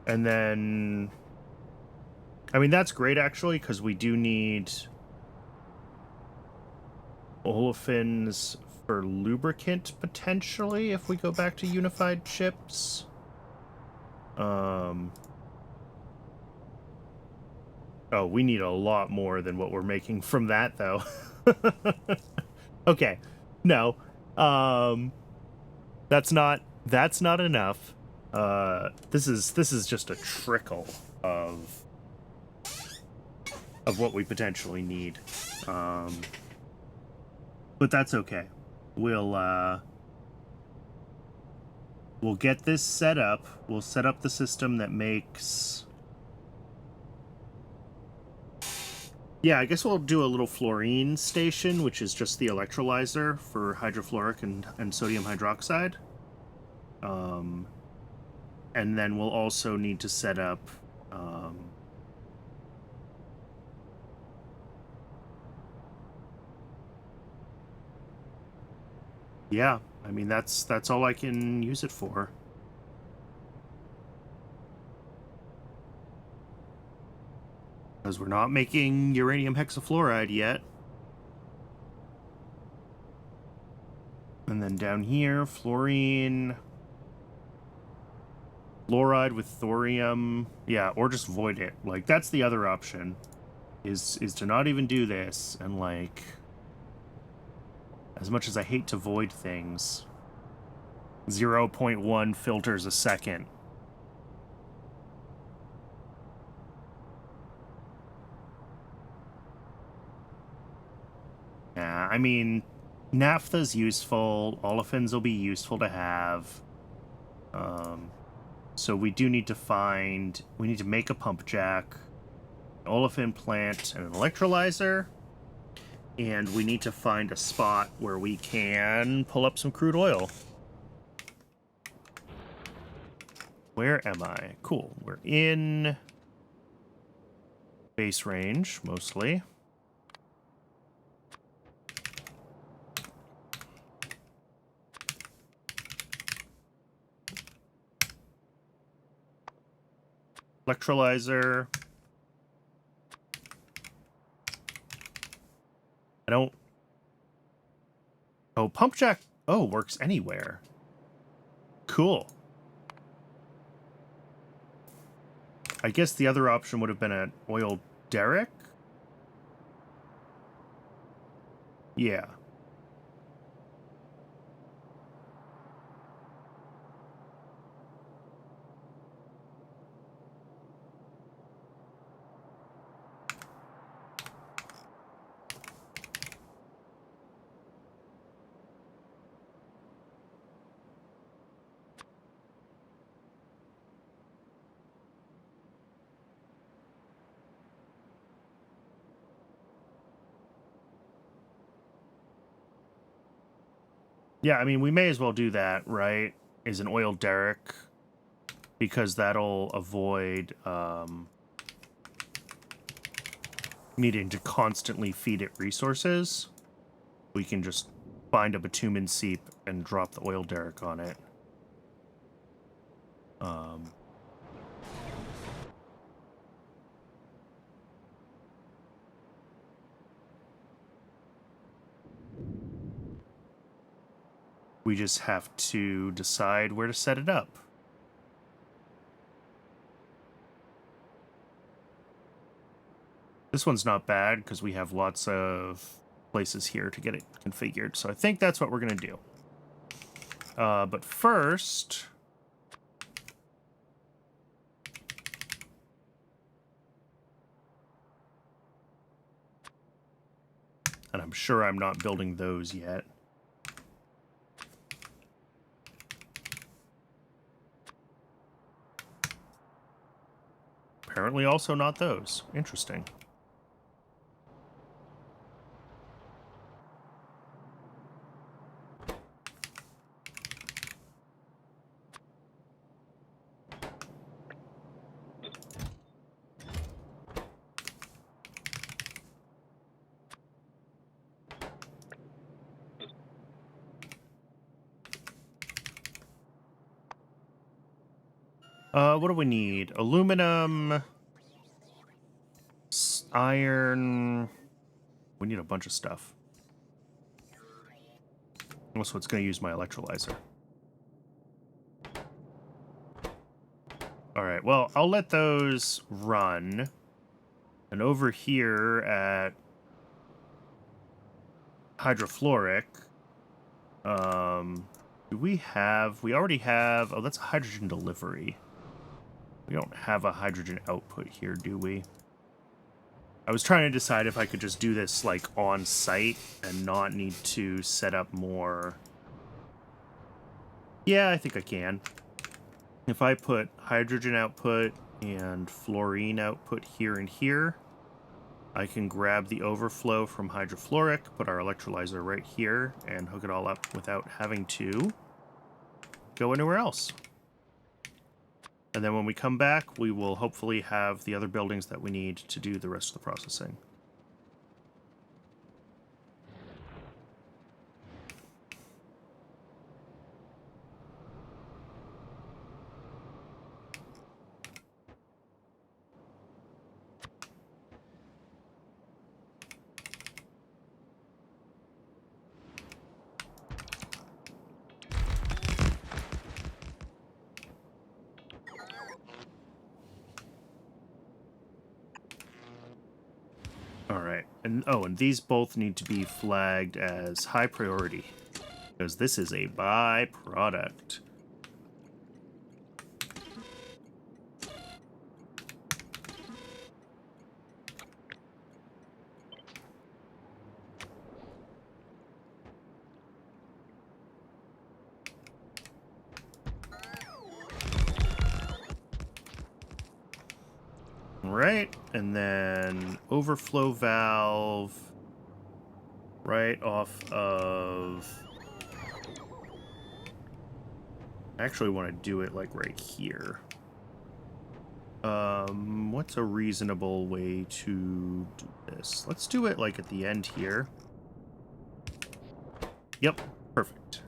And then, I mean, that's great actually, because we do need olefins for lubricant potentially if we go back to unified chips. Oh, we need a lot more than what we're making from that, though. Okay. No. That's not enough. This is just a trickle of what we potentially need. But that's okay. We'll get this set up. We'll set up the system that makes... Yeah, I guess we'll do a little fluorine station, which is just the electrolyzer for hydrofluoric and sodium hydroxide. And then we'll also need to set up... Yeah, I mean, that's all I can use it for. Because we're not making uranium hexafluoride yet. And then down here, fluorine, fluoride with thorium. Yeah, or just void it. Like, that's the other option, is to not even do this. And, like, as much as I hate to void things, 0.1 filters a second. Yeah, I mean, naphtha's useful. Olefins will be useful to have. So we do need to find... We need to make a pump jack, an olefin plant, and an electrolyzer. And we need to find a spot where we can pull up some crude oil. Where am I? Cool. We're in base range, mostly. Electrolyzer. I don't... Oh, pump jack. Oh, works anywhere. Cool. I guess the other option would have been an oil derrick. Yeah. Yeah, I mean, we may as well do that, right? Is an oil derrick. because that'll avoid needing to constantly feed it resources. We can just find a bitumen seep and drop the oil derrick on it. We just have to decide where to set it up. This one's not bad because we have lots of places here to get it configured. So I think that's what we're going to do. But first... and I'm sure I'm not building those yet. Apparently also not those. Interesting. What do we need? Aluminum, iron. We need a bunch of stuff. Also, it's going to use my electrolyzer. All right, well, I'll let those run. And over here at hydrofluoric, do we already have, oh, that's a hydrogen delivery. We don't have a hydrogen output here, do we? I was trying to decide if I could just do this, like, on site and not need to set up more. Yeah, I think I can. If I put hydrogen output and fluorine output here and here, I can grab the overflow from hydrofluoric, put our electrolyzer right here, and hook it all up without having to go anywhere else. And then when we come back, we will hopefully have the other buildings that we need to do the rest of the processing. And these both need to be flagged as high priority, because this is a byproduct. Right, and then overflow valve right off of... I actually want to do it like right here. What's a reasonable way to do this? Let's do it like at the end here. Yep, perfect.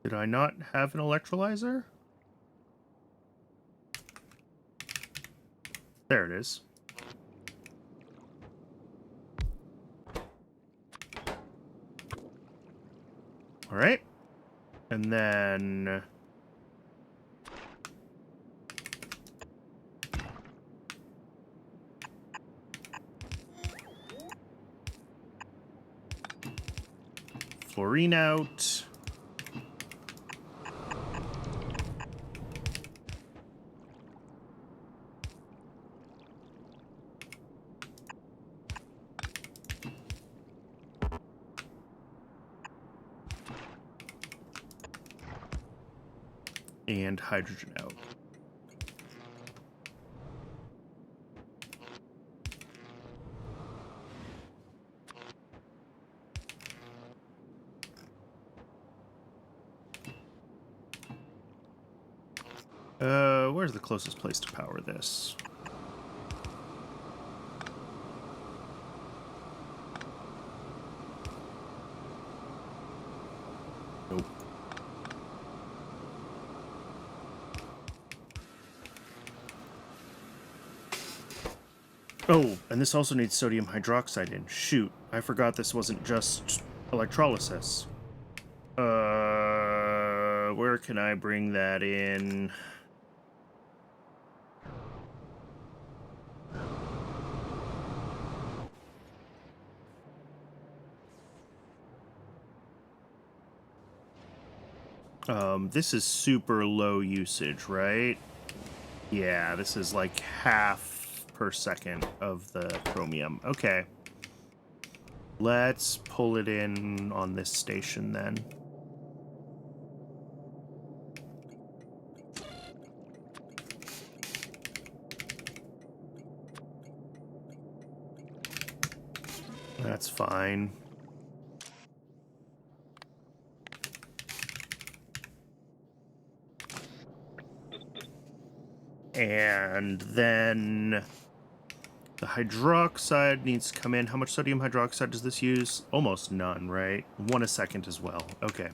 Did I not have an electrolyzer? There it is. All right. And then... fluorine out. And hydrogen out. Where's the closest place to power this? Nope. Oh, and this also needs sodium hydroxide in. Shoot, I forgot this wasn't just electrolysis. Where can I bring that in? This is super low usage, right? Yeah, this is like half per second of the chromium. Okay. Let's pull it in on this station then. That's fine. And then the hydroxide needs to come in. How much sodium hydroxide does this use? Almost none, right? 1 a second as well. Okay.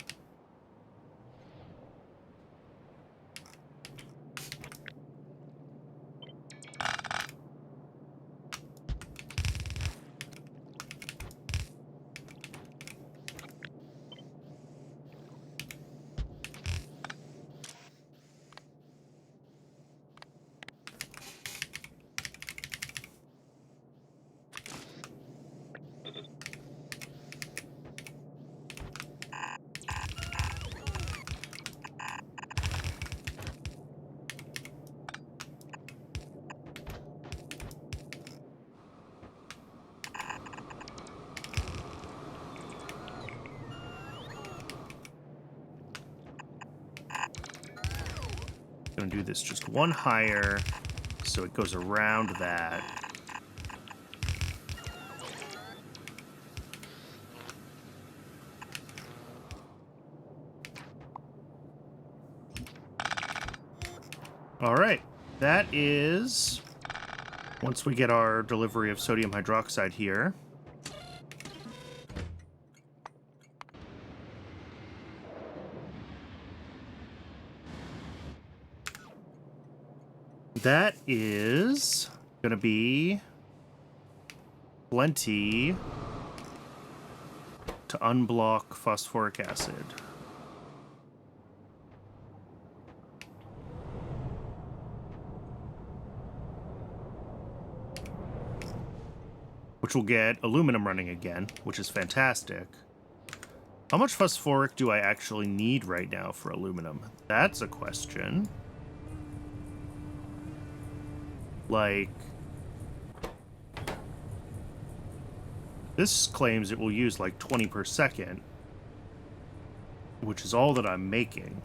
Gonna do this just one higher, so it goes around that. All right, that is, once we get our delivery of sodium hydroxide here. That is going to be plenty to unblock phosphoric acid. Which will get aluminum running again, which is fantastic. How much phosphoric do I actually need right now for aluminum? That's a question. Like, this claims it will use like 20 per second, which is all that I'm making.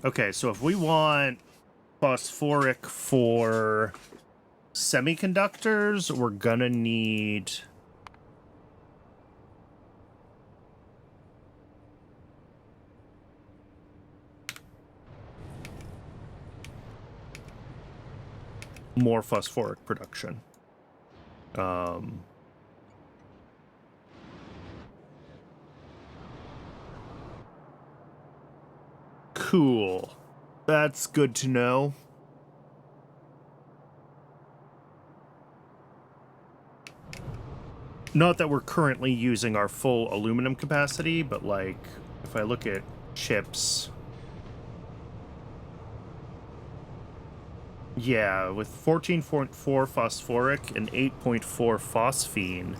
Okay, so if we want phosphoric for semiconductors, we're gonna need more phosphoric production. Cool. That's good to know. Not that we're currently using our full aluminum capacity, but like, if I look at chips, yeah, with 14.4 phosphoric and 8.4 phosphine,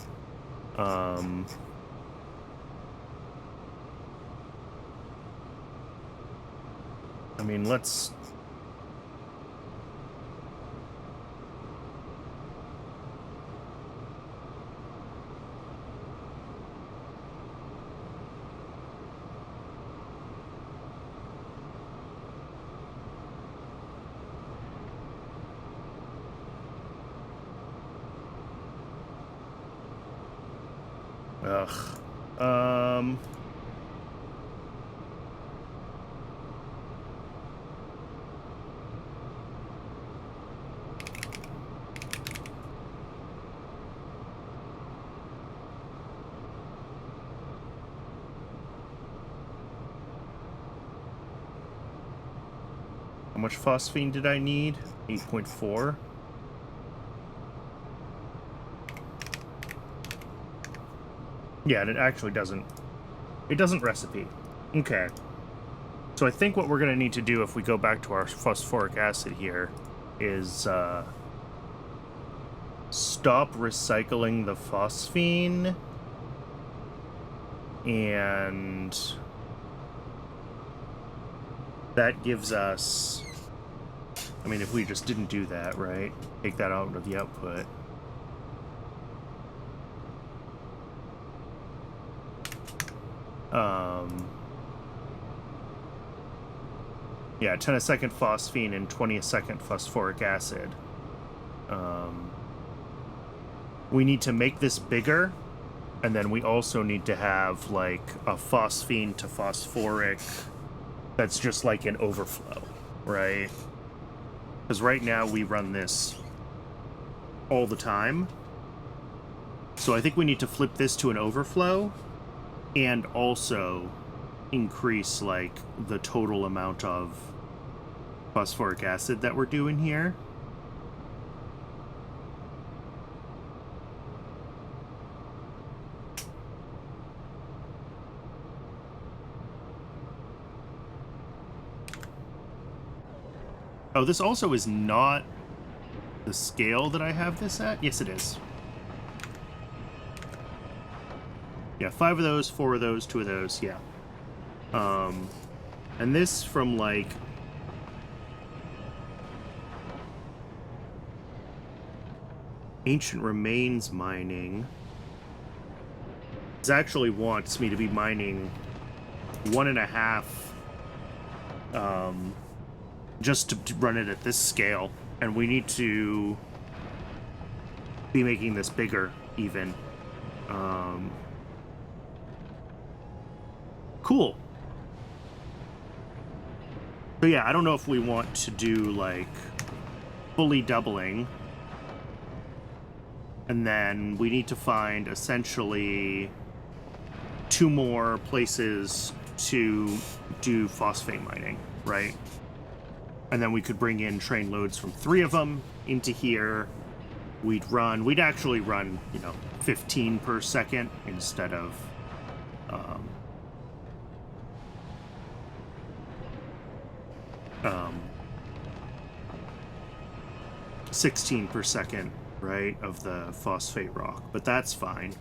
I mean, let's... Ugh. How much phosphine did I need? 8.4. Yeah, and it actually doesn't... It doesn't recipe. Okay. So I think what we're going to need to do if we go back to our phosphoric acid here is stop recycling the phosphine and that gives us... I mean, if we just didn't do that, right? Take that out of the output. Yeah, 10 a second phosphine and 20 a second phosphoric acid. We need to make this bigger, and then we also need to have, like, a phosphine to phosphoric that's just like an overflow, right? Because right now we run this all the time. So I think we need to flip this to an overflow and also increase, like, the total amount of phosphoric acid that we're doing here. Oh, this also is not the scale that I have this at? Yes, it is. Yeah, 5 of those, 4 of those, 2 of those, yeah. And this from, like... Ancient Remains mining... This actually wants me to be mining 1.5... just to run it at this scale. And we need to be making this bigger, even. Cool. So yeah, I don't know if we want to do, like, fully doubling. And then we need to find, essentially, 2 more places to do phosphate mining, right? And then we could bring in train loads from 3 of them into here. We'd actually run, 15 per second instead of, 16 per second, right, of the phosphate rock. But that's fine.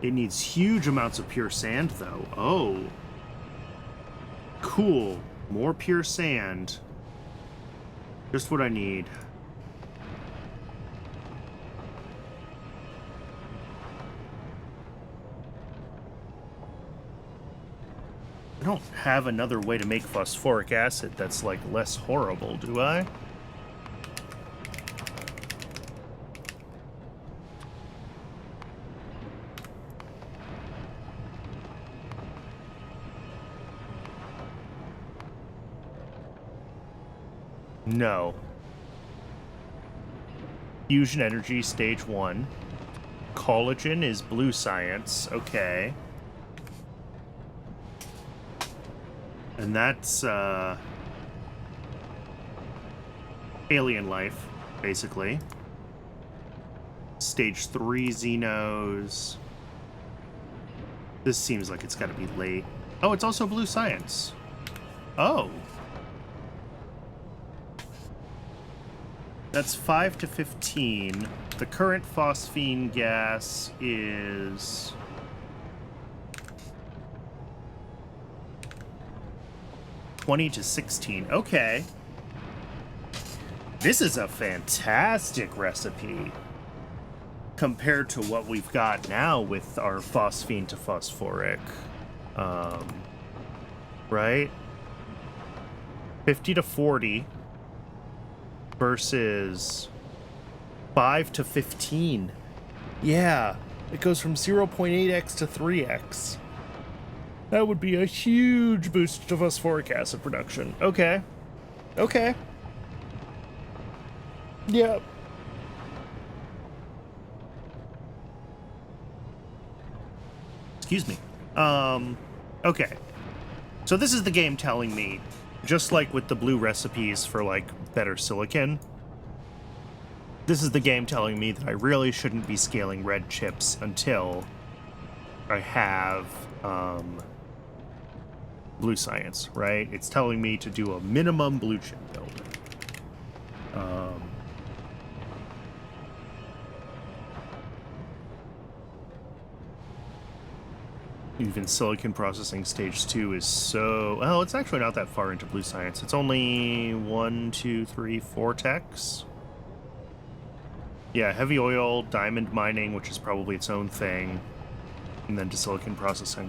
It needs huge amounts of pure sand, though. Oh. Cool. More pure sand. Just what I need. I don't have another way to make phosphoric acid that's, like, less horrible, do I? No. Fusion energy, stage 1. Collagen is blue science. Okay. And that's, alien life, basically. Stage 3 Xenos. This seems like it's gotta be late. Oh, it's also blue science. Oh. That's 5 to 15. The current phosphine gas is... 20 to 16. Okay. This is a fantastic recipe compared to what we've got now with our phosphine to phosphoric. Right? 50 to 40 versus 5 to 15. Yeah, it goes from 0.8x to 3x. That would be a huge boost to phosphoric acid production. Okay. Okay. Yep. Excuse me. Okay. So this is the game telling me, just like with the blue recipes for, like, better silicon, this is the game telling me that I really shouldn't be scaling red chips until I have, blue science, right? It's telling me to do a minimum blue chip build. Even silicon processing stage 2 is so... Well, it's actually not that far into blue science. It's only 1, 2, 3, 4 techs. Yeah, heavy oil, diamond mining, which is probably its own thing, and then to silicon processing.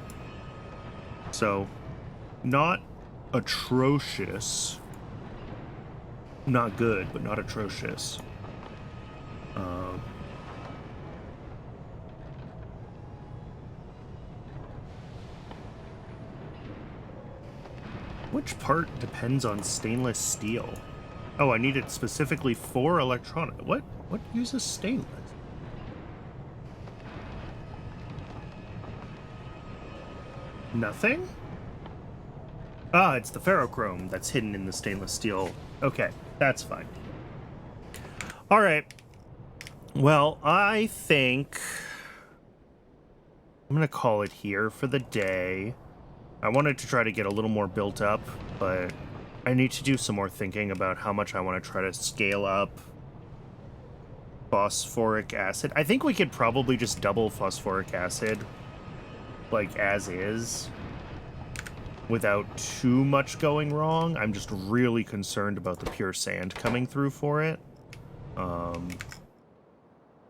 So, not atrocious. Not good, but not atrocious. Which part depends on stainless steel? Oh, I need it specifically for electronic. What uses stainless? Nothing? Ah, it's the ferrochrome that's hidden in the stainless steel. Okay, that's fine. All right. Well, I think I'm going to call it here for the day. I wanted to try to get a little more built up, but I need to do some more thinking about how much I want to try to scale up phosphoric acid. I think we could probably just double phosphoric acid, like as is, without too much going wrong. I'm just really concerned about the pure sand coming through for it.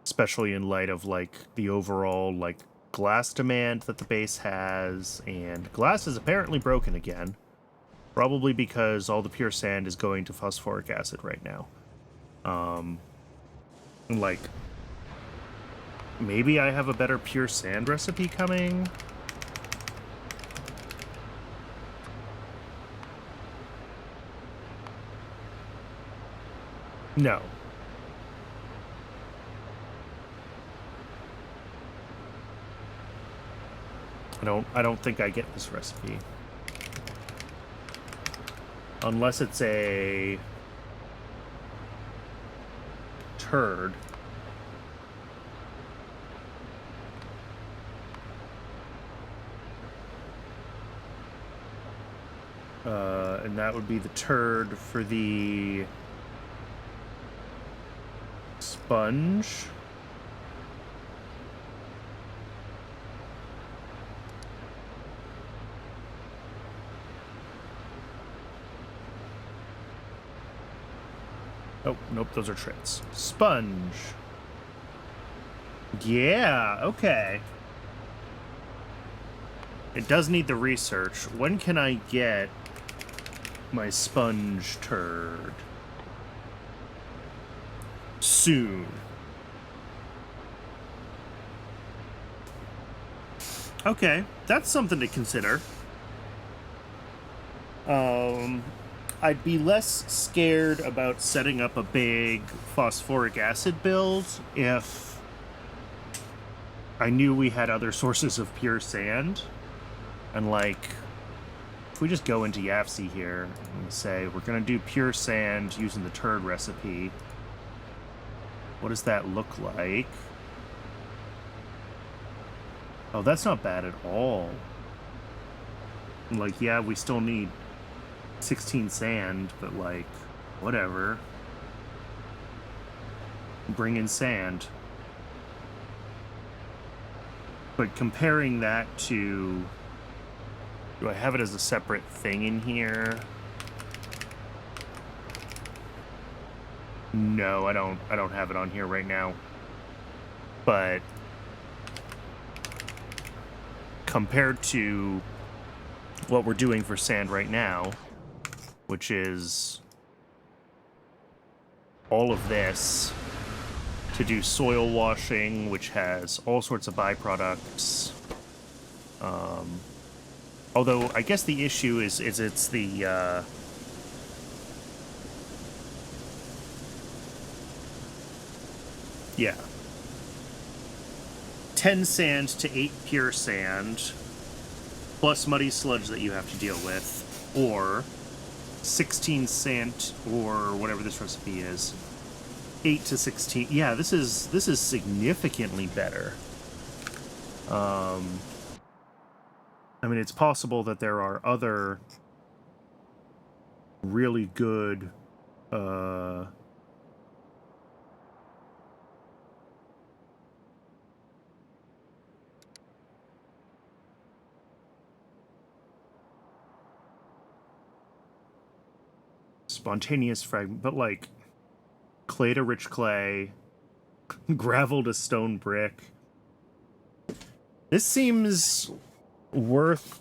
Especially in light of, like, the overall, like, glass demand that the base has, and glass is apparently broken again. Probably because all the pure sand is going to phosphoric acid right now. Like, maybe I have a better pure sand recipe coming? No. I don't think I get this recipe. Unless it's a turd. And that would be the turd for the sponge. Oh, nope, those are trits. Sponge. Yeah, okay. It does need the research. When can I get my sponge turd? Soon. Okay, that's something to consider. I'd be less scared about setting up a big phosphoric acid build if I knew we had other sources of pure sand. And, like, if we just go into YAFC here and say we're going to do pure sand using the turd recipe, what does that look like? Oh, that's not bad at all. Like, yeah, we still need 16 sand, but, like, whatever. Bring in sand. But comparing that to... Do I have it as a separate thing in here? No, I don't have it on here right now. But compared to what we're doing for sand right now, which is all of this to do soil washing, which has all sorts of byproducts. Although I guess the issue is it's the yeah, 10 sand to 8 pure sand, plus muddy sludge that you have to deal with, or 16 sand, or whatever this recipe is, 8 to 16. Yeah, this is significantly better. I mean, it's possible that there are other really good spontaneous fragment, but like clay to rich clay, gravel to stone brick. This seems worthwhile.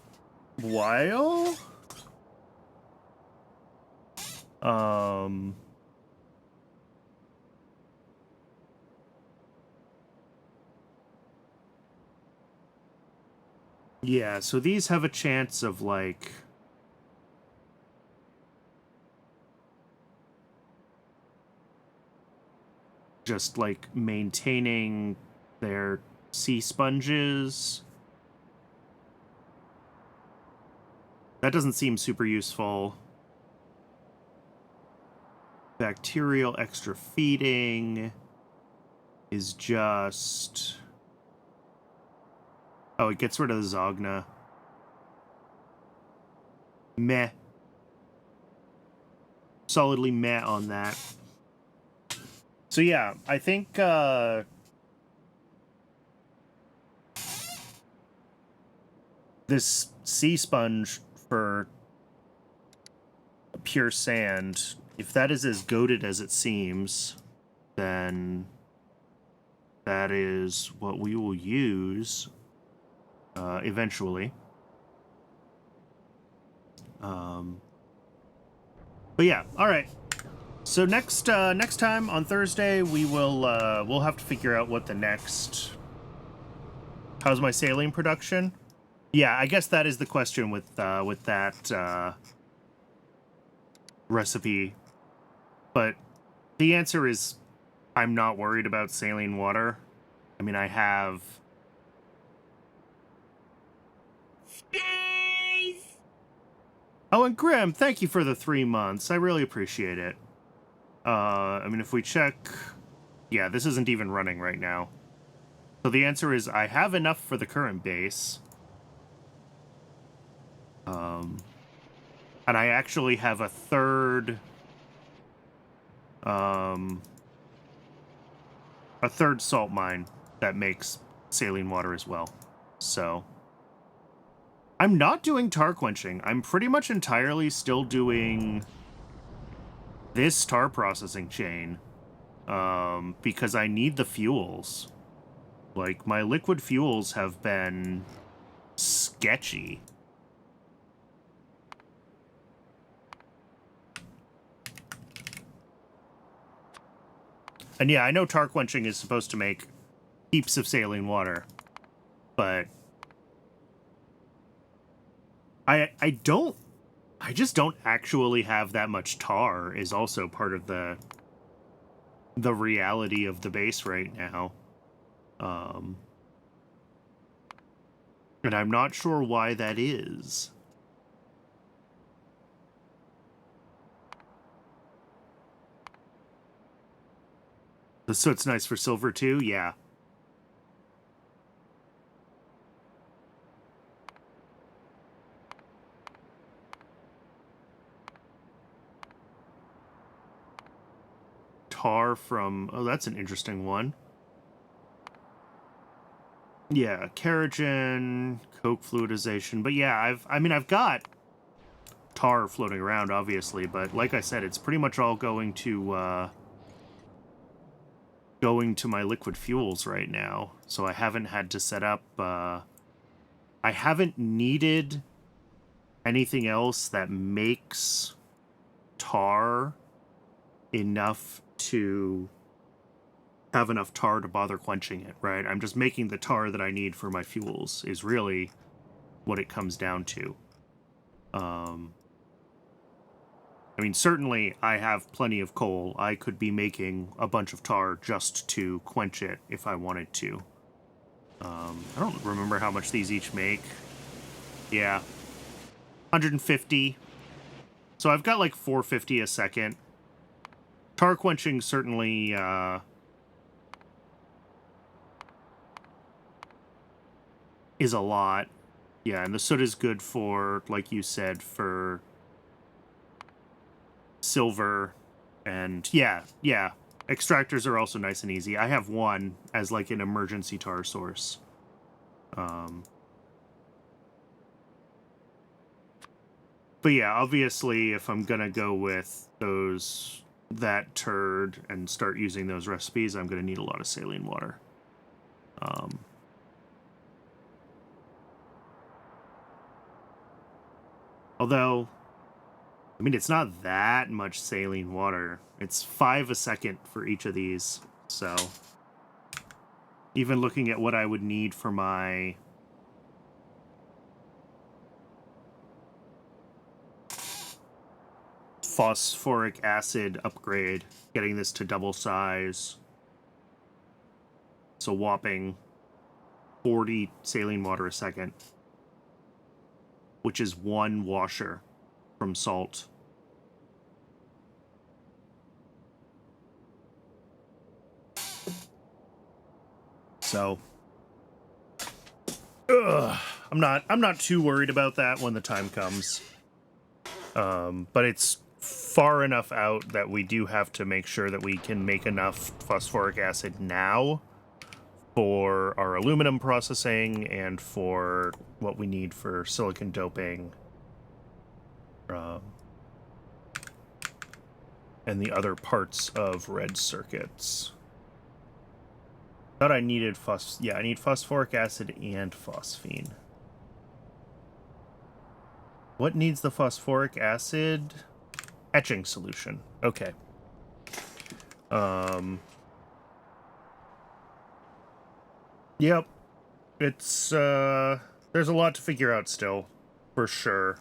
Yeah, so these have a chance of like just like maintaining their sea sponges. That doesn't seem super useful. Bacterial extra feeding is just... Oh, it gets rid of the Zogna. Meh. Solidly meh on that. So yeah, I think this sea sponge for pure sand, if that is as goated as it seems, then that is what we will use eventually. But yeah, all right. So next time on Thursday, we will we'll have to figure out what the next. How's my saline production? Yeah, I guess that is the question with that recipe. But the answer is, I'm not worried about saline water. I mean, I have. Oh, and Grim, thank you for the 3 months. I really appreciate it. I mean, if we check... Yeah, this isn't even running right now. So the answer is I have enough for the current base. And I actually have a third salt mine that makes saline water as well. So I'm not doing tar quenching. I'm pretty much entirely still doing this tar processing chain because I need the fuels. Like, my liquid fuels have been sketchy. And yeah, I know tar quenching is supposed to make heaps of saline water, but I just don't actually have that much tar is also part of the reality of the base right now. And I'm not sure why that is. The soot's nice for silver too? Yeah. Tar from... Oh, that's an interesting one. Yeah, keratin, coke fluidization. But yeah, I've got tar floating around, obviously. But like I said, it's pretty much all going to going to my liquid fuels right now, so I haven't had to set up, I haven't needed anything else that makes tar enough to have enough tar to bother quenching it, right? I'm just making the tar that I need for my fuels is really what it comes down to. I mean, certainly I have plenty of coal. I could be making a bunch of tar just to quench it if I wanted to. I don't remember how much these each make. Yeah. 150. So I've got like 450 a second. Tar quenching certainly is a lot. Yeah, and the soot is good for, like you said, for silver, and yeah, extractors are also nice and easy. I have one as like an emergency tar source. But yeah, obviously if I'm gonna go with that turd and start using those recipes, I'm gonna need a lot of saline water. Although, I mean, it's not that much saline water. It's 5 a second for each of these. So, even looking at what I would need for my phosphoric acid upgrade, getting this to double size. So, whopping 40 saline water a second, which is 1 washer from salt. So, I'm not too worried about that when the time comes. But it's far enough out that we do have to make sure that we can make enough phosphoric acid now for our aluminum processing and for what we need for silicon doping. And the other parts of red circuits. Thought I needed I need phosphoric acid and phosphine. What needs the phosphoric acid? Etching solution. Okay. Yep. It's there's a lot to figure out still, for sure.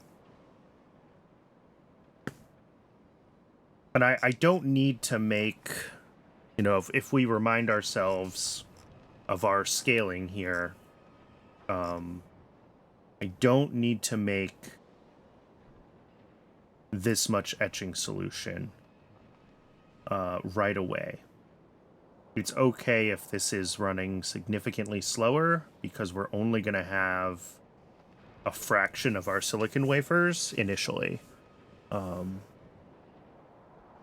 And I don't need to make, you know, if we remind ourselves of our scaling here, I don't need to make this much etching solution right away. It's okay if this is running significantly slower, because we're only going to have a fraction of our silicon wafers initially.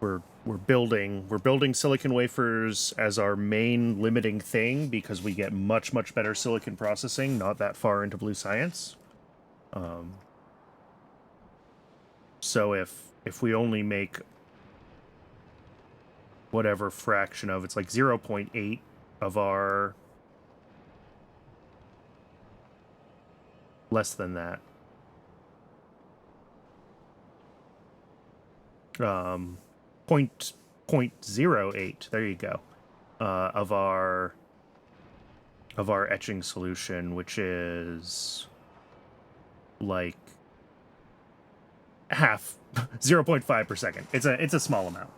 We're building silicon wafers as our main limiting thing because we get much better silicon processing not that far into blue science. So if we only make whatever fraction of, it's like 0.8 of our, less than that. 0.08, there you go, of our etching solution, which is like half, 0.5 per second. It's a small amount.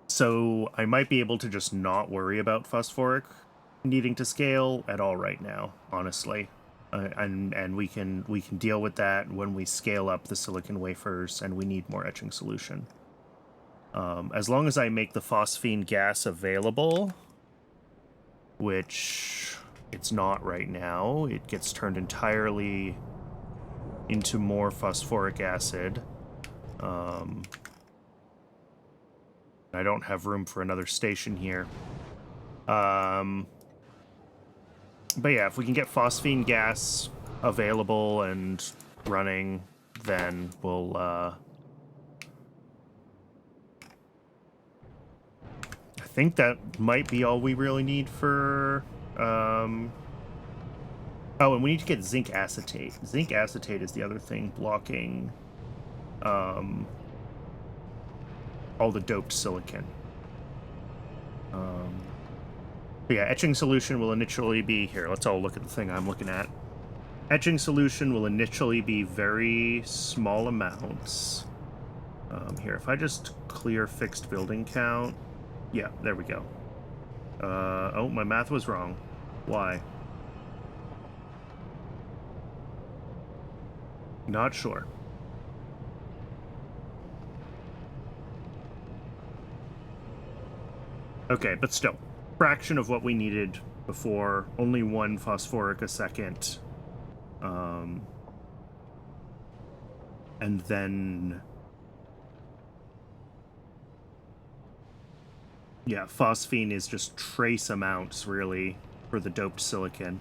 So I might be able to just not worry about phosphoric needing to scale at all right now, honestly. And we can deal with that when we scale up the silicon wafers and we need more etching solution. As long as I make the phosphine gas available, which it's not right now, it gets turned entirely into more phosphoric acid. I don't have room for another station here. But yeah, if we can get phosphine gas available and running, then we'll think that might be all we really need for... Oh, and we need to get zinc acetate. Zinc acetate is the other thing blocking all the doped silicon. Yeah, etching solution will initially be... Here, let's all look at the thing I'm looking at. Etching solution will initially be very small amounts. Here, if I just clear fixed building count... Yeah, there we go. Oh, my math was wrong. Why? Not sure. Okay, but still. Fraction of what we needed before. Only 1 phosphoric a second. And then... Yeah, phosphine is just trace amounts, really, for the doped silicon.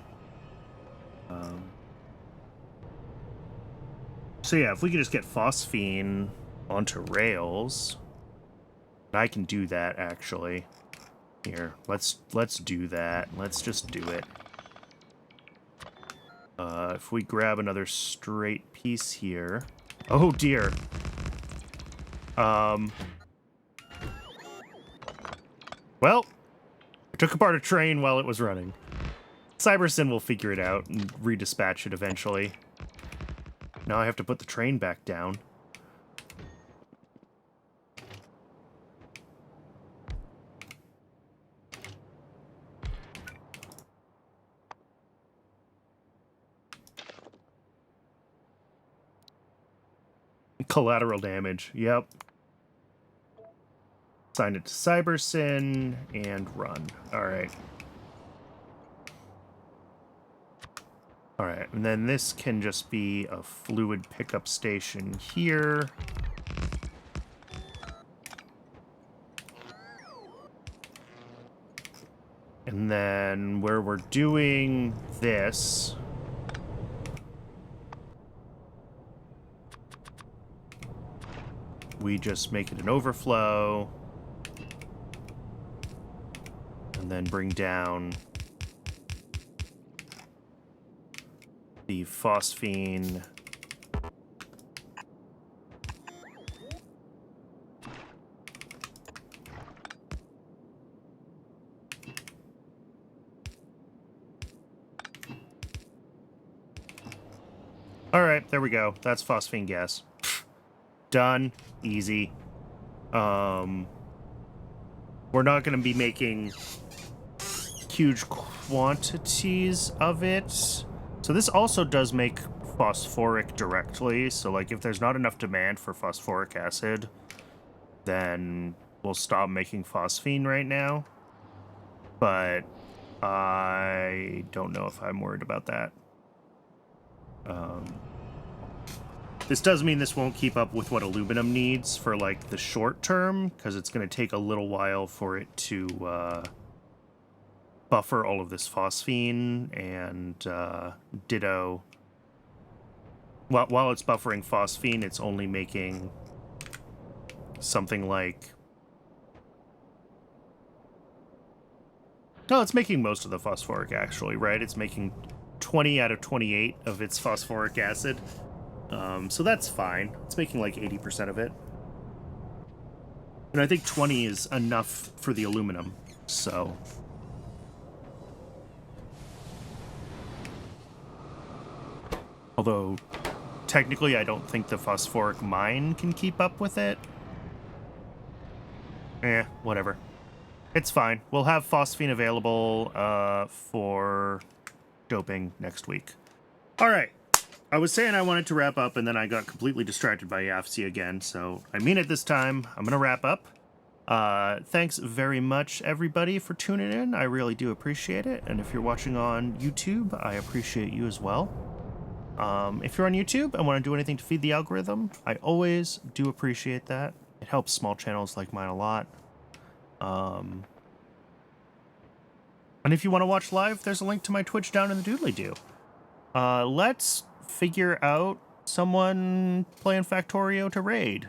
So yeah, if we could just get phosphine onto rails... I can do that, actually. Here, let's do that. Let's just do it. If we grab another straight piece here... Oh, dear. Well, I took apart a train while it was running. Cybersyn will figure it out and redispatch it eventually. Now I have to put the train back down. Collateral damage, yep. Assign it to Cybersyn and run. Alright. Alright, and then this can just be a fluid pickup station here. And then where we're doing this... we just make it an overflow. And then bring down the phosphine. All right, there we go. That's phosphine gas. Done. Easy. We're not going to be making huge quantities of it. So this also does make phosphoric directly. So like if there's not enough demand for phosphoric acid, then we'll stop making phosphine right now. But I don't know if I'm worried about that. This does mean this won't keep up with what aluminum needs for, like, the short term, because it's going to take a little while for it to buffer all of this phosphine, and ditto. While it's buffering phosphine, it's only making something like... No, it's making most of the phosphoric, actually, right? It's making 20 out of 28 of its phosphoric acid. So that's fine. It's making like 80% of it. And I think 20 is enough for the aluminum, so... Although, technically I don't think the phosphoric mine can keep up with it. Whatever. It's fine. We'll have phosphine available for doping next week. Alright. I was saying I wanted to wrap up, and then I got completely distracted by YAFC again, so I mean it this time. I'm going to wrap up. Thanks very much, everybody, for tuning in. I really do appreciate it, and if you're watching on YouTube, I appreciate you as well. If you're on YouTube and want to do anything to feed the algorithm, I always do appreciate that. It helps small channels like mine a lot. And if you want to watch live, there's a link to my Twitch down in the doodly-doo. Let's figure out someone playing Factorio to raid.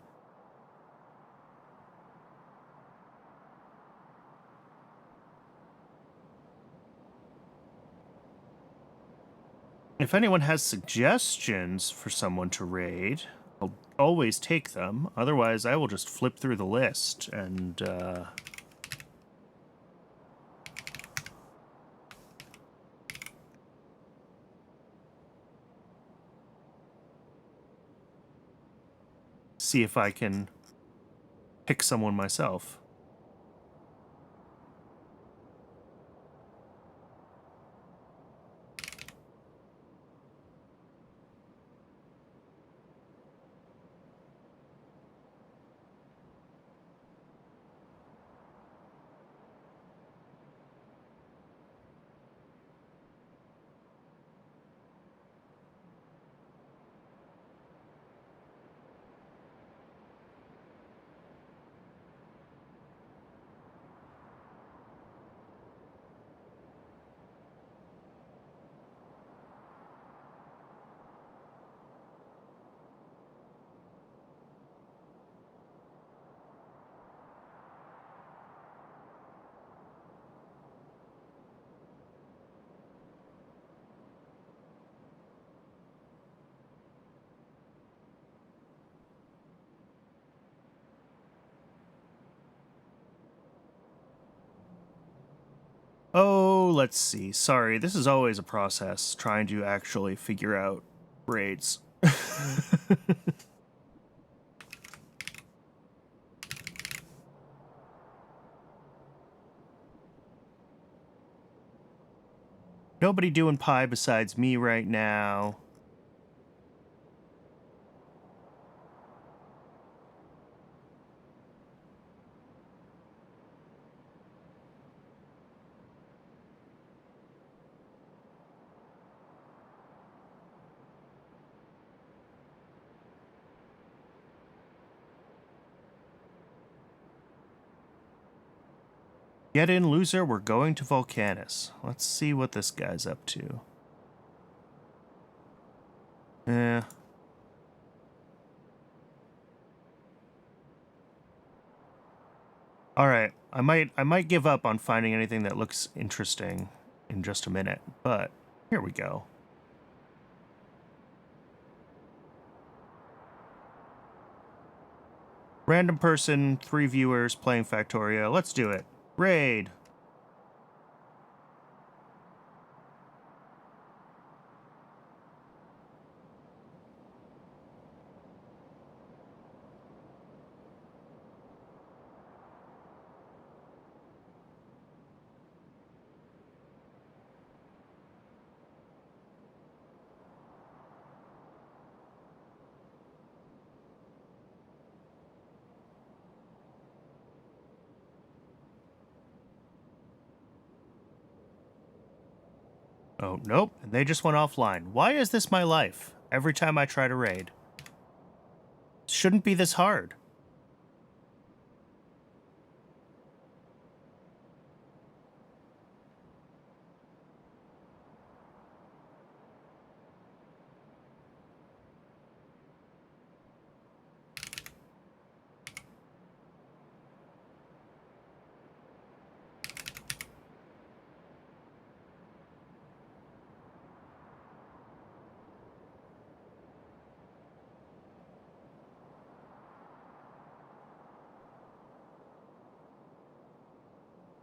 If anyone has suggestions for someone to raid, I'll always take them. Otherwise, I will just flip through the list and, see if I can pick someone myself. Oh, let's see. Sorry, this is always a process, trying to actually figure out raids. Nobody doing pie besides me right now. Get in, loser. We're going to Volcanus. Let's see what this guy's up to. Yeah. All right. I might give up on finding anything that looks interesting in just a minute, but here we go. Random person, 3 viewers playing Factorio. Let's do it. Raid. Oh, nope. And they just went offline. Why is this my life? Every time I try to raid. Shouldn't be this hard.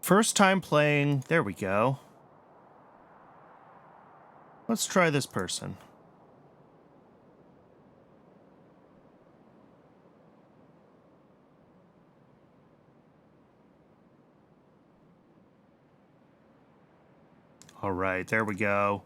First time playing. There we go. Let's try this person. All right, there we go.